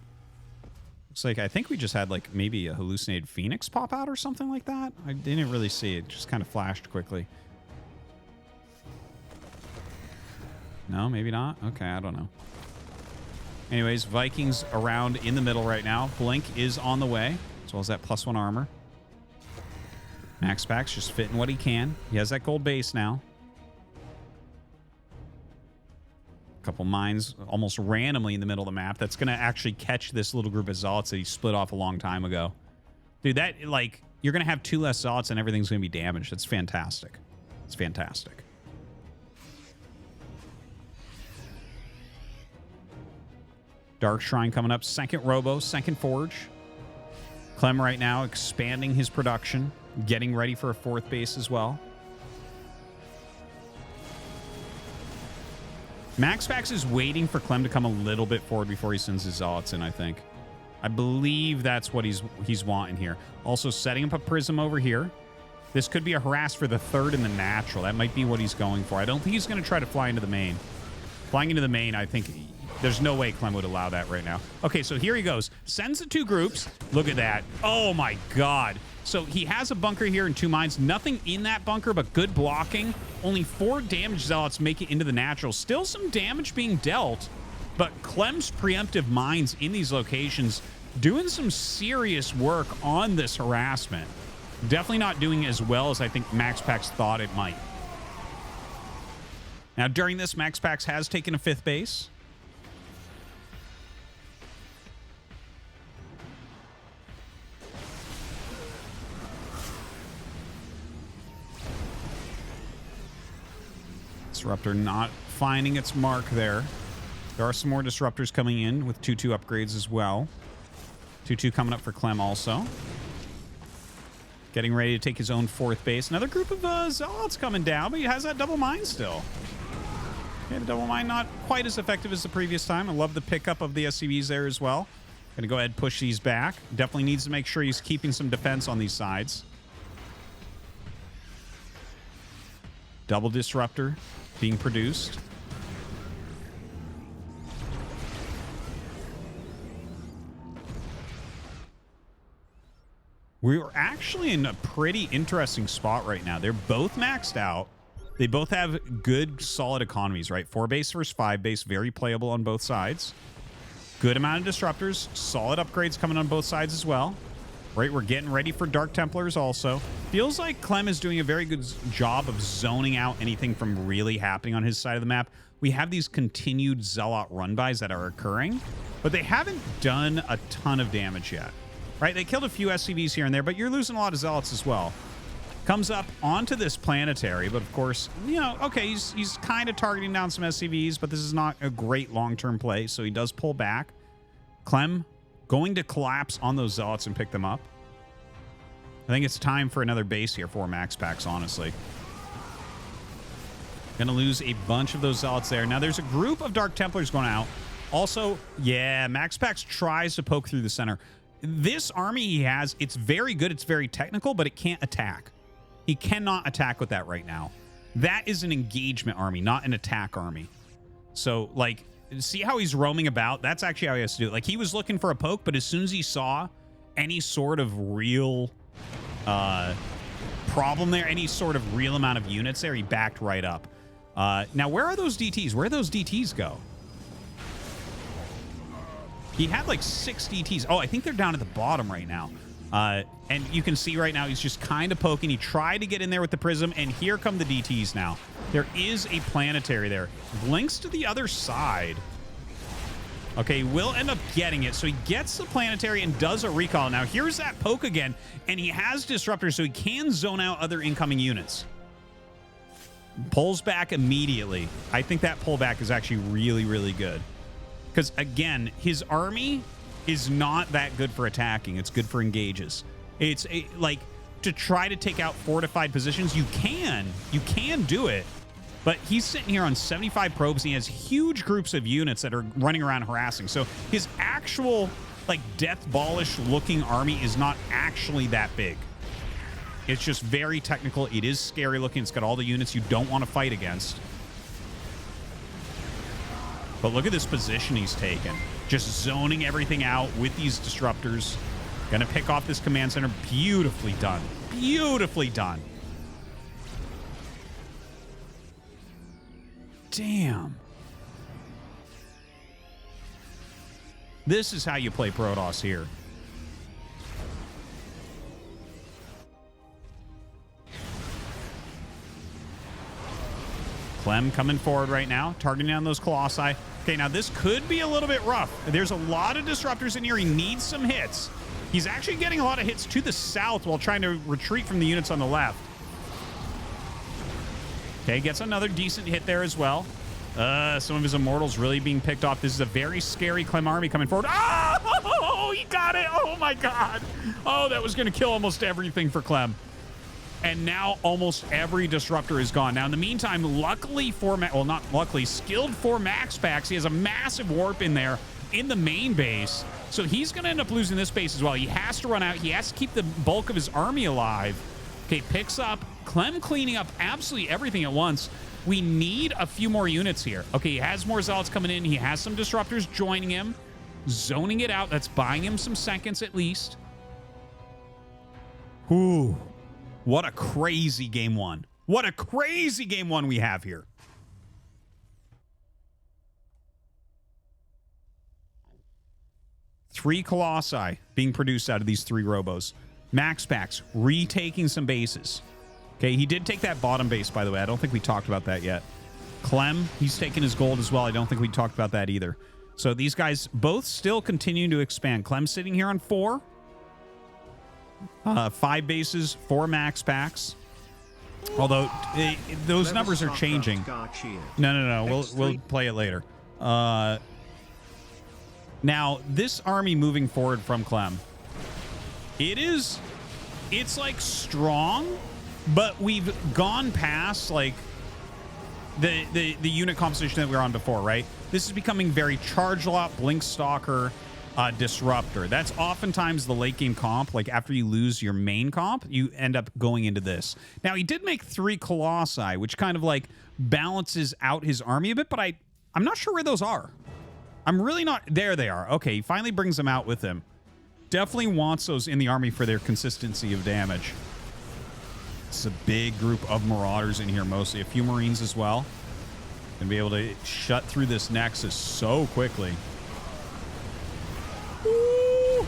Looks like I think we just had like maybe a hallucinated Phoenix pop out or something like that. I didn't really see it. Just kind of flashed quickly. No, maybe not. Okay, I don't know. Anyways, Vikings around in the middle right now. Blink is on the way, as well as that +1 armor. Max Pack's just fitting what he can. He has that gold base now. Couple mines almost randomly in the middle of the map. That's going to actually catch this little group of Zealots that he split off a long time ago. Dude, that, like, you're going to have 2 less Zealots and everything's going to be damaged. That's fantastic. It's fantastic. Dark Shrine coming up. 2nd Robo, 2nd Forge. Clem right now expanding his production. Getting ready for a 4th base as well. MaxPax is waiting for Clem to come a little bit forward before he sends his Zealots in, I think. I believe that's what he's wanting here. Also setting up a Prism over here. This could be a harass for the 3rd and the natural. That might be what he's going for. I don't think he's going to try to fly into the main. Flying into the main, I think there's no way Clem would allow that right now. Okay, so here he goes. Sends the 2 groups. Look at that. Oh my God. So he has a bunker here and 2 mines. Nothing in that bunker, but good blocking. Only 4 damage Zealots make it into the natural. Still some damage being dealt, but Clem's preemptive mines in these locations doing some serious work on this harassment. Definitely not doing as well as I think MaxPax thought it might. Now, during this, MaxPax has taken a 5th base. Disruptor not finding its mark there. There are some more disruptors coming in with 2-2 upgrades as well. 2-2 coming up for Clem also. Getting ready to take his own 4th base. Another group of Zealots coming down, but he has that double mine still. Okay, the double mine not quite as effective as the previous time. I love the pickup of the SCVs there as well. Going to go ahead and push these back. Definitely needs to make sure he's keeping some defense on these sides. Double disruptor being produced. We're actually in a pretty interesting spot right now. They're both maxed out. They both have good, solid economies, right? 4 base versus 5 base, very playable on both sides. Good amount of disruptors, solid upgrades coming on both sides as well. Right, we're getting ready for Dark Templars also. Feels like Clem is doing a very good job of zoning out anything from really happening on his side of the map. We have these continued Zealot run-bys that are occurring, but they haven't done a ton of damage yet. right? They killed a few SCVs here and there, but you're losing a lot of Zealots as well. Comes up onto this planetary, but of course, you know, okay, he's kind of targeting down some SCVs, but this is not a great long-term play, so he does pull back. Clem going to collapse on those Zealots and pick them up. I think it's time for another base here for Max Packs, honestly. Gonna lose a bunch of those Zealots there. Now, there's a group of Dark Templars going out. Also, yeah, Max Packs tries to poke through the center. This army he has, it's very good, it's very technical, but it can't attack. He cannot attack with that right now. That is an engagement army, not an attack army. So, like, see how he's roaming about? That's actually how he has to do it. Like, he was looking for a poke, but as soon as he saw any sort of real problem there, any sort of real amount of units there, he backed right up. Now, where are those DTs? Where do those DTs go? He had like 6 DTs. Oh, I think they're down at the bottom right now. And you can see right now he's just kind of poking. He tried to get in there with the prism, and here come the DTs now. There is a planetary there. Blinks to the other side. Okay, will end up getting it. So he gets the planetary and does a recall. Now, here's that poke again, and he has disruptors, so he can zone out other incoming units. Pulls back immediately. I think that pullback is actually really, really good. Because, again, his army is not that good for attacking. It's good for engages. It's like to try to take out fortified positions. You can do it, but he's sitting here on 75 probes. And he has huge groups of units that are running around harassing. So his actual like death ballish looking army is not actually that big. It's just very technical. It is scary looking. It's got all the units you don't want to fight against. But look at this position he's taken. Just zoning everything out with these disruptors. Gonna pick off this command center. Beautifully done. Beautifully done. Damn. This is how you play Protoss here. Clem coming forward right now, targeting down those Colossi. Okay, now this could be a little bit rough. There's a lot of disruptors in here. He needs some hits. He's actually getting a lot of hits to the south while trying to retreat from the units on the left. Okay, gets another decent hit there as well. Some of his immortals really being picked off. This is a very scary Clem army coming forward. Oh, he got it. Oh, my God. Oh, that was going to kill almost everything for Clem. And now almost every disruptor is gone. Now, in the meantime, luckily for... well, not luckily. Skilled for Max Packs. He has a massive warp in there in the main base. So he's going to end up losing this base as well. He has to run out. He has to keep the bulk of his army alive. Okay, picks up. Clem cleaning up absolutely everything at once. We need a few more units here. Okay, he has more Zealots coming in. He has some disruptors joining him. Zoning it out. That's buying him some seconds at least. Ooh. What a crazy game one. What a crazy game one we have here. Three Colossi being produced out of these 3 Robos. Max Packs retaking some bases. Okay, he did take that bottom base, by the way. I don't think we talked about that yet. Clem, he's taking his gold as well. I don't think we talked about that either. So these guys both still continuing to expand. Clem sitting here on 4. 5 bases, 4 Max Packs. Although those numbers are changing. No. We'll play it later. Now this army moving forward from Clem, it's like strong, but we've gone past like the unit composition that we were on before, right? This is becoming very charge lot, blink stalker, disruptor. That's oftentimes the late game comp. Like after you lose your main comp, you end up going into this. Now he did make 3 Colossi, which kind of like balances out his army a bit, but I'm not sure where those are. I'm really not. There they are. Okay, he finally brings them out with him. Definitely wants those in the army for their consistency of damage. It's a big group of Marauders in here, mostly. A few Marines as well. Gonna be able to shut through this Nexus so quickly. Ooh.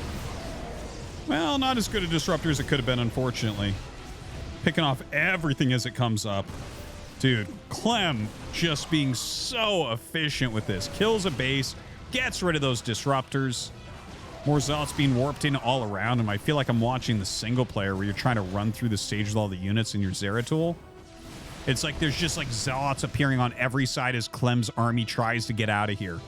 Well, not as good a disruptor as it could have been, unfortunately. Picking off everything as it comes up. Dude, Clem just being so efficient with this. Kills a base, gets rid of those disruptors. More Zealots being warped in all around him. I feel like I'm watching the single player where you're trying to run through the stage with all the units in your Zeratul. It's like there's just like Zealots appearing on every side as Clem's army tries to get out of here.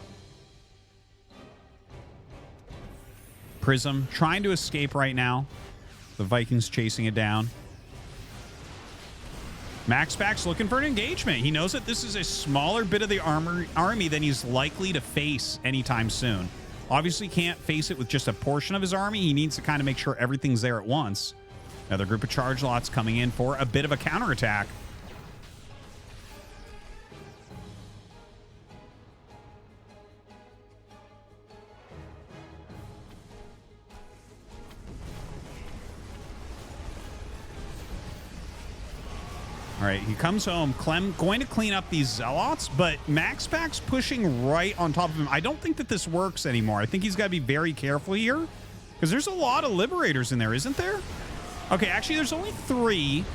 Prism trying to escape right now. The Vikings chasing it down. Maxpax looking for an engagement. He knows that this is a smaller bit of the army than he's likely to face anytime soon. Obviously can't face it with just a portion of his army. He needs to kind of make sure everything's there at once. Another group of charge lots coming in for a bit of a counterattack. All right, he comes home. Clem going to clean up these Zealots, but Maxpax pushing right on top of him. I don't think that this works anymore. I think he's got to be very careful here because there's a lot of Liberators in there, isn't there? Okay, actually, there's only 3.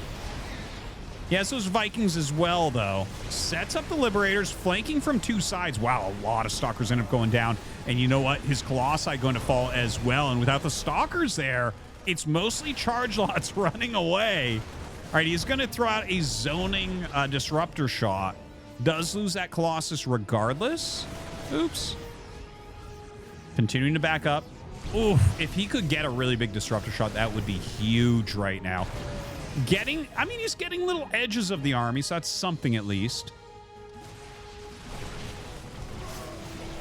He has those Vikings as well, though. Sets up the Liberators, flanking from 2 sides. Wow, a lot of Stalkers end up going down. And you know what? His Colossi going to fall as well. And without the Stalkers there, it's mostly charge lots running away. All right, he's going to throw out a zoning disruptor shot. Does lose that Colossus regardless. Oops. Continuing to back up. Oof, if he could get a really big disruptor shot, that would be huge right now. He's getting little edges of the army, so that's something at least.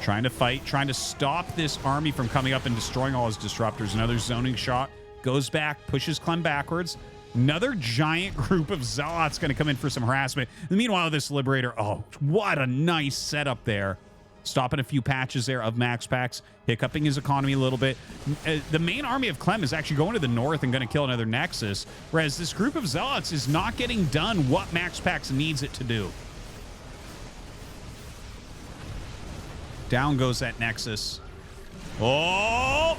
Trying to fight, trying to stop this army from coming up and destroying all his disruptors. Another zoning shot. Goes back, pushes Clem backwards. Another giant group of Zealots going to come in for some harassment. Meanwhile, this Liberator, oh, what a nice setup there. Stopping a few patches there of Maxpax, hiccuping his economy a little bit. The main army of Clem is actually going to the north and going to kill another Nexus, whereas this group of Zealots is not getting done what Maxpax needs it to do. Down goes that Nexus. Oh!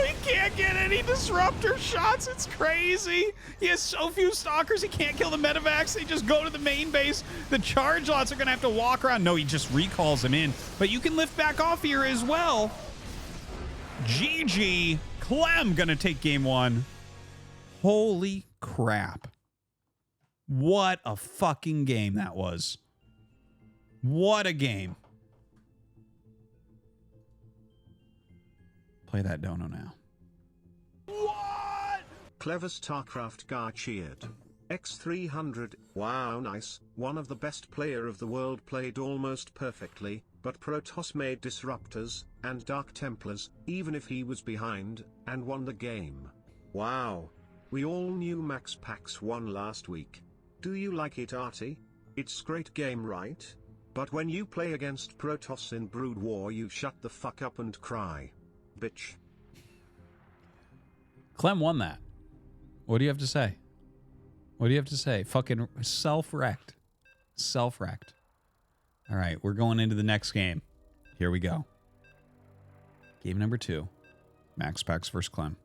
He can't get any disruptor shots. It's crazy. He has so few stalkers. He can't kill the medevacs. They just go to the main base. The charge lots are going to have to walk around. No, he just recalls them in. But you can lift back off here as well. GG. Clem going to take game 1. Holy crap. What a fucking game that was. What a game. Play that dono now. What? Clever Starcraft guy cheered. X300, wow nice, one of the best player of the world played almost perfectly, but Protoss made Disruptors, and Dark Templars, even if he was behind, and won the game. Wow. We all knew Maxpax won last week. Do you like it, Artie? It's great game, right? But when you play against Protoss in Brood War you shut the fuck up and cry. Bitch. Clem won that. What do you have to say? What do you have to say? Fucking self-wrecked. Self-wrecked. All right, we're going into the next game. Here we go. Game number 2. Maxpax versus Clem.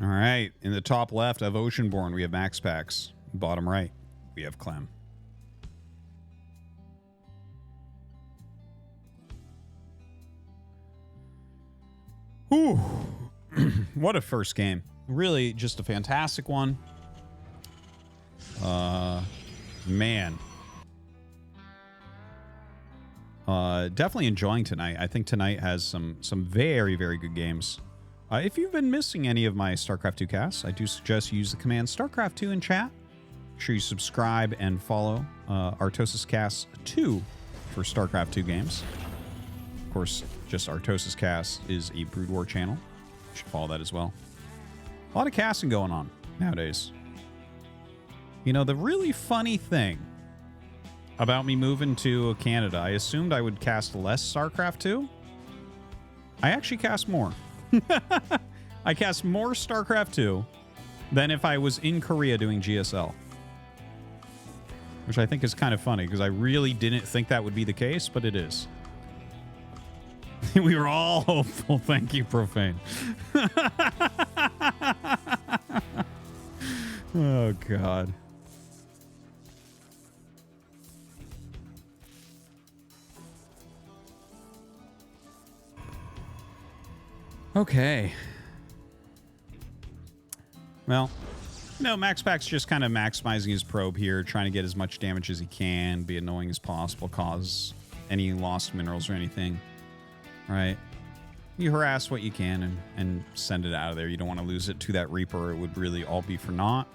All right. In the top left of Oceanborn, we have Maxpax. Bottom right, we have Clem. Whew. What a first game. Really just a fantastic one. Man. Definitely enjoying tonight. I think tonight has some very, very good games. If you've been missing any of my StarCraft 2 casts, I do suggest you use the command StarCraft 2 in chat. Make sure you subscribe and follow Artosis Cast 2 for StarCraft 2 games. Of course, just Artosis Cast is a Brood War channel. You should follow that as well. A lot of casting going on nowadays. You know, the really funny thing about me moving to Canada, I assumed I would cast less StarCraft 2. I actually cast more. I cast more StarCraft 2 than if I was in Korea doing GSL. Which I think is kind of funny, because I really didn't think that would be the case, but it is. We were all hopeful. Thank you, Profane. Oh, God. Okay. Well, no, Max Pack's just kind of maximizing his probe here, trying to get as much damage as he can, be annoying as possible, cause any lost minerals or anything. Right? You harass what you can and send it out of there. You don't want to lose it to that Reaper. It would really all be for naught.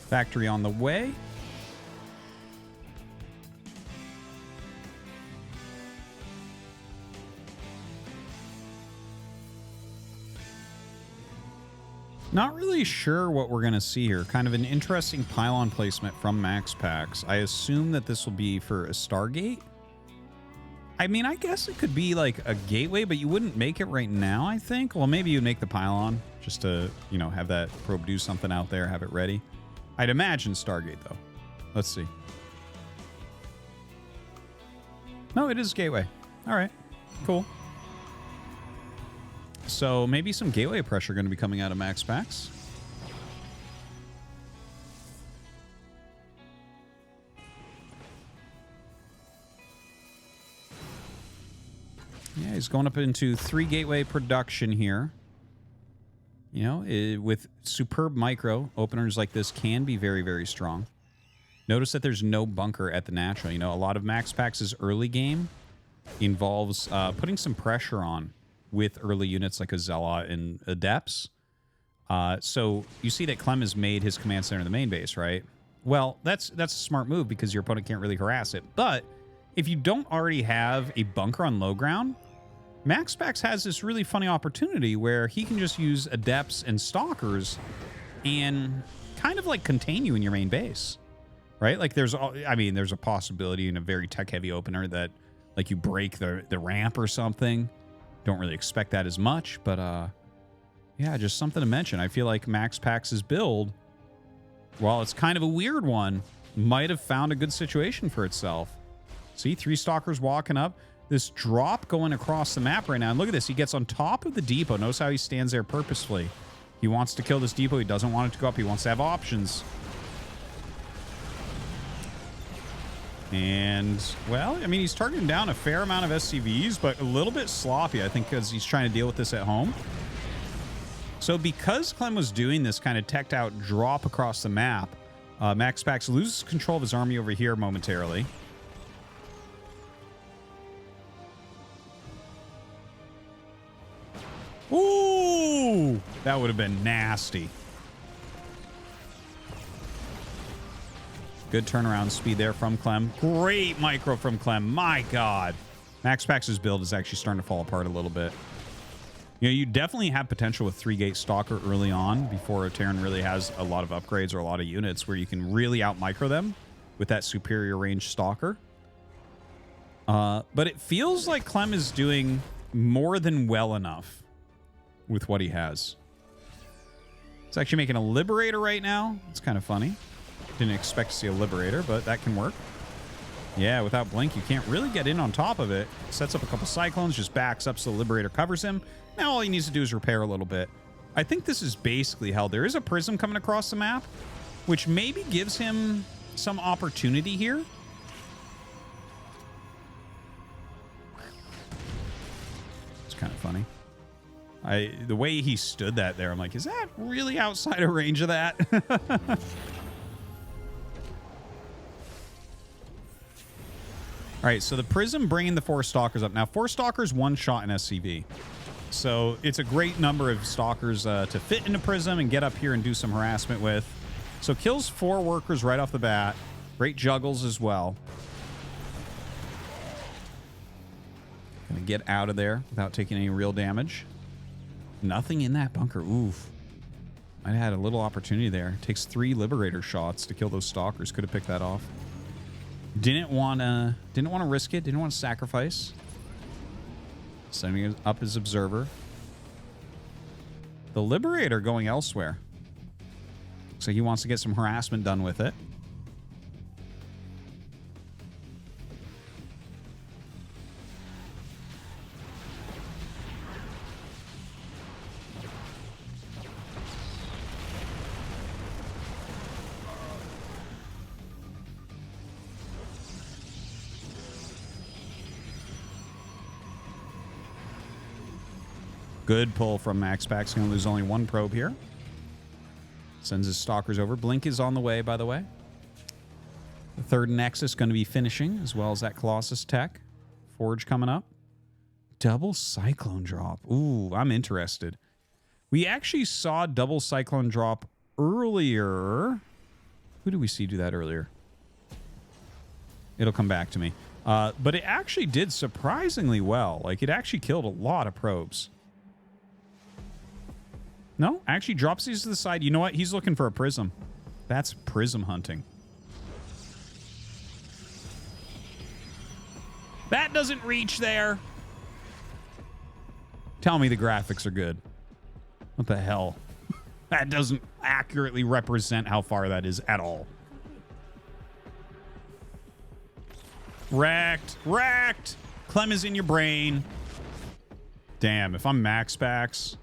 Factory on the way. Not really sure what we're going to see here. Kind of an interesting pylon placement from Max Packs. I assume that this will be for a Stargate. I mean, I guess it could be like a gateway, but you wouldn't make it right now, I think. Well, maybe you'd make the pylon just to, you know, have that probe do something out there, have it ready. I'd imagine Stargate, though. Let's see. No, it is gateway. All right, cool. So maybe some gateway pressure going to be coming out of Max Packs. Yeah, he's going up into 3 gateway production here. You know, with superb micro, openers like this can be very, very strong. Notice that there's no bunker at the natural. You know, a lot of Max Packs' early game involves putting some pressure on with early units like a Zealot and Adepts. So you see that Clem has made his command center in the main base, right? Well, that's a smart move because your opponent can't really harass it. But if you don't already have a bunker on low ground, Max Packs has this really funny opportunity where he can just use Adepts and Stalkers and kind of like contain you in your main base, right? Like there's a possibility in a very tech-heavy opener that like you break the ramp or something. Don't really expect that as much, but yeah, just something to mention. I feel like Max Packs' build, while it's kind of a weird one, might have found a good situation for itself. See, 3 Stalkers walking up. This drop going across the map right now. And look at this. He gets on top of the depot. Notice how he stands there purposefully. He wants to kill this depot. He doesn't want it to go up. He wants to have options. And, well, I mean, he's targeting down a fair amount of SCVs, but a little bit sloppy, I think, because he's trying to deal with this at home. So because Clem was doing this kind of teched out drop across the map, Max Packs loses control of his army over here momentarily. Ooh, that would have been nasty. Good turnaround speed there from Clem. Great micro from Clem. My God. Max Packs' build is actually starting to fall apart a little bit. You know, you definitely have potential with 3-gate Stalker early on before a Terran really has a lot of upgrades or a lot of units where you can really out-micro them with that superior range Stalker. But it feels like Clem is doing more than well enough with what he has. He's actually making a Liberator right now. It's kind of funny. Didn't expect to see a Liberator, but that can work. Yeah, without Blink, you can't really get in on top of it. Sets up a couple Cyclones, just backs up so the Liberator covers him. Now all he needs to do is repair a little bit. I think this is basically hell. There is a Prism coming across the map, which maybe gives him some opportunity here. It's kind of funny. The way he stood that there, I'm like, is that really outside of range of that? All right, so the Prism bringing the 4 Stalkers up. Now, 4 Stalkers, 1 shot in SCV. So it's a great number of Stalkers to fit into Prism and get up here and do some harassment with. So kills 4 workers right off the bat. Great juggles as well. Gonna get out of there without taking any real damage. Nothing in that bunker. Oof. I had a little opportunity there. Takes 3 Liberator shots to kill those Stalkers. Could have picked that off. Didn't want to risk it. Didn't want to sacrifice. Sending up his Observer. The Liberator going elsewhere. So he wants to get some harassment done with it. Good pull from Max Pax. Going to lose only 1 probe here. Sends his Stalkers over. Blink is on the way, by the way. The 3rd Nexus going to be finishing, as well as that Colossus tech. Forge coming up. Double Cyclone drop. Ooh, I'm interested. We actually saw double Cyclone drop earlier. Who did we see do that earlier? It'll come back to me. But it actually did surprisingly well. Like, it actually killed a lot of probes. No, actually drops these to the side. You know what? He's looking for a prism. That's prism hunting. That doesn't reach there. Tell me the graphics are good. What the hell? That doesn't accurately represent how far that is at all. Wrecked. Wrecked. Clem is in your brain. Damn, if I'm Max Pax...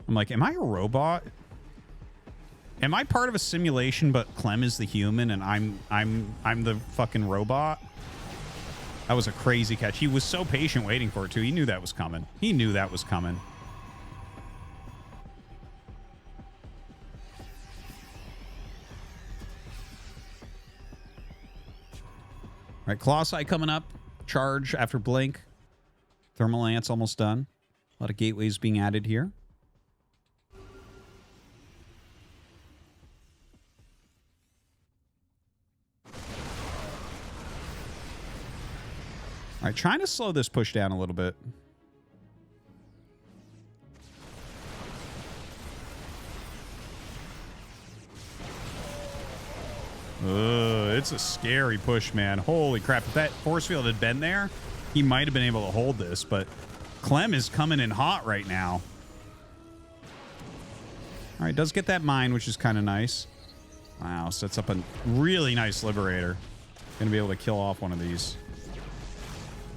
I'm like, am I a robot? Am I part of a simulation, but Clem is the human and I'm the fucking robot? That was a crazy catch. He was so patient waiting for it too. He knew that was coming. He knew that was coming. All right, Colossi coming up. Charge after Blink. Thermal Lance almost done. A lot of gateways being added here. All right, trying to slow this push down a little bit. It's a scary push, man. Holy crap. If that force field had been there, he might have been able to hold this, but Clem is coming in hot right now. All right, does get that mine, which is kind of nice. Wow, sets up a really nice Liberator. Going to be able to kill off one of these.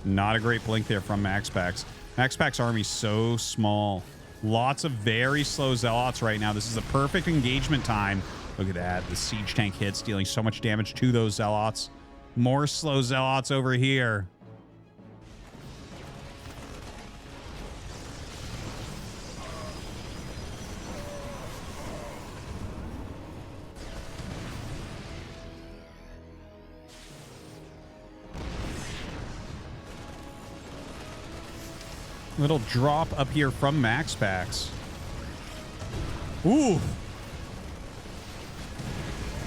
Not a great blink there from Max Pax. Max Pax army's so small. Lots of very slow Zealots right now. This is a perfect engagement time. Look at that. The siege tank hits, dealing so much damage to those Zealots. More slow Zealots over here. Little drop up here from Max Pax. Ooh.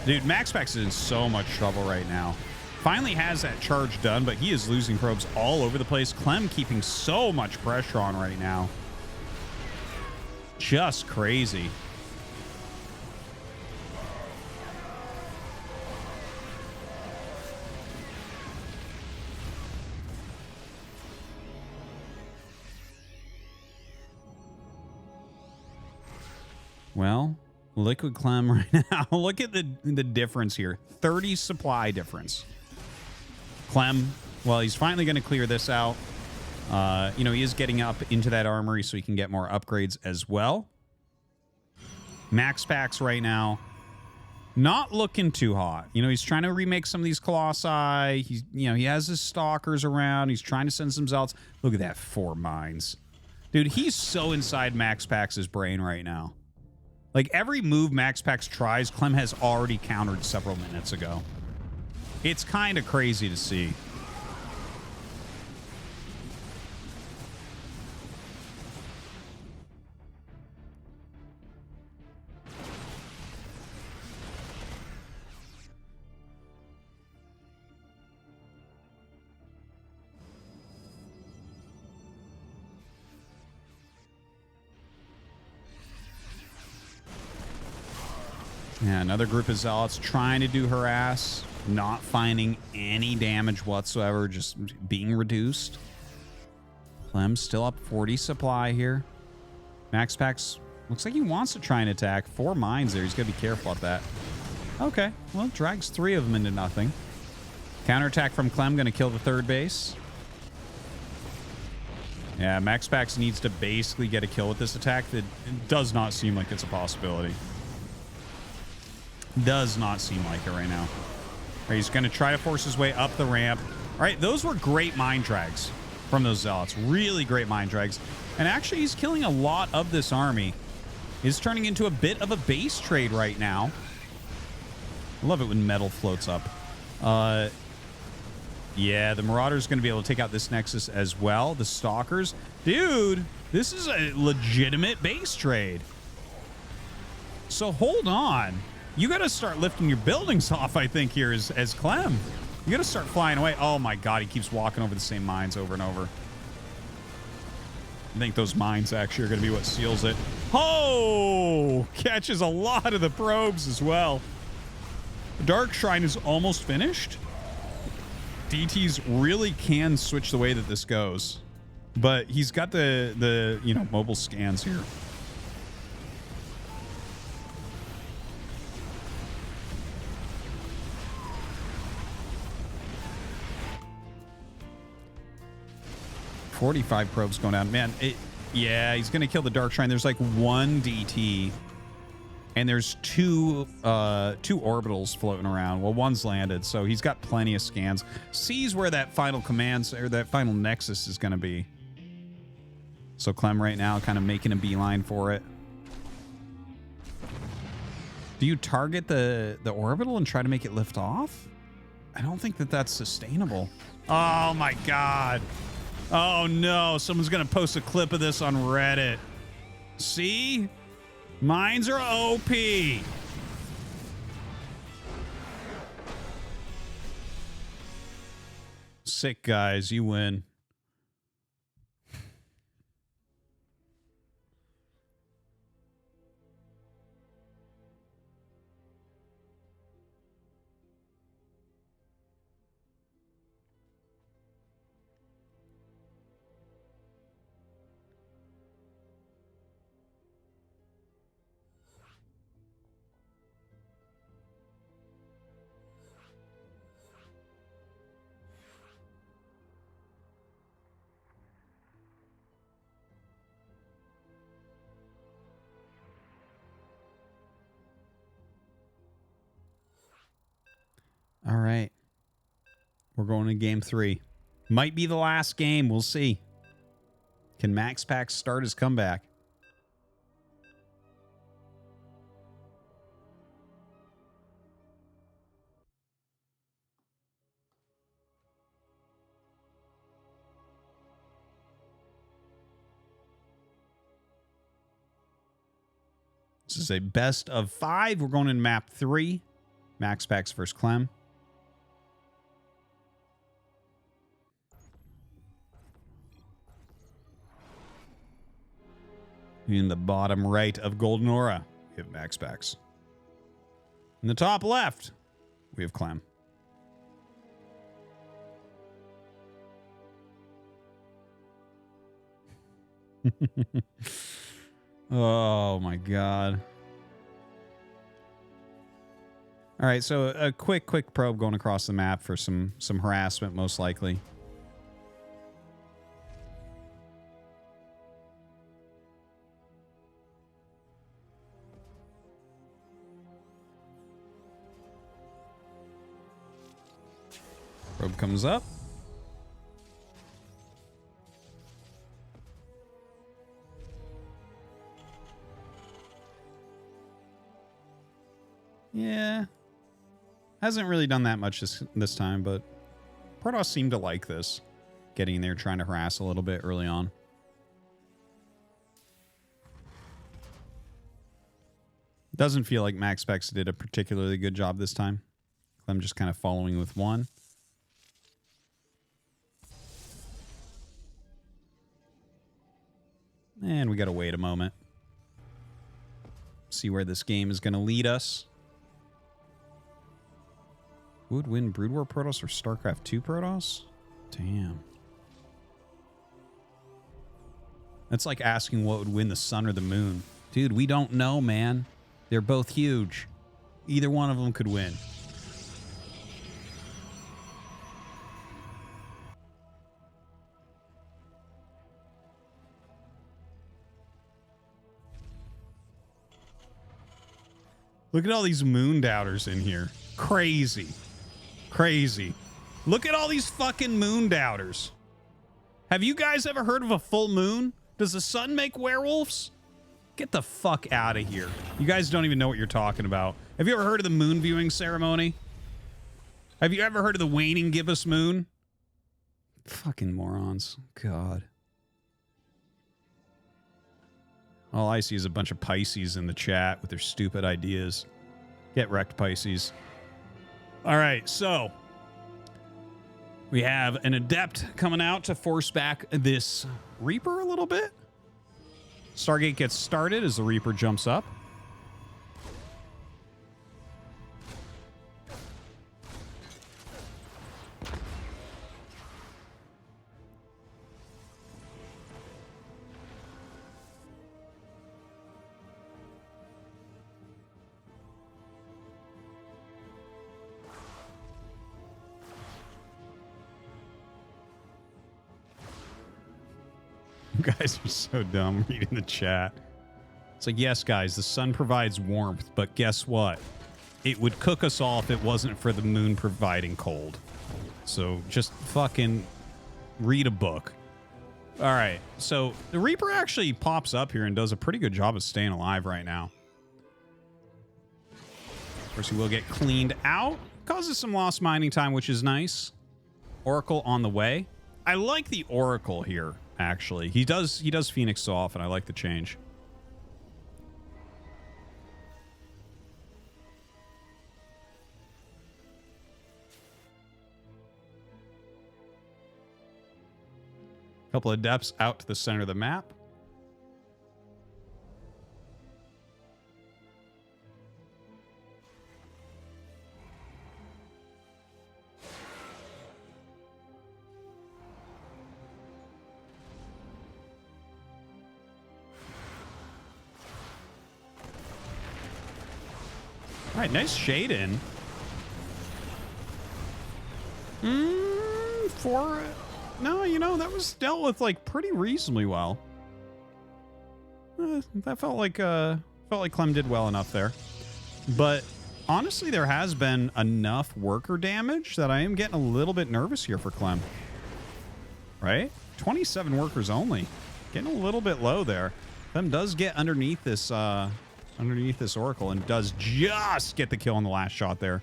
Dude, Max Pax is in so much trouble right now. Finally has that charge done, but he is losing probes all over the place. Clem keeping so much pressure on right now. Just crazy. Well, Liquid Clem right now. Look at the difference here. 30 supply difference. Clem, well, he's finally going to clear this out. You know, he is getting up into that armory so he can get more upgrades as well. Max Pax right now, not looking too hot. You know, he's trying to remake some of these Colossi. He's, you know, he has his Stalkers around. He's trying to send some Zealots. Look at that, 4 mines. Dude, he's so inside Max Pax's brain right now. Like, every move Max Pax tries, Clem has already countered several minutes ago. It's kind of crazy to see. Yeah, another group of zealots trying to do harass, not finding any damage whatsoever, just being reduced. Clem's still up 40 supply here. Max Pax looks like he wants to try and attack. 4 mines there. He's got to be careful about that. Okay, well, drags 3 of them into nothing. Counterattack from Clem, going to kill the third base. Yeah, Max Pax needs to basically get a kill with this attack. That does not seem like it's a possibility. Does not seem like it right now. All right, he's going to try to force his way up the ramp. All right, those were great mine drags from those zealots. Really great mine drags. And actually, he's killing a lot of this army. He's turning into a bit of a base trade right now. I love it when metal floats up. Yeah, the Marauder's going to be able to take out this Nexus as well. The Stalkers. Dude, this is a legitimate base trade. So hold on. You got to start lifting your buildings off, I think, here as Clem. You got to start flying away. Oh, my God. He keeps walking over the same mines over and over. I think those mines actually are going to be what seals it. Oh! Catches a lot of the probes as well. The Dark Shrine is almost finished. DTs really can switch the way that this goes. But he's got the you know, mobile scans here. .45 probes going down. Man, yeah, he's going to kill the Dark Shrine. There's like 1 DT. And there's 2 orbitals floating around. Well, 1's landed, so he's got plenty of scans. Sees where that final command, or that final Nexus is going to be. So Clem right now kind of making a beeline for it. Do you target the orbital and try to make it lift off? I don't think that that's sustainable. Oh, my God. Oh, no. Someone's going to post a clip of this on Reddit. See? Mines are OP. Sick, guys. You win. All right. We're going to game 3. Might be the last game. We'll see. Can Max Pax start his comeback? This is a best of 5. We're going in map 3. Max Pax versus Clem. In the bottom right of Golden Aura, we have Max Pax. In the top left, we have Clem. Oh my God. All right, so a quick probe going across the map for some harassment, most likely. Probe comes up. Yeah. Hasn't really done that much this time, but Protoss seemed to like this. Getting in there, trying to harass a little bit early on. Doesn't feel like Max Pax did a particularly good job this time. I'm just kind of following with 1. And we got to wait a moment. See where this game is going to lead us. Who would win, Brood War Protoss or Starcraft 2 Protoss? Damn. That's like asking what would win, the sun or the moon. Dude, we don't know, man. They're both huge. Either one of them could win. Look at all these moon doubters in here. Crazy. Crazy. Look at all these fucking moon doubters. Have you guys ever heard of a full moon? Does the sun make werewolves? Get the fuck out of here. You guys don't even know what you're talking about. Have you ever heard of the moon viewing ceremony? Have you ever heard of the waning gibbous moon? Fucking morons. God. All I see is a bunch of Pisces in the chat with their stupid ideas. Get wrecked, Pisces. All right, so we have an Adept coming out to force back this Reaper a little bit. Stargate gets started as the Reaper jumps up. You guys are so dumb reading the chat. It's like, yes, guys, the sun provides warmth, but guess what? It would cook us all if it wasn't for the moon providing cold. So just fucking read a book. All right, so the Reaper actually pops up here and does a pretty good job of staying alive right now. Of course, he will get cleaned out. Causes some lost mining time, which is nice. Oracle on the way. I like the Oracle here. Actually, he does Phoenix so often. I like the change. Couple of depths out to the center of the map. All right, nice shade in. No, you know, that was dealt with like pretty reasonably well. That felt like Clem did well enough there. But honestly, there has been enough worker damage that I am getting a little bit nervous here for Clem. Right? 27 workers only. Getting a little bit low there. Clem does get underneath this Oracle and does just get the kill on the last shot there.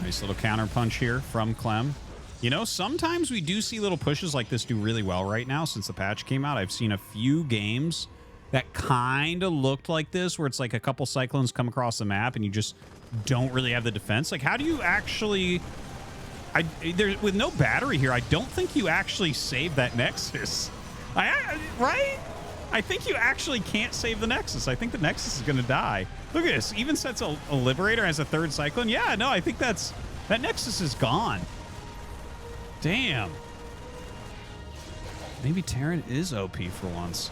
Nice little counter punch here from Clem. You know, sometimes we do see little pushes like this do really well right now since the patch came out. I've seen a few games that kind of looked like this, where it's like a couple cyclones come across the map and you just don't really have the defense. Like, how do you actually... with no battery here, I don't think you actually save that Nexus. Right? I think you actually can't save the Nexus. I think the Nexus is going to die. Look at this. Even sets a Liberator as a third Cyclone. Yeah, no, I think that Nexus is gone. Damn. Maybe Terran is OP for once.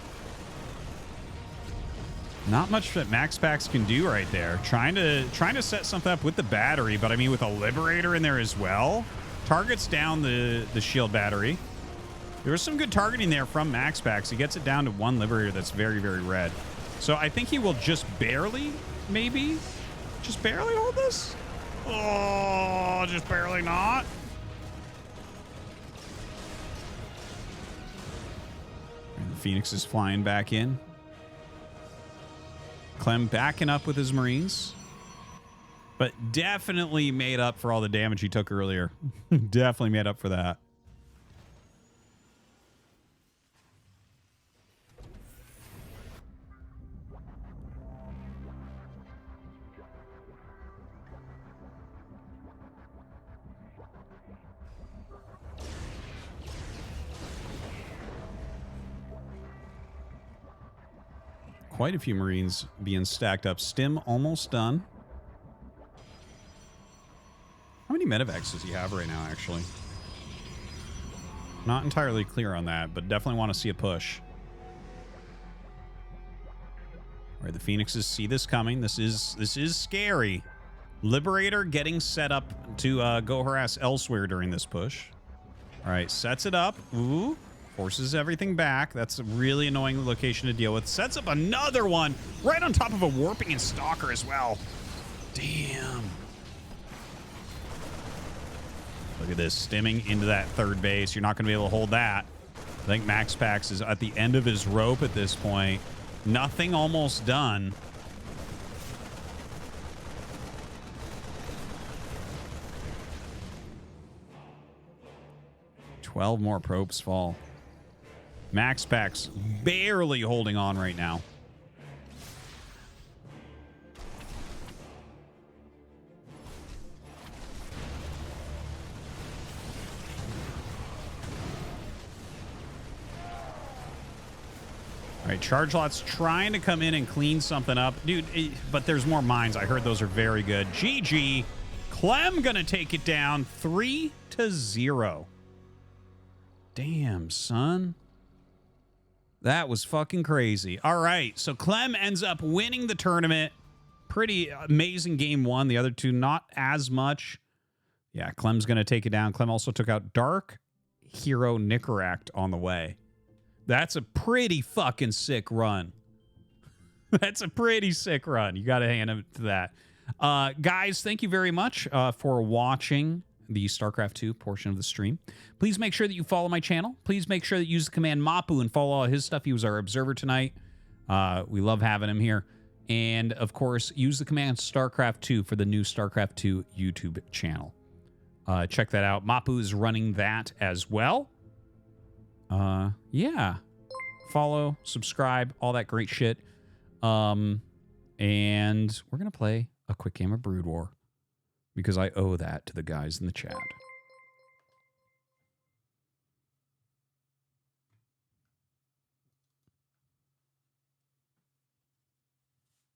Not much that Max Packs can do right there. Trying to set something up with the battery, but I mean with a Liberator in there as well. Targets down the shield battery. There was some good targeting there from Max Packs. He gets it down to one Liberator that's very, very red. So I think he will just barely, maybe, just barely hold this. Oh, just barely not. And the Phoenix is flying back in. Clem backing up with his Marines. But definitely made up for all the damage he took earlier. Definitely made up for that. Quite a few Marines being stacked up. Stim almost done. How many medevacs does he have right now, actually? Not entirely clear on that, but definitely want to see a push. All right, the Phoenixes see this coming. This is scary. Liberator getting set up to go harass elsewhere during this push. All right, sets it up. Ooh, forces everything back. That's a really annoying location to deal with. Sets up another one right on top of a warping and stalker as well. Damn. Look at this, stimming into that third base. You're not going to be able to hold that. I think Max Pax is at the end of his rope at this point. Nothing almost done. $12 more probes fall. Max Pax barely holding on right now. All right, Charge Lot's trying to come in and clean something up. Dude, but there's more mines. I heard those are very good. GG. Clem gonna take it down 3-0. Damn, son. That was fucking crazy. All right, so Clem ends up winning the tournament. Pretty amazing game one. The other two, not as much. Yeah, Clem's gonna take it down. Clem also took out Dark Hero Nicaract on the way. That's a pretty fucking sick run. That's a pretty sick run. You got to hand him to that. Guys, thank you very much for watching the StarCraft 2 portion of the stream. Please make sure that you follow my channel. Please make sure that you use the command MAPU and follow all his stuff. He was our observer tonight. We love having him here. And, of course, use the command StarCraft 2 for the new StarCraft 2 YouTube channel. Check that out. MAPU is running that as well. Yeah, follow, subscribe, all that great shit. And we're gonna play a quick game of Brood War because I owe that to the guys in the chat.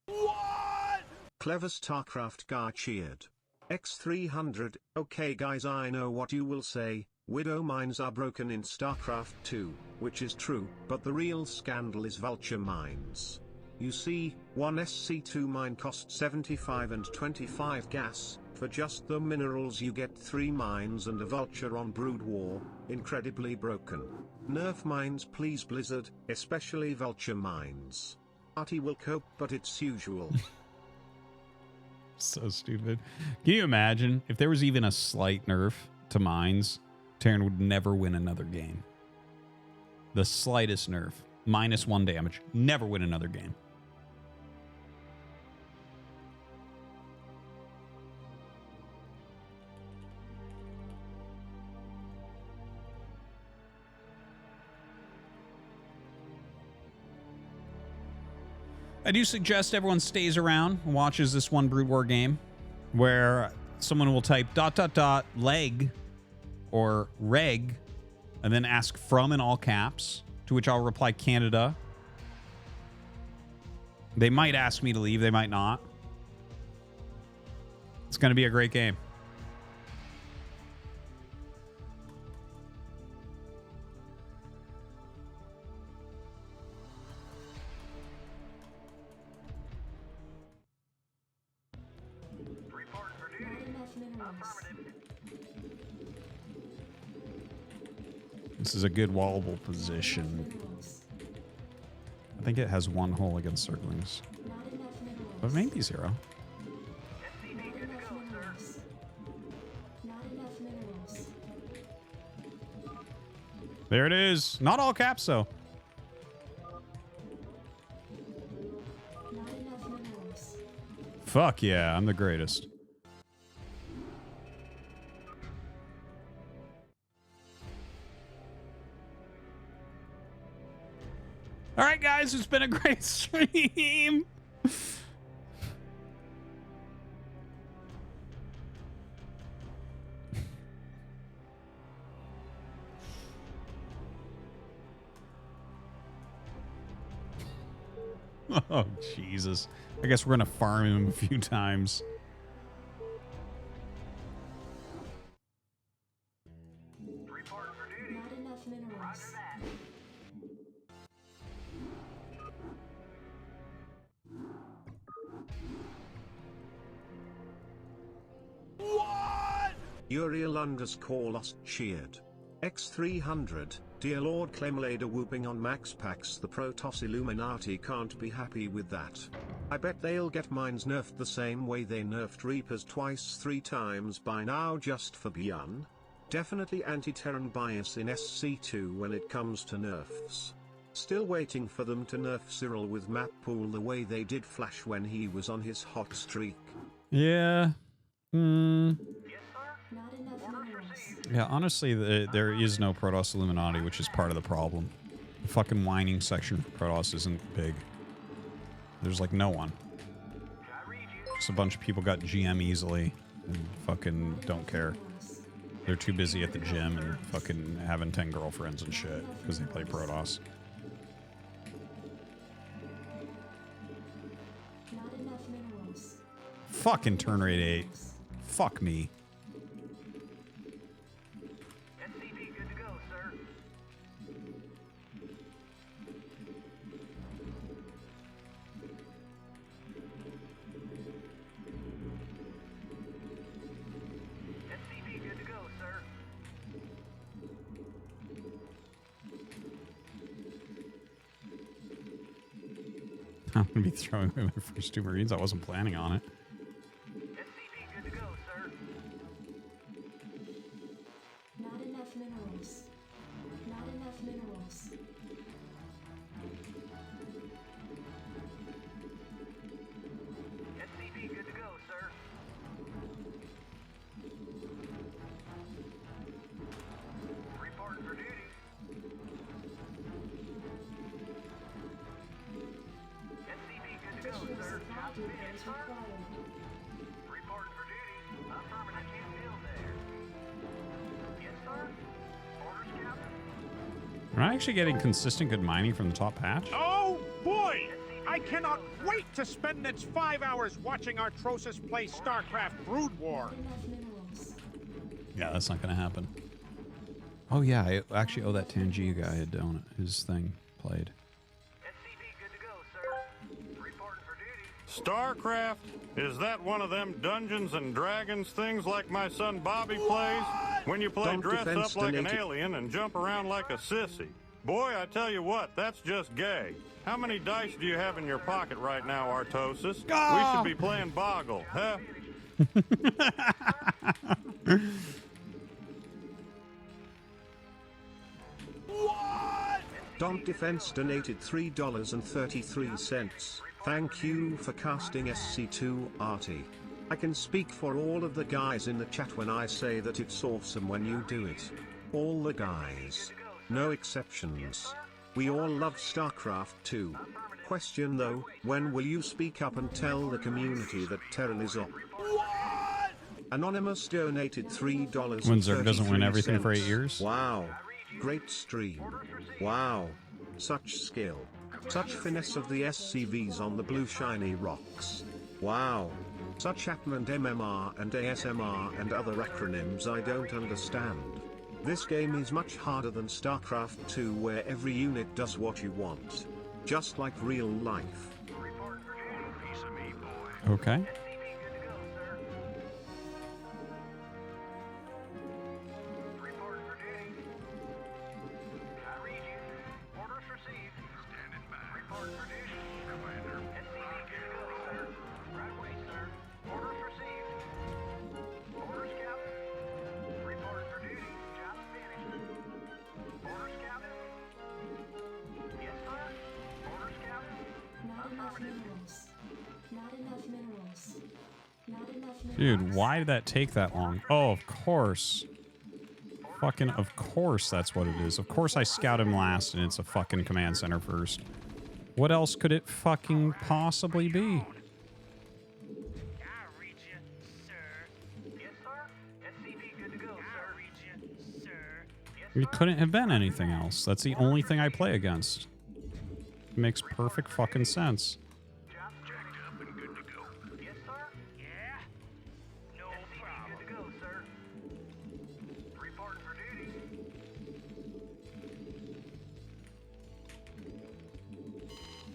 What? Clever StarCraft guy cheered. X300, okay guys, I know what you will say. Widow mines are broken in StarCraft 2, which is true, but the real scandal is vulture mines. You see, one SC2 mine costs 75 and 25 gas. For just the minerals you get 3 mines and a vulture on Brood War. Incredibly broken. Nerf mines please Blizzard, especially vulture mines. Artie will cope, but it's usual. So stupid. Can you imagine if there was even a slight nerf to mines? Terran would never win another game. The slightest nerf. -1 damage. Never win another game. I do suggest everyone stays around and watches this one Brood War game where someone will type ... leg or reg and then ask from in all caps, to which I'll reply Canada. They might ask me to leave, they might not. It's going to be a great game. This is a good wallable position. I think it has 1 hole against circlings. But maybe 0. There it is. Not all caps, though. Fuck yeah, I'm the greatest. All right, guys, it's been a great stream. Oh, Jesus. I guess we're going to farm him a few times. Not enough minerals. Uriel _ Lost cheered. X300, dear Lord Clemlader whooping on Max Pax. The Protoss Illuminati can't be happy with that. I bet they'll get mines nerfed the same way they nerfed Reapers twice 3 times by now just for Beyond. Definitely anti-Terran bias in SC2 when it comes to nerfs. Still waiting for them to nerf Cyril with map pool the way they did Flash when he was on his hot streak. Yeah. Not enough minerals. Yeah, honestly, there is no Protoss Illuminati, which is part of the problem. The fucking whining section for Protoss isn't big. There's like no one. Just a bunch of people got GM easily and fucking don't care. They're too busy at the gym and fucking having 10 girlfriends and shit because they play Protoss. Not enough minerals. Fucking turn rate 8. Fuck me. SCP good to go, sir. SCP good to go, sir. I'm gonna be throwing away my first 2 Marines. I wasn't planning on it. SCP good to go, sir. Not enough minerals. Not enough minerals. SCP good to go, sir. Reporting for duty. SCP good to go, Additional sir. supply Job finished, depots sir. required. Reporting for duty. Affirmative. Can't build there. Yes, sir. Orders, Captain. Am I actually getting consistent good mining from the top patch? Oh boy! I cannot wait to spend next 5 hours watching Artosis play Starcraft Brood War. Enough minerals. Yeah, that's not gonna happen. Oh yeah, I actually owe that Tangia guy a donut. His thing played. SCP good to go, sir. Reporting for duty. StarCraft? Is that one of them Dungeons and Dragons things like my son Bobby plays? When you play Don't dress defense up like an donated. alien and jump around like a sissy. Boy, I tell you what, that's just gay. How many dice do you have in your pocket right now, Artosis? We should be playing Boggle, huh? Don't Defense donated $3.33. Thank you for casting SC2 Artie. I can speak for all of the guys in the chat when I say that it's awesome when you do it. All the guys. No exceptions. We all love StarCraft 2. Question though, when will you speak up and tell the community that Terran is up? Anonymous donated $3. When Zerg doesn't win everything for 8 years? Wow. Great stream. Wow. Such skill. Such finesse of the SCVs on the blue shiny rocks. Wow. Such ATM and MMR and ASMR and other acronyms I don't understand. This game is much harder than StarCraft 2 where every unit does what you want. Just like real life. Okay. Reporting for duty. I read you. Orders received. Standing by. Reporting for duty. Commander. SCP good to go, sir. Right away, sir. Orders received. Orders, Captain. Reporting for duty. Job finished. Orders, Captain. Yes, sir. Orders, Captain. Not enough minerals. Not enough minerals. Not enough minerals. Dude, why did that take that long? Oh, of course. Fucking of course that's what it is. Of course I scout him last and it's a fucking command center first. What else could it fucking possibly be? Yes, sir. SCP good to go, sir. It couldn't have been anything else. That's the only thing I play against. makes perfect fucking sense. Job checked up and good to go. Yes, sir? Yeah? No problem. Good to go, sir. Reporting for duty.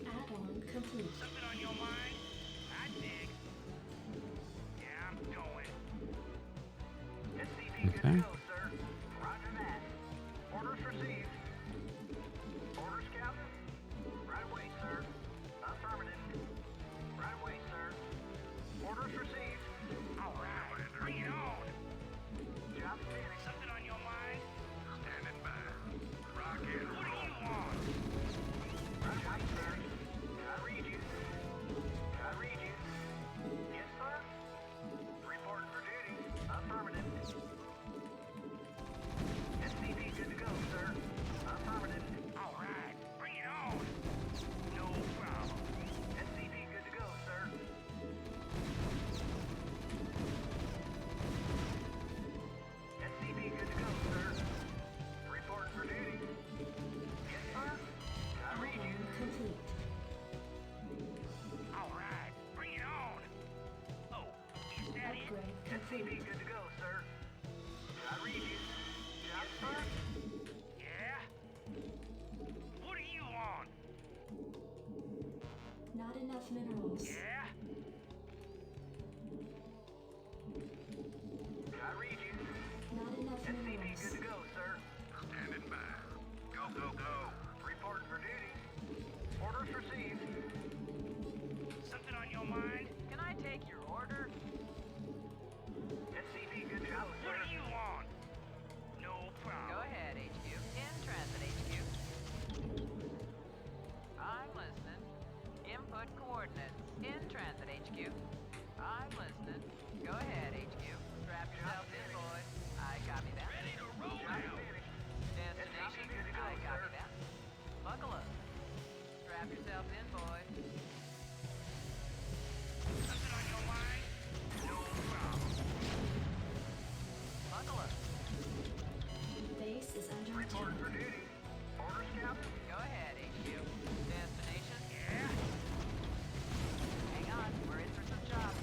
Add-on complete. Something on your mind? I dig. Yeah, I'm going. SCV good to Okay. go, sir. Roger that. Orders received. Orders, Captain? Right away, sir. Affirmative. Right away, sir. Orders received. All right, bring it on. Job finished. Something on your mind? Standing by. Rocket. What do you want? Right away, sir. I read you. I read you. Yes, sir. Reporting for duty. Affirmative. SCV good to go, sir. Affirmative. All right, bring it on. No problem. SCV good to go, sir. SCV good to go, sir. Reporting for duty. Yes, sir. I read you. Complete. All right, bring it on. Oh, is that it? Upgrade SCV complete. good to go, sir. I read you. Job, sir? Yeah? What do you want? Not enough minerals. Yeah? I read you. Not enough SCV minerals. good to go, sir. Standing by. Go, go, go. Reporting for duty. Orders received. Something on your mind? Can I take your order? SCV good to go, sir. What do you want? No problem. Go ahead, HQ. In transit, HQ. I'm listening. Input coordinates. In transit, HQ. I'm listening. Go ahead, HQ. Strap yourself in, boys. I copy that. Ready to roll out. Destination, I copy that. Buckle up. Strap yourself in, boys. Something on your mind? No problem. Buckle up. Base is under Reporting for attack. duty. Orders, Captain? Go ahead, HQ. Destination? Yeah? Hang on. We're in for some chops.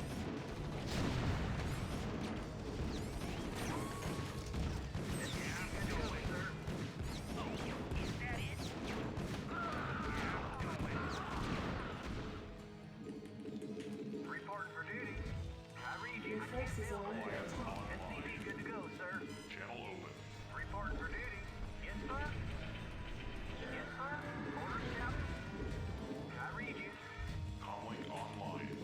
Reporting for duty. I read you. Your forces are under attack. SCV good to go, sir. Channel open. Reporting for duty. Yes, sir. Yes, sir. Orders, Captain. I read you. Calling online.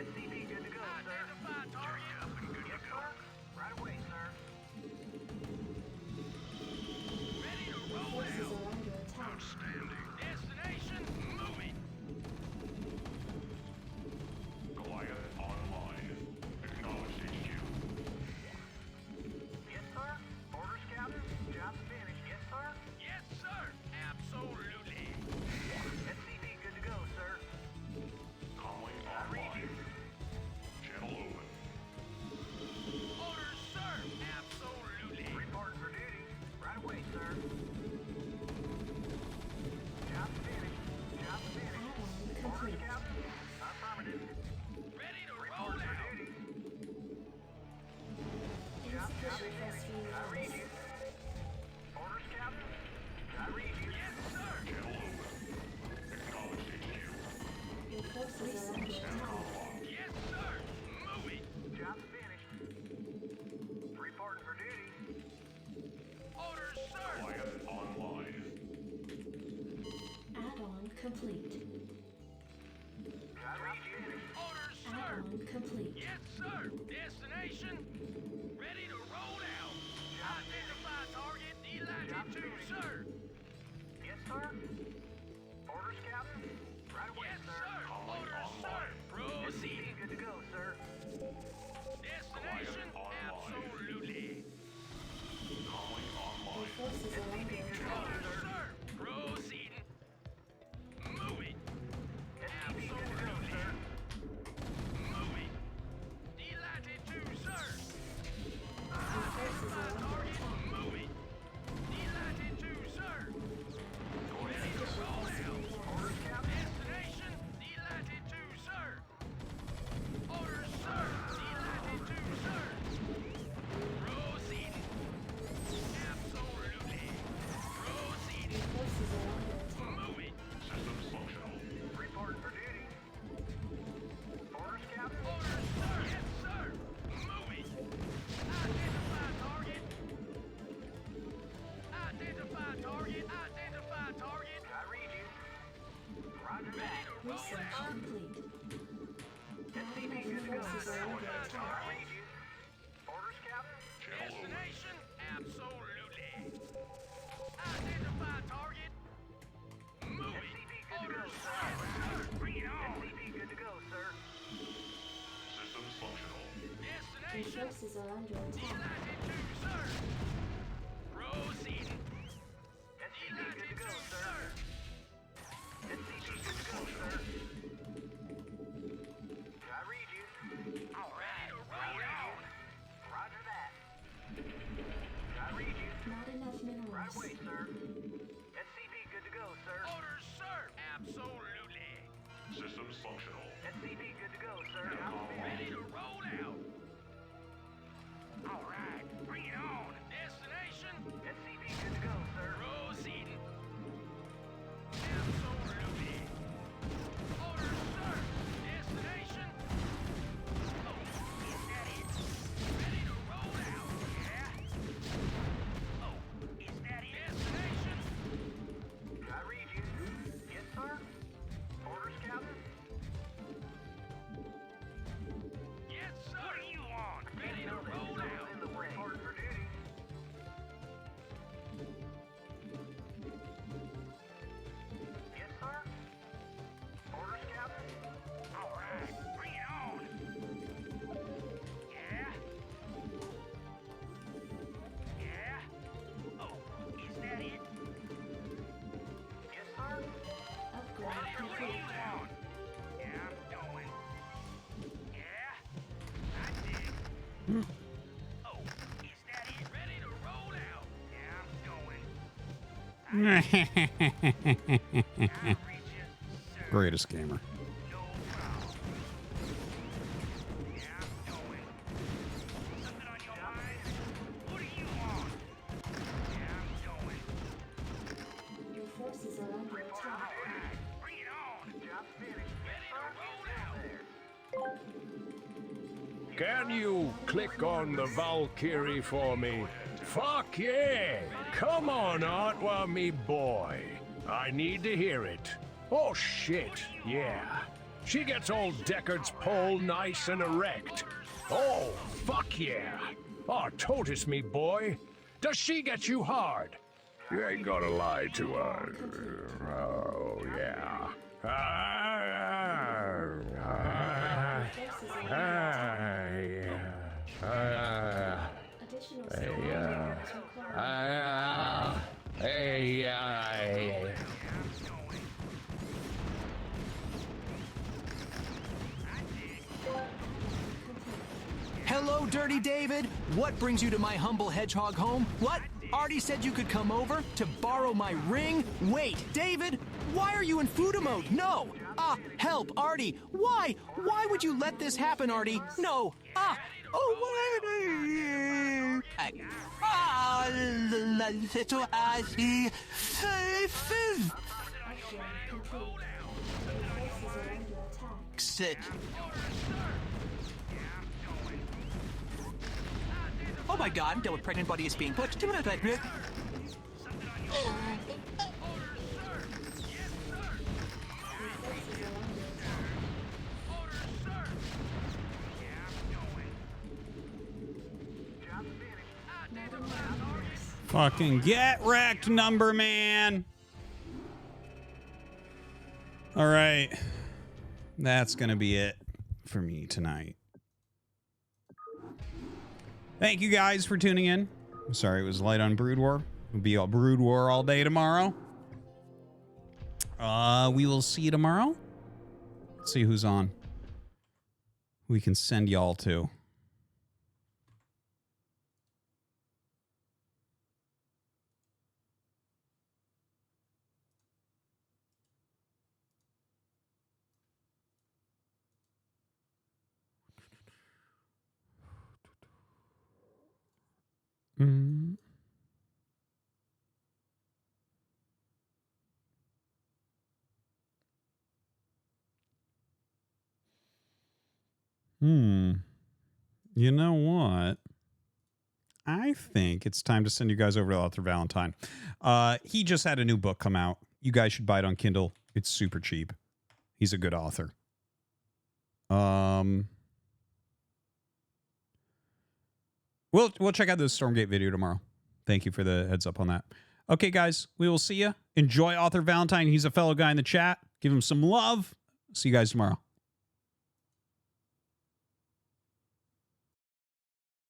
SCV good to go, sir. Identify target. Up and good yes, to go. Sir. Right away, sir. Ready to roll Forces out. are under attack. Outstanding. Destination moving. Goliath online. Acknowledged HQ. Yes, sir. Orders, Captain. Job finished. Yes, sir. Yes, sir. Absolutely. SCV good to go, sir. Calling online. Channel open. Orders, sir. Absolutely. Reporting for duty. Right away, sir. Job finished. Job finished. Add-on Orders, complete. Captain. Affirmative. Ready to roll out. For duty. Insufficient frustrated I read orders. you. Orders, Captain. I read you. Yes, sir. Channel open. Acknowledged HQ. Your forces are under attack. Yes, sir. Moving. Job finished. Reporting for duty. Orders, sir. Goliath online. Add-on complete. I read you. Orders, sir. Add-on complete. Yes, sir. Destination. Ready to roll out. Identify target. Elated 2, sir. Yes, sir. Orders, Captain. Right away, yes, sir. Orders, sir. Proceed. Good to go, sir. Destination. Absolutely. Calling online. Your forces are under attack. Orders, sir. Proceeding. Moving. Research complete. Not enough minerals are under attack. Orders, Captain? Destination? Absolutely. Identify target. Moving. Orders, sir. Bring it on. SCP good to go, sir. Systems functional. Your Destination? forces are under attack. Sir. Proceeding. SCP good to go, sir. SCP good to go, sir. I read you. All right. Bring it on. Roger that. I read you. Not enough Right minerals. away, sir. SCP good to go, sir. Orders, sir. Absolutely. Systems functional. SCP good to go, sir. Ready to roll out. All right. Bring it on. Destination? SCP good to go, sir. Proceeding. Absolutely. Orders, sir. Destination? Oh, is that it? Ready to roll out. Yeah? Oh, is that it? Destination? I read you. Yes, sir. Orders, Captain? Yes, sir. What do you want? Ready to roll out. In the way. Reporting for duty. Yes, sir. Orders, Captain? All right. Bring it on. Yeah? Yeah? Oh, is that it? Yes, sir. Upgrade What do complete. you want? Yeah, I'm going. Yeah? I dig. Oh, is that it? Ready to roll out? Yeah, I'm going. I reach you, sir. Greatest gamer. No problem. Yeah, I'm going. Something on your mind? What do you want? Yeah, I'm going. Your forces are under attack. Bring it on. Job finished. Ready to roll out. Can you click on the Valkyrie for me? Fuck yeah! Come on, Artwa, me boy. I need to hear it. Oh shit, yeah. She gets old Deckard's pole nice and erect. Oh, fuck yeah. Artosis, me boy. Does she get you hard? You ain't gonna lie to her. Oh, yeah. Additional support minerals required. Hello, Dirty David. What brings you to my humble hedgehog home? What? Artie said you could come over to borrow my ring? Wait, David, why are you in Fuda mode? No! Help, Artie. Why? Why would you let this happen, Artie? No. Little Artie. Upgrade complete. Your forces are under attack. Sit. Oh my god, no pregnant body is being put to it. Fucking get wrecked, number man. All right. That's going to be it for me tonight. Thank you guys for tuning in. I'm sorry it was light on Brood War. We'll be all Brood War all day tomorrow. We will see you tomorrow. Let's see who's on. We can send y'all to. You know what? I think it's time to send you guys over to Author Valentine. He just had a new book come out. You guys should buy it on Kindle. It's super cheap. He's a good author. We'll check out the Stormgate video tomorrow. Thank you for the heads up on that. Okay, guys, we will see you. Enjoy Author Valentine. He's a fellow guy in the chat. Give him some love. See you guys tomorrow.